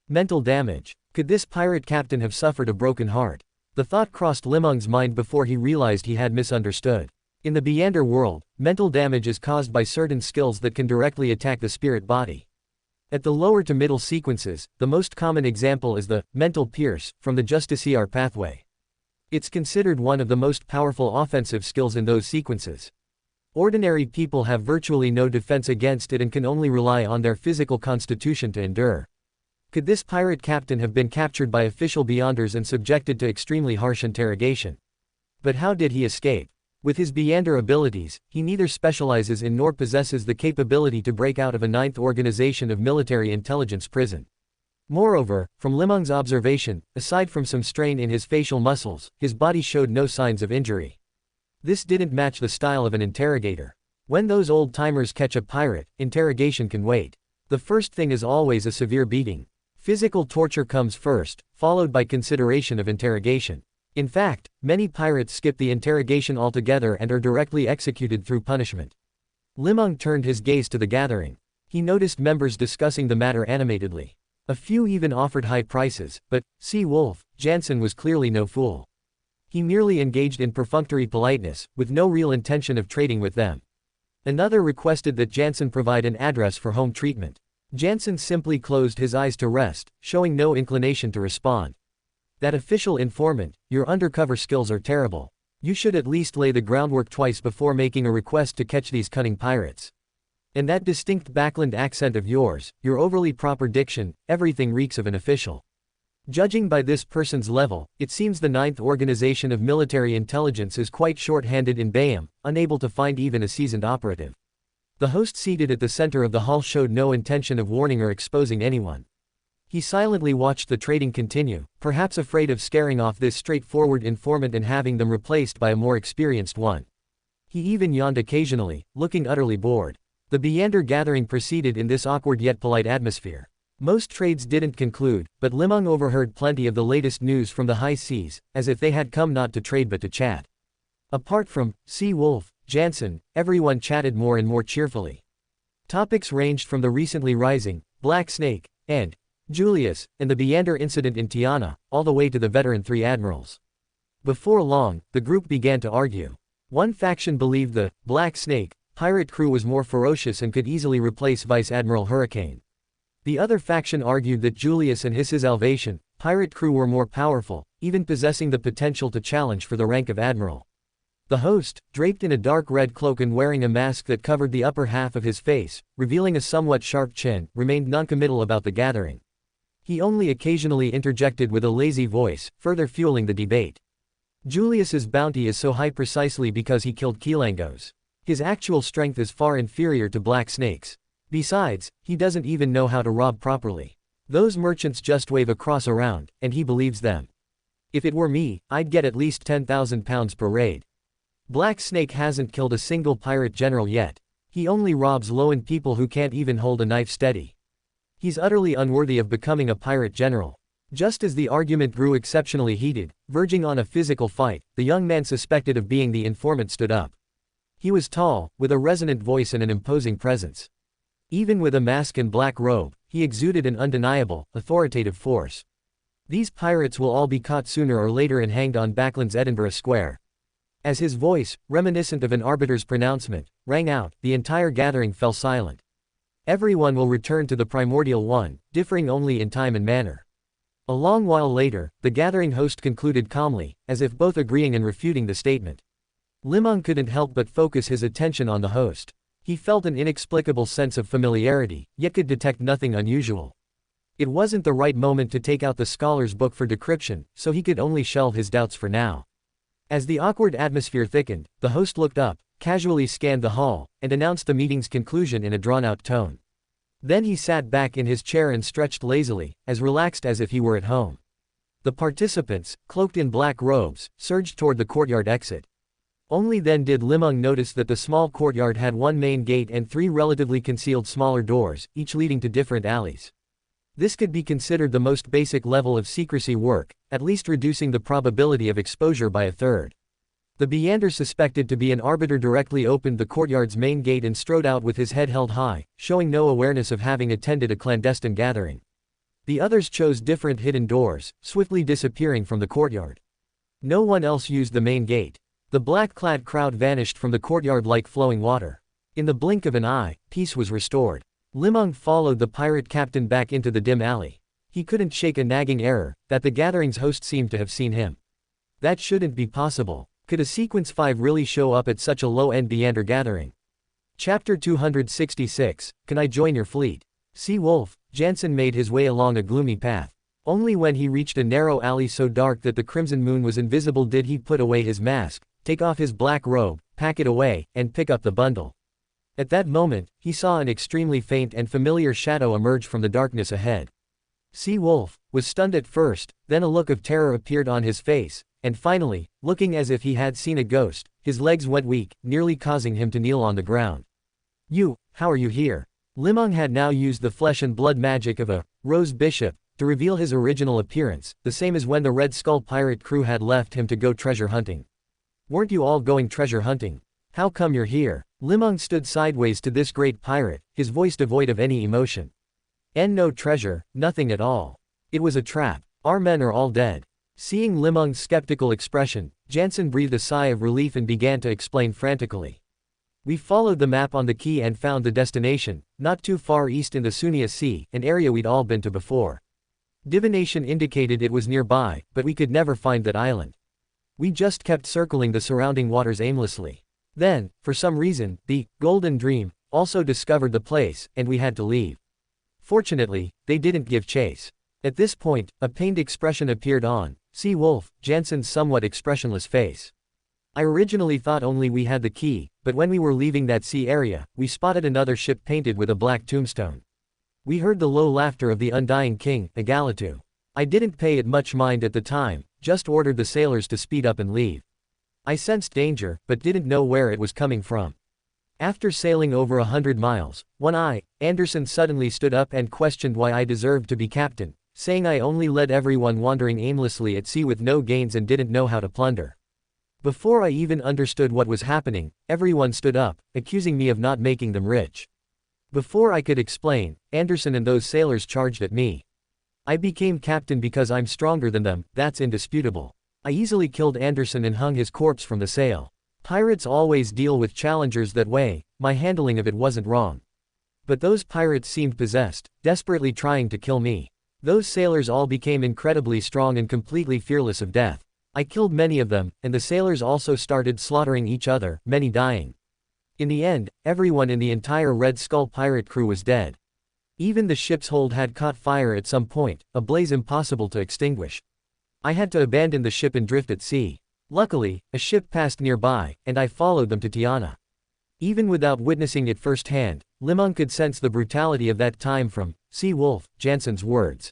Speaker 1: Mental damage. Could this pirate captain have suffered a broken heart? The thought crossed Li Meng's mind before he realized he had misunderstood. In the Beander world, mental damage is caused by certain skills that can directly attack the spirit body. At the lower to middle sequences, the most common example is the mental pierce from the Justiciar pathway. It's considered one of the most powerful offensive skills in those sequences. Ordinary people have virtually no defense against it and can only rely on their physical constitution to endure. Could this pirate captain have been captured by official Beanders and subjected to extremely harsh interrogation? But how did he escape? With his Beander abilities, he neither specializes in nor possesses the capability to break out of a 9th organization of military intelligence prison. Moreover, from Li Meng's observation, aside from some strain in his facial muscles, his body showed no signs of injury. This didn't match the style of an interrogator. When those old-timers catch a pirate, interrogation can wait. The first thing is always a severe beating. Physical torture comes first, followed by consideration of interrogation. In fact, many pirates skip the interrogation altogether and are directly executed through punishment. Li Meng turned his gaze to the gathering. He noticed members discussing the matter animatedly. A few even offered high prices, but Sea Wolf Jansen was clearly no fool. He merely engaged in perfunctory politeness, with no real intention of trading with them. Another requested that Jansen provide an address for home treatment. Jansen simply closed his eyes to rest, showing no inclination to respond. That official informant, "Your undercover skills are terrible. You should at least lay the groundwork twice before making a request to catch these cunning pirates. And that distinct backland accent of yours, your overly proper diction, everything reeks of an official." Judging by this person's level, it seems the 9th Organization of Military Intelligence is quite short-handed in Bayam, unable to find even a seasoned operative. The host seated at the center of the hall showed no intention of warning or exposing anyone. He silently watched the trading continue, perhaps afraid of scaring off this straightforward informant and having them replaced by a more experienced one. He even yawned occasionally, looking utterly bored. The Beander gathering proceeded in this awkward yet polite atmosphere. Most trades didn't conclude, but Li Meng overheard plenty of the latest news from the high seas, as if they had come not to trade but to chat. Apart from Sea Wolf Jansen, everyone chatted more and more cheerfully. Topics ranged from the recently rising Black Snake and Julius and the Beander incident in Tiana, all the way to the veteran 3 admirals. Before long, the group began to argue. One faction believed the Black Snake pirate crew was more ferocious and could easily replace Vice Admiral Hurricane. The other faction argued that Julius and his Salvation pirate crew were more powerful, even possessing the potential to challenge for the rank of admiral. The host, draped in a dark red cloak and wearing a mask that covered the upper half of his face, revealing a somewhat sharp chin, remained noncommittal about the gathering. He only occasionally interjected with a lazy voice, further fueling the debate. Julius's bounty is so high precisely because he killed Kilangos. His actual strength is far inferior to Black Snake's. Besides, he doesn't even know how to rob properly. Those merchants just wave a cross around, and he believes them. If it were me, I'd get at least £10,000 per raid. Black Snake hasn't killed a single pirate general yet. He only robs low-end people who can't even hold a knife steady. He's utterly unworthy of becoming a pirate general. Just as the argument grew exceptionally heated, verging on a physical fight, the young man suspected of being the informant stood up. He was tall, with a resonant voice and an imposing presence. Even with a mask and black robe, he exuded an undeniable, authoritative force. These pirates will all be caught sooner or later and hanged on Backland's Edinburgh Square. As his voice, reminiscent of an arbiter's pronouncement, rang out, the entire gathering fell silent. Everyone will return to the primordial one, differing only in time and manner. A long while later, the gathering host concluded calmly, as if both agreeing and refuting the statement. Li Meng couldn't help but focus his attention on the host. He felt an inexplicable sense of familiarity, yet could detect nothing unusual. It wasn't the right moment to take out the scholar's book for decryption, so he could only shelve his doubts for now. As the awkward atmosphere thickened, the host looked up, casually scanned the hall, and announced the meeting's conclusion in a drawn-out tone. Then he sat back in his chair and stretched lazily, as relaxed as if he were at home. The participants, cloaked in black robes, surged toward the courtyard exit. Only then did Li Meng notice that the small courtyard had one main gate and 3 relatively concealed smaller doors, each leading to different alleys. This could be considered the most basic level of secrecy work, at least reducing the probability of exposure by a third. The Beander suspected to be an arbiter directly opened the courtyard's main gate and strode out with his head held high, showing no awareness of having attended a clandestine gathering. The others chose different hidden doors, swiftly disappearing from the courtyard. No one else used the main gate. The black-clad crowd vanished from the courtyard like flowing water. In the blink of an eye, peace was restored. Li Meng followed the pirate captain back into the dim alley. He couldn't shake a nagging error, that the gathering's host seemed to have seen him. That shouldn't be possible. Could a Sequence 5 really show up at such a low-end Beander gathering? Chapter 266, Can I Join Your Fleet? Sea Wolf, Jansen made his way along a gloomy path. Only when he reached a narrow alley so dark that the crimson moon was invisible did he put away his mask, take off his black robe, pack it away, and pick up the bundle. At that moment, he saw an extremely faint and familiar shadow emerge from the darkness ahead. Sea Wolf was stunned at first, then a look of terror appeared on his face, and finally, looking as if he had seen a ghost, his legs went weak, nearly causing him to kneel on the ground. How are you here? Li Meng had now used the flesh and blood magic of a Rose Bishop to reveal his original appearance, the same as when the Red Skull pirate crew had left him to go treasure hunting. Weren't you all going treasure hunting? How come you're here? Li Meng stood sideways to this great pirate, his voice devoid of any emotion. No treasure, nothing at all. It was a trap. Our men are all dead. Seeing Li Meng's skeptical expression, Jansen breathed a sigh of relief and began to explain frantically. We followed the map on the quay and found the destination, not too far east in the Sunia Sea, an area we'd all been to before. Divination indicated it was nearby, but we could never find that island. We just kept circling the surrounding waters aimlessly. Then, for some reason, the Golden Dream also discovered the place, and we had to leave. Fortunately, they didn't give chase. At this point, a pained expression appeared on Sea Wolf, Jansen's somewhat expressionless face. I originally thought only we had the key, but when we were leaving that sea area, we spotted another ship painted with a black tombstone. We heard the low laughter of the undying king, Agalitu. I didn't pay it much mind at the time, just ordered the sailors to speed up and leave. I sensed danger, but didn't know where it was coming from. After sailing over 100 miles, Anderson suddenly stood up and questioned why I deserved to be captain, saying I only led everyone wandering aimlessly at sea with no gains and didn't know how to plunder. Before I even understood what was happening, everyone stood up, accusing me of not making them rich. Before I could explain, Anderson and those sailors charged at me. I became captain because I'm stronger than them, that's indisputable. I easily killed Anderson and hung his corpse from the sail. Pirates always deal with challengers that way, my handling of it wasn't wrong. But those pirates seemed possessed, desperately trying to kill me. Those sailors all became incredibly strong and completely fearless of death. I killed many of them, and the sailors also started slaughtering each other, many dying. In the end, everyone in the entire Red Skull pirate crew was dead. Even the ship's hold had caught fire at some point, a blaze impossible to extinguish. I had to abandon the ship and drift at sea. Luckily, a ship passed nearby, and I followed them to Tiana. Even without witnessing it firsthand, Li Meng could sense the brutality of that time from Sea Wolf, Jansen's words.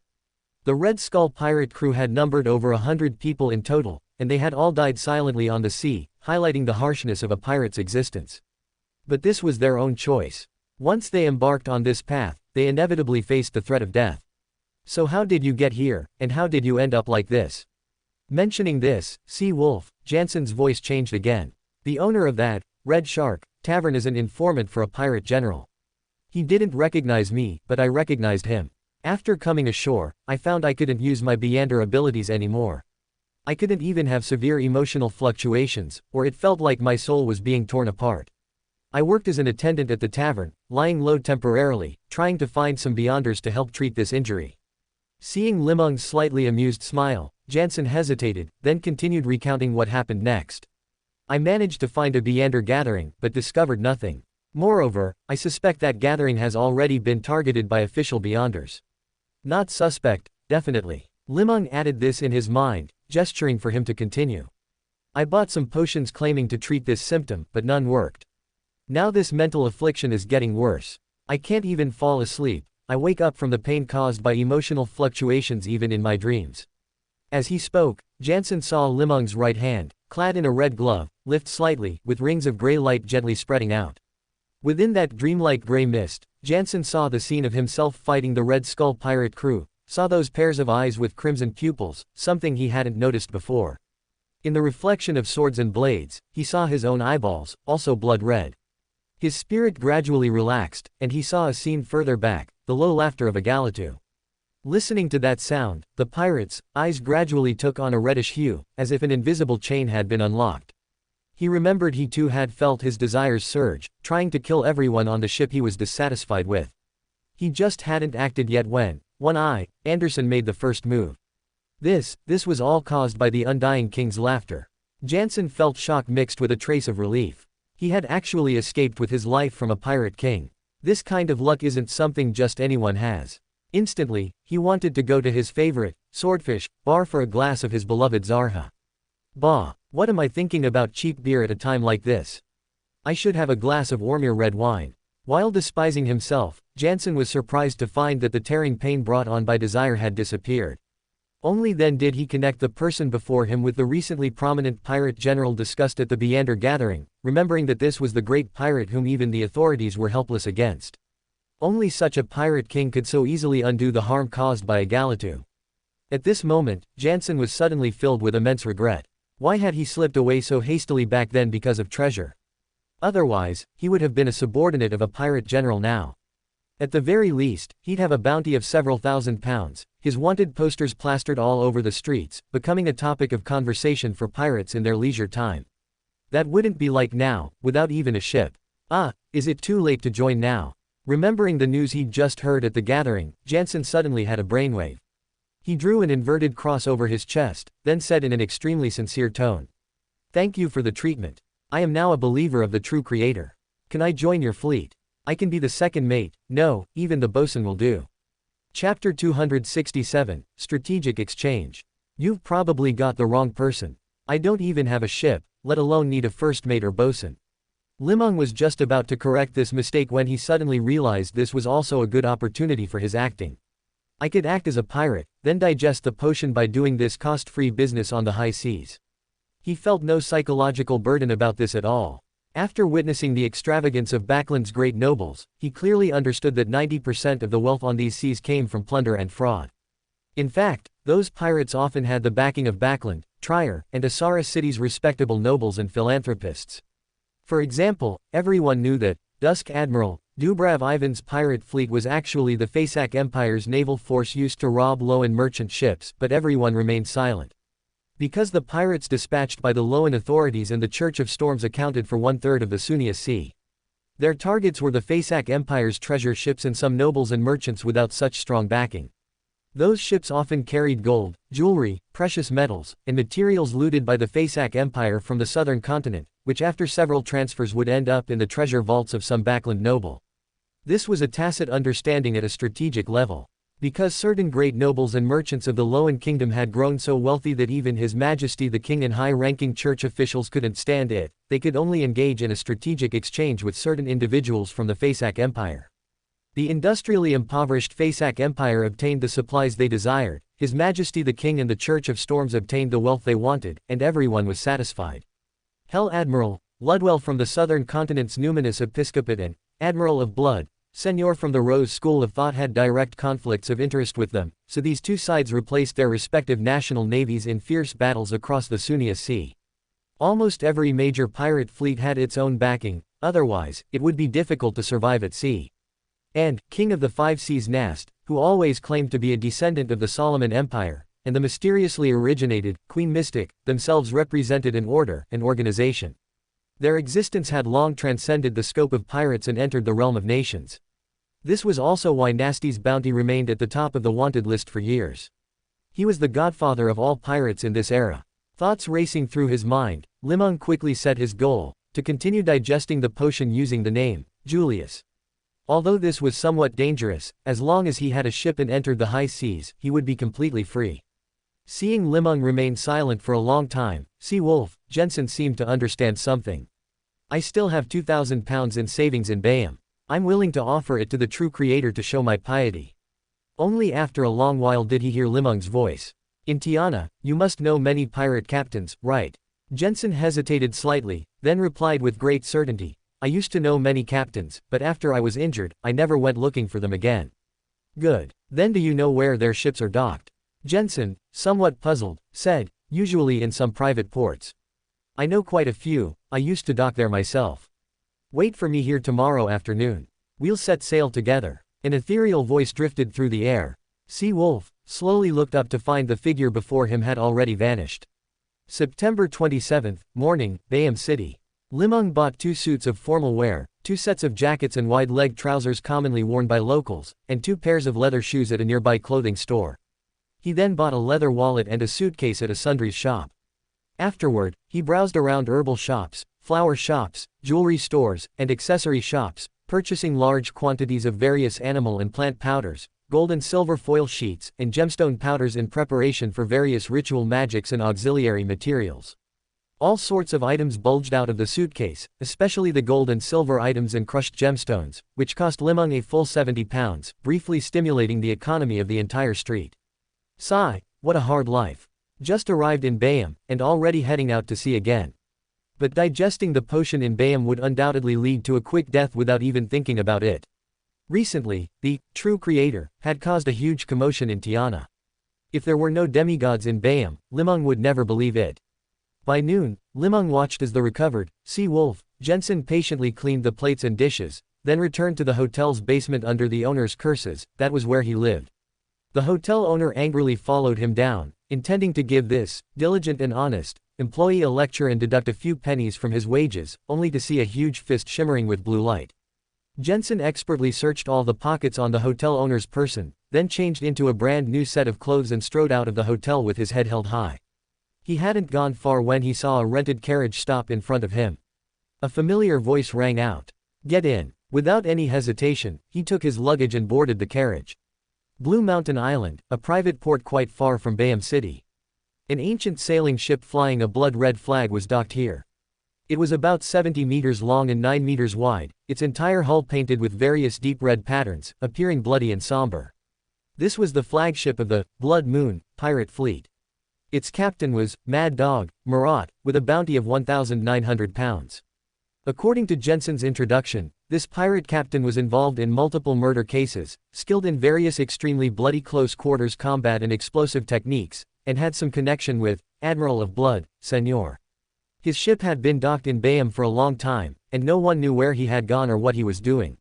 Speaker 1: The Red Skull pirate crew had numbered over 100 people in total, and they had all died silently on the sea, highlighting the harshness of a pirate's existence. But this was their own choice. Once they embarked on this path, they inevitably faced the threat of death. So how did you get here, and how did you end up like this? Mentioning this, Sea Wolf, Jansen's voice changed again. The owner of that, Red Shark, tavern is an informant for a pirate general. He didn't recognize me, but I recognized him. After coming ashore, I found I couldn't use my Beander abilities anymore. I couldn't even have severe emotional fluctuations, or it felt like my soul was being torn apart. I worked as an attendant at the tavern, lying low temporarily, trying to find some Beyonders to help treat this injury. Seeing Li Meng's slightly amused smile, Jansen hesitated, then continued recounting what happened next. I managed to find a Beander gathering, but discovered nothing. Moreover, I suspect that gathering has already been targeted by official Beyonders. Not suspect, definitely. Li Meng added this in his mind, gesturing for him to continue. I bought some potions claiming to treat this symptom, but none worked. Now this mental affliction is getting worse. I can't even fall asleep. I wake up from the pain caused by emotional fluctuations even in my dreams. As he spoke, Jansen saw Li Meng's right hand, clad in a red glove, lift slightly, with rings of gray light gently spreading out. Within that dreamlike gray mist, Jansen saw the scene of himself fighting the Red Skull pirate crew, saw those pairs of eyes with crimson pupils, something he hadn't noticed before. In the reflection of swords and blades, he saw his own eyeballs, also blood red. His spirit gradually relaxed, and he saw a scene further back, the low laughter of a Galatu. Listening to that sound, the pirate's eyes gradually took on a reddish hue, as if an invisible chain had been unlocked. He remembered he too had felt his desires surge, trying to kill everyone on the ship he was dissatisfied with. He just hadn't acted yet when, one eye, Anderson made the first move. This was all caused by the Undying King's laughter. Jansen felt shock mixed with a trace of relief. He had actually escaped with his life from a pirate king. This kind of luck isn't something just anyone has. Instantly, he wanted to go to his favorite, Swordfish, bar for a glass of his beloved Zarha. Bah, what am I thinking about cheap beer at a time like this? I should have a glass of Ormir red wine. While despising himself, Jansen was surprised to find that the tearing pain brought on by desire had disappeared. Only then did he connect the person before him with the recently prominent pirate general discussed at the Beander gathering, remembering that this was the great pirate whom even the authorities were helpless against. Only such a pirate king could so easily undo the harm caused by a Galatu. At this moment, Jansen was suddenly filled with immense regret. Why had he slipped away so hastily back then because of treasure? Otherwise, he would have been a subordinate of a pirate general now. At the very least, he'd have a bounty of several £1,000s, his wanted posters plastered all over the streets, becoming a topic of conversation for pirates in their leisure time. That wouldn't be like now, without even a ship. Is it too late to join now? Remembering the news he'd just heard at the gathering, Jansen suddenly had a brainwave. He drew an inverted cross over his chest, then said in an extremely sincere tone. Thank you for the treatment. I am now a believer of the true creator. Can I join your fleet? I can be the second mate. No, even the bosun will do. Chapter 267, Strategic Exchange. You've probably got the wrong person. I don't even have a ship, let alone need a first mate or bosun. Li Meng was just about to correct this mistake when he suddenly realized this was also a good opportunity for his acting. I could act as a pirate, then digest the potion by doing this cost-free business on the high seas. He felt no psychological burden about this at all. After witnessing the extravagance of Backland's great nobles, he clearly understood that 90% of the wealth on these seas came from plunder and fraud. In fact, those pirates often had the backing of Backland, Trier, and Asara City's respectable nobles and philanthropists. For example, everyone knew that Dusk Admiral Dubrav Ivan's pirate fleet was actually the Fasak Empire's naval force used to rob Loan merchant ships, but everyone remained silent. Because the pirates dispatched by the Loan authorities and the Church of Storms accounted for 1/3 of the Sunia Sea. Their targets were the Fasak Empire's treasure ships and some nobles and merchants without such strong backing. Those ships often carried gold, jewelry, precious metals, and materials looted by the Fasak Empire from the southern continent, which after several transfers would end up in the treasure vaults of some Backland noble. This was a tacit understanding at a strategic level. Because certain great nobles and merchants of the Loan Kingdom had grown so wealthy that even His Majesty the King and high-ranking church officials couldn't stand it, they could only engage in a strategic exchange with certain individuals from the Fasak Empire. The industrially impoverished Fasak Empire obtained the supplies they desired, His Majesty the King and the Church of Storms obtained the wealth they wanted, and everyone was satisfied. Hell Admiral Ludwell from the southern continent's numinous episcopate and Admiral of Blood, Seigneur from the Rose School of Thought had direct conflicts of interest with them, so these two sides replaced their respective national navies in fierce battles across the Sunia Sea. Almost every major pirate fleet had its own backing, otherwise, it would be difficult to survive at sea. And, King of the Five Seas Nast, who always claimed to be a descendant of the Solomon Empire, and the mysteriously originated Queen Mystic, themselves represented an order, an organization. Their existence had long transcended the scope of pirates and entered the realm of nations. This was also why Nasty's bounty remained at the top of the wanted list for years. He was the godfather of all pirates in this era. Thoughts racing through his mind, Li Meng quickly set his goal, to continue digesting the potion using the name, Julius. Although this was somewhat dangerous, as long as he had a ship and entered the high seas, he would be completely free. Seeing Li Meng remain silent for a long time, Sea Wolf, Jensen seemed to understand something. I still have 2,000 pounds in savings in Bayam. I'm willing to offer it to the true creator to show my piety. Only after a long while did he hear Li Meng's voice. In Tiana, you must know many pirate captains, right? Jensen hesitated slightly, then replied with great certainty, I used to know many captains, but after I was injured, I never went looking for them again. Good. Then do you know where their ships are docked? Jensen, somewhat puzzled, said, usually in some private ports. I know quite a few, I used to dock there myself. Wait for me here tomorrow afternoon. We'll set sail together. An ethereal voice drifted through the air. Sea Wolf slowly looked up to find the figure before him had already vanished. September 27th, morning, Bayam City. Li Meng bought 2 suits of formal wear, 2 sets of jackets and wide-legged trousers commonly worn by locals, and 2 pairs of leather shoes at a nearby clothing store. He then bought a leather wallet and a suitcase at a sundries shop. Afterward, he browsed around herbal shops, flower shops, jewelry stores, and accessory shops, purchasing large quantities of various animal and plant powders, gold and silver foil sheets, and gemstone powders in preparation for various ritual magics and auxiliary materials. All sorts of items bulged out of the suitcase, especially the gold and silver items and crushed gemstones, which cost Li Meng a full 70 pounds, briefly stimulating the economy of the entire street. Sigh, what a hard life. Just arrived in Bayam, and already heading out to sea again. But digesting the potion in Bayam would undoubtedly lead to a quick death without even thinking about it. Recently, the true creator had caused a huge commotion in Tiana. If there were no demigods in Bayam, Li Meng would never believe it. By noon, Li Meng watched as the recovered Sea Wolf, Jensen patiently cleaned the plates and dishes, then returned to the hotel's basement under the owner's curses. That was where he lived. The hotel owner angrily followed him down, intending to give this diligent and honest employee a lecture and deduct a few pennies from his wages, only to see a huge fist shimmering with blue light. Jensen expertly searched all the pockets on the hotel owner's person, then changed into a brand new set of clothes and strode out of the hotel with his head held high. He hadn't gone far when he saw a rented carriage stop in front of him. A familiar voice rang out. Get in. Without any hesitation, he took his luggage and boarded the carriage. Blue Mountain Island, a private port quite far from Bayam City. An ancient sailing ship flying a blood-red flag was docked here. It was about 70 meters long and 9 meters wide, its entire hull painted with various deep red patterns, appearing bloody and somber. This was the flagship of the Blood Moon pirate fleet. Its captain was Mad Dog Marat, with a bounty of 1,900 pounds. According to Jensen's introduction, this pirate captain was involved in multiple murder cases, skilled in various extremely bloody close-quarters combat and explosive techniques, and had some connection with Admiral of Blood, Seigneur. His ship had been docked in Bayam for a long time, and no one knew where he had gone or what he was doing.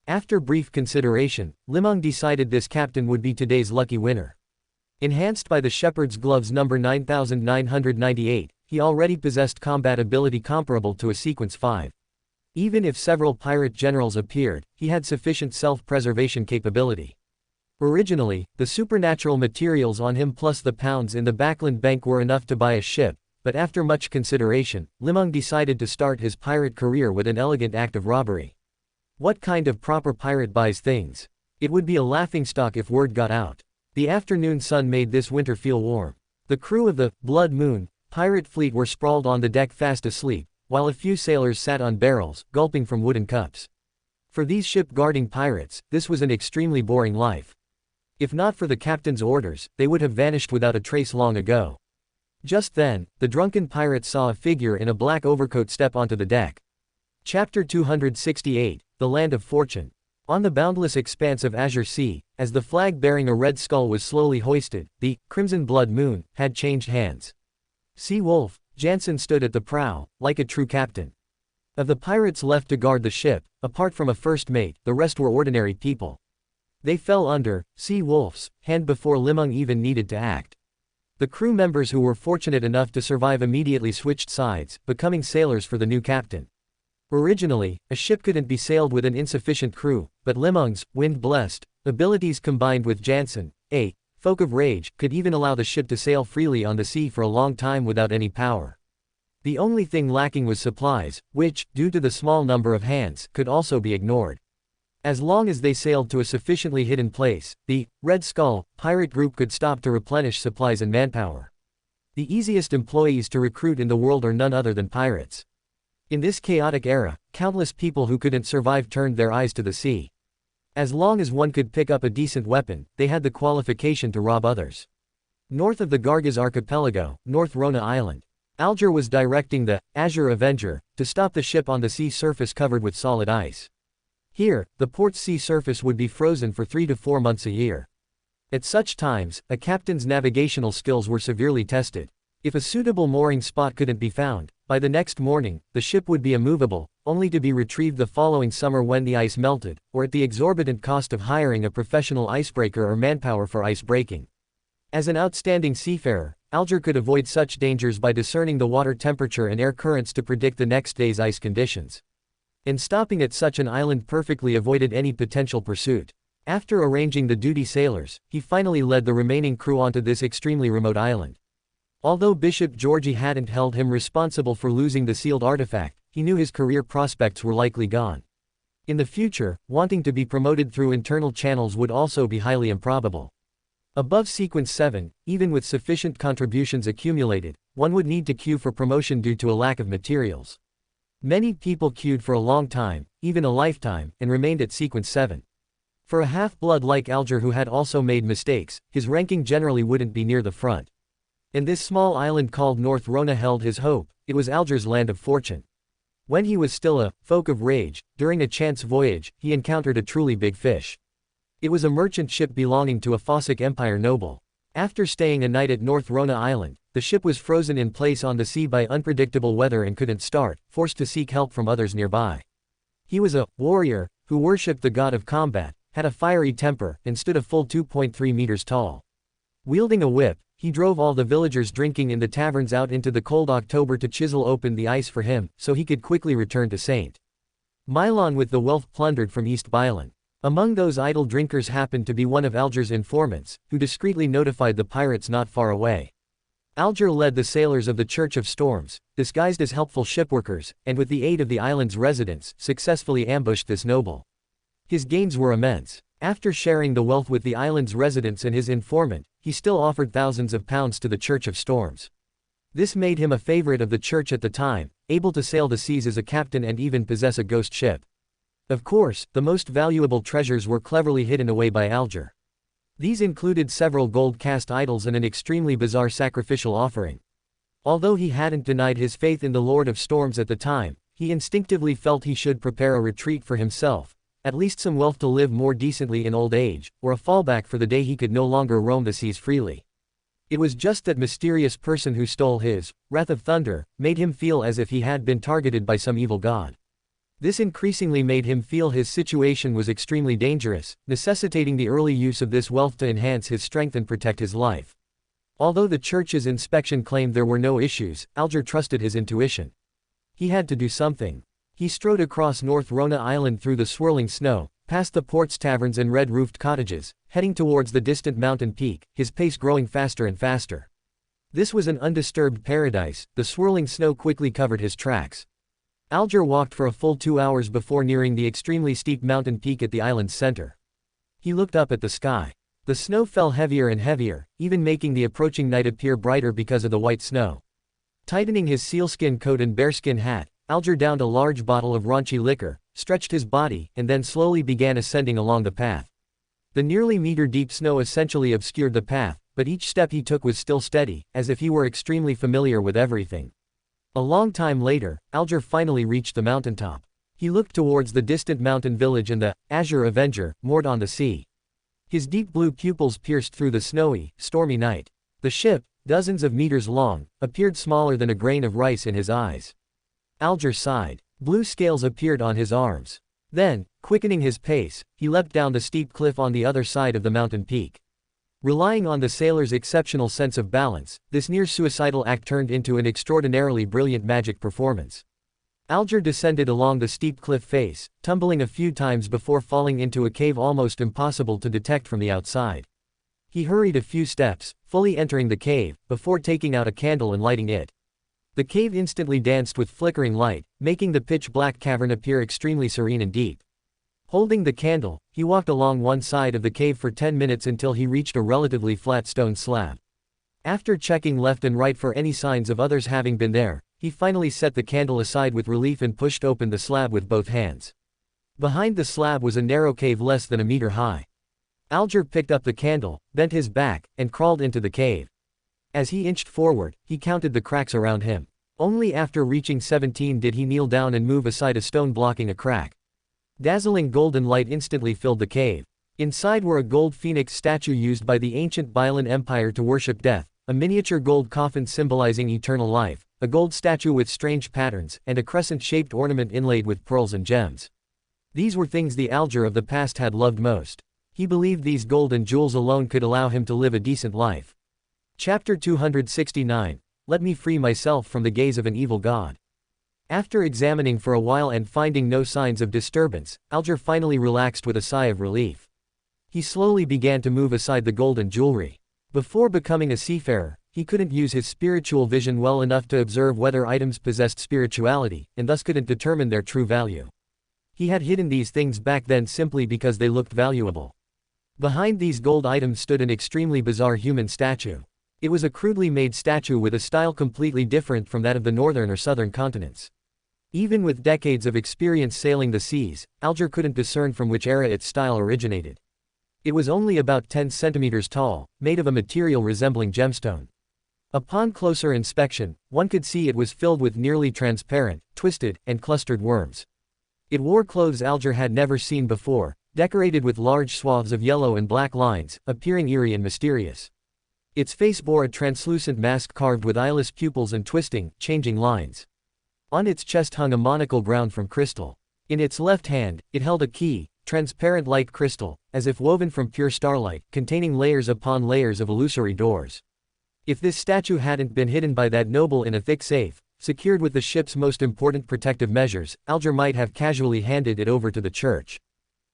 Speaker 1: After brief consideration, Li Meng decided this captain would be today's lucky winner. Enhanced by the Shepherd's Gloves number 9998, he already possessed combat ability comparable to a Sequence 5. Even if several pirate generals appeared, he had sufficient self-preservation capability. Originally, the supernatural materials on him plus the pounds in the Backland Bank were enough to buy a ship, but after much consideration, Li Meng decided to start his pirate career with an elegant act of robbery. What kind of proper pirate buys things? It would be a laughingstock if word got out. The afternoon sun made this winter feel warm. The crew of the Blood Moon pirate fleet were sprawled on the deck fast asleep, while a few sailors sat on barrels, gulping from wooden cups. For these ship-guarding pirates, this was an extremely boring life. If not for the captain's orders, they would have vanished without a trace long ago. Just then, the drunken pirate saw a figure in a black overcoat step onto the deck. Chapter 268, The Land of Fortune. On the boundless expanse of azure sea, as the flag bearing a red skull was slowly hoisted, the crimson blood moon had changed hands. Sea Wolf, Jansen stood at the prow, like a true captain. Of the pirates left to guard the ship, apart from a first mate, the rest were ordinary people. They fell under Sea Wolf's hand before Li Meng even needed to act. The crew members who were fortunate enough to survive immediately switched sides, becoming sailors for the new captain. Originally, a ship couldn't be sailed with an insufficient crew, but Li Meng's wind-blessed abilities combined with Jansen, a folk of rage, could even allow the ship to sail freely on the sea for a long time without any power. The only thing lacking was supplies, which, due to the small number of hands, could also be ignored. As long as they sailed to a sufficiently hidden place, the Red Skull pirate group could stop to replenish supplies and manpower. The easiest employees to recruit in the world are none other than pirates. In this chaotic era, countless people who couldn't survive turned their eyes to the sea. As long as one could pick up a decent weapon, they had the qualification to rob others. North of the Gargaz archipelago, North Rona Island, Alger was directing the Azure Avenger to stop the ship on the sea surface covered with solid ice. Here, the port's sea surface would be frozen for 3 to 4 months a year. At such times, a captain's navigational skills were severely tested. If a suitable mooring spot couldn't be found, by the next morning, the ship would be immovable, only to be retrieved the following summer when the ice melted, or at the exorbitant cost of hiring a professional icebreaker or manpower for ice breaking. As an outstanding seafarer, Alger could avoid such dangers by discerning the water temperature and air currents to predict the next day's ice conditions. And stopping at such an island perfectly avoided any potential pursuit. After arranging the duty sailors, he finally led the remaining crew onto this extremely remote island. Although Bishop Georgie hadn't held him responsible for losing the sealed artifact, he knew his career prospects were likely gone. In the future, wanting to be promoted through internal channels would also be highly improbable. Above Sequence 7, even with sufficient contributions accumulated, one would need to queue for promotion due to a lack of materials. Many people queued for a long time, even a lifetime, and remained at Sequence 7. For a half-blood like Alger who had also made mistakes, his ranking generally wouldn't be near the front. And this small island called North Rona held his hope. It was Alger's land of fortune. When he was still a folk of rage, during a chance voyage, he encountered a truly big fish. It was a merchant ship belonging to a Fossic Empire noble. After staying a night at North Rona Island, the ship was frozen in place on the sea by unpredictable weather and couldn't start, forced to seek help from others nearby. He was a warrior who worshipped the god of combat, had a fiery temper, and stood a full 2.3 meters tall. Wielding a whip, he drove all the villagers drinking in the taverns out into the cold October to chisel open the ice for him, so he could quickly return to St. Milon with the wealth plundered from East Bylan. Among those idle drinkers happened to be one of Alger's informants, who discreetly notified the pirates not far away. Alger led the sailors of the Church of Storms, disguised as helpful shipworkers, and with the aid of the island's residents, successfully ambushed this noble. His gains were immense. After sharing the wealth with the island's residents and his informant, he still offered thousands of pounds to the Church of Storms. This made him a favorite of the church at the time, able to sail the seas as a captain and even possess a ghost ship. Of course, the most valuable treasures were cleverly hidden away by Alger. These included several gold cast idols and an extremely bizarre sacrificial offering. Although he hadn't denied his faith in the Lord of Storms at the time, he instinctively felt he should prepare a retreat for himself, at least some wealth to live more decently in old age, or a fallback for the day he could no longer roam the seas freely. It was just that mysterious person who stole his Wrath of Thunder made him feel as if he had been targeted by some evil god. This increasingly made him feel his situation was extremely dangerous, necessitating the early use of this wealth to enhance his strength and protect his life. Although the church's inspection claimed there were no issues, Alger trusted his intuition. He had to do something. He strode across North Rona Island through the swirling snow, past the port's taverns and red-roofed cottages, heading towards the distant mountain peak, his pace growing faster and faster. This was an undisturbed paradise. The swirling snow quickly covered his tracks. Alger walked for a full 2 hours before nearing the extremely steep mountain peak at the island's center. He looked up at the sky. The snow fell heavier and heavier, even making the approaching night appear brighter because of the white snow. Tightening his sealskin coat and bearskin hat, Alger downed a large bottle of raunchy liquor, stretched his body, and then slowly began ascending along the path. The nearly meter-deep snow essentially obscured the path, but each step he took was still steady, as if he were extremely familiar with everything. A long time later, Alger finally reached the mountaintop. He looked towards the distant mountain village and the Azure Avenger, moored on the sea. His deep blue pupils pierced through the snowy, stormy night. The ship, dozens of meters long, appeared smaller than a grain of rice in his eyes. Alger sighed. Blue scales appeared on his arms. Then, quickening his pace, he leapt down the steep cliff on the other side of the mountain peak. Relying on the sailor's exceptional sense of balance, this near-suicidal act turned into an extraordinarily brilliant magic performance. Alger descended along the steep cliff face, tumbling a few times before falling into a cave almost impossible to detect from the outside. He hurried a few steps, fully entering the cave, before taking out a candle and lighting it. The cave instantly danced with flickering light, making the pitch-black cavern appear extremely serene and deep. Holding the candle, he walked along one side of the cave for 10 minutes until he reached a relatively flat stone slab. After checking left and right for any signs of others having been there, he finally set the candle aside with relief and pushed open the slab with both hands. Behind the slab was a narrow cave less than a meter high. Alger picked up the candle, bent his back, and crawled into the cave. As he inched forward, he counted the cracks around him. Only after reaching 17 did he kneel down and move aside a stone blocking a crack. Dazzling golden light instantly filled the cave. Inside were a gold phoenix statue used by the ancient Bailan Empire to worship death, a miniature gold coffin symbolizing eternal life, a gold statue with strange patterns, and a crescent-shaped ornament inlaid with pearls and gems. These were things the Alger of the past had loved most. He believed these gold and jewels alone could allow him to live a decent life. Chapter 269. Let me free myself from the gaze of an evil god. After examining for a while and finding no signs of disturbance, Alger finally relaxed with a sigh of relief. He slowly began to move aside the gold and jewelry. Before becoming a seafarer, he couldn't use his spiritual vision well enough to observe whether items possessed spirituality, and thus couldn't determine their true value. He had hidden these things back then simply because they looked valuable. Behind these gold items stood an extremely bizarre human statue. It was a crudely made statue with a style completely different from that of the northern or southern continents. Even with decades of experience sailing the seas, Alger couldn't discern from which era its style originated. It was only about 10 centimeters tall, made of a material resembling gemstone. Upon closer inspection, one could see it was filled with nearly transparent, twisted, and clustered worms. It wore clothes Alger had never seen before, decorated with large swaths of yellow and black lines, appearing eerie and mysterious. Its face bore a translucent mask carved with eyeless pupils and twisting, changing lines. On its chest hung a monocle ground from crystal. In its left hand, it held a key, transparent light crystal, as if woven from pure starlight, containing layers upon layers of illusory doors. If this statue hadn't been hidden by that noble in a thick safe, secured with the ship's most important protective measures, Alger might have casually handed it over to the church.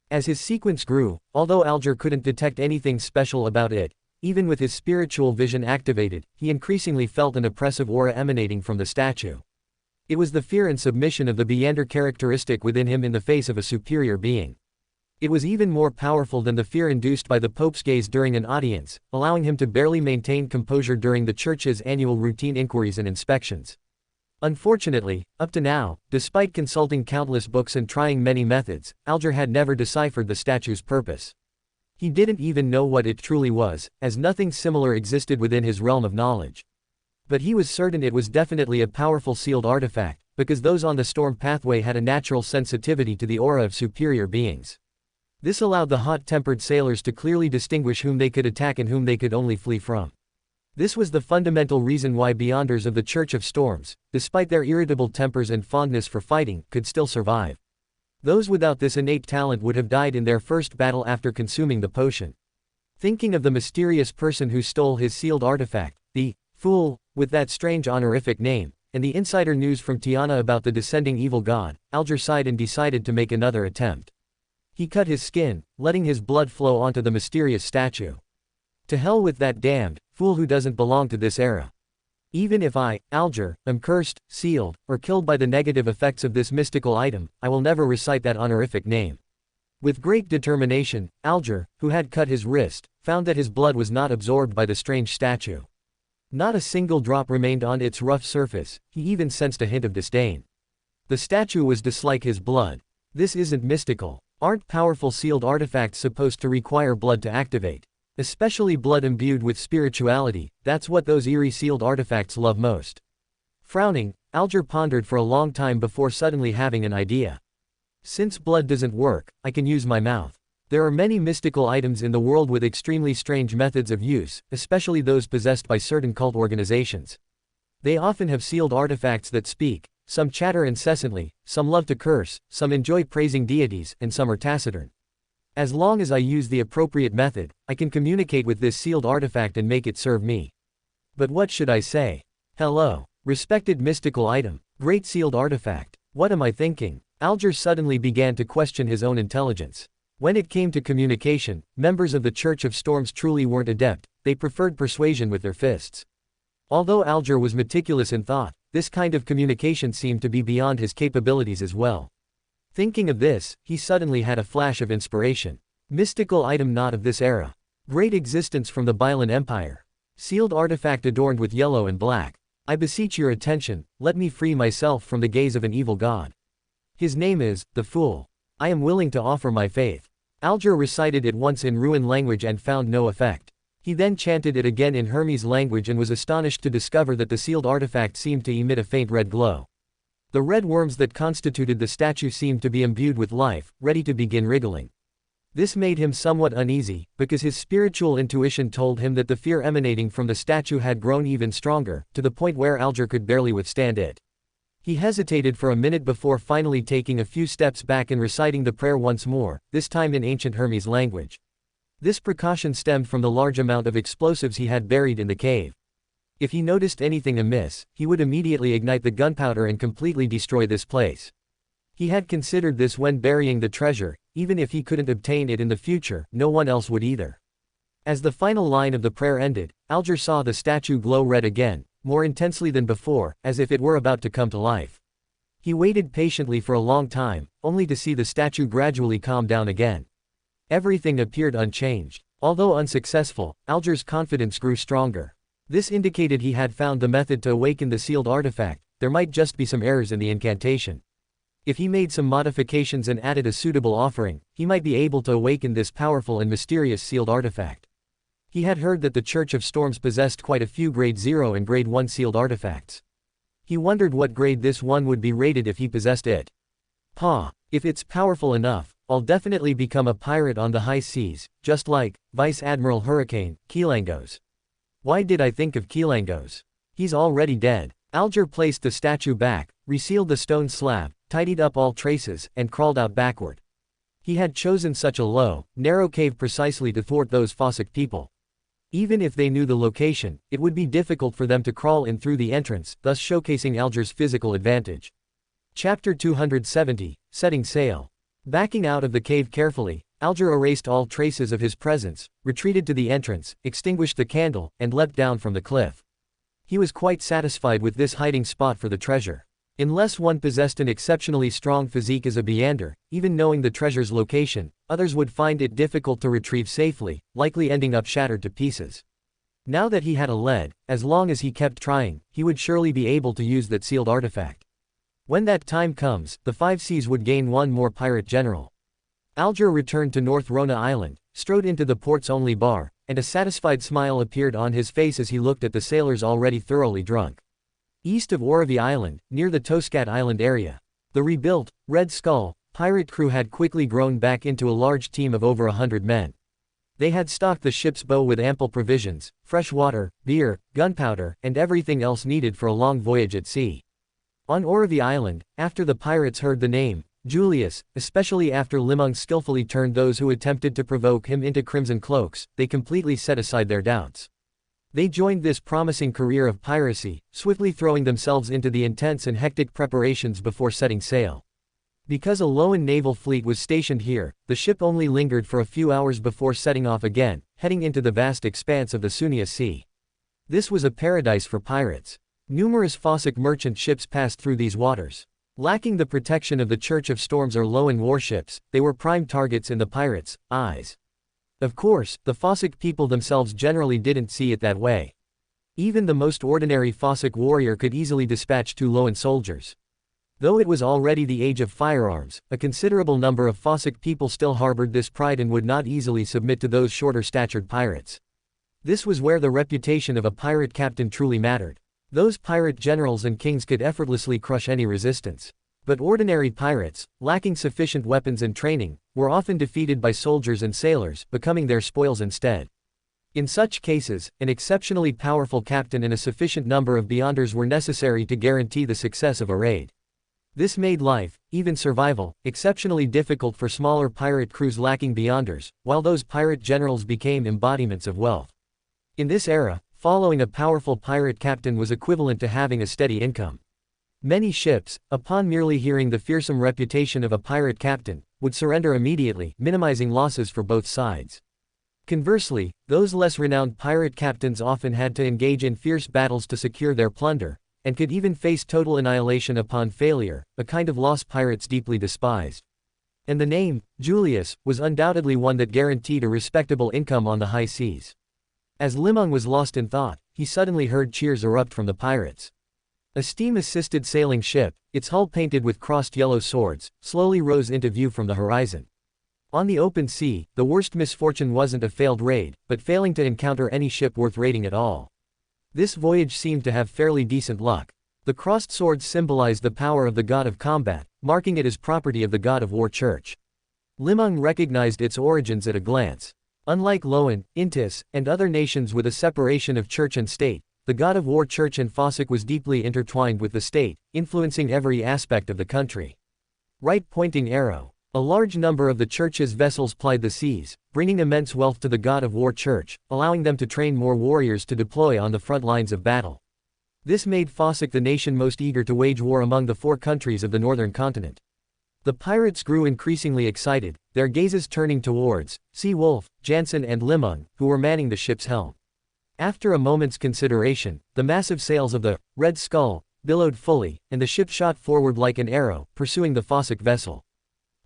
Speaker 1: As his sequence grew, although Alger couldn't detect anything special about it, even with his spiritual vision activated, he increasingly felt an oppressive aura emanating from the statue. It was the fear and submission of the Beander characteristic within him in the face of a superior being. It was even more powerful than the fear induced by the Pope's gaze during an audience, allowing him to barely maintain composure during the church's annual routine inquiries and inspections. Unfortunately, up to now, despite consulting countless books and trying many methods, Alger had never deciphered the statue's purpose. He didn't even know what it truly was, as nothing similar existed within his realm of knowledge. But he was certain it was definitely a powerful sealed artifact, because those on the storm pathway had a natural sensitivity to the aura of superior beings. This allowed the hot-tempered sailors to clearly distinguish whom they could attack and whom they could only flee from. This was the fundamental reason why Beyonders of the Church of Storms, despite their irritable tempers and fondness for fighting, could still survive. Those without this innate talent would have died in their first battle after consuming the potion. Thinking of the mysterious person who stole his sealed artifact, the fool, with that strange honorific name, and the insider news from Tiana about the descending evil god, Alger sighed and decided to make another attempt. He cut his skin, letting his blood flow onto the mysterious statue. To hell with that damned fool who doesn't belong to this era. Even if I, Alger, am cursed, sealed, or killed by the negative effects of this mystical item, I will never recite that honorific name. With great determination, Alger, who had cut his wrist, found that his blood was not absorbed by the strange statue. Not a single drop remained on its rough surface. He even sensed a hint of disdain. The statue was dislike his blood. This isn't mystical. Aren't powerful sealed artifacts supposed to require blood to activate? Especially blood imbued with spirituality, that's what those eerie sealed artifacts love most. Frowning, Alger pondered for a long time before suddenly having an idea. Since blood doesn't work, I can use my mouth. There are many mystical items in the world with extremely strange methods of use, especially those possessed by certain cult organizations. They often have sealed artifacts that speak, some chatter incessantly, some love to curse, some enjoy praising deities, and some are taciturn. As long as I use the appropriate method, I can communicate with this sealed artifact and make it serve me. But what should I say? Hello, respected mystical item, great sealed artifact. What am I thinking? Alger suddenly began to question his own intelligence. When it came to communication, members of the Church of Storms truly weren't adept, they preferred persuasion with their fists. Although Alger was meticulous in thought, this kind of communication seemed to be beyond his capabilities as well. Thinking of this, he suddenly had a flash of inspiration. Mystical item not of this era. Great existence from the Bailan Empire. Sealed artifact adorned with yellow and black. I beseech your attention, let me free myself from the gaze of an evil god. His name is, the Fool. I am willing to offer my faith. Alger recited it once in Ruin language and found no effect. He then chanted it again in Hermes language and was astonished to discover that the sealed artifact seemed to emit a faint red glow. The red worms that constituted the statue seemed to be imbued with life, ready to begin wriggling. This made him somewhat uneasy, because his spiritual intuition told him that the fear emanating from the statue had grown even stronger, to the point where Alger could barely withstand it. He hesitated for a minute before finally taking a few steps back and reciting the prayer once more, this time in ancient Hermes language. This precaution stemmed from the large amount of explosives he had buried in the cave. If he noticed anything amiss, he would immediately ignite the gunpowder and completely destroy this place. He had considered this when burying the treasure, even if he couldn't obtain it in the future, no one else would either. As the final line of the prayer ended, Alger saw the statue glow red again, more intensely than before, as if it were about to come to life. He waited patiently for a long time, only to see the statue gradually calm down again. Everything appeared unchanged. Although unsuccessful, Alger's confidence grew stronger. This indicated he had found the method to awaken the sealed artifact, there might just be some errors in the incantation. If he made some modifications and added a suitable offering, he might be able to awaken this powerful and mysterious sealed artifact. He had heard that the Church of Storms possessed quite a few Grade 0 and Grade 1 sealed artifacts. He wondered what grade this one would be rated if he possessed it. If it's powerful enough, I'll definitely become a pirate on the high seas, just like Vice Admiral Hurricane Keelangos. Why did I think of Keelangos? He's already dead. Alger placed the statue back, resealed the stone slab, tidied up all traces, and crawled out backward. He had chosen such a low, narrow cave precisely to thwart those Fossick people. Even if they knew the location, it would be difficult for them to crawl in through the entrance, thus showcasing Alger's physical advantage. Chapter 270, Setting Sail. Backing out of the cave carefully, Alger erased all traces of his presence, retreated to the entrance, extinguished the candle, and leapt down from the cliff. He was quite satisfied with this hiding spot for the treasure. Unless one possessed an exceptionally strong physique as a Beander, even knowing the treasure's location, others would find it difficult to retrieve safely, likely ending up shattered to pieces. Now that he had a lead, as long as he kept trying, he would surely be able to use that sealed artifact. When that time comes, the Five Seas would gain one more pirate general. Alger returned to North Rona Island, strode into the port's only bar, and a satisfied smile appeared on his face as he looked at the sailors already thoroughly drunk. East of Oravi Island, near the Toscat Island area, the rebuilt, Red Skull, pirate crew had quickly grown back into a large team of over 100 men. They had stocked the ship's bow with ample provisions, fresh water, beer, gunpowder, and everything else needed for a long voyage at sea. On Oravi Island, after the pirates heard the name, Julius, especially after Li Meng skillfully turned those who attempted to provoke him into crimson cloaks, they completely set aside their doubts. They joined this promising career of piracy, swiftly throwing themselves into the intense and hectic preparations before setting sail. Because a Loan naval fleet was stationed here, the ship only lingered for a few hours before setting off again, heading into the vast expanse of the Sunia Sea. This was a paradise for pirates. Numerous Fossick merchant ships passed through these waters. Lacking the protection of the Church of Storms or Loan warships, they were prime targets in the pirates' eyes. Of course, the Fossick people themselves generally didn't see it that way. Even the most ordinary Fossick warrior could easily dispatch 2 Loan soldiers. Though it was already the age of firearms, a considerable number of Fossick people still harbored this pride and would not easily submit to those shorter-statured pirates. This was where the reputation of a pirate captain truly mattered. Those pirate generals and kings could effortlessly crush any resistance. But ordinary pirates, lacking sufficient weapons and training, were often defeated by soldiers and sailors, becoming their spoils instead. In such cases, an exceptionally powerful captain and a sufficient number of beyonders were necessary to guarantee the success of a raid. This made life, even survival, exceptionally difficult for smaller pirate crews lacking beyonders, while those pirate generals became embodiments of wealth. In this era, following a powerful pirate captain was equivalent to having a steady income. Many ships, upon merely hearing the fearsome reputation of a pirate captain, would surrender immediately, minimizing losses for both sides. Conversely, those less renowned pirate captains often had to engage in fierce battles to secure their plunder, and could even face total annihilation upon failure, a kind of loss pirates deeply despised. And the name, Julius, was undoubtedly one that guaranteed a respectable income on the high seas. As Li Meng was lost in thought, he suddenly heard cheers erupt from the pirates. A steam-assisted sailing ship, its hull painted with crossed yellow swords, slowly rose into view from the horizon. On the open sea, the worst misfortune wasn't a failed raid, but failing to encounter any ship worth raiding at all. This voyage seemed to have fairly decent luck. The crossed swords symbolized the power of the god of combat, marking it as property of the god of war church. Li Meng recognized its origins at a glance. Unlike Loan, Intis, and other nations with a separation of church and state, the god of war church in Fossick was deeply intertwined with the state, influencing every aspect of the country. Right-pointing arrow. A large number of the church's vessels plied the seas, bringing immense wealth to the god of war church, allowing them to train more warriors to deploy on the front lines of battle. This made Fossick the nation most eager to wage war among the 4 countries of the northern continent. The pirates grew increasingly excited, their gazes turning towards Sea Wolf, Jansen and Li Meng, who were manning the ship's helm. After a moment's consideration, the massive sails of the Red Skull billowed fully, and the ship shot forward like an arrow, pursuing the Fossick vessel.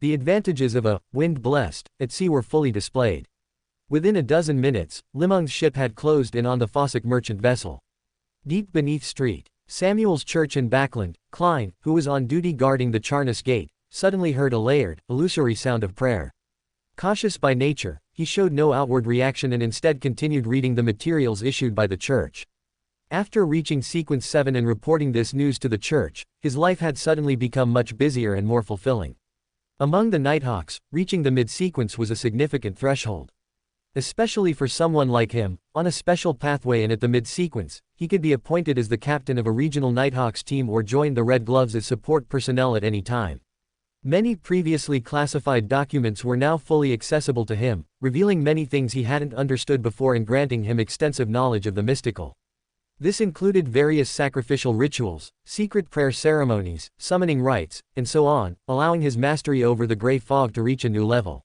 Speaker 1: The advantages of a wind-blessed at sea were fully displayed. Within a dozen minutes, Li Meng's ship had closed in on the Fossick merchant vessel. Deep beneath Street Samuel's church in Backland, Klein, who was on duty guarding the Charnus Gate, suddenly heard a layered, illusory sound of prayer. Cautious by nature, he showed no outward reaction and instead continued reading the materials issued by the church. After reaching Sequence 7 and reporting this news to the church, his life had suddenly become much busier and more fulfilling. Among the Nighthawks, reaching the mid-sequence was a significant threshold. Especially for someone like him, on a special pathway and at the mid-sequence, he could be appointed as the captain of a regional Nighthawks team or join the Red Gloves as support personnel at any time. Many previously classified documents were now fully accessible to him, revealing many things he hadn't understood before and granting him extensive knowledge of the mystical. This included various sacrificial rituals, secret prayer ceremonies, summoning rites, and so on, allowing his mastery over the gray fog to reach a new level.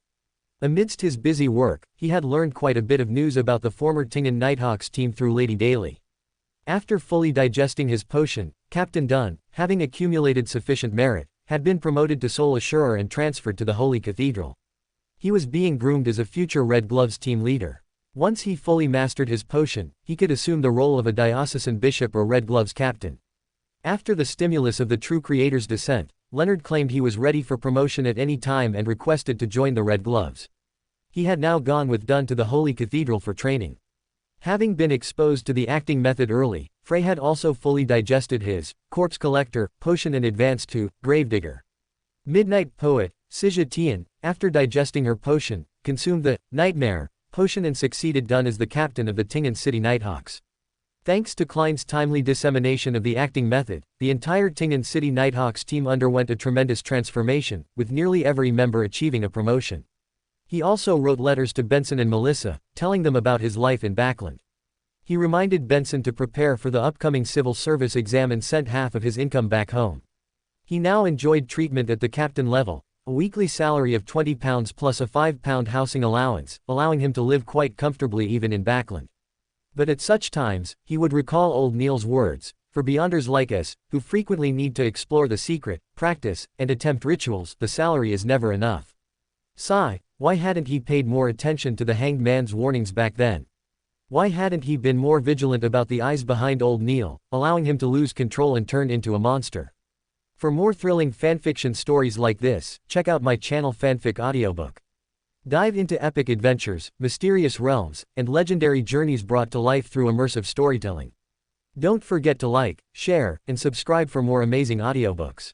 Speaker 1: Amidst his busy work, he had learned quite a bit of news about the former Tingen Nighthawks team through Lady Daly. After fully digesting his potion, Captain Dunn, having accumulated sufficient merit, had been promoted to Sole Assurer and transferred to the Holy Cathedral. He was being groomed as a future Red Gloves team leader. Once he fully mastered his potion, he could assume the role of a diocesan bishop or Red Gloves captain. After the stimulus of the true creator's descent, Leonard claimed he was ready for promotion at any time and requested to join the Red Gloves. He had now gone with Dunn to the Holy Cathedral for training. Having been exposed to the acting method early, Frey had also fully digested his corpse collector potion and advanced to Gravedigger. Midnight Poet, Sijia Tian, after digesting her potion, consumed the Nightmare potion and succeeded Dunn as the captain of the Tingen City Nighthawks. Thanks to Klein's timely dissemination of the acting method, the entire Tingen City Nighthawks team underwent a tremendous transformation, with nearly every member achieving a promotion. He also wrote letters to Benson and Melissa, telling them about his life in Backland. He reminded Benson to prepare for the upcoming civil service exam and sent half of his income back home. He now enjoyed treatment at the captain level, a weekly salary of £20 plus a £5 housing allowance, allowing him to live quite comfortably even in Backland. But at such times, he would recall old Neil's words, "For beyonders like us, who frequently need to explore the secret, practice, and attempt rituals, the salary is never enough." Sigh, why hadn't he paid more attention to the hanged man's warnings back then? Why hadn't he been more vigilant about the eyes behind old Neil, allowing him to lose control and turn into a monster? For more thrilling fanfiction stories like this, check out my channel Fanfic Audiobook. Dive into epic adventures, mysterious realms, and legendary journeys brought to life through immersive storytelling. Don't forget to like, share, and subscribe for more amazing audiobooks.